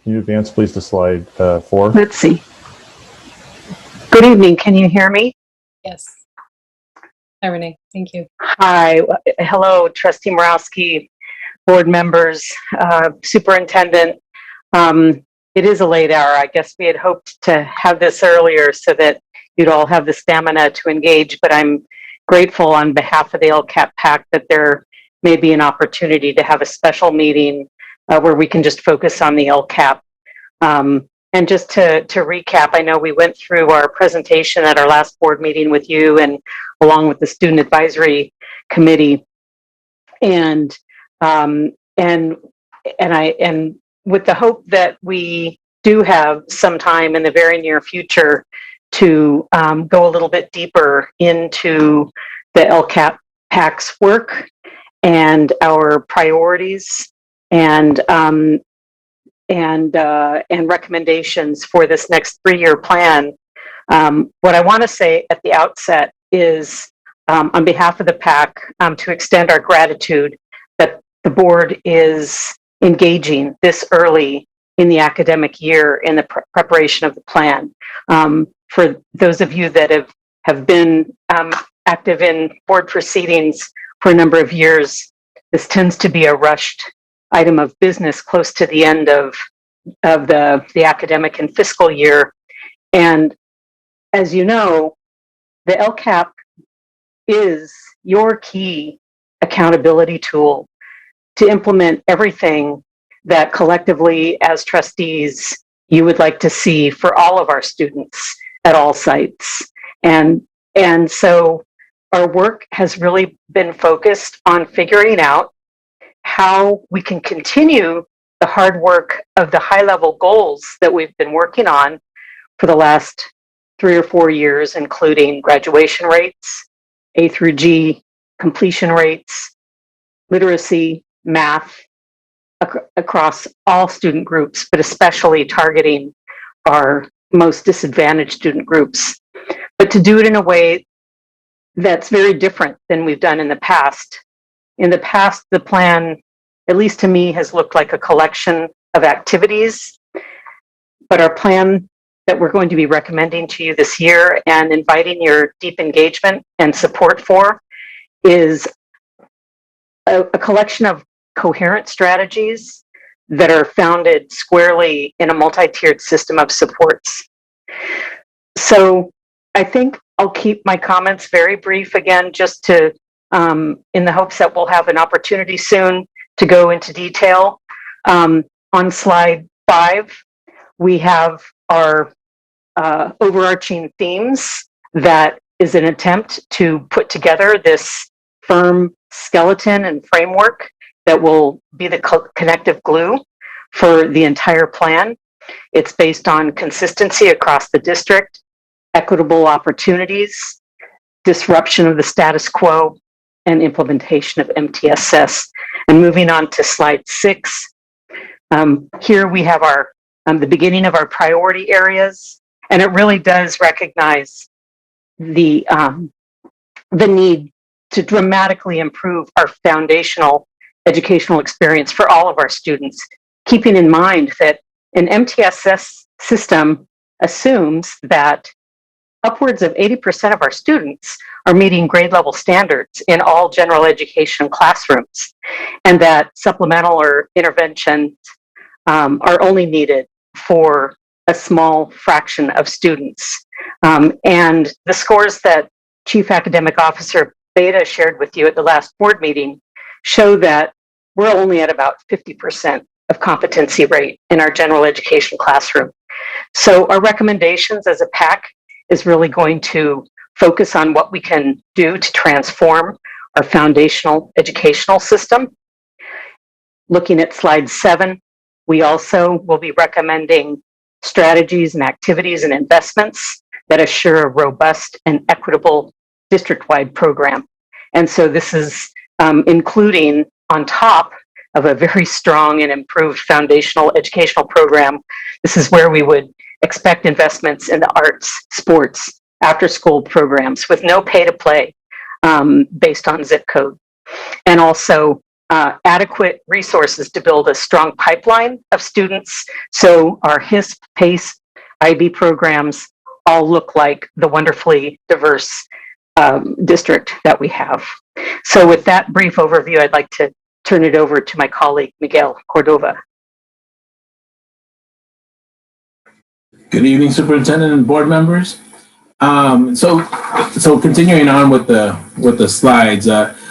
Can you advance, please, to slide 4? Let's see. Good evening. Can you hear me? Yes. Hi, Renee. Thank you. Hi. Hello, Trustee Morowski, board members, superintendent. It is a late hour. I guess we had hoped to have this earlier so that you'd all have the stamina to engage, but I'm grateful on behalf of the LCAP PAC that there may be an opportunity to have a special meeting where we can just focus on the LCAP. And just to recap, I know we went through our presentation at our last board meeting with you and along with the Student Advisory Committee. And with the hope that we do have some time in the very near future to go a little bit deeper into the LCAP PAC's work and our priorities and recommendations for this next 3-year plan. What I want to say at the outset is, on behalf of the PAC, to extend our gratitude that the board is engaging this early in the academic year in the preparation of the plan. For those of you that have been active in board proceedings for a number of years, this tends to be a rushed item of business close to the end of the academic and fiscal year. And as you know, the LCAP is your key accountability tool to implement everything that collectively as trustees you would like to see for all of our students at all sites. And so our work has really been focused on figuring out how we can continue the hard work of the high-level goals that we've been working on for the last 3 or 4 years, including graduation rates, A through G completion rates, literacy, math, across all student groups, but especially targeting our most disadvantaged student groups. But to do it in a way that's very different than we've done in the past. In the past, the plan, at least to me, has looked like a collection of activities, but our plan that we're going to be recommending to you this year and inviting your deep engagement and support for is a collection of coherent strategies that are founded squarely in a multi-tiered system of supports. So I think I'll keep my comments very brief again, just to, in the hopes that we'll have an opportunity soon to go into detail. On slide 5, we have our overarching themes that is an attempt to put together this firm skeleton and framework that will be the connective glue for the entire plan. It's based on consistency across the district, equitable opportunities, disruption of the status quo, and implementation of MTSS. And moving on to slide 6, here we have our the beginning of our priority areas, and it really does recognize the need to dramatically improve our foundational educational experience for all of our students, keeping in mind that an MTSS system assumes that upwards of 80% of our students are meeting grade level standards in all general education classrooms, and that supplemental or interventions are only needed for a small fraction of students. And the scores that Chief Academic Officer Beta shared with you at the last board meeting show that we're only at about 50% of competency rate in our general education classroom. So our recommendations as a PAC is really going to focus on what we can do to transform our foundational educational system. Looking at slide 7, we also will be recommending strategies and activities and investments that assure a robust and equitable district-wide program. And so this is including on top of a very strong and improved foundational educational program. This is where we would expect investments in the arts, sports, after-school programs with no pay-to-play based on zip code. And also adequate resources to build a strong pipeline of students. So our HISP, PACE, IB programs all look like the wonderfully diverse district that we have. So with that brief overview, I'd like to turn it over to my colleague, Miguel Cordova. Good evening, Superintendent and board members. So continuing on with the slides,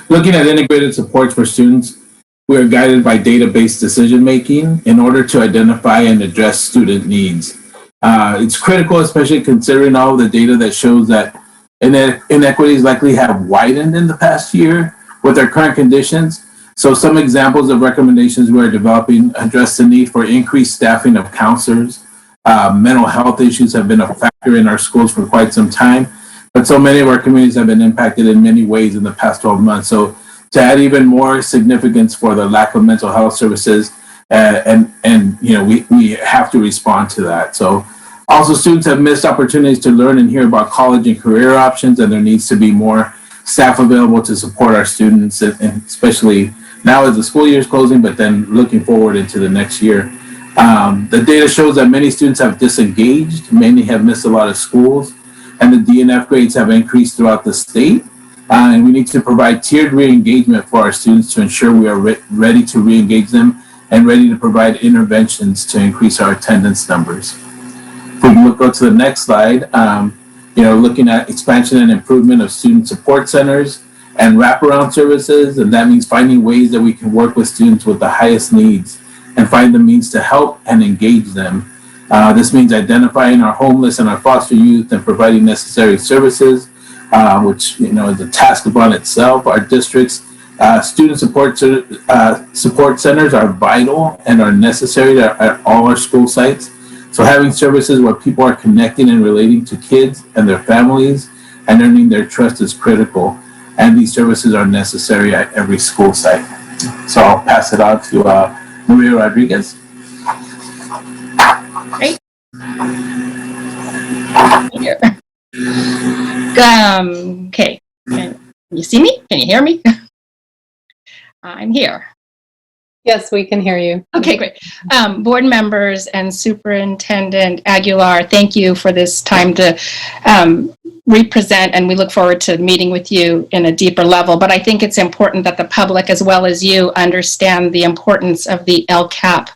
looking at integrated supports for students, we are guided by data-based decision-making in order to identify and address student needs. It's critical, especially considering all the data that shows that inequities likely have widened in the past year with our current conditions. So some examples of recommendations we are developing address the need for increased staffing of counselors. Mental health issues have been a factor in our schools for quite some time, but so many of our communities have been impacted in many ways in the past 12 months. So to add even more significance for the lack of mental health services, and you know, we have to respond to that. So also, students have missed opportunities to learn and hear about college and career options, and there needs to be more staff available to support our students, and especially now as the school year is closing, but then looking forward into the next year. The data shows that many students have disengaged, many have missed a lot of schools, and the DNF grades have increased throughout the state. And we need to provide tiered re-engagement for our students to ensure we are ready to re-engage them and ready to provide interventions to increase our attendance numbers. If we go to the next slide, you know, looking at expansion and improvement of student support centers and wraparound services, and that means finding ways that we can work with students with the highest needs and find the means to help and engage them. This means identifying our homeless and our foster youth and providing necessary services, which, you know, is a task upon itself. Our district's student support centers are vital and are necessary at all our school sites. So having services where people are connecting and relating to kids and their families and earning their trust is critical. And these services are necessary at every school site. So I'll pass it on to Maria Rodriguez. Great. Here. Okay. Can you see me? Can you hear me? I'm here. Yes, we can hear you. Okay, great. Board members and Superintendent Aguilar, thank you for this time to represent, and we look forward to meeting with you in a deeper level. But I think it's important that the public, as well as you, understand the importance of the LCAP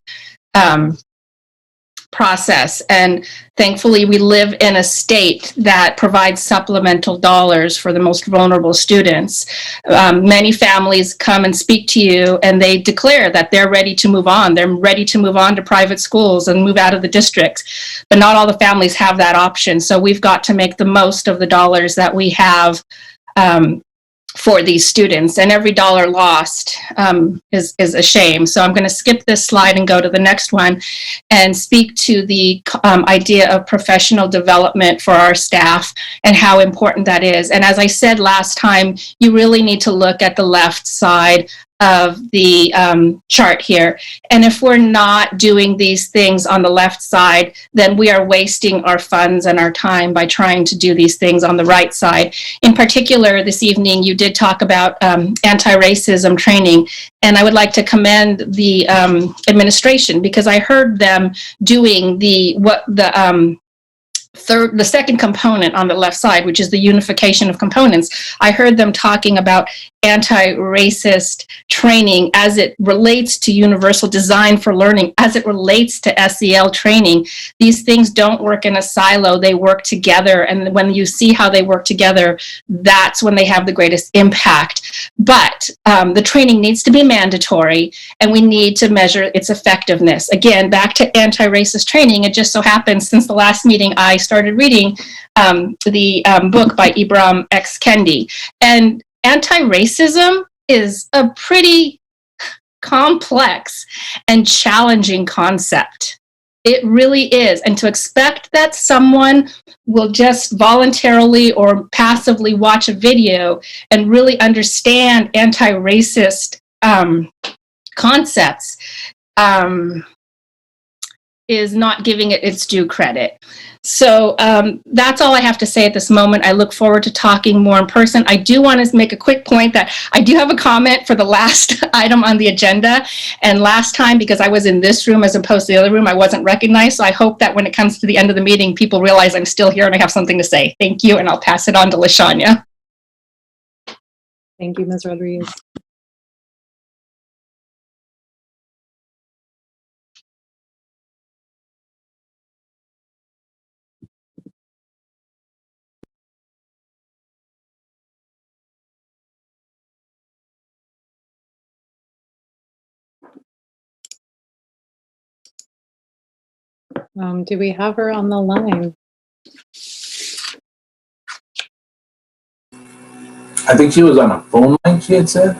process. And thankfully, we live in a state that provides supplemental dollars for the most vulnerable students. Many families come and speak to you and they declare that they're ready to move on. They're ready to move on to private schools and move out of the district. But not all the families have that option. So we've got to make the most of the dollars that we have for these students, and every dollar lost is a shame. So I'm going to skip this slide and go to the next one and speak to the idea of professional development for our staff and how important that is. And as I said last time, you really need to look at the left side of the chart here. And if we're not doing these things on the left side, then we are wasting our funds and our time by trying to do these things on the right side. In particular, this evening, you did talk about anti-racism training. And I would like to commend the administration, because I heard them doing the second component on the left side, which is the unification of components. I heard them talking about anti-racist training as it relates to universal design for learning, as it relates to SEL training. These things don't work in a silo, they work together. And when you see how they work together, that's when they have the greatest impact. But the training needs to be mandatory, and we need to measure its effectiveness. Again, back to anti-racist training, it just so happens since the last meeting I started reading the book by Ibram X. Kendi. And anti-racism is a pretty complex and challenging concept. It really is. And to expect that someone will just voluntarily or passively watch a video and really understand anti-racist concepts is not giving it its due credit. So that's all I have to say at this moment. I look forward to talking more in person. I do want to make a quick point that I do have a comment for the last item on the agenda. And last time, because I was in this room as opposed to the other room, I wasn't recognized. So I hope that when it comes to the end of the meeting, people realize I'm still here and I have something to say. Thank you, and I'll pass it on to LaShanya. Thank you, Ms. Rodriguez. Do we have her on the line? I think she was on a phone line, she had said.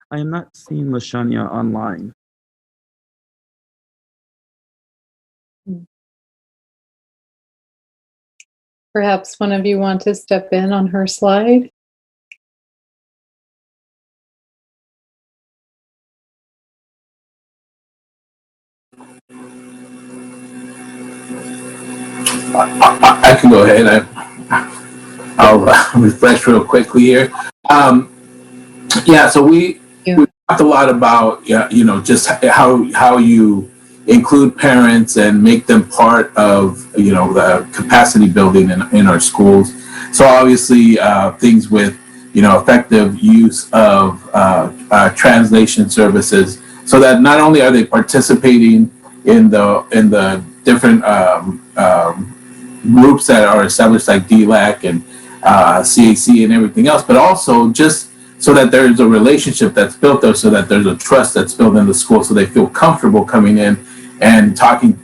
I am not seeing LaShanya online. Perhaps one of you want to step in on her slide? I can go ahead. I'll refresh real quickly here. Yeah, so we talked a lot about just how you include parents and make them part of the capacity building in our schools. So obviously things with effective use of translation services, so that not only are they participating in the different groups that are established like DLAC and CAC and everything else, but also just so that there's a relationship that's built there, so that there's a trust that's built in the school, so they feel comfortable coming in and talking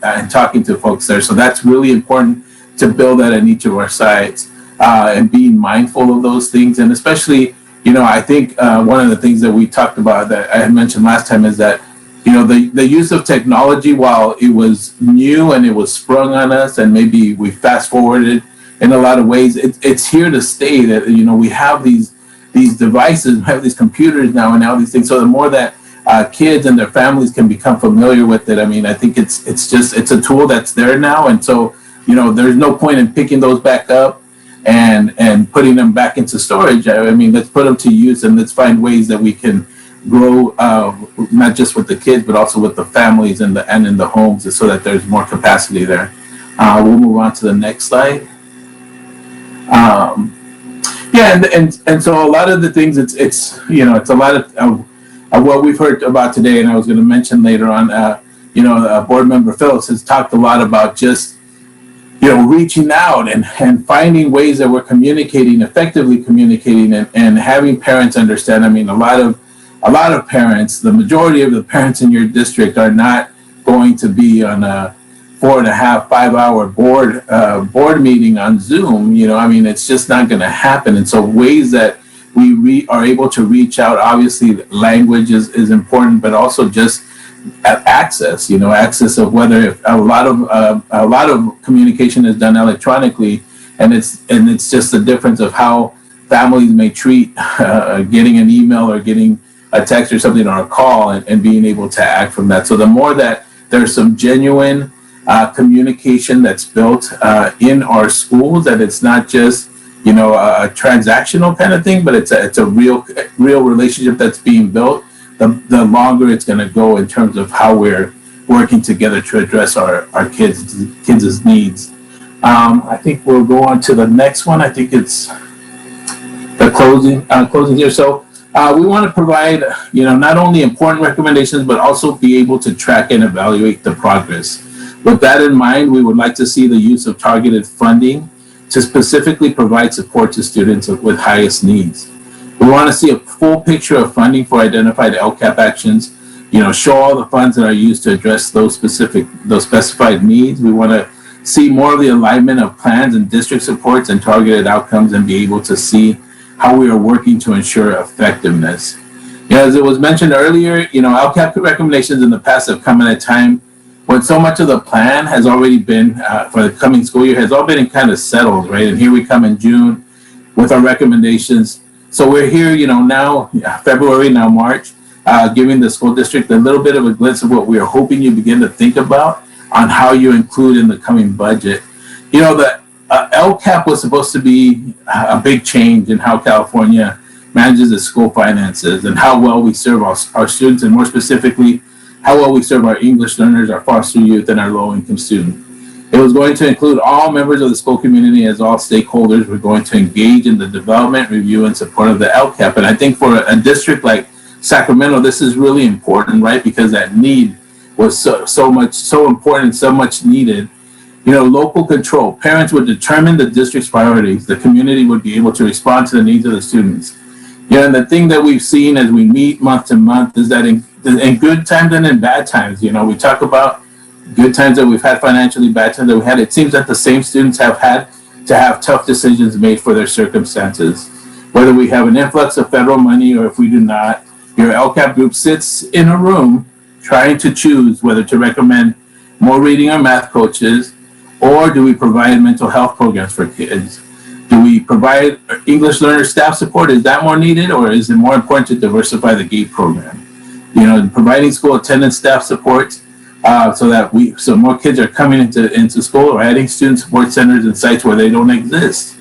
to folks there. So that's really important to build that in each of our sites, and being mindful of those things. And especially, I think one of the things that we talked about that I had mentioned last time is that the use of technology, while it was new and it was sprung on us, and maybe we fast forwarded in a lot of ways, it's here to stay. That we have these devices, we have these computers now, and now these things. So the more that kids and their families can become familiar with it, I mean, I think it's a tool that's there now, and so there's no point in picking those back up and putting them back into storage. I mean, let's put them to use, and let's find ways that we can grow, not just with the kids, but also with the families and in the homes, so that there's more capacity there. We'll move on to the next slide. Yeah, and so a lot of the things, it's a lot of what we've heard about today, and I was going to mention later on. Board member Phillips has talked a lot about just reaching out and finding ways that we're effectively communicating, and having parents understand. I mean, a lot of parents, the majority of the parents in your district are not going to be on a 4.5-5 hour board meeting on Zoom. I mean, it's just not going to happen. And so ways that we are able to reach out, obviously language is important, but also just access, access of whether a lot of communication is done electronically, and it's just the difference of how families may treat getting an email or getting a text or something or a call, and being able to act from that. So the more that there's some genuine communication that's built in our schools, that it's not just a transactional kind of thing, but it's a real relationship that's being built, the longer it's going to go in terms of how we're working together to address our kids' needs. I think we'll go on to the next one. I think it's the closing here. So we want to provide not only important recommendations, but also be able to track and evaluate the progress. With that in mind, we would like to see the use of targeted funding to specifically provide support to students with highest needs. We want to see a full picture of funding for identified LCAP actions, show all the funds that are used to address those specified needs. We want to see more of the alignment of plans and district supports and targeted outcomes, and be able to see how we are working to ensure effectiveness. As it was mentioned earlier, LCAP recommendations in the past have come at a time when so much of the plan has already been, for the coming school year, has all been kind of settled, right? And here we come in June with our recommendations. So we're here, now February, now March, giving the school district a little bit of a glimpse of what we are hoping you begin to think about on how you include in the coming budget. The LCAP was supposed to be a big change in how California manages its school finances and how well we serve our students, and more specifically, how well we serve our English learners, our foster youth, and our low-income students. It was going to include all members of the school community, as all stakeholders were going to engage in the development, review, and support of the LCAP. And I think for a district like Sacramento, this is really important, right? Because that need was so important, so much needed. Local control. Parents would determine the district's priorities. The community would be able to respond to the needs of the students. And the thing that we've seen as we meet month to month is that in good times and in bad times, we talk about good times that we've had financially, bad times that we had. It seems that the same students have had to have tough decisions made for their circumstances. Whether we have an influx of federal money or if we do not, your LCAP group sits in a room trying to choose whether to recommend more reading or math coaches, Or do we provide mental health programs for kids? Do we provide English learner staff support? Is that more needed, or is it more important to diversify the GATE program? You know, providing school attendance staff support so more kids are coming into school, or adding student support centers in sites where they don't exist.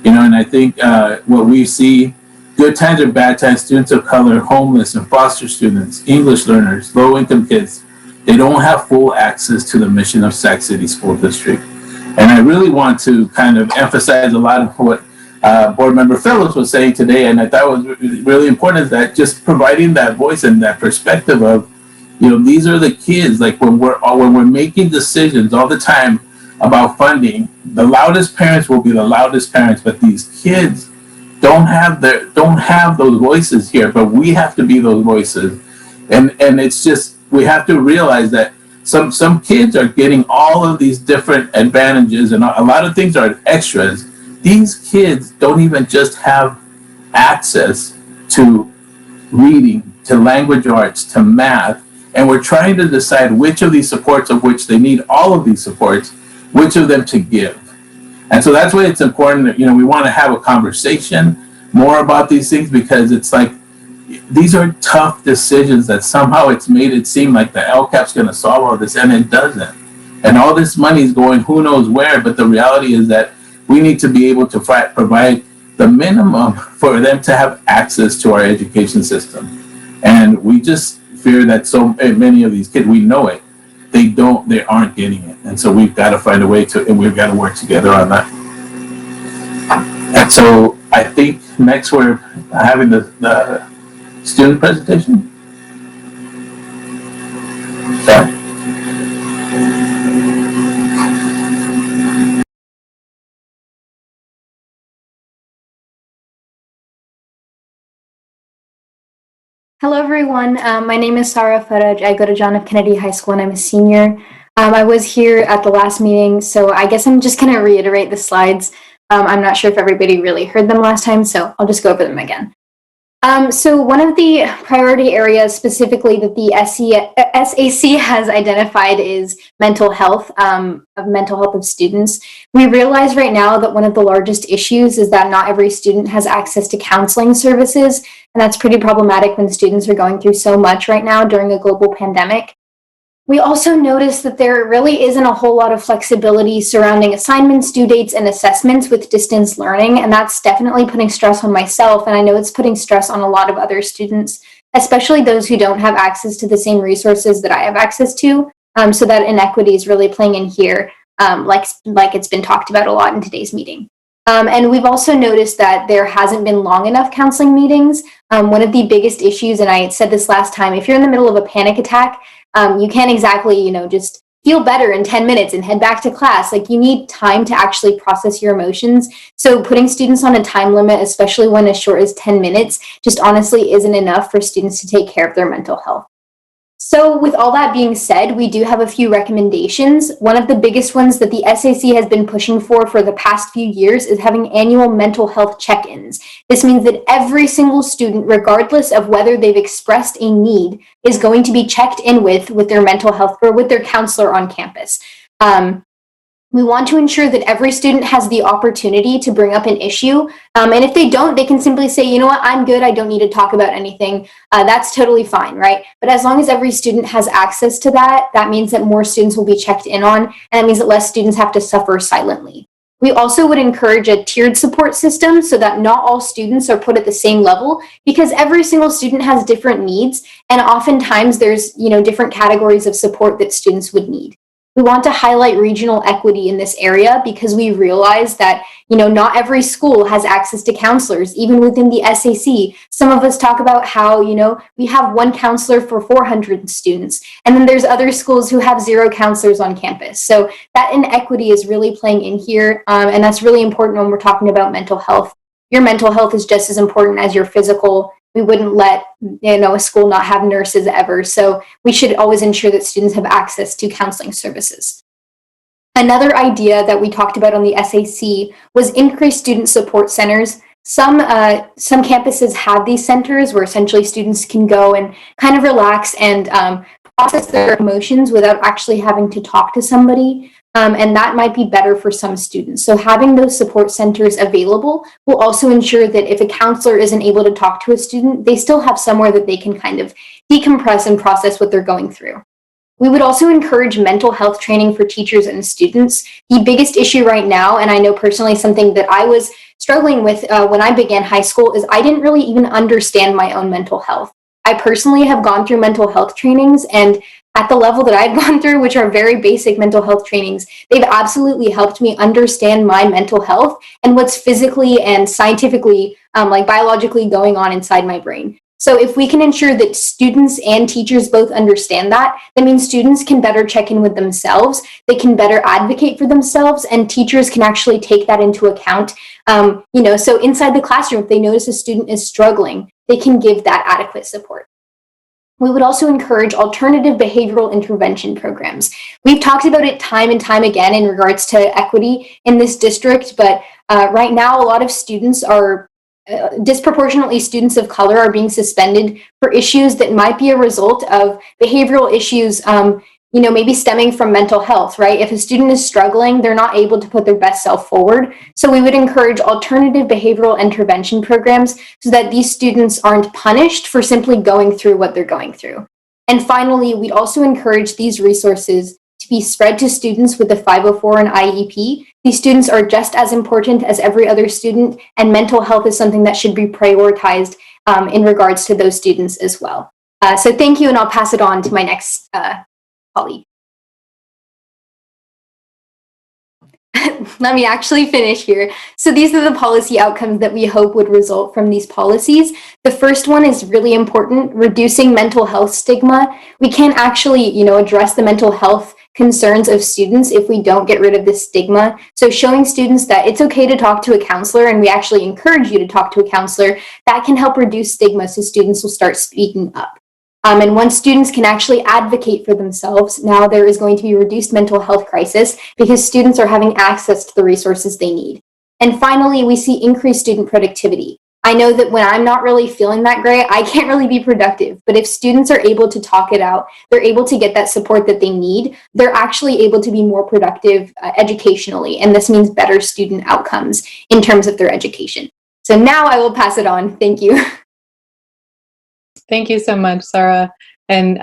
You know, and I think what we see, good times or bad times, students of color, homeless and foster students, English learners, low-income kids, they don't have full access to the mission of Sac City School District. And I really want to kind of emphasize a lot of what Board Member Phillips was saying today, and I thought was really important, is that just providing that voice and that perspective of, you know, these are the kids. Like when we're making decisions all the time about funding, the loudest parents will be the loudest parents, but these kids don't have those voices here. But we have to be those voices, and it's just, we have to realize that some kids are getting all of these different advantages, and a lot of things are extras. These kids don't even just have access to reading, to language arts, to math, and we're trying to decide which of these supports, of which they need all of these supports, which of them to give. And so that's why it's important that, you know, we want to have a conversation more about these things, because it's like, these are tough decisions that somehow it's made it seem like the LCAP's going to solve all this, and it doesn't. And all this money is going who knows where, but the reality is that we need to be able to provide the minimum for them to have access to our education system. And we just fear that so many of these kids, we know it, they aren't getting it. And so we've got to find a way to, and we've got to work together on that. And so I think next we're having the student presentation. Sorry. Hello, everyone. My name is Sarah Faraj. I go to John F. Kennedy High School, and I'm a senior. I was here at the last meeting, so I guess I'm just going to reiterate the slides. I'm not sure if everybody really heard them last time, so I'll just go over them again. So one of the priority areas specifically that the SAC has identified is mental health of students. We realize right now that one of the largest issues is that not every student has access to counseling services, and that's pretty problematic when students are going through so much right now during a global pandemic. We also noticed that there really isn't a whole lot of flexibility surrounding assignments, due dates, and assessments with distance learning, and that's definitely putting stress on myself, and I know it's putting stress on a lot of other students, especially those who don't have access to the same resources that I have access to, so that inequity is really playing in here, like it's been talked about a lot in today's meeting. And we've also noticed that there hasn't been long enough counseling meetings. One of the biggest issues, and I said this last time, if you're in the middle of a panic attack, you can't exactly, just feel better in 10 minutes and head back to class. Like, you need time to actually process your emotions. So putting students on a time limit, especially when as short as 10 minutes, just honestly isn't enough for students to take care of their mental health. So with all that being said, we do have a few recommendations. One of the biggest ones that the SAC has been pushing for the past few years is having annual mental health check-ins. This means that every single student, regardless of whether they've expressed a need, is going to be checked in with their mental health or with their counselor on campus. We want to ensure that every student has the opportunity to bring up an issue. And if they don't, they can simply say, you know what, I'm good. I don't need to talk about anything. That's totally fine, right? But as long as every student has access to that, that means that more students will be checked in on, and that means that less students have to suffer silently. We also would encourage a tiered support system so that not all students are put at the same level, because every single student has different needs. And oftentimes there's, different categories of support that students would need. We want to highlight regional equity in this area because we realize that, not every school has access to counselors, even within the SAC. Some of us talk about how, we have one counselor for 400 students, and then there's other schools who have 0 counselors on campus. So that inequity is really playing in here, and that's really important when we're talking about mental health. Your mental health is just as important as your physical. We wouldn't let, a school not have nurses ever. So we should always ensure that students have access to counseling services. Another idea that we talked about on the SAC was increased student support centers. Some campuses have these centers where essentially students can go and kind of relax and process their emotions without actually having to talk to somebody. And that might be better for some students. So having those support centers available will also ensure that if a counselor isn't able to talk to a student, they still have somewhere that they can kind of decompress and process what they're going through. We would also encourage mental health training for teachers and students. The biggest issue right now, and I know personally something that I was struggling with when I began high school, is I didn't really even understand my own mental health. I personally have gone through mental health trainings, and at the level that I've gone through, which are very basic mental health trainings, they've absolutely helped me understand my mental health and what's physically and scientifically, like biologically going on inside my brain. So if we can ensure that students and teachers both understand that means students can better check in with themselves, they can better advocate for themselves, and teachers can actually take that into account. So inside the classroom, if they notice a student is struggling, they can give that adequate support. We would also encourage alternative behavioral intervention programs. We've talked about it time and time again in regards to equity in this district, but right now a lot of students are disproportionately students of color are being suspended for issues that might be a result of behavioral issues, maybe stemming from mental health, right? If a student is struggling, they're not able to put their best self forward. So we would encourage alternative behavioral intervention programs so that these students aren't punished for simply going through what they're going through. And finally, we'd also encourage these resources to be spread to students with the 504 and IEP. These students are just as important as every other student, and mental health is something that should be prioritized in regards to those students as well. So thank you, and I'll pass it on to my next colleague. Let me actually finish here. So these are the policy outcomes that we hope would result from these policies. The first one is really important, reducing mental health stigma. We can't actually, address the mental health concerns of students if we don't get rid of this stigma. So showing students that it's okay to talk to a counselor, and we actually encourage you to talk to a counselor, that can help reduce stigma so students will start speaking up. And once students can actually advocate for themselves, now there is going to be a reduced mental health crisis because students are having access to the resources they need. And finally, we see increased student productivity. I know that when I'm not really feeling that great, I can't really be productive. But if students are able to talk it out, they're able to get that support that they need, they're actually able to be more productive educationally. And this means better student outcomes in terms of their education. So now I will pass it on. Thank you. Thank you so much, Sarah. And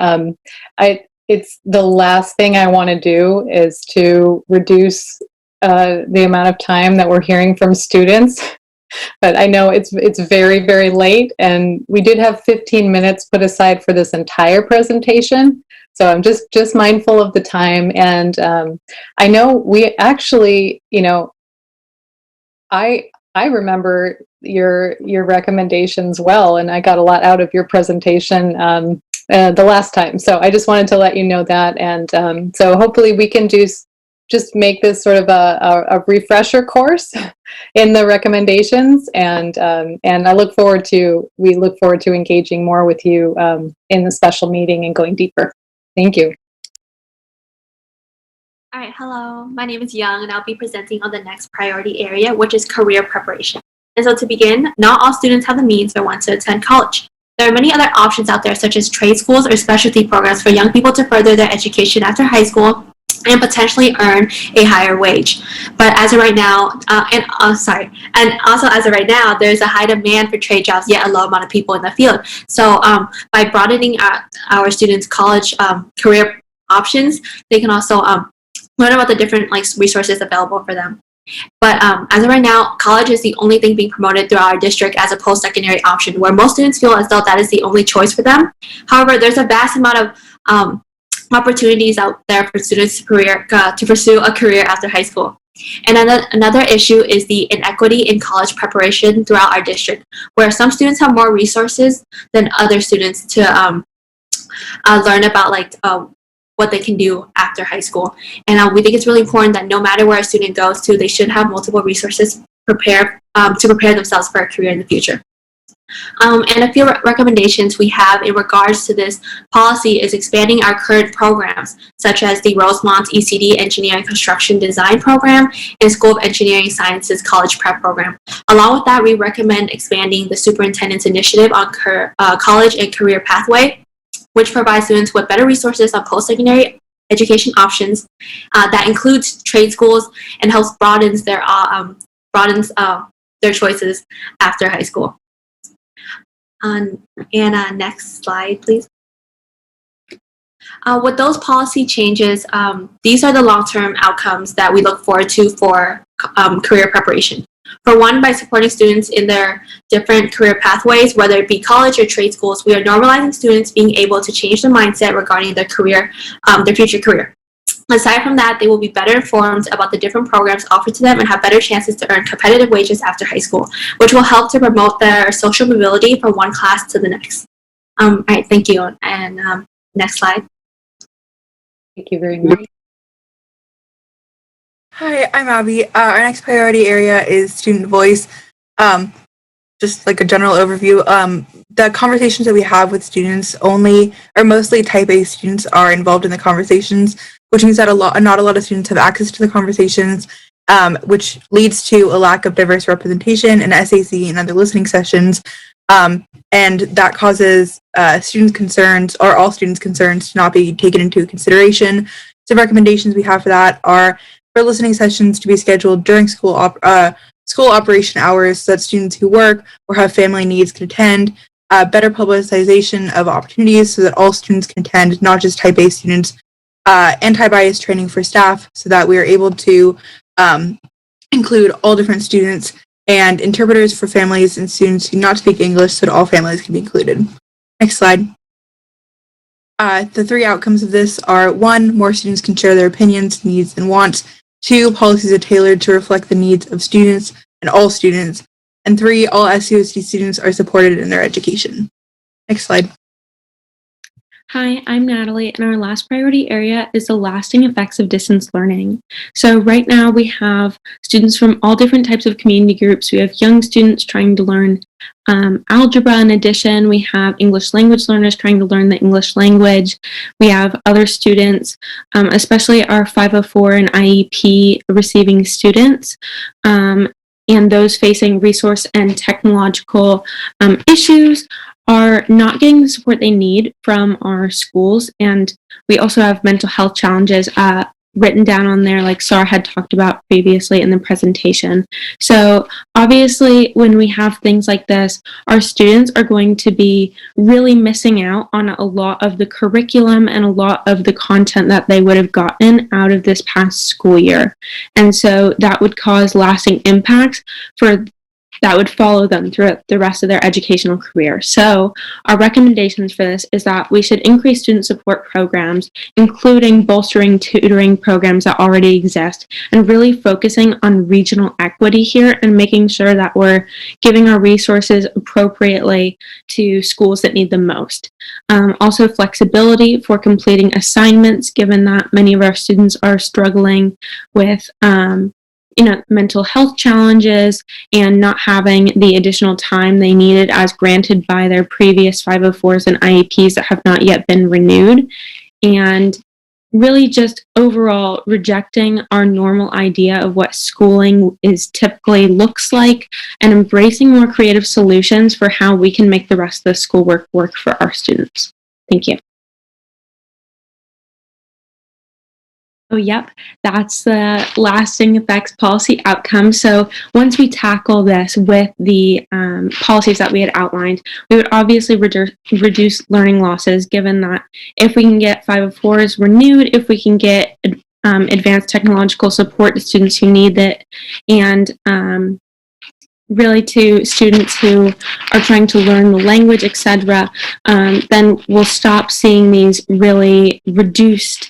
it's the last thing I want to do is to reduce the amount of time that we're hearing from students. But I know it's very, very late, and we did have 15 minutes put aside for this entire presentation. So I'm just mindful of the time. And I know we actually, I remember your recommendations well, and I got a lot out of your presentation the last time. So I just wanted to let you know that. And so hopefully we can just make this sort of a refresher course in the recommendations. And we look forward to engaging more with you in the special meeting and going deeper. Thank you. All right, hello, my name is Young, and I'll be presenting on the next priority area, which is career preparation. And so to begin, not all students have the means or want to attend college. There are many other options out there, such as trade schools or specialty programs for young people to further their education after high school and potentially earn a higher wage. But as of right now, and also as of right now, there's a high demand for trade jobs, yet a low amount of people in the field. So by broadening our students' college career options, they can also learn about the different resources available for them. But as of right now, college is the only thing being promoted throughout our district as a post-secondary option, where most students feel as though that is the only choice for them. However, there's a vast amount of opportunities out there for students to pursue a career after high school. And another issue is the inequity in college preparation throughout our district, where some students have more resources than other students to learn about what they can do after high school. And we think it's really important that no matter where a student goes to, they should have multiple resources to prepare themselves for a career in the future. And a few recommendations we have in regards to this policy is expanding our current programs, such as the Rosemont ECD Engineering Construction Design Program and School of Engineering Sciences College Prep Program. Along with that, we recommend expanding the Superintendent's Initiative on College and Career Pathway, which provides students with better resources on post-secondary education options that includes trade schools and helps broadens their choices after high school. Next slide, please. With those policy changes, these are the long-term outcomes that we look forward to for career preparation. For one, by supporting students in their different career pathways, whether it be college or trade schools, we are normalizing students being able to change their mindset regarding their career, their future career. Aside from that, they will be better informed about the different programs offered to them and have better chances to earn competitive wages after high school, which will help to promote their social mobility from one class to the next. All right, thank you. And next slide. Thank you very much. Hi, I'm Abby. Our next priority area is student voice. Just like a general overview, the conversations that we have with students mostly type A students are involved in the conversations, which means that not a lot of students have access to the conversations, which leads to a lack of diverse representation in SAC and other listening sessions. And that causes students' concerns, or all students' concerns, to not be taken into consideration. Some recommendations we have for that are for listening sessions to be scheduled during school operation hours so that students who work or have family needs can attend, better publicization of opportunities so that all students can attend, not just type A students, anti-bias training for staff so that we are able to include all different students, and interpreters for families and students who do not speak English so that all families can be included. Next slide. The three outcomes of this are: 1, more students can share their opinions, needs, and wants; 2, policies are tailored to reflect the needs of students and all students; and 3, all SUSD students are supported in their education. Next slide. Hi, I'm Natalie, and our last priority area is the lasting effects of distance learning. So right now we have students from all different types of community groups. We have young students trying to learn algebra and addition. We have English language learners trying to learn the English language. We have other students, especially our 504 and IEP receiving students, and those facing resource and technological issues are not getting the support they need from our schools. And we also have mental health challenges written down on there, like Sarah had talked about previously in the presentation. So obviously, when we have things like this, our students are going to be really missing out on a lot of the curriculum and a lot of the content that they would have gotten out of this past school year. And so that would cause lasting impacts that would follow them throughout the rest of their educational career. So our recommendations for this is that we should increase student support programs, including bolstering tutoring programs that already exist, and really focusing on regional equity here and making sure that we're giving our resources appropriately to schools that need them most. Also flexibility for completing assignments, given that many of our students are struggling with mental health challenges and not having the additional time they needed as granted by their previous 504s and IEPs that have not yet been renewed. And really just overall rejecting our normal idea of what schooling is typically looks like and embracing more creative solutions for how we can make the rest of the schoolwork work for our students. Thank you. Oh, yep, that's the lasting effects policy outcome. So once we tackle this with the policies that we had outlined, we would obviously reduce learning losses, given that if we can get 504s renewed, if we can get advanced technological support to students who need it, and really to students who are trying to learn the language, etc., then we'll stop seeing these really reduced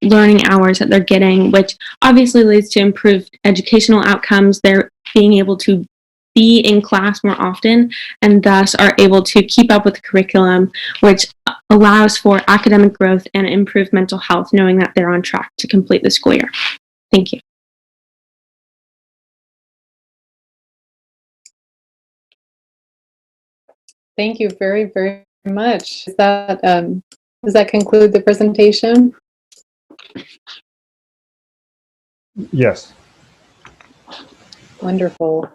learning hours that they're getting, which obviously leads to improved educational outcomes. They're being able to be in class more often and thus are able to keep up with the curriculum, which allows for academic growth and improved mental health, knowing that they're on track to complete the school year. Thank you. Thank you very, very much. Does that conclude the presentation? Yes. Wonderful.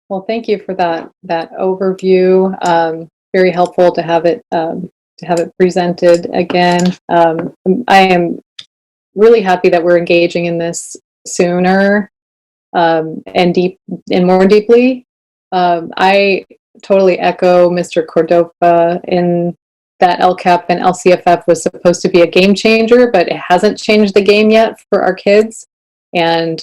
Well, thank you for that overview. Very helpful to have it have it presented again. I am really happy that we're engaging in this sooner and more deeply. I totally echo Mr. Cordova in that LCAP and LCFF was supposed to be a game changer, but it hasn't changed the game yet for our kids. And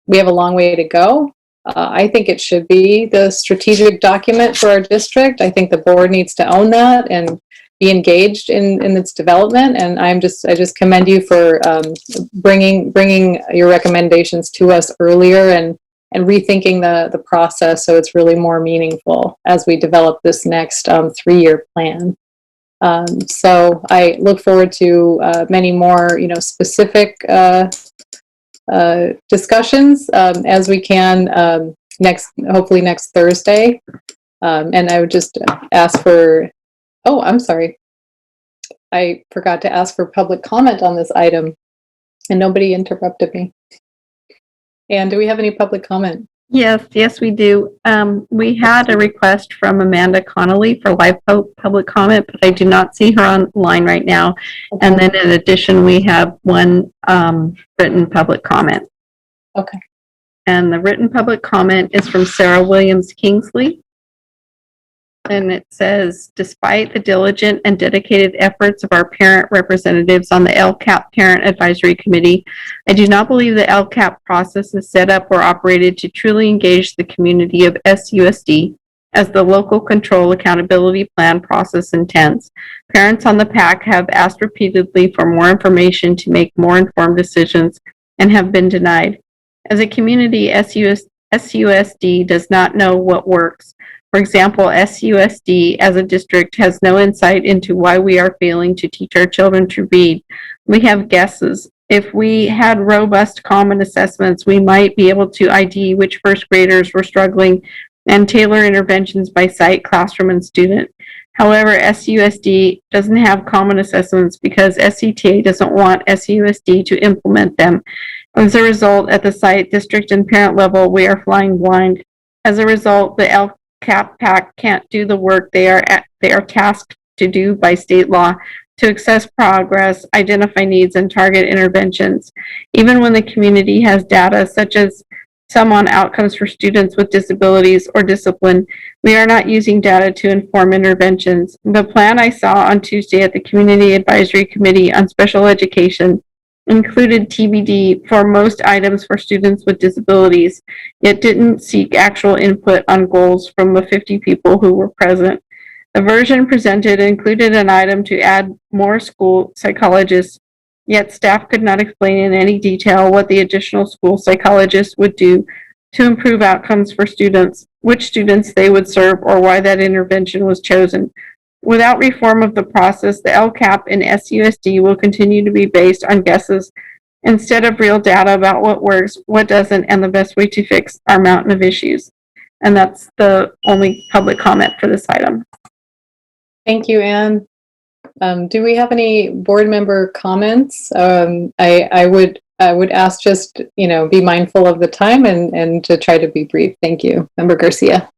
we have a long way to go. I think it should be the strategic document for our district. I think the board needs to own that and be engaged in its development. And I just commend you for bringing your recommendations to us earlier and rethinking the process so it's really more meaningful as we develop this next 3-year plan. So I look forward to many more, specific discussions as we can hopefully next Thursday. And I would just ask for, oh, I'm sorry. I forgot to ask for public comment on this item and nobody interrupted me. And do we have any public comment? Yes, we do. We had a request from Amanda Connolly for live public comment, but I do not see her online right now. Okay. And then in addition, we have one written public comment. Okay. And the written public comment is from Sarah Williams Kingsley. And it says, despite the diligent and dedicated efforts of our parent representatives on the LCAP Parent Advisory Committee, I do not believe the LCAP process is set up or operated to truly engage the community of SUSD as the local control accountability plan process intends. Parents on the PAC have asked repeatedly for more information to make more informed decisions and have been denied. As a community, SUSD does not know what works. For example, SUSD as a district has no insight into why we are failing to teach our children to read. We have guesses. If we had robust common assessments, we might be able to ID which first graders were struggling and tailor interventions by site, classroom, and student. However, SUSD doesn't have common assessments because SCTA doesn't want SUSD to implement them. As a result, at the site, district, and parent level, we are flying blind. As a result, the LCAP PAC can't do the work they are tasked to do by state law to assess progress, identify needs, and target interventions. Even when the community has data such as some on outcomes for students with disabilities or discipline, we are not using data to inform interventions. The plan I saw on Tuesday at the Community Advisory Committee on Special Education included TBD for most items for students with disabilities, yet didn't seek actual input on goals from the 50 people who were present. The version presented included an item to add more school psychologists, yet staff could not explain in any detail what the additional school psychologists would do to improve outcomes for students, which students they would serve, or why that intervention was chosen. Without reform of the process, the LCAP and SUSD will continue to be based on guesses instead of real data about what works, what doesn't, and the best way to fix our mountain of issues. And that's the only public comment for this item. Thank you, Anne. Do we have any board member comments? I would ask just, be mindful of the time and to try to be brief. Thank you. Member Garcia.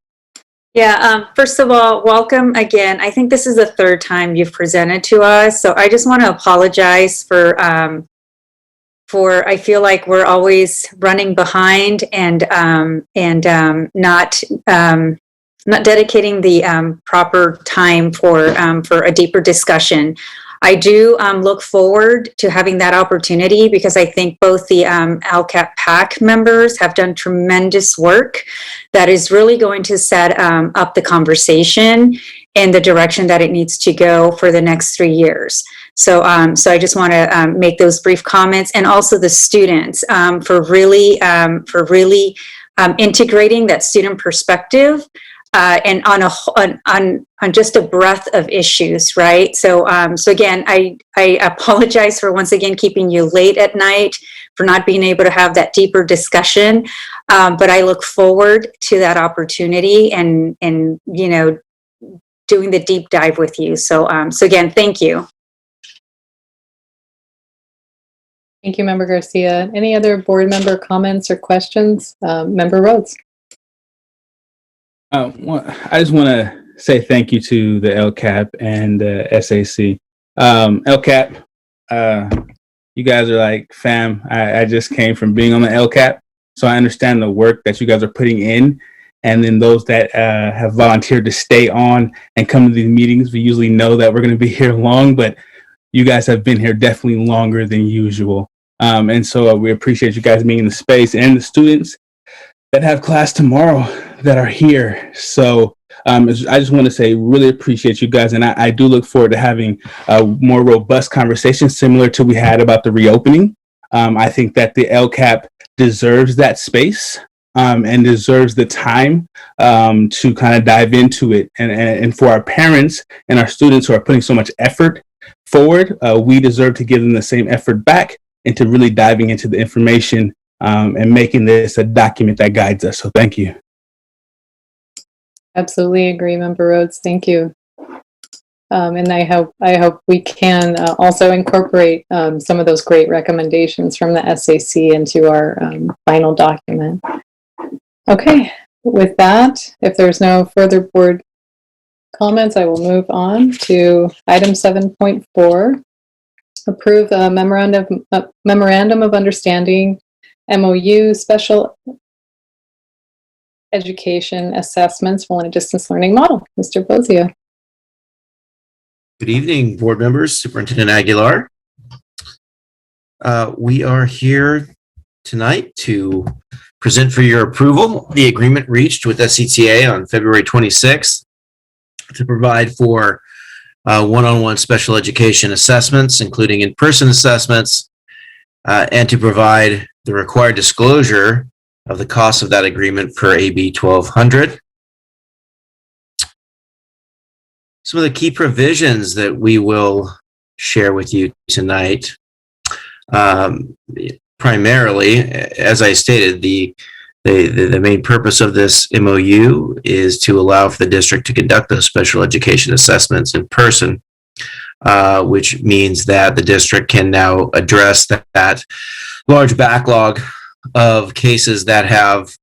Yeah, first of all, welcome again. I think this is the third time you've presented to us, so I just want to apologize for I feel like we're always running behind and not dedicating the proper time for a deeper discussion. I do look forward to having that opportunity because I think both the LCAP PAC members have done tremendous work that is really going to set up the conversation in the direction that it needs to go for the next 3 years. So I just want to make those brief comments, and also the students for really integrating that student perspective. And on just a breadth of issues, right? So again, I apologize for once again keeping you late at night for not being able to have that deeper discussion. But I look forward to that opportunity and doing the deep dive with you. So again, thank you. Thank you, Member Garcia. Any other board member comments or questions? Member Rhodes. I just want to say thank you to the LCAP and the SAC. LCAP, you guys are like fam. I just came from being on the LCAP, so I understand the work that you guys are putting in. And then those that have volunteered to stay on and come to these meetings, we usually know that we're going to be here long, but you guys have been here definitely longer than usual. And so we appreciate you guys being in the space and the students that have class tomorrow that are here. So I just want to say, really appreciate you guys. And I do look forward to having a more robust conversation similar to we had about the reopening. I think that the LCAP deserves that space. And deserves the time to kind of dive into it. And for our parents and our students who are putting so much effort forward, we deserve to give them the same effort back into really diving into the information and making this a document that guides us. So thank you. Absolutely agree, Member Rhodes. Thank you. And I hope we can also incorporate some of those great recommendations from the SAC into our final document. Okay, with that, if there's no further board comments, I will move on to item 7.4. Approve a memorandum of understanding, MOU, special education assessments for a distance learning model. Mr. Bozia. Good evening, board members, Superintendent Aguilar. We are here tonight to present for your approval the agreement reached with SCTA on February 26th to provide for one-on-one special education assessments, including in-person assessments, and to provide the required disclosure of the cost of that agreement per AB 1200. Some of the key provisions that we will share with you tonight, primarily, as I stated, the main purpose of this MOU is to allow for the district to conduct those special education assessments in person, which means that the district can now address that large backlog of cases that have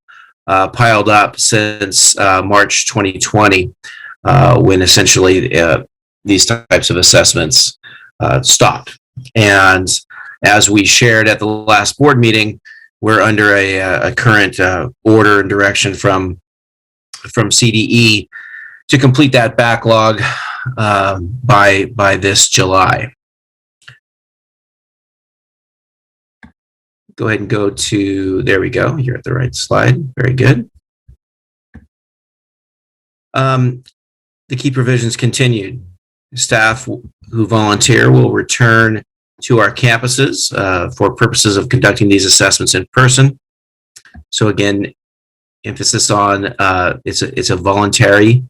piled up since March 2020, when essentially these types of assessments stopped. And as we shared at the last board meeting, we're under a current order and direction from CDE to complete that backlog by this July. Go ahead and go to, there we go, you're at the right slide. Very good. The key provisions continued. Staff who volunteer will return to our campuses for purposes of conducting these assessments in person. So again, emphasis on it's a voluntary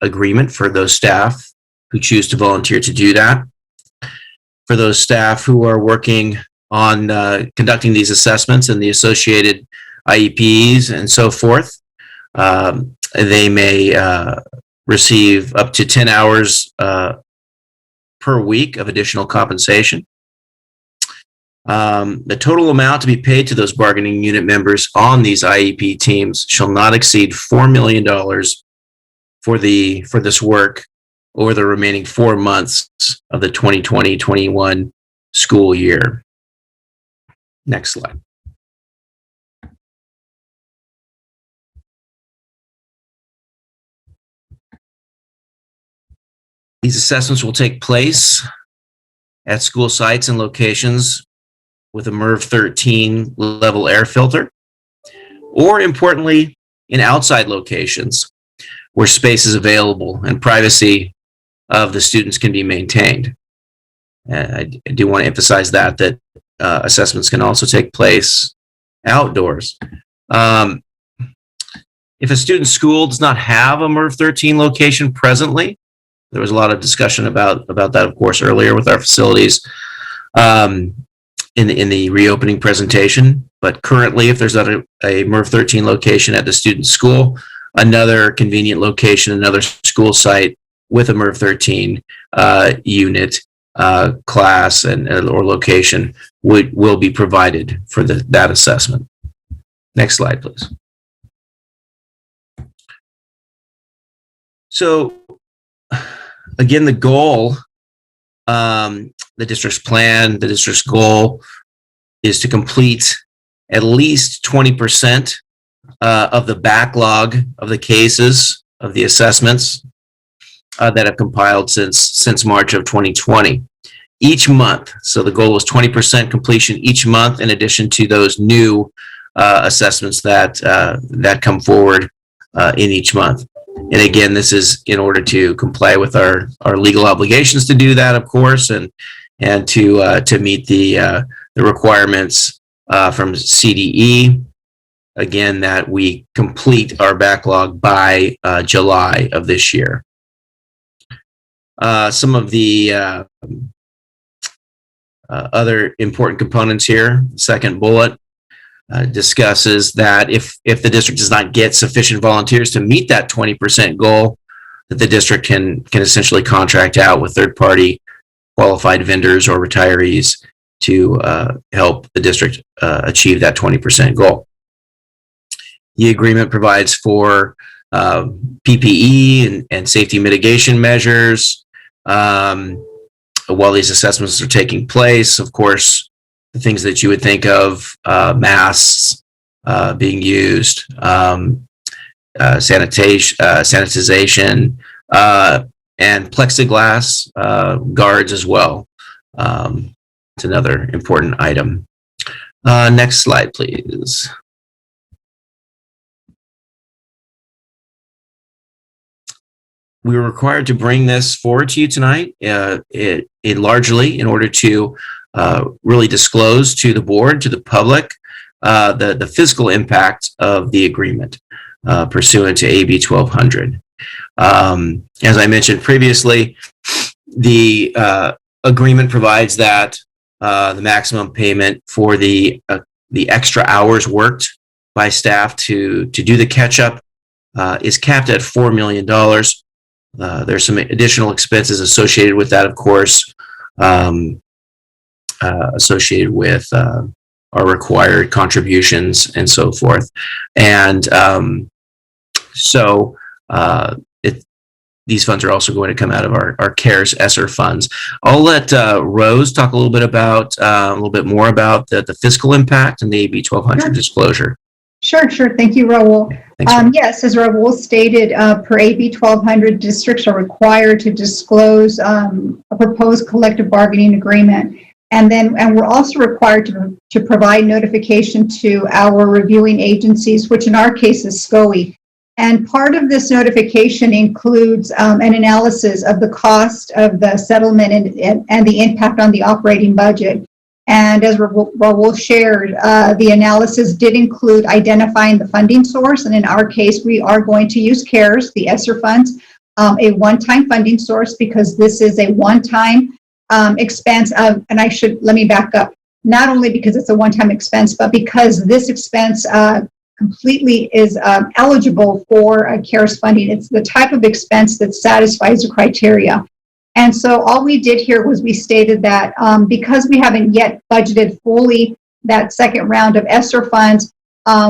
agreement for those staff who choose to volunteer to do that. For those staff who are working on conducting these assessments and the associated IEPs and so forth, they may receive up to 10 hours per week of additional compensation. The total amount to be paid to those bargaining unit members on these IEP teams shall not exceed $4 million for this work over the remaining 4 months of the 2020-21 school year. Next slide. These assessments will take place at school sites and locations with a MERV 13 level air filter, or importantly, in outside locations where space is available and privacy of the students can be maintained. I do want to emphasize that assessments can also take place outdoors. If a student's school does not have a MERV 13 location presently, there was a lot of discussion about that, of course, earlier with our facilities in the reopening presentation. But currently, if there's not a MERV 13 location at the student's school, another convenient location, another school site with a MERV 13 unit, class, or location will be provided for that assessment. Next slide, please. So again, the goal, the district's plan, the district's goal is to complete at least 20% of the backlog of the cases of the assessments that have compiled since March of 2020. Each month, so the goal is 20% completion each month, in addition to those new assessments that come forward in each month. And again, this is in order to comply with our legal obligations to do that, of course, and to meet the requirements from CDE. Again, that we complete our backlog by July of this year. Some of the other important components here. Second bullet discusses that if the district does not get sufficient volunteers to meet that 20% goal, that the district can essentially contract out with third-party qualified vendors or retirees to help the district achieve that 20% goal. The agreement provides for PPE and safety mitigation measures while these assessments are taking place. Of course, the things that you would think of, masks being used, sanitization, and plexiglass guards as well. It's another important item. Next slide, please. We were required to bring this forward to you tonight, largely in order to really disclose to the board, to the public, the fiscal impact of the agreement pursuant to AB 1200. As I mentioned previously, the agreement provides that the maximum payment for the extra hours worked by staff to do the catch-up is capped at $4 million. There's some additional expenses associated with that, of course, associated with our required contributions and so forth. And these funds are also going to come out of our CARES ESSER funds. I'll let Rose talk a little bit more about the fiscal impact and the AB 1200 disclosure. Sure. Thank you, Raul. Yes, as Raul stated, per AB 1200, districts are required to disclose a proposed collective bargaining agreement. And we're also required to provide notification to our reviewing agencies, which in our case is SCOE. And part of this notification includes an analysis of the cost of the settlement and the impact on the operating budget. And as Raul shared, the analysis did include identifying the funding source. And in our case, we are going to use CARES, the ESSER funds, a one-time funding source, because this is a one-time expense of, and let me back up, not only because it's a one-time expense, but because this expense completely is eligible for CARES funding. It's the type of expense that satisfies the criteria. And so all we did here was we stated that because we haven't yet budgeted fully that second round of ESSER funds,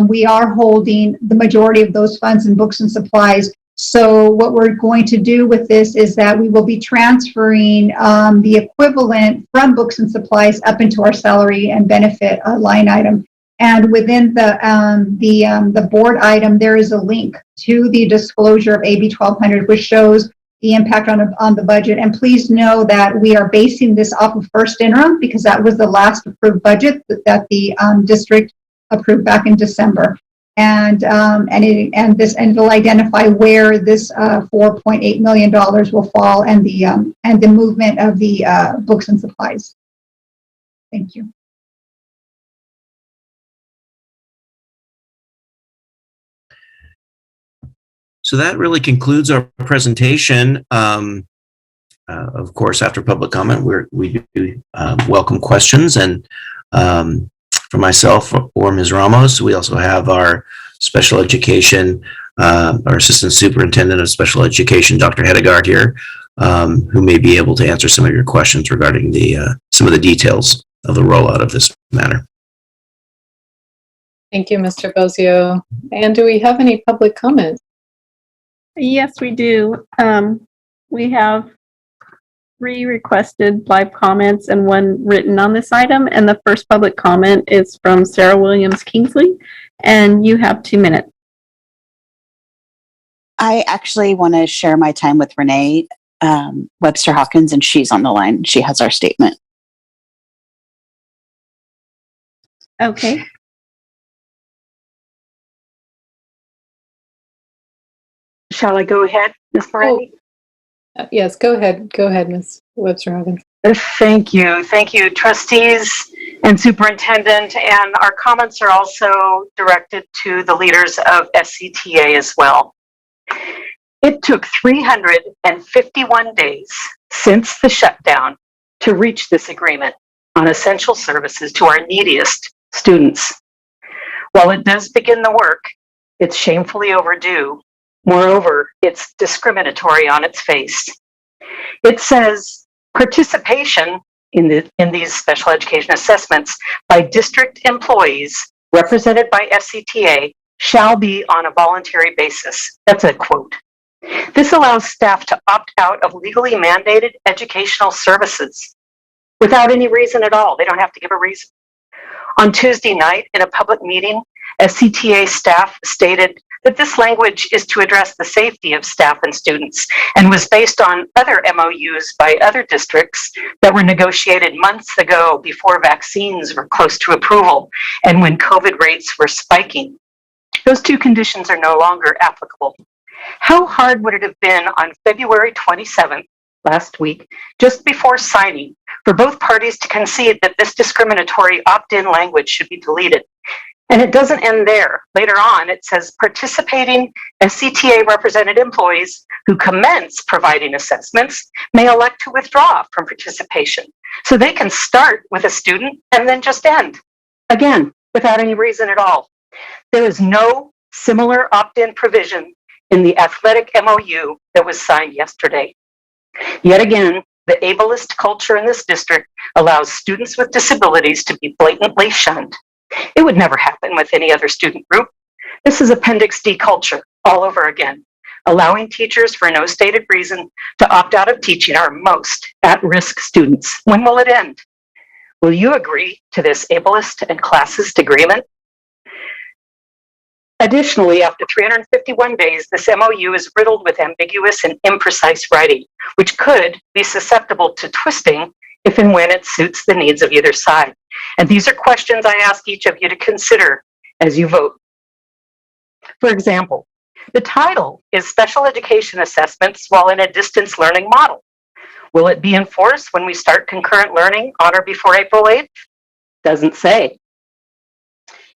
we are holding the majority of those funds in books and supplies. So what we're going to do with this is that we will be transferring the equivalent from books and supplies up into our salary and benefit line item. And within the board item, there is a link to the disclosure of AB 1200, which shows the impact on the budget. And please know that we are basing this off of first interim because that was the last approved budget that the district approved back in December. And it'll identify where this $4.8 million will fall and the movement of the books and supplies. Thank you. So that really concludes our presentation. Of course, after public comment, we do welcome questions. And for myself or Ms. Ramos, we also have our special education, our assistant superintendent of special education, Dr. Hedegaard here, who may be able to answer some of your questions regarding some of the details of the rollout of this matter. Thank you, Mr. Bozio. And do we have any public comment? Yes, we do. We have 3 requested live comments and 1 written on this item. And the first public comment is from Sarah Williams Kingsley, and you have 2 minutes. I actually want to share my time with Renee Webster Hawkins, and she's on the line. She has our statement. Okay. Shall I go ahead, Ms. Moretti? Yes, go ahead. Go ahead, Ms. Webster Hawkins. Thank you. Thank you, trustees and superintendent. And our comments are also directed to the leaders of SCTA as well. It took 351 days since the shutdown to reach this agreement on essential services to our neediest students. While it does begin the work, it's shamefully overdue. Moreover, it's discriminatory on its face. It says participation in these special education assessments by district employees represented by SCTA shall be on a voluntary basis. That's a quote. This allows staff to opt out of legally mandated educational services without any reason at all. They don't have to give a reason. On Tuesday night, in a public meeting, SCTA staff stated that this language is to address the safety of staff and students and was based on other MOUs by other districts that were negotiated months ago before vaccines were close to approval and when COVID rates were spiking. Those 2 conditions are no longer applicable. How hard would it have been on February 27th, last week, just before signing, for both parties to concede that this discriminatory opt-in language should be deleted? And it doesn't end there. Later on, it says participating SCTA represented employees who commence providing assessments may elect to withdraw from participation. So they can start with a student and then just end. Again, without any reason at all. There is no similar opt-in provision in the athletic MOU that was signed yesterday. Yet again, the ableist culture in this district allows students with disabilities to be blatantly shunned. It would never happen with any other student group. This is Appendix D culture all over again, allowing teachers for no stated reason to opt out of teaching our most at-risk students. When will it end? Will you agree to this ableist and classist agreement? Additionally, after 351 days, this MOU is riddled with ambiguous and imprecise writing, which could be susceptible to twisting if and when it suits the needs of either side. And these are questions I ask each of you to consider as you vote. For example, the title is Special Education Assessments while in a Distance Learning Model. Will it be enforced when we start concurrent learning on or before April 8th? Doesn't say.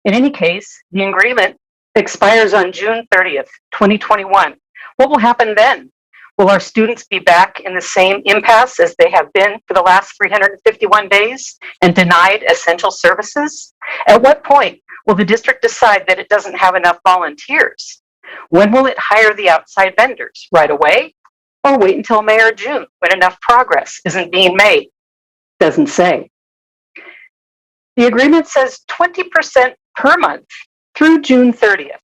In any case, the agreement expires on June 30th, 2021. What will happen then? Will our students be back in the same impasse as they have been for the last 351 days and denied essential services? At what point will the district decide that it doesn't have enough volunteers? When will it hire the outside vendors? Right away? Or wait until May or June when enough progress isn't being made? Doesn't say. The agreement says 20% per month through June 30th.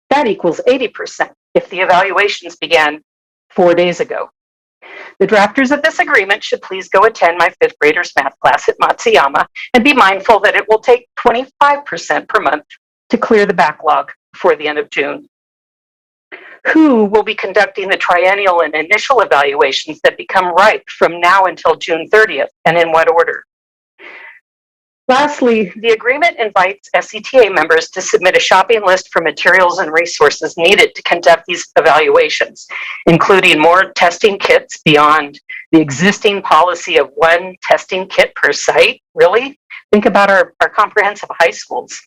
That equals 80% if the evaluations began 4 days ago. The drafters of this agreement should please go attend my 5th graders math class at Matsuyama and be mindful that it will take 25% per month to clear the backlog before the end of June. Who will be conducting the triennial and initial evaluations that become ripe from now until June 30th, and in what order? Lastly, the agreement invites SCTA members to submit a shopping list for materials and resources needed to conduct these evaluations, including more testing kits beyond the existing policy of 1 testing kit per site. Really? Think about our comprehensive high schools.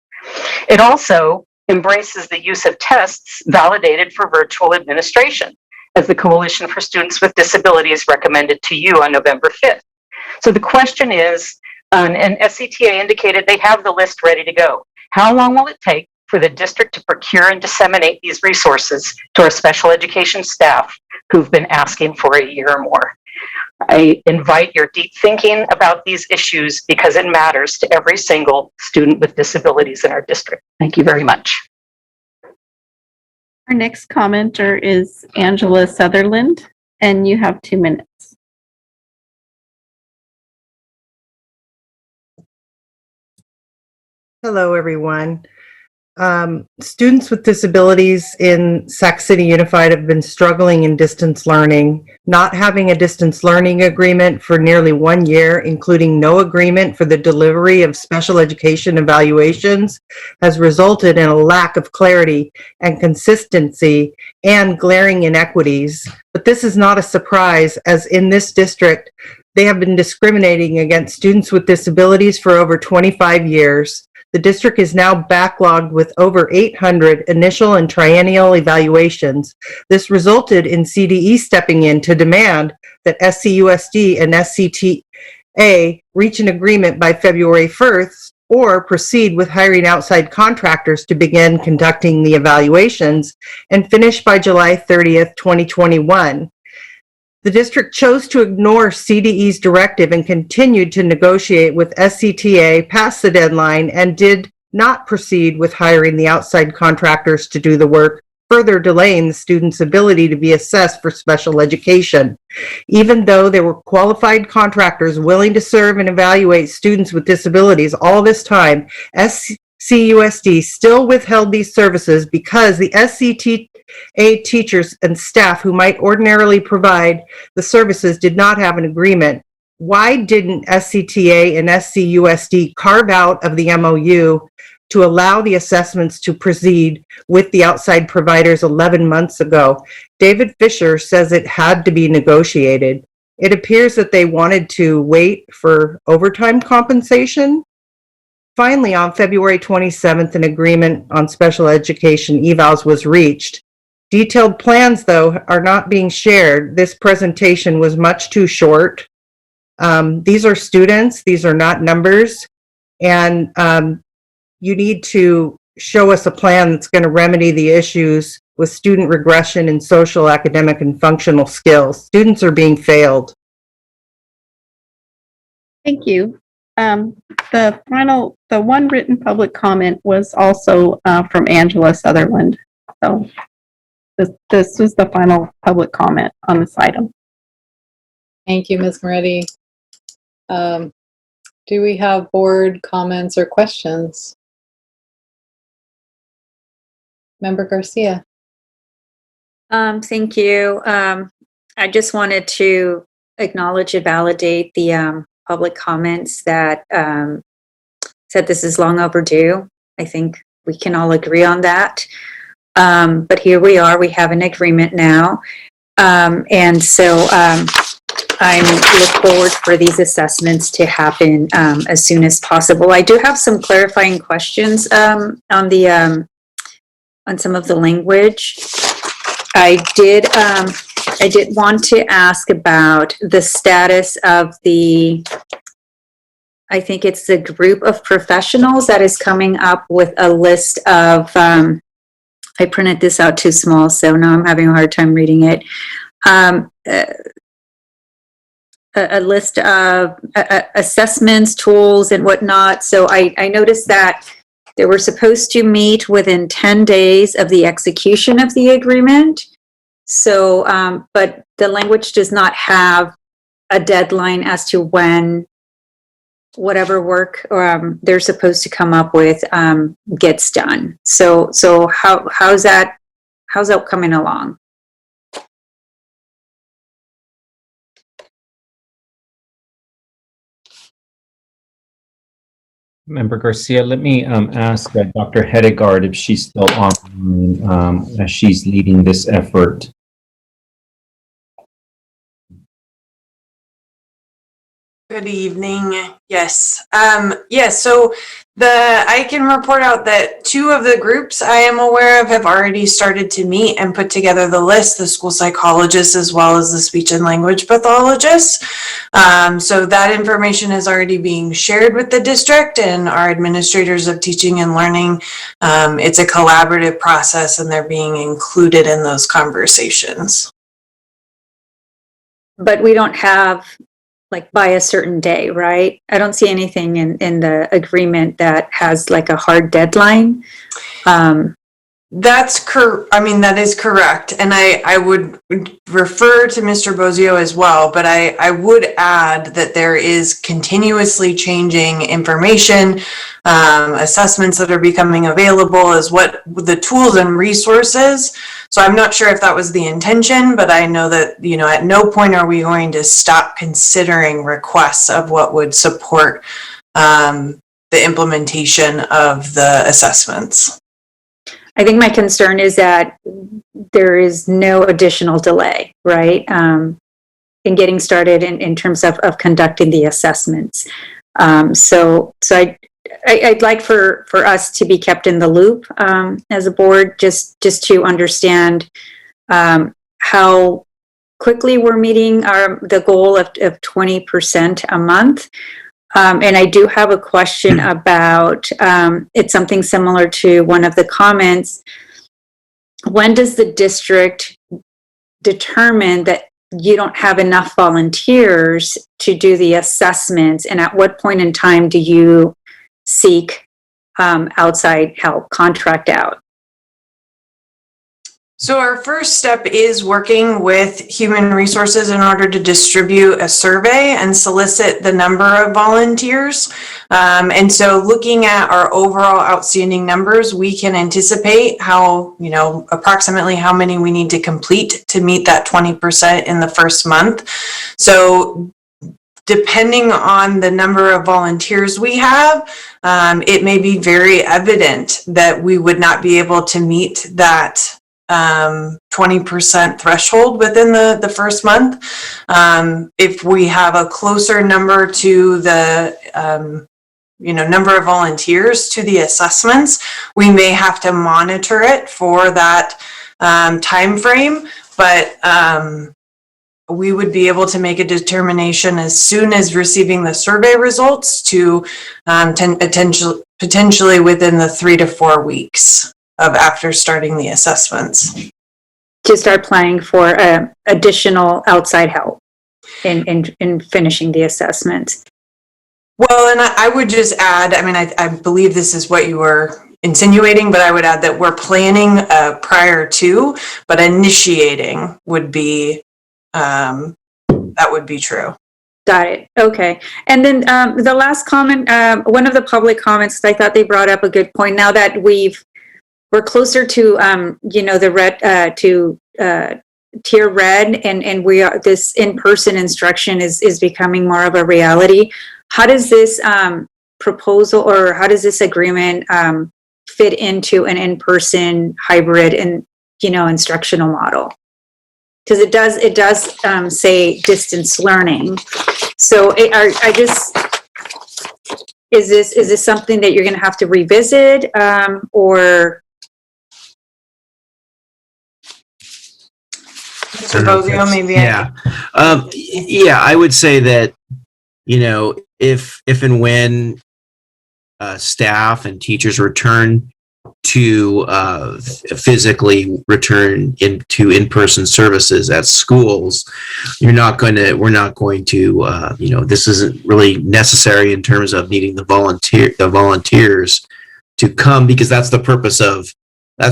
It also embraces the use of tests validated for virtual administration, as the Coalition for Students with Disabilities recommended to you on November 5th. So the question is, and SCTA indicated they have the list ready to go. How long will it take for the district to procure and disseminate these resources to our special education staff who've been asking for a year or more? I invite your deep thinking about these issues because it matters to every single student with disabilities in our district. Thank you very much. Our next commenter is Angela Sutherland, and you have 2 minutes. Hello, everyone. Students with disabilities in Sac City Unified have been struggling in distance learning, not having a distance learning agreement for nearly 1 year, including no agreement for the delivery of special education evaluations, has resulted in a lack of clarity and consistency and glaring inequities. But this is not a surprise, as in this district, they have been discriminating against students with disabilities for over 25 years. The district is now backlogged with over 800 initial and triennial evaluations. This resulted in CDE stepping in to demand that SCUSD and SCTA reach an agreement by February 1st or proceed with hiring outside contractors to begin conducting the evaluations and finish by July 30th, 2021. The district chose to ignore CDE's directive and continued to negotiate with SCTA past the deadline and did not proceed with hiring the outside contractors to do the work, further delaying the students' ability to be assessed for special education. Even though there were qualified contractors willing to serve and evaluate students with disabilities all this time, SCUSD still withheld these services because the SCTA teachers and staff who might ordinarily provide the services did not have an agreement. Why didn't SCTA and SCUSD carve out of the MOU to allow the assessments to proceed with the outside providers 11 months ago? David Fisher says it had to be negotiated. It appears that they wanted to wait for overtime compensation. Finally, on February 27th, an agreement on special education evals was reached. Detailed plans, though, are not being shared. This presentation was much too short. These are students, these are not numbers, and you need to show us a plan that's going to remedy the issues with student regression in social, academic, and functional skills. Students are being failed. Thank you. The one written public comment was also from Angela Sutherland. So this was the final public comment on this item. Thank you, Ms. Moretti. Do we have board comments or questions? Member Garcia. Thank you. I just wanted to acknowledge and validate the public comments that said this is long overdue. I think we can all agree on that. But here we are, we have an agreement now. And so I look forward for these assessments to happen as soon as possible. I do have some clarifying questions on some of the language. I did want to ask about the status of I think it's the group of professionals that is coming up with a list of, I printed this out too small, so now I'm having a hard time reading it. A list of assessments, tools, and whatnot. So I noticed that they were supposed to meet within 10 days of the execution of the agreement. So, but the language does not have a deadline as to when whatever work they're supposed to come up with gets done. So how's that coming along? Member Garcia, let me ask Dr. Hedegaard if she's still on as she's leading this effort. Good evening. Yes. So I can report out that 2 of the groups I am aware of have already started to meet and put together the list, the school psychologists as well as the speech and language pathologists. So that information is already being shared with the district and our administrators of teaching and learning. It's a collaborative process and they're being included in those conversations. But we don't have like by a certain day, right? I don't see anything in the agreement that has like a hard deadline. I mean, that is correct. And I would refer to Mr. Bozio as well, but I would add that there is continuously changing information, assessments that are becoming available, as what the tools and resources. So I'm not sure if that was the intention, but I know that, you know, at no point are we going to stop considering requests of what would support the implementation of the assessments. I think my concern is that there is no additional delay, right, in getting started in terms of conducting the assessments. So I'd like for us to be kept in the loop as a board, just to understand how quickly we're meeting the goal of 20% a month. And I do have a question about, it's something similar to one of the comments. When does the district determine that you don't have enough volunteers to do the assessments? And at what point in time do you seek outside help, contract out? So our first step is working with human resources in order to distribute a survey and solicit the number of volunteers. And so looking at our overall outstanding numbers, we can anticipate how, you know, approximately how many we need to complete to meet that 20% in the first month. So depending on the number of volunteers we have, it may be very evident that we would not be able to meet that 20% threshold within the first month. If we have a closer number to the number of volunteers to the assessments, we may have to monitor it for that time frame, but we would be able to make a determination as soon as receiving the survey results to potentially within the 3 to 4 weeks of after starting the assessments. To start planning for additional outside help in finishing the assessment. Well, and I would just add, I mean, I believe this is what you were insinuating, but I would add that we're planning prior to, but initiating would be, that would be true. Got it. Okay. And then the last comment, one of the public comments, I thought they brought up a good point. Now that we're closer to, the red, to tier red, and we are, this in-person instruction is becoming more of a reality. How does this proposal, or how does this agreement fit into an in-person hybrid and, instructional model? Because it does say distance learning. So is this something that you're going to have to revisit, or? Mr. Bozio, maybe. Yeah. I would say that, if and when staff and teachers return to physically return into in-person services at schools, we're not going to, this isn't really necessary in terms of needing the volunteers to come, because that's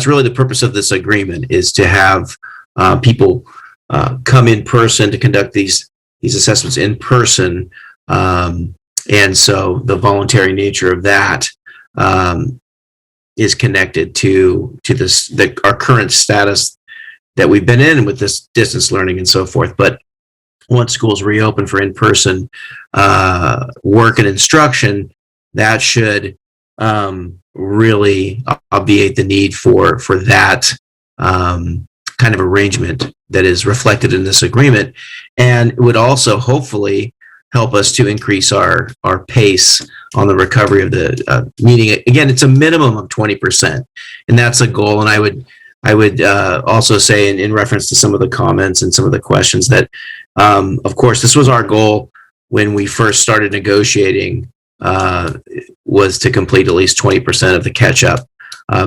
really the purpose of this agreement, is to have people come in person to conduct these assessments in person. And so the voluntary nature of that is connected to our current status that we've been in with this distance learning and so forth. But once schools reopen for in-person work and instruction, that should really obviate the need for that kind of arrangement that is reflected in this agreement, and would also hopefully help us to increase our pace on the recovery of the meeting. Again, it's a minimum of 20%, and that's a goal. And I would also say, in reference to some of the comments and some of the questions, that of course this was our goal when we first started negotiating, was to complete at least 20% of the catch up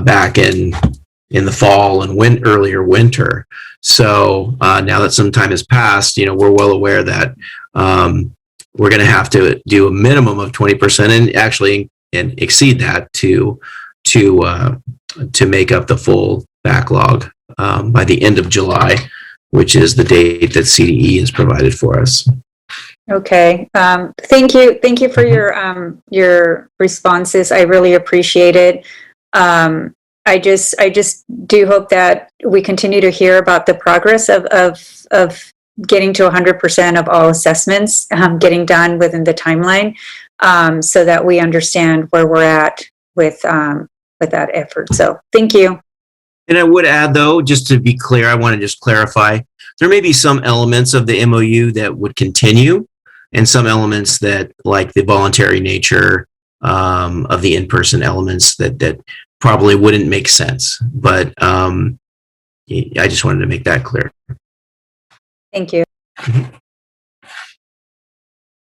back in the fall and earlier winter. So now that some time has passed, we're well aware that we're going to have to do a minimum of 20% and actually exceed that to to make up the full backlog by the end of July, which is the date that CDE has provided for us. Okay. Thank you. Thank you for your responses. I really appreciate it. I just do hope that we continue to hear about the progress of getting to 100% of all assessments, getting done within the timeline, so that we understand where we're at with that effort. So thank you. And I would add, though, just to be clear, I want to just clarify, there may be some elements of the MOU that would continue and some elements that, like the voluntary nature of the in-person elements, that probably wouldn't make sense. But I just wanted to make that clear. Thank you.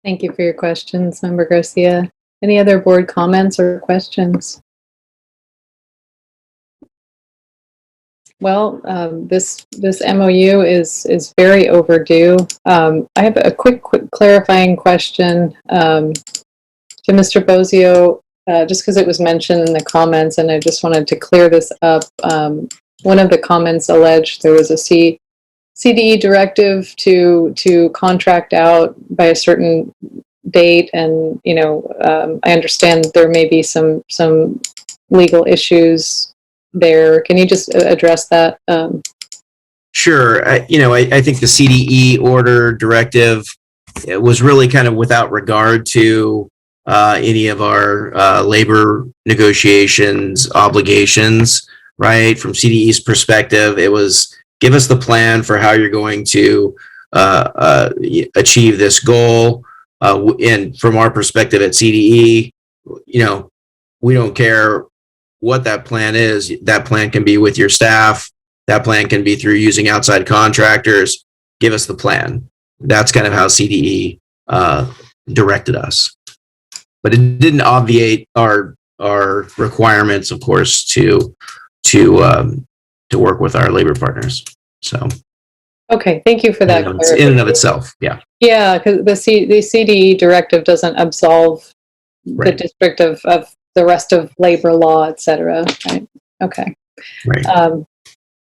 Thank you for your questions, Member Garcia. Any other board comments or questions? Well, this MOU is very overdue. I have a quick clarifying question to Mr. Bozio, just because it was mentioned in the comments, and I just wanted to clear this up. One of the comments alleged there was a CDE directive to contract out by a certain date, and I understand there may be some legal issues there. Can you just address that? Sure. I think the CDE order directive, it was really kind of without regard to any of our labor negotiations obligations, right? From CDE's perspective, it was give us the plan for how you're going to achieve this goal. And from our perspective at CDE, we don't care what that plan is. That plan can be with your staff. That plan can be through using outside contractors. Give us the plan. That's kind of how CDE directed us. But it didn't obviate our requirements, of course, to work with our labor partners. So. Okay, thank you for that. In and of itself, yeah. Yeah, because the CDE directive doesn't absolve the district of the rest of labor law, et cetera. Right. Okay. Right.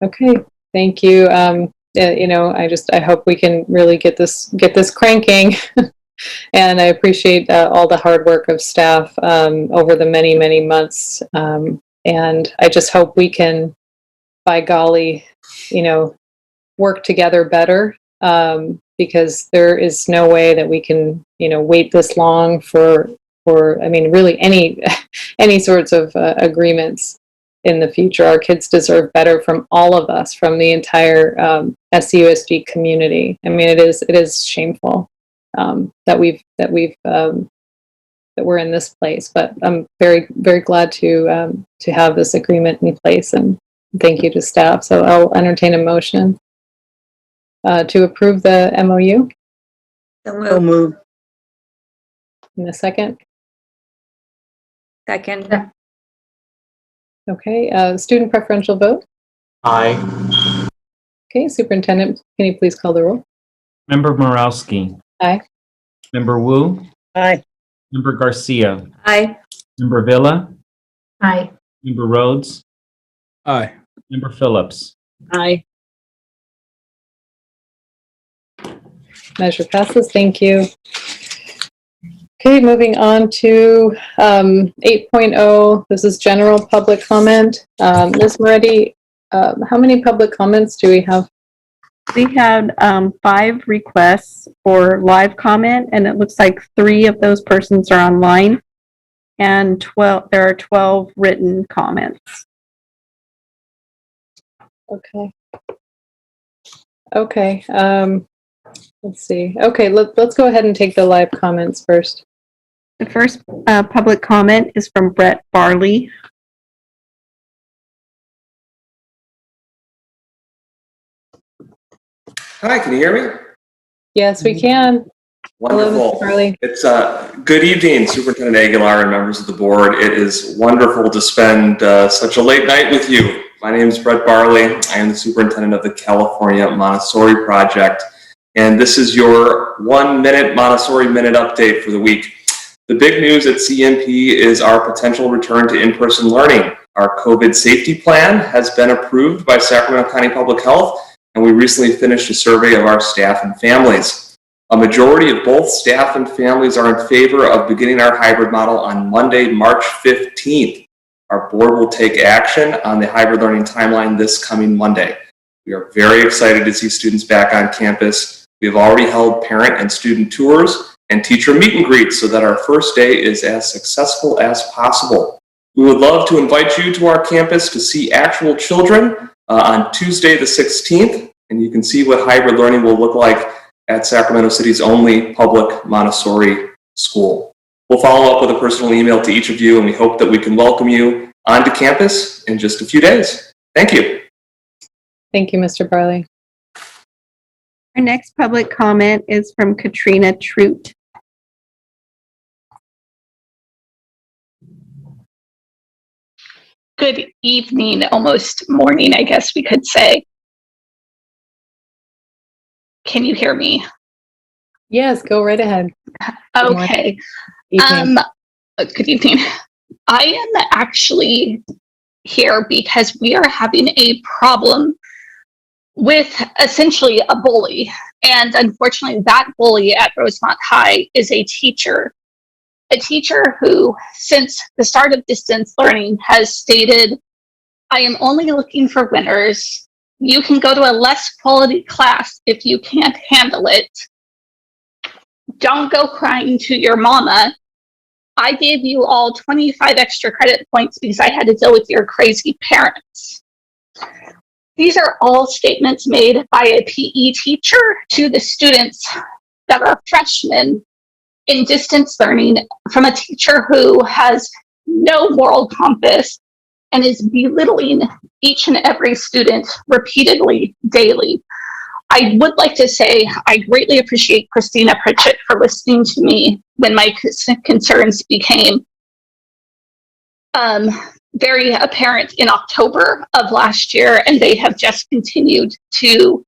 Okay. Thank you. I hope we can really get this cranking. And I appreciate all the hard work of staff over the many months. And I just hope we can, by golly, work together better, because there is no way that we can, wait this long for really any sorts of agreements in the future. Our kids deserve better from all of us, from the entire SUSD community. It is shameful that we're in this place, but I'm very, very glad to have this agreement in place, and thank you to staff. So I'll entertain a motion to approve the MOU. So moved. In a second. Second. Okay, student preferential vote. Aye. Okay, Superintendent, can you please call the roll? Member Morowski. Aye. Member Wu. Aye. Member Garcia. Aye. Member Villa. Aye. Member Rhodes. Aye. Member Phillips. Aye. Measure passes. Thank you. Okay, moving on to 8.0. This is general public comment. Ms. Moretti, how many public comments do we have? We had 5 requests for live comment, and it looks like 3 of those persons are online, and there are 12 written comments. Okay. Okay. Let's see. Okay, let's go ahead and take the live comments first. The first public comment is from Brett Barley. Hi, can you hear me? Yes, we can. Wonderful. Hello, Mr. Barley. It's good evening, Superintendent Aguilar and members of the board. It is wonderful to spend such a late night with you. My name is Brett Barley. I am the superintendent of the California Montessori Project, and this is your 1-minute Montessori Minute update for the week. The big news at CMP is our potential return to in-person learning. Our COVID safety plan has been approved by Sacramento County Public Health, and we recently finished a survey of our staff and families. A majority of both staff and families are in favor of beginning our hybrid model on Monday, March 15th. Our board will take action on the hybrid learning timeline this coming Monday. We are very excited to see students back on campus. We have already held parent and student tours and teacher meet and greets so that our first day is as successful as possible. We would love to invite you to our campus to see actual children on Tuesday the 16th, and you can see what hybrid learning will look like at Sacramento City's only public Montessori school. We'll follow up with a personal email to each of you, and we hope that we can welcome you onto campus in just a few days. Thank you. Thank you, Mr. Barley. Our next public comment is from Katrina Trout. Good evening, almost morning, I guess we could say. Can you hear me? Yes, go right ahead. Okay. Good evening. I am actually here because we are having a problem with essentially a bully. And unfortunately, that bully at Rosemont High is a teacher who, since the start of distance learning, has stated, I am only looking for winners. You can go to a less quality class if you can't handle it. Don't go crying to your mama. I gave you all 25 extra credit points because I had to deal with your crazy parents. These are all statements made by a PE teacher to the students that are freshmen in distance learning from a teacher who has no moral compass and is belittling each and every student repeatedly, daily. I would like to say I greatly appreciate Christina Pritchett for listening to me when my concerns became very apparent in October of last year, and they have just continued to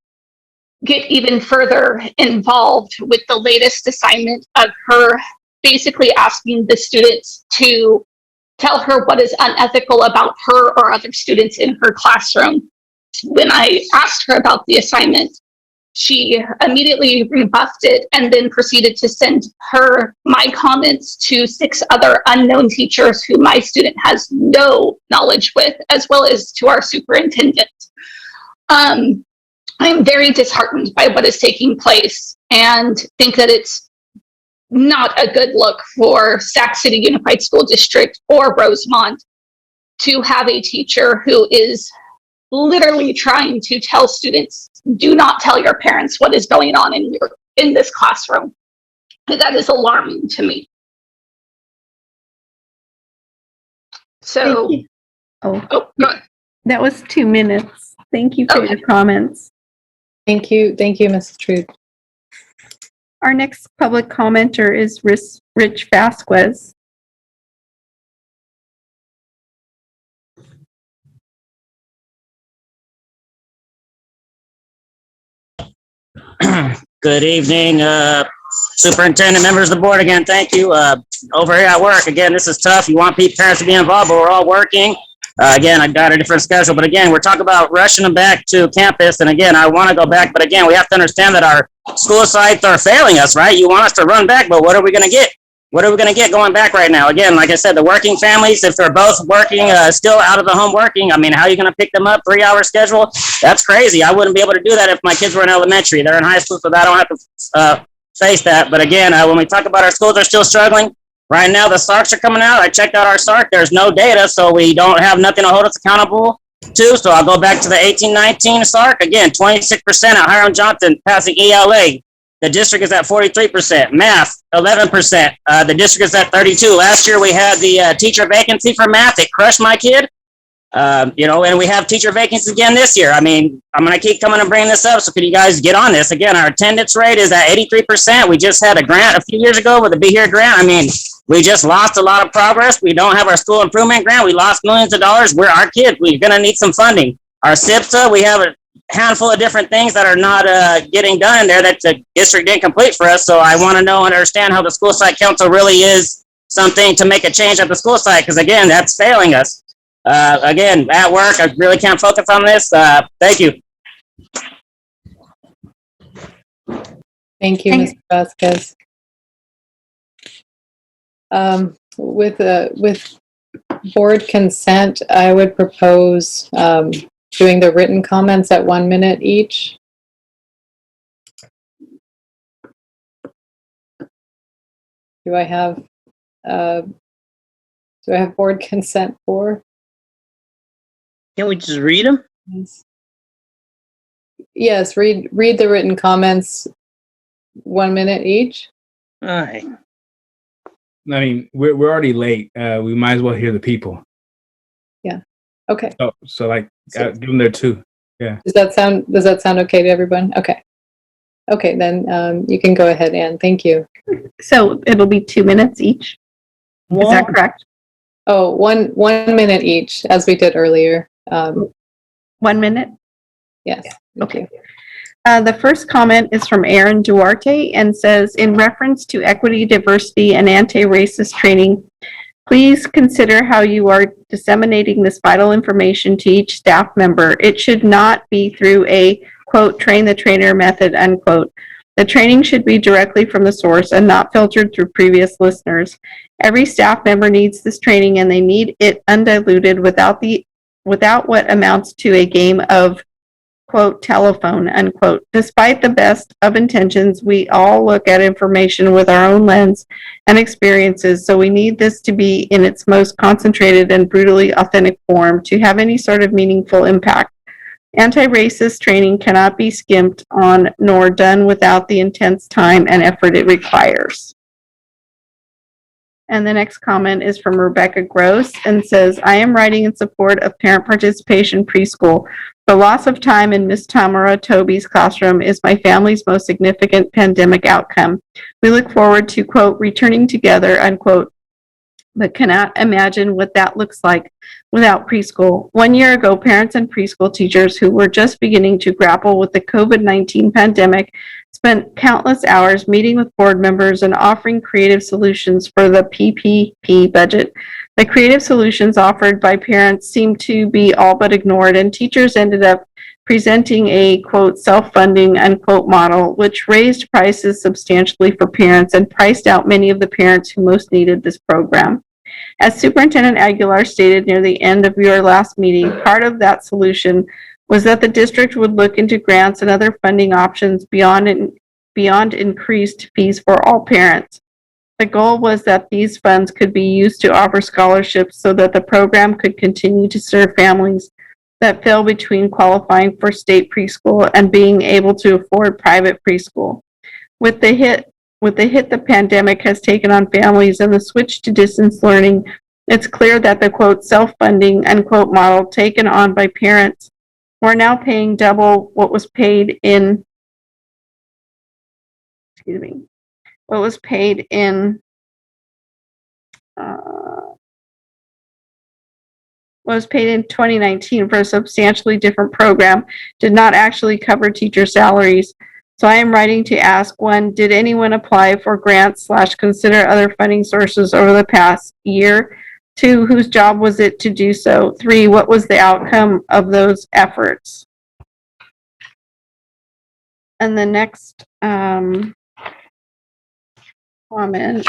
get even further involved with the latest assignment of her basically asking the students to tell her what is unethical about her or other students in her classroom. When I asked her about the assignment, she immediately rebuffed it and then proceeded to send my comments to 6 other unknown teachers who my student has no knowledge with, as well as to our superintendent. I'm very disheartened by what is taking place and think that it's not a good look for Sac City Unified School District or Rosemont to have a teacher who is literally trying to tell students, do not tell your parents what is going on in this classroom. That is alarming to me. So, That was 2 minutes. Thank you for your comments. Thank you, Mrs. Trout. Our next public commenter is Rich Vasquez. Good evening, superintendent, members of the board. Again, thank you. Over here at work, again, this is tough. You want parents to be involved, but we're all working. Again, I got a different schedule, but again, we're talking about rushing them back to campus. And again, I want to go back, but again, we have to understand that our school sites are failing us, right? You want us to run back, but what are we going to get? What are we going to get going back right now? Again, like I said, the working families, if they're both working, still out of the home working, I mean, how are you going to pick them up? 3-hour schedule? That's crazy. I wouldn't be able to do that if my kids were in elementary. They're in high school, so I don't have to face that. But again, when we talk about our schools are still struggling, right now the SARCs are coming out. I checked out our SARC. There's no data, so we don't have nothing to hold us accountable to. So I'll go back to the 18-19 SARC. Again, 26% at Hiram Johnson passing ELA. The district is at 43%. Math, 11%. The district is at 32%. Last year we had the teacher vacancy for math. It crushed my kid. And we have teacher vacancies again this year. I mean, I'm going to keep coming and bringing this up. So could you guys get on this? Again, our attendance rate is at 83%. We just had a grant a few years ago with the Be Here grant. I mean, we just lost a lot of progress. We don't have our school improvement grant. We lost millions of dollars. We're our kids. We're going to need some funding. Our SIPSA, we have a handful of different things that are not getting done in there that the district didn't complete for us. So I want to know and understand how the school site council really is something to make a change at the school site, because again, that's failing us. Again, at work, I really can't focus on this. Thank you. Thank you, Mr. Vasquez. With board consent, I would propose doing the written comments at 1 minute each. Do I have board consent for? Can't we just read them? Yes, read the written comments 1 minute each. All right. I mean, we're already late. We might as well hear the people. Yeah. Okay. Oh, so like, give them their two. Yeah. Does that sound okay to everyone? Okay. Okay, then you can go ahead, Anne. Thank you. So it'll be 2 minutes each. Is that correct? Oh, one minute each, as we did earlier. 1 minute? Yes. Okay. The first comment is from Aaron Duarte and says, in reference to equity, diversity, and anti-racist training, please consider how you are disseminating this vital information to each staff member. It should not be through a, quote, train the trainer method, unquote. The training should be directly from the source and not filtered through previous listeners. Every staff member needs this training and they need it undiluted without what amounts to a game of, quote, telephone, unquote. Despite the best of intentions, we all look at information with our own lens and experiences, so we need this to be in its most concentrated and brutally authentic form to have any sort of meaningful impact. Anti-racist training cannot be skimped on nor done without the intense time and effort it requires. And the next comment is from Rebecca Gross and says, I am writing in support of parent participation preschool. The loss of time in Miss Tamara Toby's classroom is my family's most significant pandemic outcome. We look forward to, quote, returning together, unquote, but cannot imagine what that looks like without preschool. 1 year ago, parents and preschool teachers who were just beginning to grapple with the COVID-19 pandemic spent countless hours meeting with board members and offering creative solutions for the PPP budget. The creative solutions offered by parents seemed to be all but ignored, and teachers ended up presenting a, quote, self-funding, unquote, model, which raised prices substantially for parents and priced out many of the parents who most needed this program. As Superintendent Aguilar stated near the end of your last meeting, part of that solution was that the district would look into grants and other funding options beyond increased fees for all parents. The goal was that these funds could be used to offer scholarships so that the program could continue to serve families that fell between qualifying for state preschool and being able to afford private preschool. With the hit the pandemic has taken on families and the switch to distance learning, it's clear that the, quote, self-funding, unquote, model taken on by parents who are now paying double what was paid in 2019 for a substantially different program did not actually cover teacher salaries. So I am writing to ask, 1, did anyone apply for grants / consider other funding sources over the past year? 2, whose job was it to do so? 3, what was the outcome of those efforts? And the next comment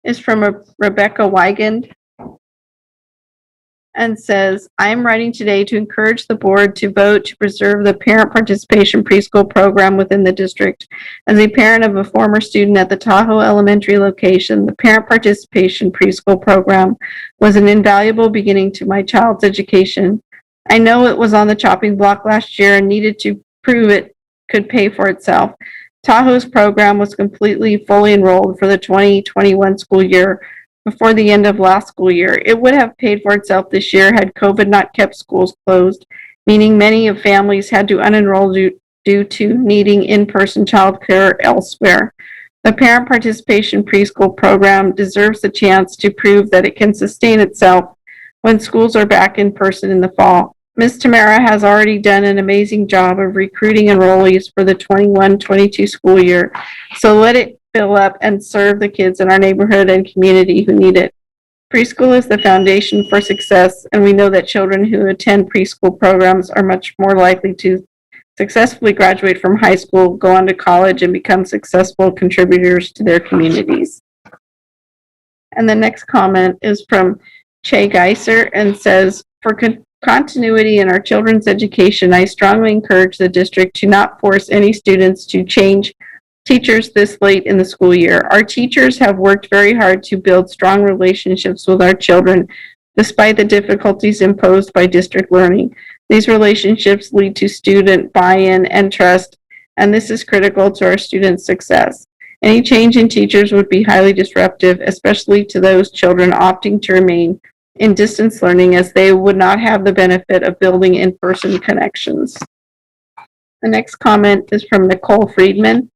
is from Rebecca Wigand and says, I am writing today to encourage the board to vote to preserve the parent participation preschool program within the district. As a parent of a former student at the Tahoe Elementary location, the parent participation preschool program was an invaluable beginning to my child's education. I know it was on the chopping block last year and needed to prove it could pay for itself. Tahoe's program was fully enrolled for the 2021 school year before the end of last school year. It would have paid for itself this year had COVID not kept schools closed, meaning many of families had to unenroll due to needing in-person childcare elsewhere. The parent participation preschool program deserves the chance to prove that it can sustain itself when schools are back in person in the fall. Ms. Tamara has already done an amazing job of recruiting enrollees for the 21-22 school year, so let it fill up, and serve the kids in our neighborhood and community who need it. Preschool is the foundation for success, and we know that children who attend preschool programs are much more likely to successfully graduate from high school, go on to college, and become successful contributors to their communities. And the next comment is from Che Geiser and says, for continuity in our children's education, I strongly encourage the district to not force any students to change teachers this late in the school year. Our teachers have worked very hard to build strong relationships with our children, despite the difficulties imposed by district learning. These relationships lead to student buy-in and trust, and this is critical to our students' success. Any change in teachers would be highly disruptive, especially to those children opting to remain in distance learning, as they would not have the benefit of building in-person connections. The next comment is from Nicole Friedman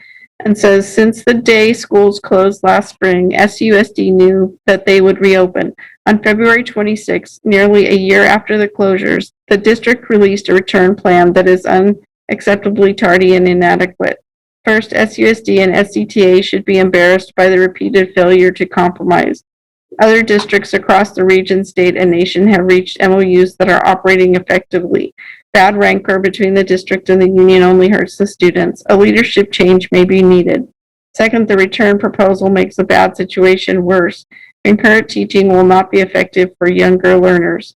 and says, since the day schools closed last spring, SUSD knew that they would reopen. On February 26, nearly a year after the closures, the district released a return plan that is unacceptably tardy and inadequate. First, SUSD and SCTA should be embarrassed by the repeated failure to compromise. Other districts across the region, state, and nation have reached MOUs that are operating effectively. Bad rancor between the district and the union only hurts the students. A leadership change may be needed. Second, the return proposal makes a bad situation worse. Concurrent teaching will not be effective for younger learners.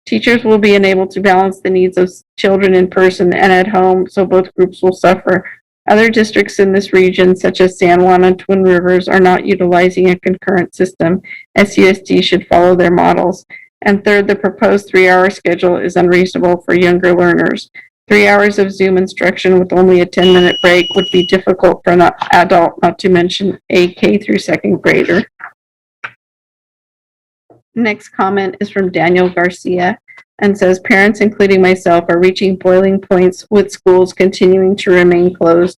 Teachers will be unable to balance the needs of children in person and at home, so both groups will suffer. Other districts in this region, such as San Juan and Twin Rivers, are not utilizing a concurrent system. SUSD should follow their models. And third, the proposed 3-hour schedule is unreasonable for younger learners. 3 hours of Zoom instruction with only a 10-minute break would be difficult for an adult, not to mention a K through second grader. Next comment is from Daniel Garcia and says, parents, including myself, are reaching boiling points with schools continuing to remain closed.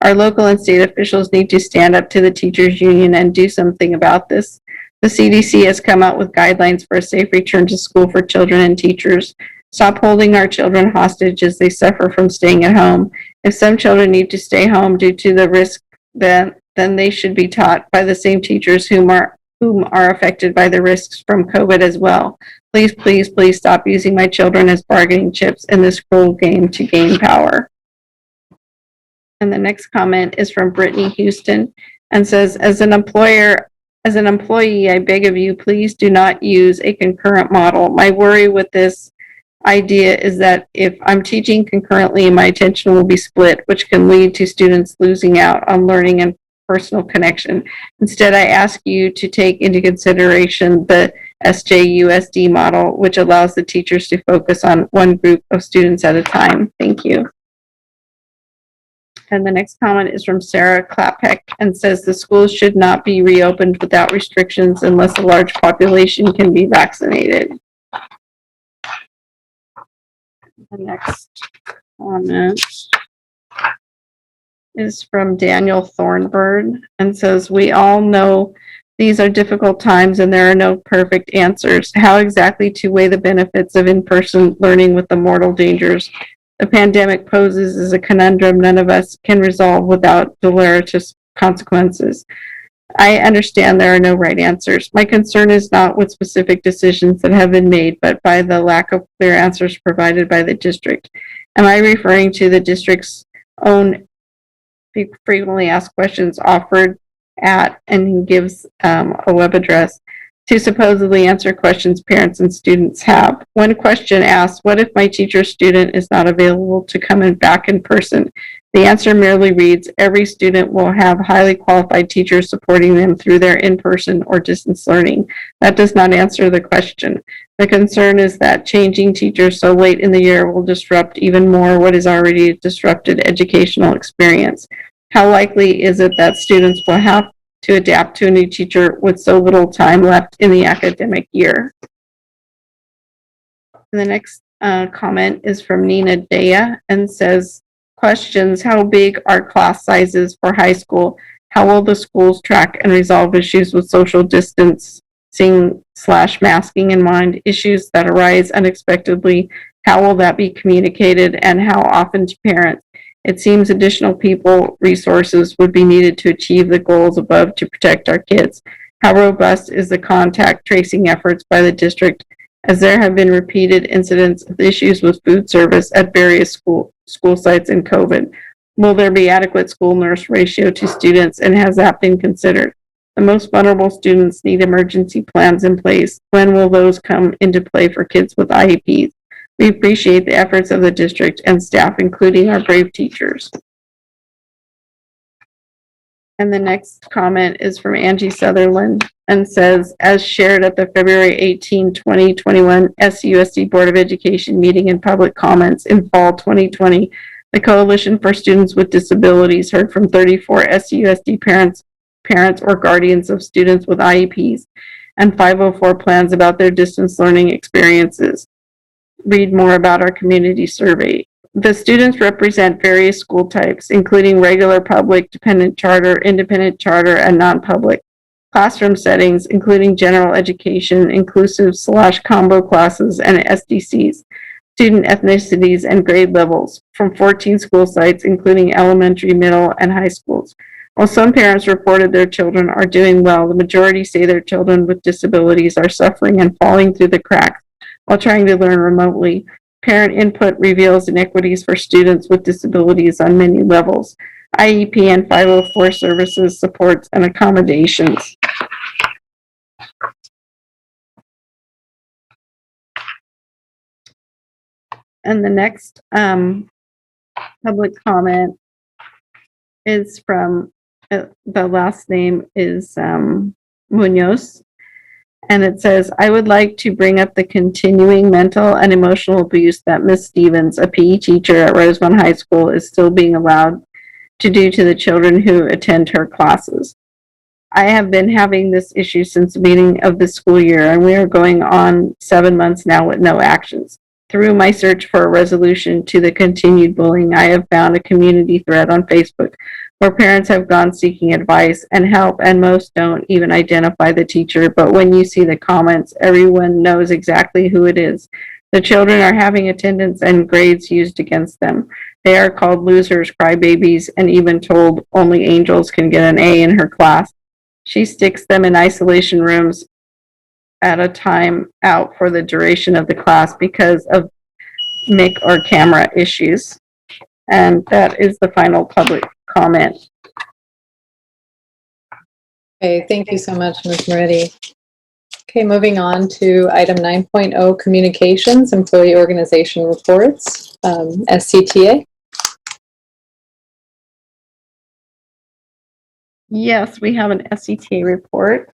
Our local and state officials need to stand up to the teachers union and do something about this. The CDC has come out with guidelines for a safe return to school for children and teachers. Stop holding our children hostage as they suffer from staying at home. If some children need to stay home due to the risk, then they should be taught by the same teachers whom are affected by the risks from COVID as well. Please, please, please stop using my children as bargaining chips in this cruel game to gain power. And the next comment is from Brittany Houston and says, as an employee, I beg of you, please do not use a concurrent model. My worry with this idea is that if I'm teaching concurrently, my attention will be split, which can lead to students losing out on learning and personal connection. Instead, I ask you to take into consideration the SJUSD model, which allows the teachers to focus on one group of students at a time. Thank you. And the next comment is from Sarah Klapek and says the schools should not be reopened without restrictions unless a large population can be vaccinated. The next comment is from Daniel Thornburn and says, we all know these are difficult times and there are no perfect answers. How exactly to weigh the benefits of in-person learning with the mortal dangers the pandemic poses is a conundrum none of us can resolve without deleterious consequences. I understand there are no right answers. My concern is not with specific decisions that have been made, but by the lack of clear answers provided by the district. Am I referring to the district's own frequently asked questions offered at, and he gives a web address to supposedly answer questions parents and students have. One question asks, what if my teacher student is not available to come back in person? The answer merely reads, every student will have highly qualified teachers supporting them through their in-person or distance learning. That does not answer the question. The concern is that changing teachers so late in the year will disrupt even more what is already a disrupted educational experience. How likely is it that students will have to adapt to a new teacher with so little time left in the academic year? And the next comment is from Nina Dea and says, questions, how big are class sizes for high school? How will the schools track and resolve issues with social distancing/masking in mind? Issues that arise unexpectedly, how will that be communicated and how often to parents? It seems additional people resources would be needed to achieve the goals above to protect our kids. How robust is the contact tracing efforts by the district, as there have been repeated incidents of issues with food service at various school sites in COVID? Will there be adequate school nurse ratio to students, and has that been considered? The most vulnerable students need emergency plans in place. When will those come into play for kids with IEPs? We appreciate the efforts of the district and staff, including our brave teachers. And the next comment is from Angie Sutherland and says, as shared at the February 18, 2021 SUSD Board of Education meeting and public comments in fall 2020, the Coalition for Students with Disabilities heard from 34 SUSD parents or guardians of students with IEPs and 504 plans about their distance learning experiences. Read more about our community survey. The students represent various school types, including regular public, dependent charter, independent charter, and non-public. Classroom settings, including general education, inclusive/combo classes, and SDCs. Student ethnicities and grade levels from 14 school sites, including elementary, middle, and high schools. While some parents reported their children are doing well, the majority say their children with disabilities are suffering and falling through the cracks while trying to learn remotely. Parent input reveals inequities for students with disabilities on many levels. IEP and 504 services, supports, and accommodations. And the next public comment is from, the last name is Munoz. And it says, I would like to bring up the continuing mental and emotional abuse that Ms. Stevens, a PE teacher at Rosemont High School, is still being allowed to do to the children who attend her classes. I have been having this issue since the beginning of the school year, and we are going on 7 months now with no actions. Through my search for a resolution to the continued bullying, I have found a community thread on Facebook where parents have gone seeking advice and help, and most don't even identify the teacher. But when you see the comments, everyone knows exactly who it is. The children are having attendance and grades used against them. They are called losers, crybabies, and even told only angels can get an A in her class. She sticks them in isolation rooms at a time out for the duration of the class because of mic or camera issues. And that is the final public comment. Okay, thank you so much, Ms. Moretti. Okay, moving on to item 9.0, communications, employee organization reports, SCTA. Yes, we have an SCTA report.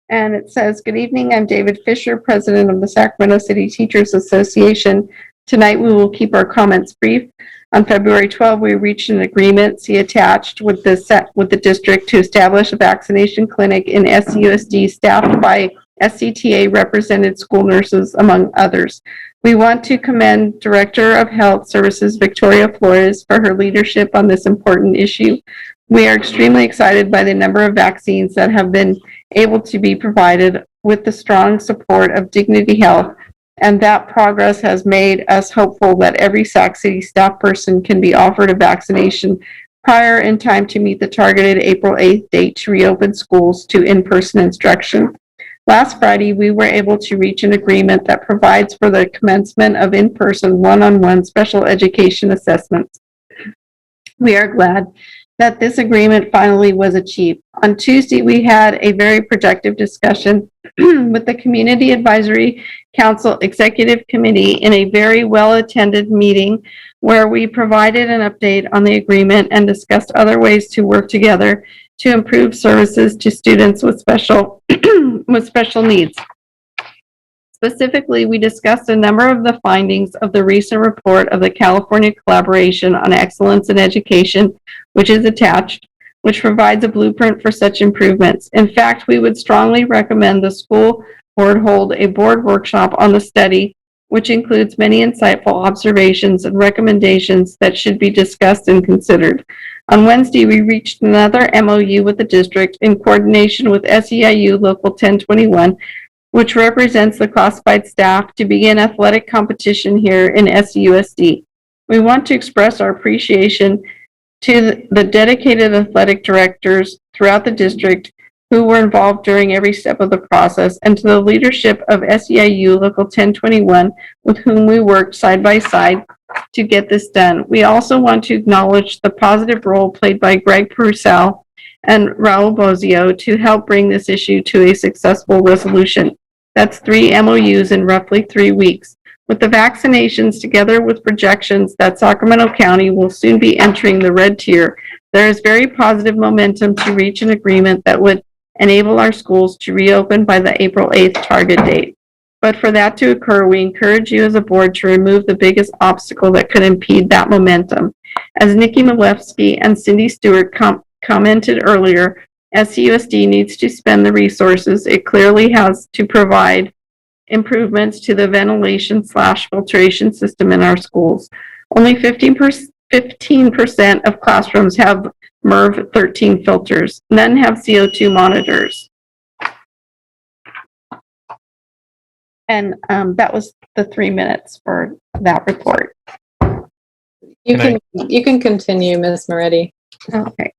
And it says, good evening, I'm David Fisher, president of the Sacramento City Teachers Association. Tonight we will keep our comments brief. On February 12, we reached an agreement, see attached, with the district to establish a vaccination clinic in SUSD staffed by SCTA represented school nurses, among others. We want to commend Director of Health Services Victoria Flores for her leadership on this important issue. We are extremely excited by the number of vaccines that have been able to be provided with the strong support of Dignity Health, and that progress has made us hopeful that every Sac City staff person can be offered a vaccination prior in time to meet the targeted April 8th date to reopen schools to in-person instruction. Last Friday, we were able to reach an agreement that provides for the commencement of in-person one-on-one special education assessments. We are glad that this agreement finally was achieved. On Tuesday, we had a very productive discussion with the Community Advisory Council Executive Committee in a very well-attended meeting where we provided an update on the agreement and discussed other ways to work together to improve services to students with special needs. Specifically, we discussed a number of the findings of the recent report of the California Collaboration on Excellence in Education, which is attached, which provides a blueprint for such improvements. In fact, we would strongly recommend the school board hold a board workshop on the study which includes many insightful observations and recommendations that should be discussed and considered. On Wednesday, we reached another MOU with the district in coordination with SEIU Local 1021, which represents the classified staff, to begin athletic competition here in SUSD. We want to express our appreciation to the dedicated athletic directors throughout the district who were involved during every step of the process, and to the leadership of SEIU Local 1021, with whom we worked side by side to get this done. We also want to acknowledge the positive role played by Greg Purcell and Raul Bozio to help bring this issue to a successful resolution. That's 3 MOUs in roughly 3 weeks. With the vaccinations, together with projections that Sacramento County will soon be entering the red tier, there is very positive momentum to reach an agreement that would enable our schools to reopen by the April 8th target date. But for that to occur, we encourage you as a board to remove the biggest obstacle that could impede that momentum. As Nikki Malewski and Cindy Stewart commented earlier, SUSD needs to spend the resources it clearly has to provide improvements to the ventilation/filtration system in our schools. Only 15% of classrooms have MERV 13 filters. None have CO2 monitors. And that was the 3 minutes for that report. You can continue, Ms. Moretti. Okay.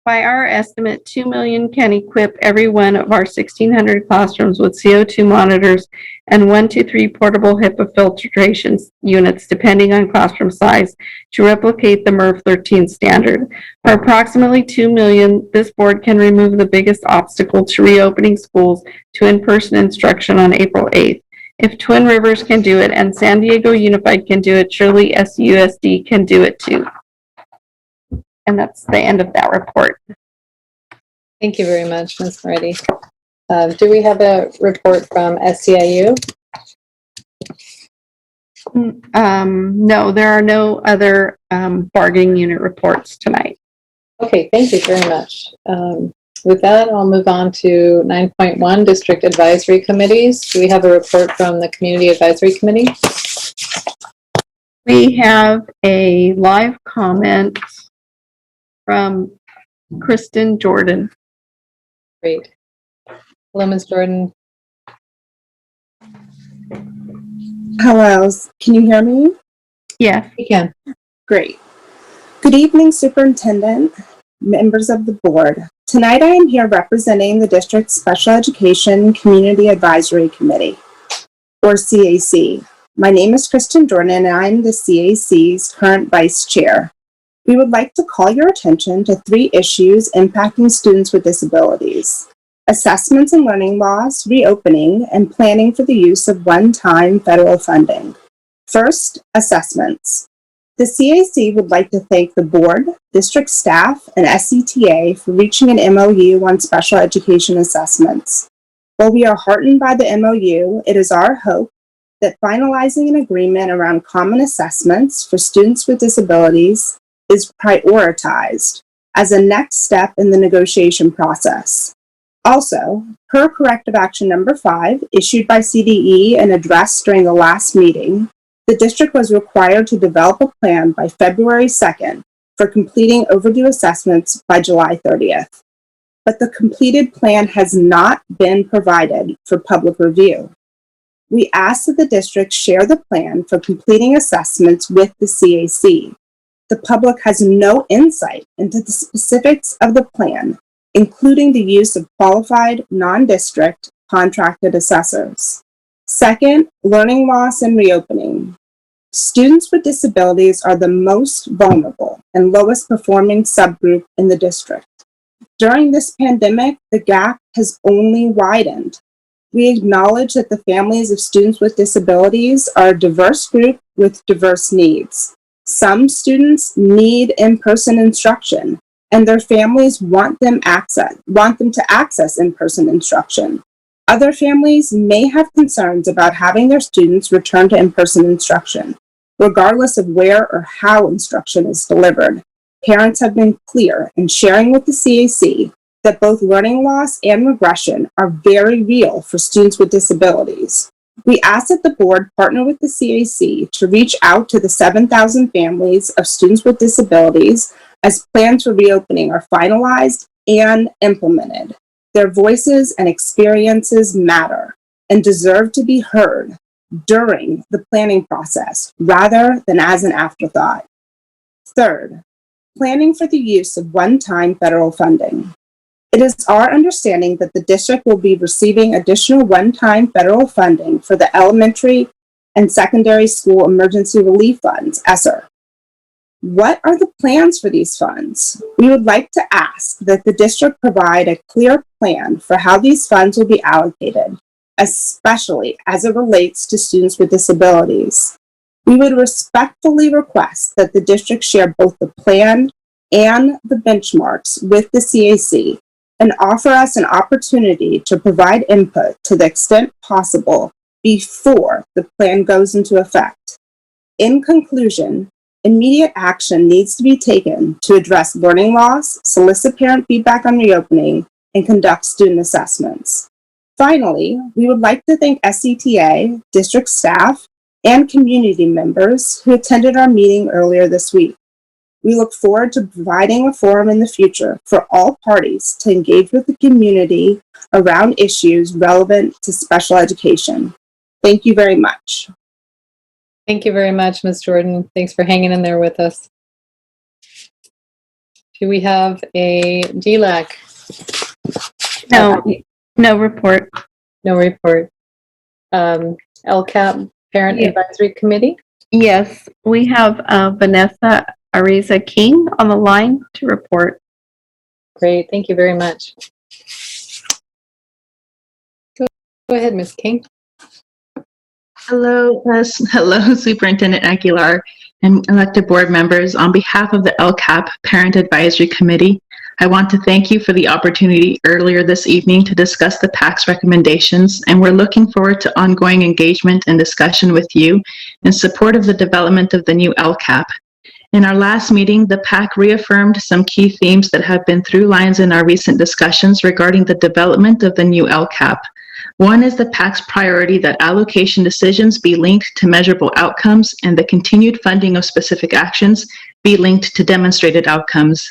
By our estimate, 2 million can equip every one of our 1,600 classrooms with CO2 monitors and 1 to 3 portable HEPA filtration units, depending on classroom size, to replicate the MERV 13 standard. For approximately 2 million, this board can remove the biggest obstacle to reopening schools to in-person instruction on April 8th. If Twin Rivers can do it and San Diego Unified can do it, surely SUSD can do it too. And that's the end of that report. Thank you very much, Ms. Moretti. Do we have a report from SEIU? No, there are no other bargaining unit reports tonight. Okay, thank you very much. With that, I'll move on to 9.1, District Advisory Committees. Do we have a report from the Community Advisory Committee? We have a live comment from Kristen Jordan. Great. Hello, Ms. Jordan. Hello, can you hear me? Yeah, we can. Great. Good evening, Superintendent, members of the board. Tonight I am here representing the district's Special Education Community Advisory Committee, or CAC. My name is Kristen Jordan and I am the CAC's current vice chair. We would like to call your attention to 3 issues impacting students with disabilities: assessments and learning loss, reopening, and planning for the use of one-time federal funding. First, assessments. The CAC would like to thank the board, district staff, and SCTA for reaching an MOU on special education assessments. While we are heartened by the MOU, it is our hope that finalizing an agreement around common assessments for students with disabilities is prioritized as a next step in the negotiation process. Also, per Corrective Action Number 5, issued by CDE and addressed during the last meeting, the district was required to develop a plan by February 2nd for completing overdue assessments by July 30th. But the completed plan has not been provided for public review. We ask that the district share the plan for completing assessments with the CAC. The public has no insight into the specifics of the plan, including the use of qualified, non-district, contracted assessors. Second, learning loss and reopening. Students with disabilities are the most vulnerable and lowest performing subgroup in the district. During this pandemic, the gap has only widened. We acknowledge that the families of students with disabilities are a diverse group with diverse needs. Some students need in-person instruction, and their families want them to access in-person instruction. Other families may have concerns about having their students return to in-person instruction, regardless of where or how instruction is delivered. Parents have been clear in sharing with the CAC that both learning loss and regression are very real for students with disabilities. We ask that the board partner with the CAC to reach out to the 7,000 families of students with disabilities as plans for reopening are finalized and implemented. Their voices and experiences matter and deserve to be heard during the planning process rather than as an afterthought. Third, planning for the use of one-time federal funding. It is our understanding that the district will be receiving additional one-time federal funding for the elementary and secondary school emergency relief funds, ESSER. What are the plans for these funds? We would like to ask that the district provide a clear plan for how these funds will be allocated, especially as it relates to students with disabilities. We would respectfully request that the district share both the plan and the benchmarks with the CAC and offer us an opportunity to provide input to the extent possible before the plan goes into effect. In conclusion, immediate action needs to be taken to address learning loss, solicit parent feedback on reopening, and conduct student assessments. Finally, we would like to thank SCTA, district staff, and community members who attended our meeting earlier this week. We look forward to providing a forum in the future for all parties to engage with the community around issues relevant to special education. Thank you very much. Thank you very much, Ms. Jordan. Thanks for hanging in there with us. Do we have a DLAC? No report. No report. LCAP Parent Advisory Committee? Yes, we have Vanessa Ariza King on the line to report. Great, thank you very much. Go ahead, Ms. King. Hello, hello, Superintendent Aguilar and elected board members. On behalf of the LCAP Parent Advisory Committee, I want to thank you for the opportunity earlier this evening to discuss the PAC's recommendations, and we're looking forward to ongoing engagement and discussion with you in support of the development of the new LCAP. In our last meeting, the PAC reaffirmed some key themes that have been through lines in our recent discussions regarding the development of the new LCAP. One is the PAC's priority that allocation decisions be linked to measurable outcomes and the continued funding of specific actions be linked to demonstrated outcomes.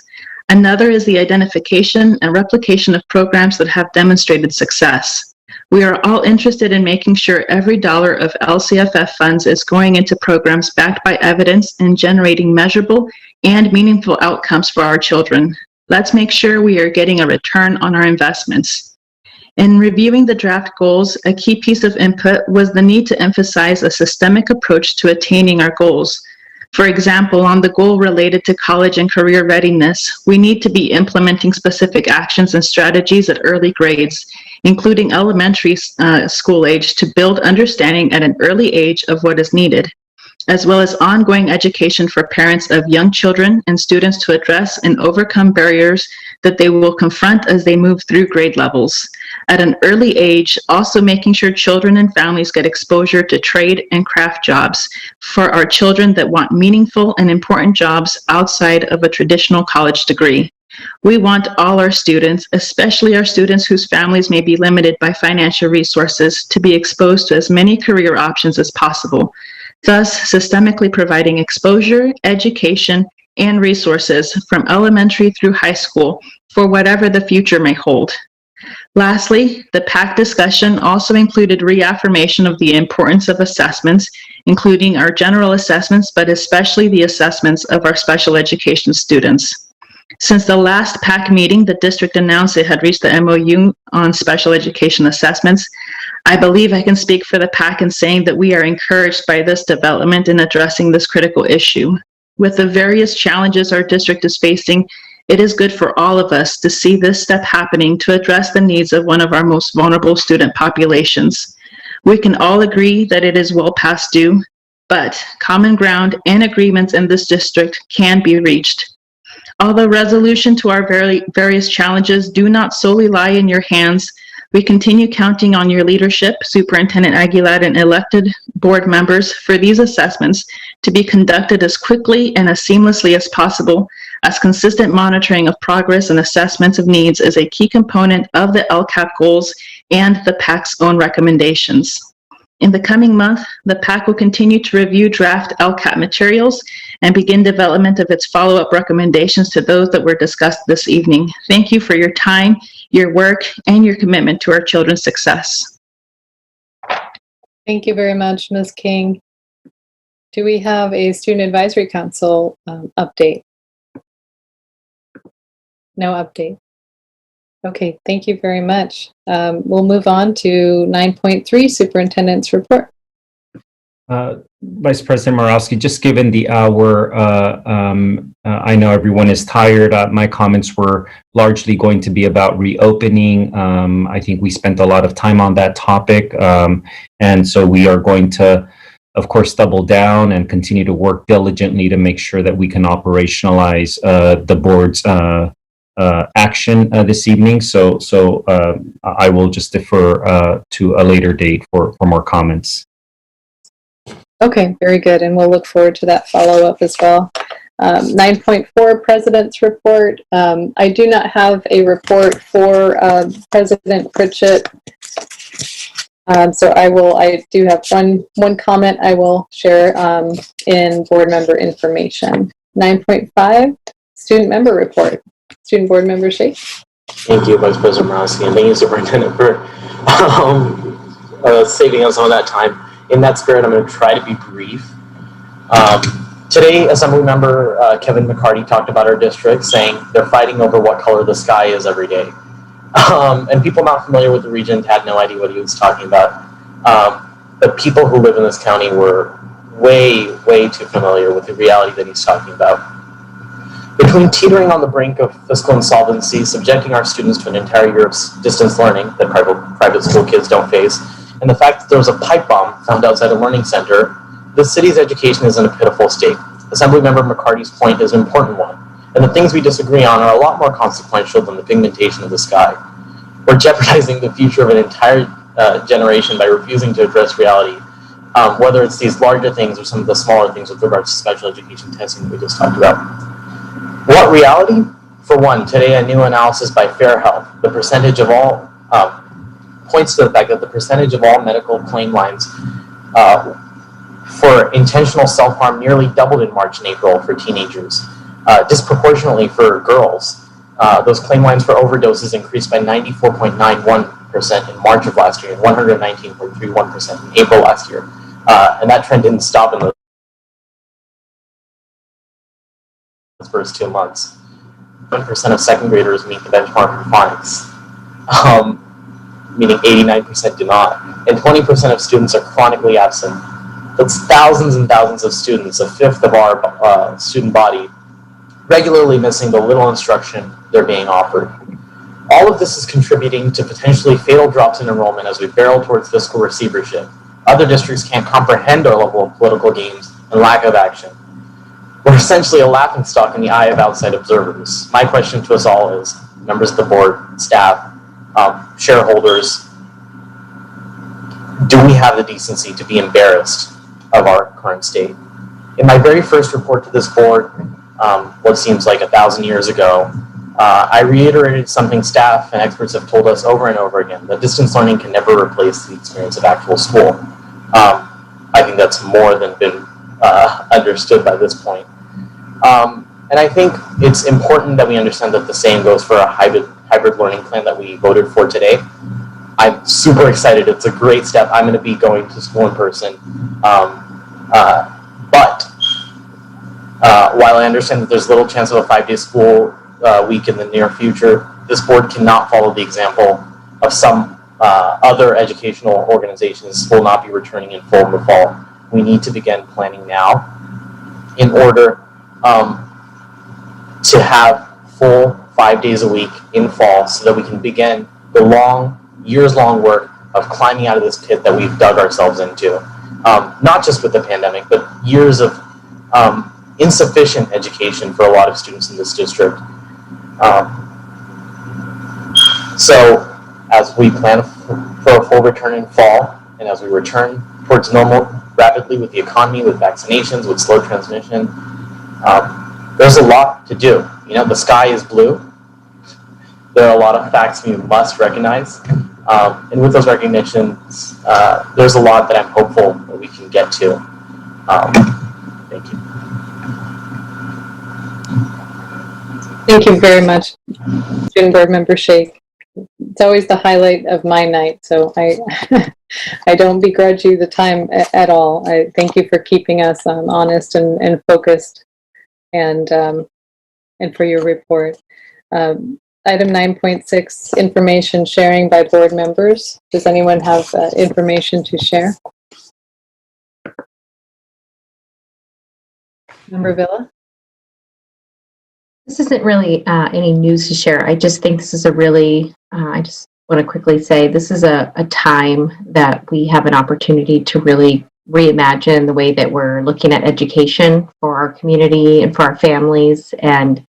Another is the identification and replication of programs that have demonstrated success. We are all interested in making sure every dollar of LCFF funds is going into programs backed by evidence and generating measurable and meaningful outcomes for our children. Let's make sure we are getting a return on our investments. In reviewing the draft goals, a key piece of input was the need to emphasize a systemic approach to attaining our goals. For example, on the goal related to college and career readiness, we need to be implementing specific actions and strategies at early grades, including elementary school age, to build understanding at an early age of what is needed, as well as ongoing education for parents of young children and students to address and overcome barriers that they will confront as they move through grade levels. At an early age, also making sure children and families get exposure to trade and craft jobs for our children that want meaningful and important jobs outside of a traditional college degree. We want all our students, especially our students whose families may be limited by financial resources, to be exposed to as many career options as possible, thus systemically providing exposure, education, and resources from elementary through high school for whatever the future may hold. Lastly, the PAC discussion also included reaffirmation of the importance of assessments, including our general assessments, but especially the assessments of our special education students. Since the last PAC meeting, the district announced it had reached the MOU on special education assessments. I believe I can speak for the PAC in saying that we are encouraged by this development in addressing this critical issue. With the various challenges our district is facing, it is good for all of us to see this step happening to address the needs of one of our most vulnerable student populations. We can all agree that it is well past due, but common ground and agreements in this district can be reached. Although resolution to our various challenges do not solely lie in your hands, We continue counting on your leadership, Superintendent Aguilar, and elected board members for these assessments to be conducted as quickly and as seamlessly as possible, as consistent monitoring of progress and assessments of needs is a key component of the LCAP goals and the PAC's own recommendations. In the coming month, the PAC will continue to review draft LCAP materials and begin development of its follow-up recommendations to those that were discussed this evening. Thank you for your time, your work, and your commitment to our children's success. Thank you very much, Ms. King. Do we have a Student Advisory Council update? No update. Okay, thank you very much. We'll move on to 9.3, Superintendent's Report. Vice President Morawski, just given the hour, I know everyone is tired. My comments were largely going to be about reopening. I think we spent a lot of time on that topic. And so we are going to, of course, double down and continue to work diligently to make sure that we can operationalize the board's action this evening. So I will just defer to a later date for more comments. Okay, very good. And we'll look forward to that follow-up as well. 9.4, President's Report. I do not have a report for President Pritchett. So I do have one comment I will share in board member information. 9.5, Student Member Report. Student Board Member Shea. Thank you, Vice President Morawski, and thank you, Superintendent, for saving us some of that time. In that spirit, I'm going to try to be brief. Today, Assemblymember Kevin McCarty talked about our district, saying they're fighting over what color the sky is every day. And people not familiar with the region had no idea what he was talking about. The people who live in this county were way too familiar with the reality that he's talking about. Between teetering on the brink of fiscal insolvency, subjecting our students to an entire year of distance learning that private school kids don't face, and the fact that there was a pipe bomb found outside a learning center, the city's education is in a pitiful state. Assemblymember McCarty's point is an important one, and the things we disagree on are a lot more consequential than the pigmentation of the sky. We're jeopardizing the future of an entire generation by refusing to address reality, whether it's these larger things or some of the smaller things with regards to special education testing that we just talked about. What reality? For one, today a new analysis by Fair Health, the percentage of all, points to the fact that the percentage of all medical claim lines for intentional self-harm nearly doubled in March and April for teenagers. Disproportionately for girls, those claim lines for overdoses increased by 94.91% in March of last year and 119.31% in April last year. And that trend didn't stop in the first 2 months. 1% of second graders meet the benchmark for phonics, meaning 89% do not. And 20% of students are chronically absent. That's thousands and thousands of students, a fifth of our student body, regularly missing the little instruction they're being offered. All of this is contributing to potentially fatal drops in enrollment as we barrel towards fiscal receivership. Other districts can't comprehend our level of political games and lack of action. We're essentially a laughingstock in the eye of outside observers. My question to us all is, members of the board, staff, shareholders, do we have the decency to be embarrassed of our current state? In my very first report to this board, what seems like 1,000 years ago, I reiterated something staff and experts have told us over and over again, that distance learning can never replace the experience of actual school. I think that's more than been understood by this point. And I think it's important that we understand that the same goes for a hybrid learning plan that we voted for today. I'm super excited. It's a great step. I'm going to be going to school in person. But while I understand that there's little chance of a 5-day school week in the near future, this board cannot follow the example of some other educational organizations who will not be returning in full in the fall. We need to begin planning now in order to have full 5 days a week in fall so that we can begin the years-long work of climbing out of this pit that we've dug ourselves into. Not just with the pandemic, but years of insufficient education for a lot of students in this district. So as we plan for a full return in fall, and as we return towards normal rapidly with the economy, with vaccinations, with slow transmission, there's a lot to do. You know, the sky is blue. There are a lot of facts we must recognize. And with those recognitions, there's a lot that I'm hopeful that we can get to. Thank you. Thank you very much, Student Board Member Shake. It's always the highlight of my night, so I I don't begrudge you the time at all. I thank you for keeping us honest and focused, and for your report. Item 9.6, information sharing by board members. Does anyone have information to share? Member Villa? This isn't really any news to share. I just think this is a really, I just want to quickly say, this is a time that we have an opportunity to really reimagine the way that we're looking at education for our community and for our families. And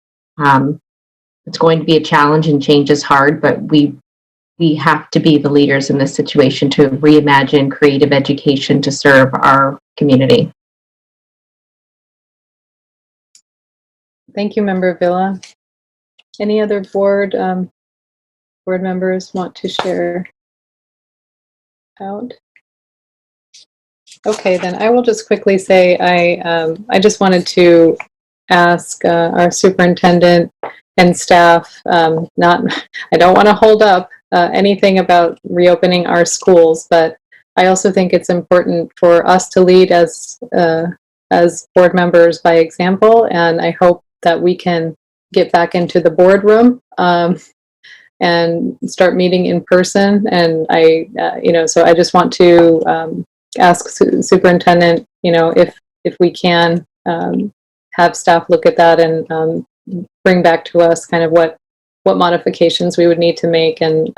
it's going to be a challenge, and change is hard, but we have to be the leaders in this situation to reimagine creative education to serve our community. Thank you, Member Villa. Any other board members want to share out? Okay, then I will just quickly say I just wanted to ask our superintendent and staff, I don't want to hold up anything about reopening our schools, but I also think it's important for us to lead as board members by example, and I hope that we can get back into the boardroom and start meeting in person. And so I just want to ask superintendent, if we can have staff look at that and bring back to us kind of what modifications we would need to make, and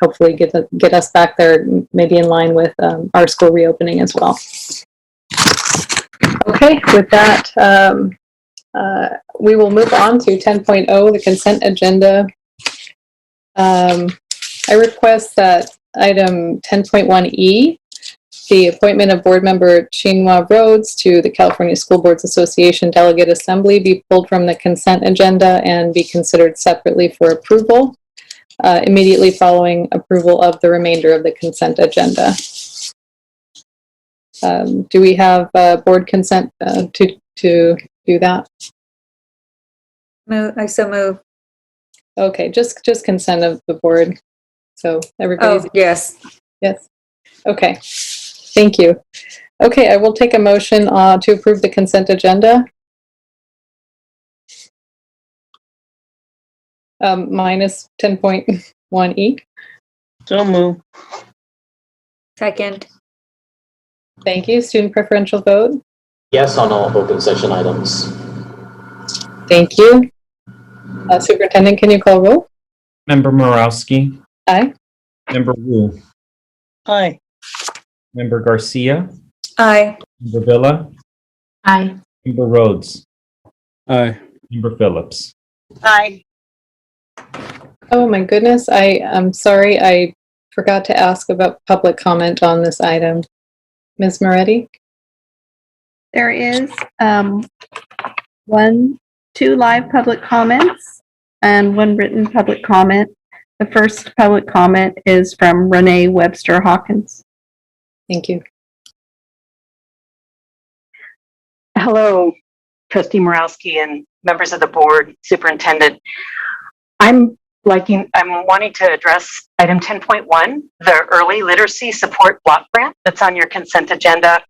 hopefully get us back there, maybe in line with our school reopening as well. Okay, with that, we will move on to 10.0, the consent agenda. I request that item 10.1E, the appointment of board member Chinua Rhodes to the California School Boards Association Delegate Assembly, be pulled from the consent agenda and be considered separately for approval, immediately following approval of the remainder of the consent agenda. Do we have board consent to do that? I so move. Okay, just consent of the board. So everybody's. Oh, yes. Yes. Okay. Thank you. Okay, I will take a motion to approve the consent agenda. Minus 10.1E. So move. Second. Thank you. Student preferential vote. Yes on all open session items. Thank you. Superintendent, can you call roll? Member Morowski. Aye. Member Wu. Aye. Member Garcia. Aye. Member Villa. Aye. Member Rhodes. Aye. Member Phillips. Aye. Oh my goodness, I'm sorry, I forgot to ask about public comment on this item. Ms. Moretti? There is two live public comments and one written public comment. The first public comment is from Renee Webster Hawkins. Thank you. Hello, Trustee Morowski and members of the board, superintendent. I'm wanting to address item 10.1, the early literacy support block grant that's on your consent agenda.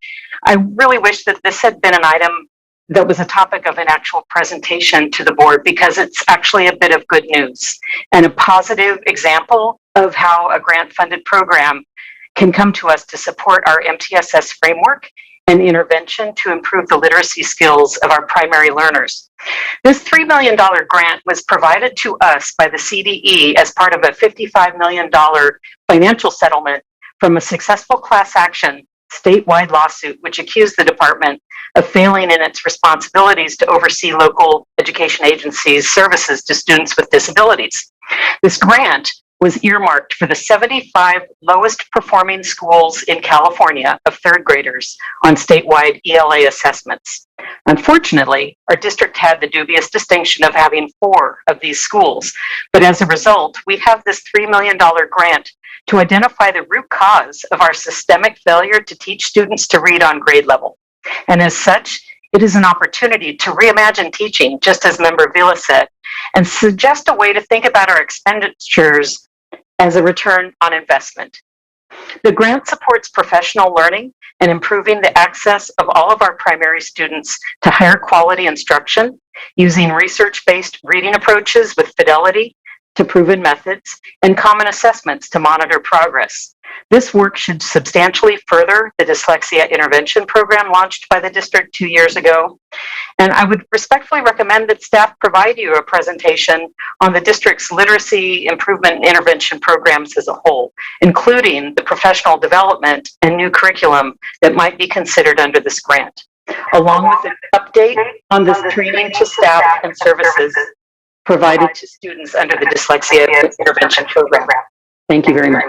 I really wish that this had been an item that was a topic of an actual presentation to the board, because it's actually a bit of good news and a positive example of how a grant-funded program can come to us to support our MTSS framework and intervention to improve the literacy skills of our primary learners. This $3 million grant was provided to us by the CDE as part of a $55 million financial settlement from a successful class action statewide lawsuit which accused the department of failing in its responsibilities to oversee local education agencies' services to students with disabilities. This grant was earmarked for the 75 lowest performing schools in California of third graders on statewide ELA assessments. Unfortunately, our district had the dubious distinction of having 4 of these schools, but as a result, we have this $3 million grant to identify the root cause of our systemic failure to teach students to read on grade level. And as such, it is an opportunity to reimagine teaching, just as Member Vila said, and suggest a way to think about our expenditures as a return on investment. The grant supports professional learning and improving the access of all of our primary students to higher quality instruction using research-based reading approaches with fidelity to proven methods and common assessments to monitor progress. This work should substantially further the dyslexia intervention program launched by the district 2 years ago. And I would respectfully recommend that staff provide you a presentation on the district's literacy improvement and intervention programs as a whole, including the professional development and new curriculum that might be considered under this grant, along with an update on this training to staff and services provided to students under the dyslexia intervention program. Thank you very much.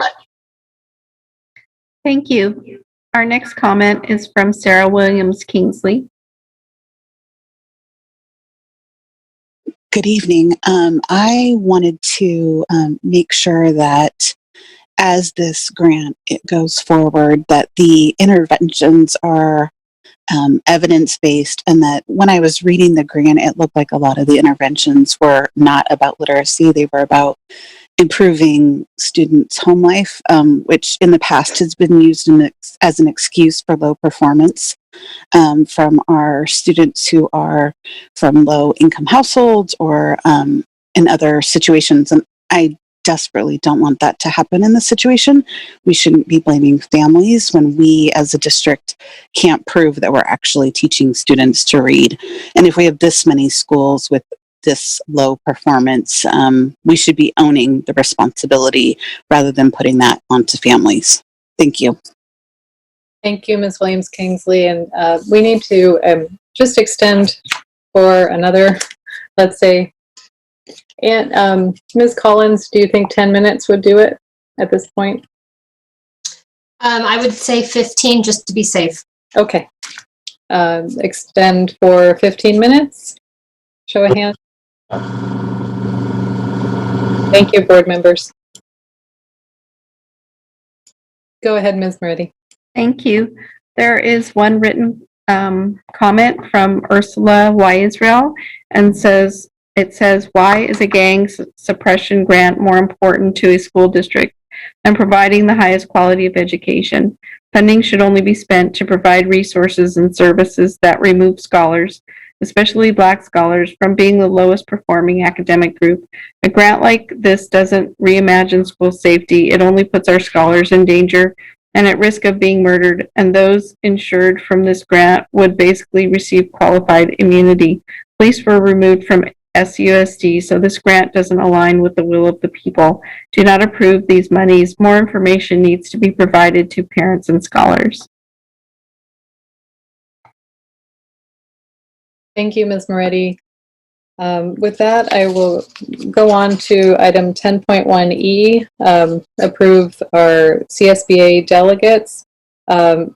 Thank you. Our next comment is from Sarah Williams Kingsley. Good evening. I wanted to make sure that as this grant it goes forward, that the interventions are evidence-based, and that when I was reading the grant, it looked like a lot of the interventions were not about literacy. They were about improving students' home life, which in the past has been used as an excuse for low performance from our students who are from low-income households or in other situations. And I desperately don't want that to happen in this situation. We shouldn't be blaming families when we as a district can't prove that we're actually teaching students to read. And if we have this many schools with this low performance, we should be owning the responsibility rather than putting that onto families. Thank you. Thank you, Ms. Williams Kingsley. And we need to just extend for another, let's say, and Ms. Collins, do you think 10 minutes would do it at this point? I would say 15 just to be safe. Okay. Extend for 15 minutes. Show of hands. Thank you, board members. Go ahead, Ms. Moretti. Thank you. There is one written comment from Ursula Y. Israel, and it says, why is a gang suppression grant more important to a school district than providing the highest quality of education? Funding should only be spent to provide resources and services that remove scholars, especially Black scholars, from being the lowest performing academic group. A grant like this doesn't reimagine school safety. It only puts our scholars in danger and at risk of being murdered, and those insured from this grant would basically receive qualified immunity. Police were removed from SUSD, so this grant doesn't align with the will of the people. Do not approve these monies. More information needs to be provided to parents and scholars. Thank you, Ms. Moretti. With that, I will go on to item 10.1E, approve our CSBA delegates. I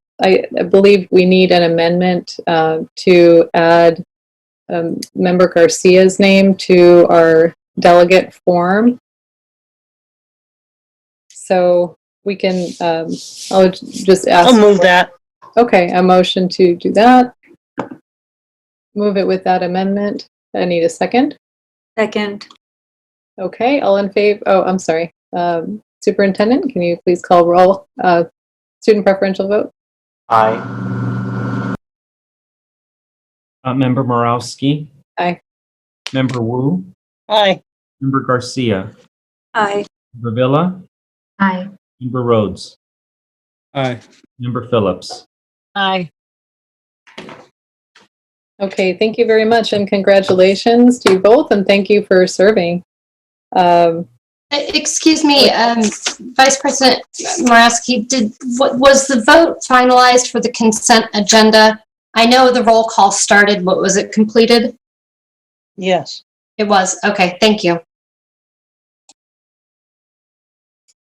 believe we need an amendment to add Member Garcia's name to our delegate form. So we can, I'll just ask. I'll move that. Okay, a motion to do that. Move it with that amendment. I need a second. Second. Okay, all in favor? Oh, I'm sorry. Superintendent, can you please call roll? Student preferential vote? Aye. Member Morowski? Aye. Member Wu? Aye. Member Garcia? Aye. Member Villa? Aye. Member Rhodes? Aye. Member Phillips? Aye. Okay, thank you very much and congratulations to you both and thank you for serving. Excuse me, Vice President Morawski, was the vote finalized for the consent agenda? I know the roll call started, but was it completed? Yes. It was. Okay, thank you.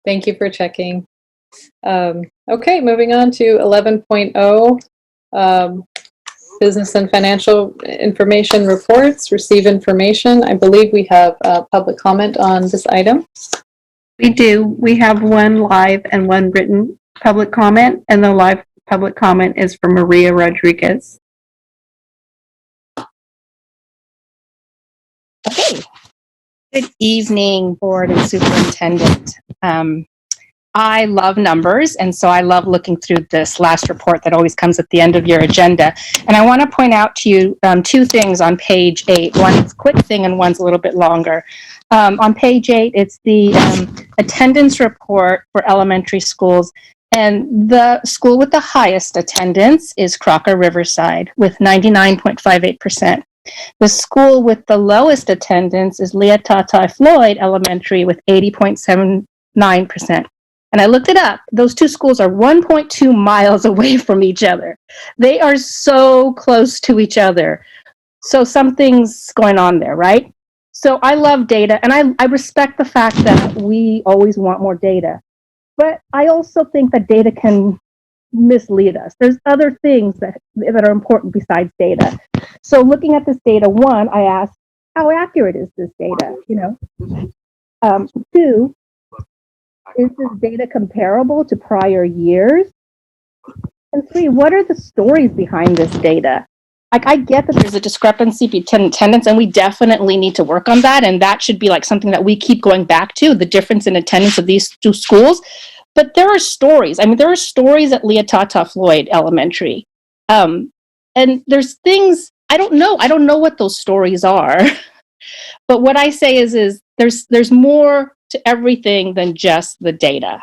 Thank you for checking. Okay, moving on to 11.0, business and financial information reports, receive information. I believe we have public comment on this item. We do. We have one live and one written public comment, and the live public comment is from Maria Rodriguez. Okay. Good evening, board and superintendent. I love numbers, and so I love looking through this last report that always comes at the end of your agenda. And I want to point out to you two things on page 8. One's a quick thing and one's a little bit longer. On page 8, it's the attendance report for elementary schools. And the school with the highest attendance is Crocker Riverside with 99.58%. The school with the lowest attendance is Leah Tata Floyd Elementary with 80.79%. And I looked it up. Those two schools are 1.2 miles away from each other. They are so close to each other. So something's going on there, right? So I love data, and I respect the fact that we always want more data. But I also think that data can mislead us. There's other things that are important besides data. So looking at this data, one, I asked, how accurate is this data? Two, is this data comparable to prior years? And three, what are the stories behind this data? Like, I get that there's a discrepancy between attendance, and we definitely need to work on that. And that should be like something that we keep going back to, the difference in attendance of these two schools. But there are stories. I mean, there are stories at Leah Tata Floyd Elementary. And there's things, I don't know what those stories are. But what I say is there's more to everything than just the data.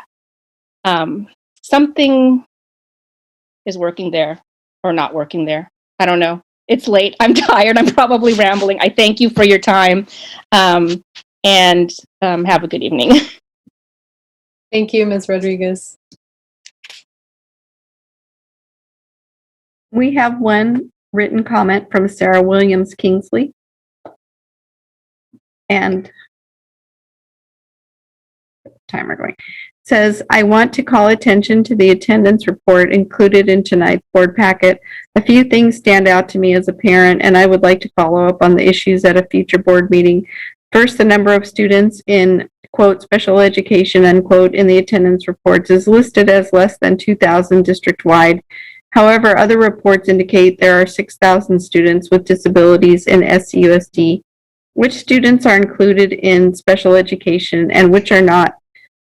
Something is working there or not working there. I don't know. It's late. I'm tired. I'm probably rambling. I thank you for your time, and have a good evening. Thank you, Ms. Rodriguez. We have one written comment from Sarah Williams Kingsley. And timer going. Says, I want to call attention to the attendance report included in tonight's board packet. A few things stand out to me as a parent, and I would like to follow up on the issues at a future board meeting. First, the number of students in, quote, special education, unquote, in the attendance reports is listed as less than 2,000 district-wide. However, other reports indicate there are 6,000 students with disabilities in SCUSD. Which students are included in special education and which are not?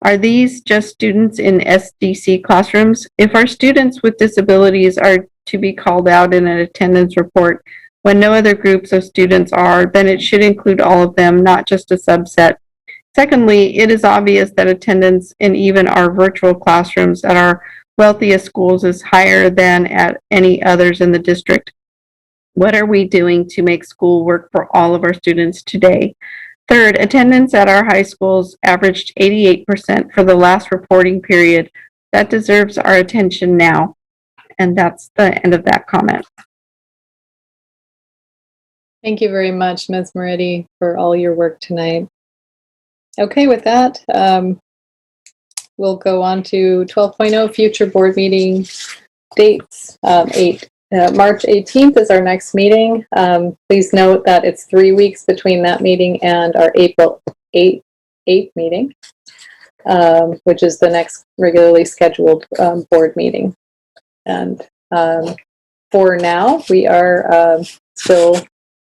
Are these just students in SDC classrooms? If our students with disabilities are to be called out in an attendance report when no other groups of students are, then it should include all of them, not just a subset. Secondly, it is obvious that attendance in even our virtual classrooms at our wealthiest schools is higher than at any others in the district. What are we doing to make school work for all of our students today? Third, attendance at our high schools averaged 88% for the last reporting period. That deserves our attention now. And that's the end of that comment. Thank you very much, Ms. Moretti, for all your work tonight. Okay, with that, we'll go on to 12.0 future board meeting dates. March 18th is our next meeting. Please note that it's 3 weeks between that meeting and our April 8th meeting, which is the next regularly scheduled board meeting. And for now, we are still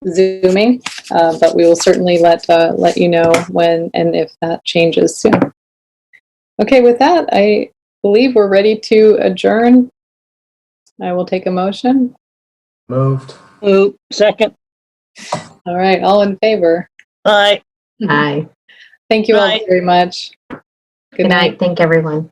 Zooming, but we will certainly let you know when and if that changes soon. Okay, with that, I believe we're ready to adjourn. I will take a motion. Moved. Move. Second. All right, all in favor? Aye. Aye. Thank you all very much. Good night. Thank everyone.